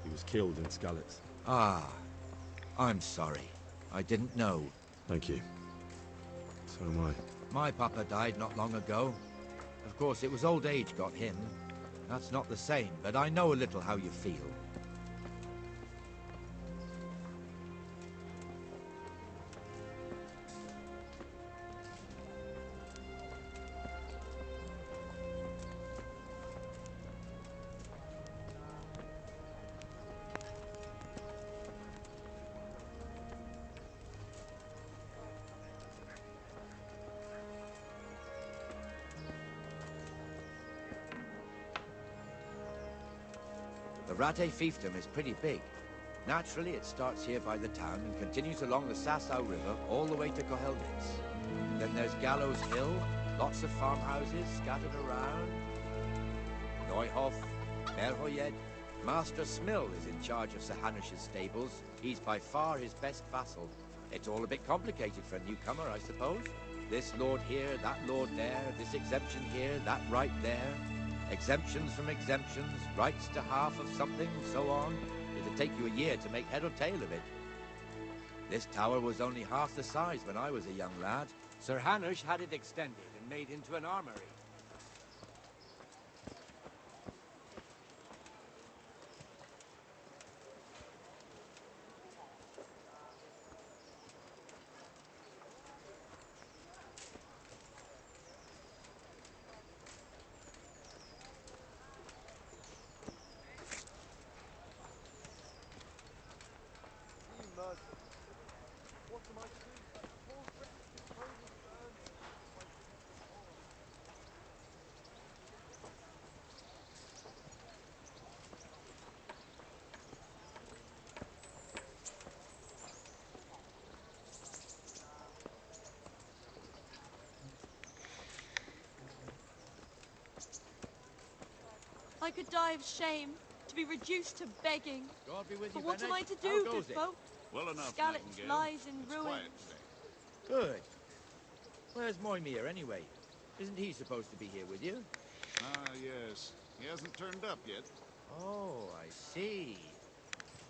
He was killed in Skalitz.
Ah, I'm sorry. I didn't know.
Thank you. So am I.
My papa died not long ago. Of course, it was old age got him. That's not the same, but I know a little how you feel. The Rate fiefdom is pretty big. Naturally, it starts here by the town and continues along the Sasau River all the way to Kohelnitz. Then there's Gallows Hill, lots of farmhouses scattered around. Neuhof, Merhoyed. Master Smill is in charge of Sir Hanush's stables. He's by far his best vassal. It's all a bit complicated for a newcomer, I suppose. This lord here, that lord there, this exemption here, that right there. Exemptions from exemptions, rights to half of something, so on. It'd take you a year to make head or tail of it. This tower was only half the size when I was a young lad. Sir Hanush had it extended and made into an armory.
Be merciful to me. What am I to do? Poor wretch, his home was burned and he is fighting off the horror.
I could die of shame, to be reduced to begging.
God be with
But
you,
what am I
Bennett.
to
How
do,
goes
good
it?
folk?
Well enough,
Skalitz
Nightingale.
lies in
It's
ruins.
quiet today.
Good. Where's Moimir anyway? Isn't he supposed to be here with you?
Ah, yes. He hasn't turned up yet.
Oh, I see.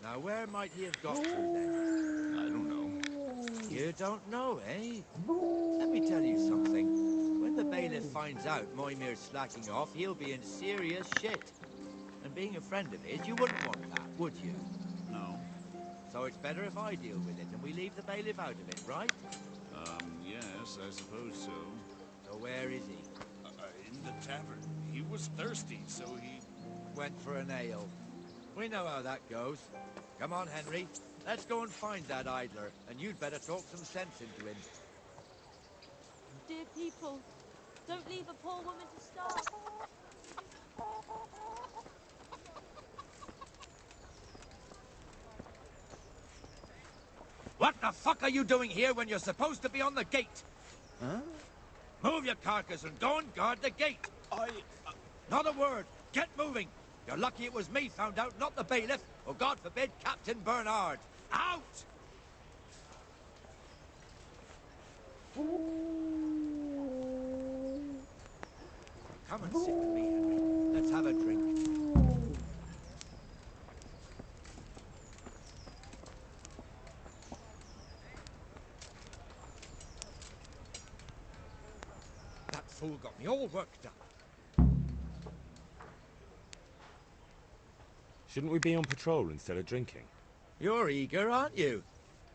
Now where might he have got to then?
I don't know.
You don't know, eh? Let me tell you something. When the bailiff finds out Moimir's slacking off, he'll be in serious shit. And being a friend of his, you wouldn't want that, would you?
No.
So it's better if I deal with it and we leave the bailiff out of it, right?
Yes, I suppose so.
So where is he?
In the tavern. He was thirsty, so he...
Went for an ale. We know how that goes. Come on, Henry. Let's go and find that idler, and you'd better talk some sense into him.
Dear people,
Don't leave a poor woman to starve.
What the fuck are you doing here when you're supposed to be on the gate?
Huh?
Move your carcass and go and guard the gate. Not a word. Get moving. You're lucky it was me found out, not the bailiff, or God forbid, Captain Bernard. Out! Come and sit with me, Henry. Let's have a drink. That fool got me all worked up.
Shouldn't we be on patrol instead of drinking?
You're eager, aren't you?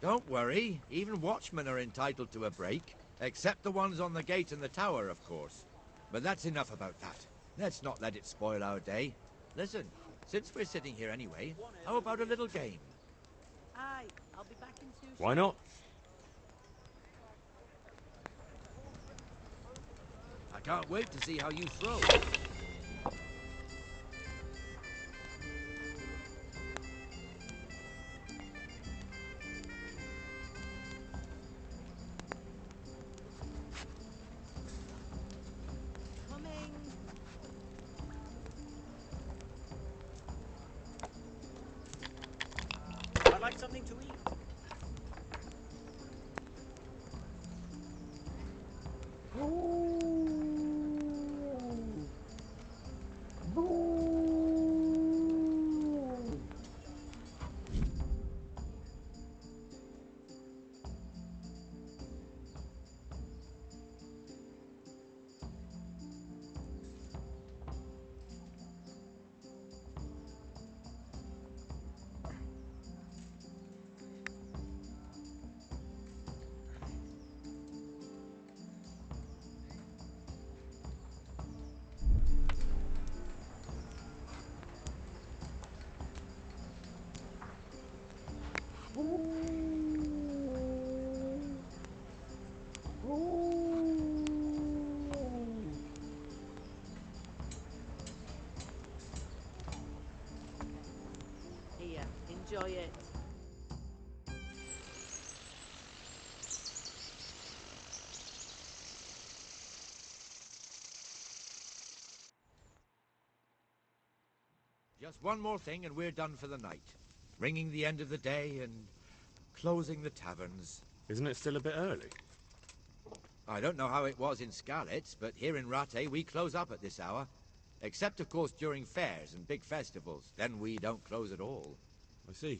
Don't worry. Even watchmen are entitled to a break. Except the ones on the gate and the tower, of course. But that's enough about that. Let's not let it spoil our day. Listen, since we're sitting here anyway, how about a little game?
Aye, I'll be back in 2
Why not?
I can't wait to see how you throw.
Coming.
I'd like something to eat.
Here, enjoy it.
Just one more thing and we're done for the night. Ringing the end of the day and closing the taverns.
Isn't it still a bit early?
I don't know how it was in Skalitz, but here in Rattay we close up at this hour. Except, of course, during fairs and big festivals. Then we don't close at all.
I see.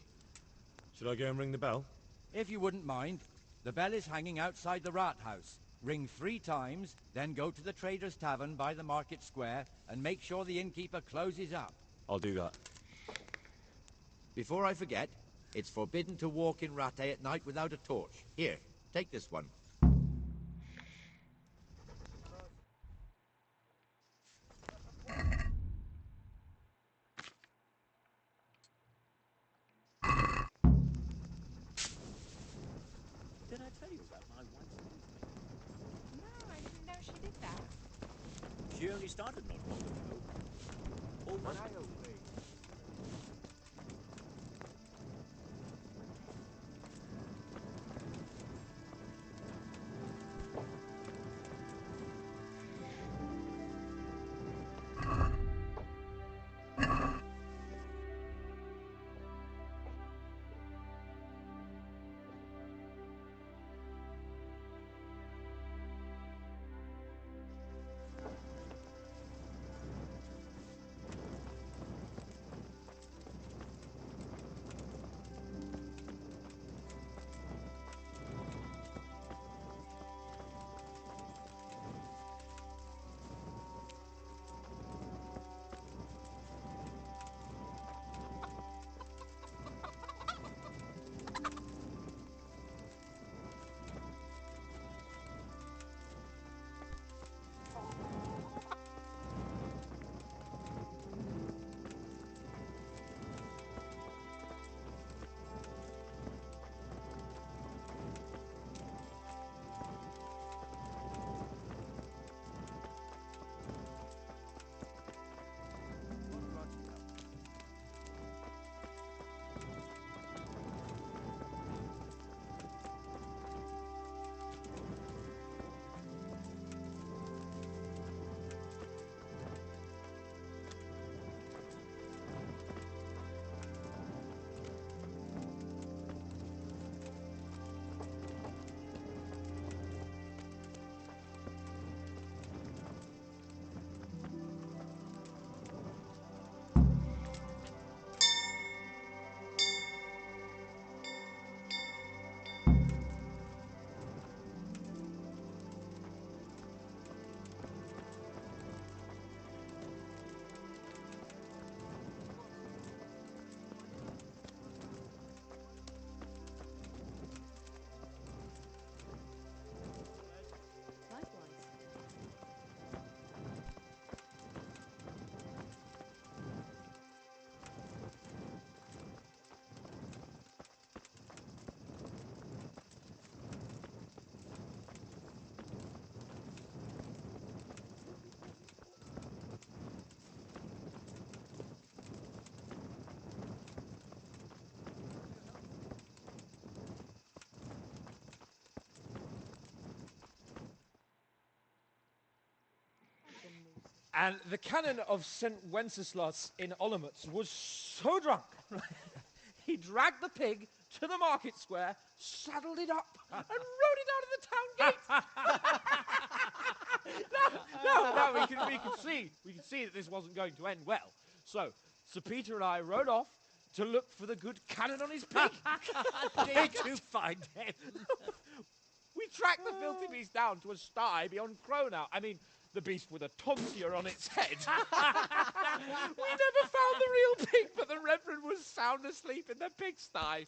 Should I go and ring the bell?
If you wouldn't mind, the bell is hanging outside the rat house. Ring 3 times, then go to the Trader's Tavern by the market square and make sure the innkeeper closes up.
I'll do that.
Before I forget, it's forbidden to walk in Rattay at night without a torch. Here, take this one.
Did I tell you about my wife's movement?
No, I didn't know she did that.
She only started not long ago. Almost.
And the canon of St. Wenceslas in Olomouc was so drunk, he dragged the pig to the market square, saddled it up, and rode it out of the town gate. No, we can see that this wasn't going to end well. So, Sir Peter and I rode off to look for the good canon on his pig.
Did you find him?
We tracked the filthy beast down to a sty beyond Cronau. I mean, the beast with a tonsure on its head. We never found the real pig, but the Reverend was sound asleep in the pigsty.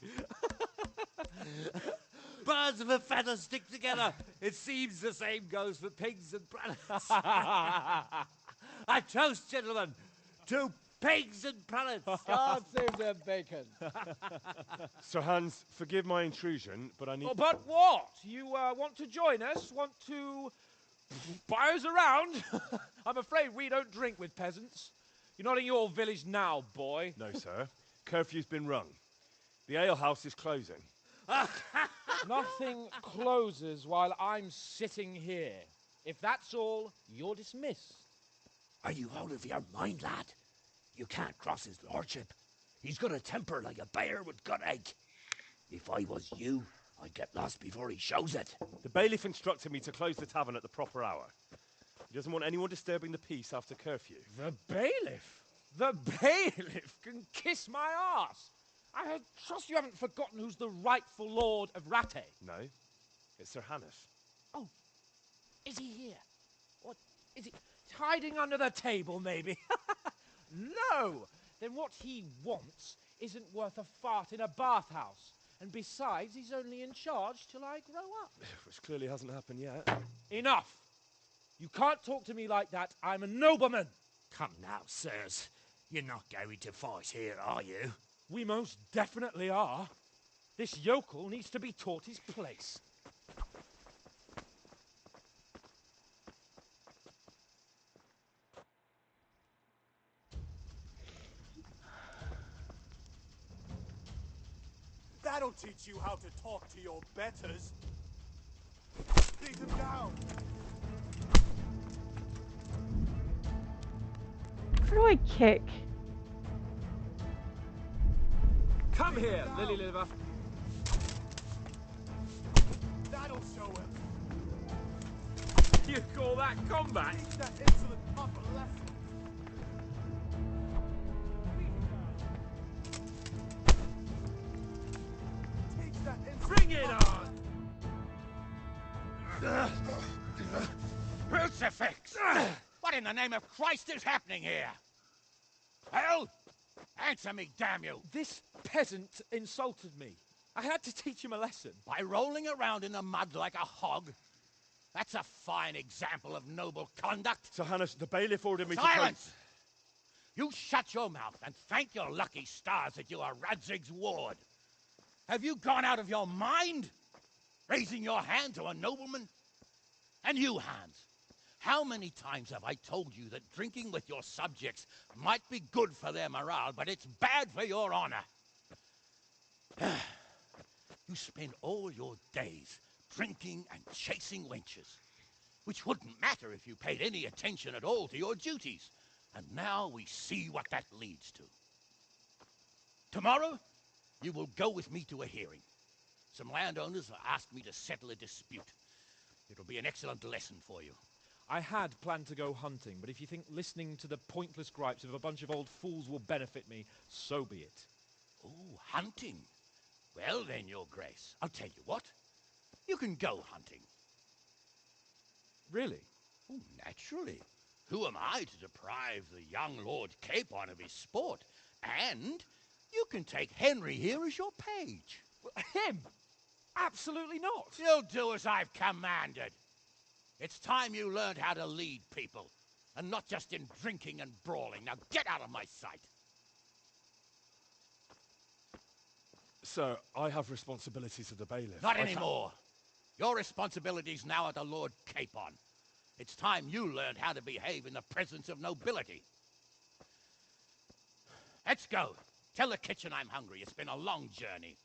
Birds of a feather stick together. It seems the same goes for pigs and prelates. I toast, gentlemen, to pigs and prelates.
God save their bacon.
Sir Hans, forgive my intrusion, but I need...
Oh, but what? You want to join us? Want to buy us around? I'm afraid we don't drink with peasants. You're not in your village now, boy.
No, sir. Curfew's been rung. The alehouse is closing.
Nothing closes while I'm sitting here. If that's all, you're dismissed.
Are you out of your mind, lad? You can't cross his lordship. He's got a temper like a bear with gut ache. If I was you, I'd get lost before he shows it.
The bailiff instructed me to close the tavern at the proper hour. He doesn't want anyone disturbing the peace after curfew.
The bailiff? The bailiff can kiss my arse. I trust you haven't forgotten who's the rightful lord of Rattay.
No, it's Sir Hannes.
Oh, is he here? What, is he hiding under the table, maybe? No! Then what he wants isn't worth a fart in a bathhouse. And besides, he's only in charge till I grow up.
Which clearly hasn't happened yet.
Enough! You can't talk to me like that. I'm a nobleman.
Come now, sirs. You're not going to fight here, are you?
We most definitely are. This yokel needs to be taught his place.
That'll teach you how to talk to your betters. Beat him down.
Where do I kick?
Come here, Lily Liver.
That'll show him.
You call that combat?
Teach that insolent pup a lesson. Teach that insolent
Bring it on!
Crucifix! What in the name of Christ is happening here? Hell? Answer me, damn you!
This peasant insulted me. I had to teach him a lesson.
By rolling around in the mud like a hog? That's a fine example of noble conduct.
Sir Hannes, the bailiff ordered me to...
Silence! You shut your mouth and thank your lucky stars that you are Radzig's ward. Have you gone out of your mind? Raising your hand to a nobleman? And you, Hans, how many times have I told you that drinking with your subjects might be good for their morale, but it's bad for your honor? You spend all your days drinking and chasing wenches, which wouldn't matter if you paid any attention at all to your duties. And now we see what that leads to. Tomorrow, you will go with me to a hearing. Some landowners have asked me to settle a dispute. It'll be an excellent lesson for you.
I had planned to go hunting, but if you think listening to the pointless gripes of a bunch of old fools will benefit me, so be it.
Oh, hunting. Well then, Your Grace, I'll tell you what. You can go hunting.
Really?
Oh, naturally. Who am I to deprive the young Lord Capon of his sport? And you can take Henry here as your page.
Him? Absolutely not.
You'll do as I've commanded. It's time you learned how to lead people, and not just in drinking and brawling. Now get out of my sight.
Sir, I have responsibilities of the bailiff.
Not anymore. Your responsibilities now are the Lord Capon. It's time you learned how to behave in the presence of nobility. Let's go. Tell the kitchen I'm hungry. It's been a long journey.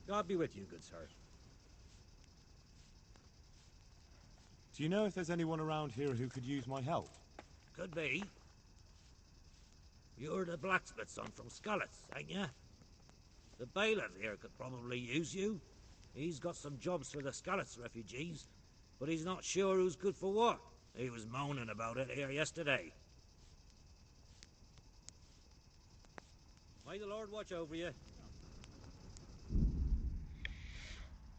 God be with you, good sir.
Do you know if there's anyone around here who could use my help?
Could be. You're the blacksmith son from Scarlet's, ain't ya? The bailiff here could probably use you. He's got some jobs for the Scarlet's refugees, but he's not sure who's good for what. He was moaning about it here yesterday. May the Lord watch over you.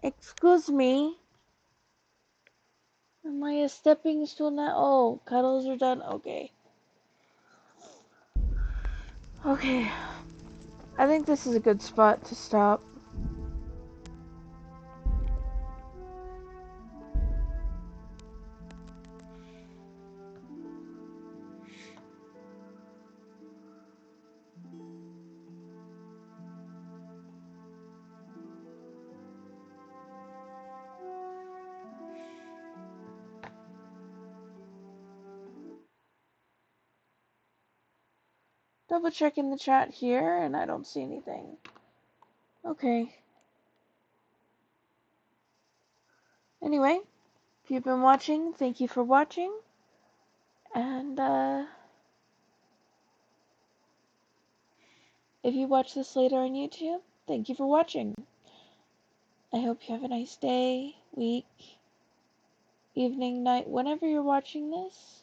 Excuse me. Am I a stepping stool now? Oh, cuddles are done? Okay. Okay. I think this is a good spot to stop. Double checking the chat here, and I don't see anything. Okay. Anyway, if you've been watching, thank you for watching. And, if you watch this later on YouTube, thank you for watching. I hope you have a nice day, week, evening, night, whenever you're watching this.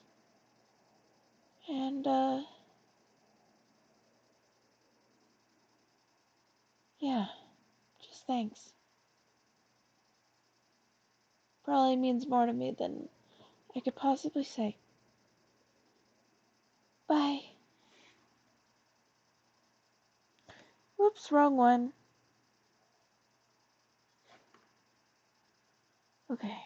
And, yeah, just thanks. Probably means more to me than I could possibly say. Bye. Whoops, wrong one. Okay.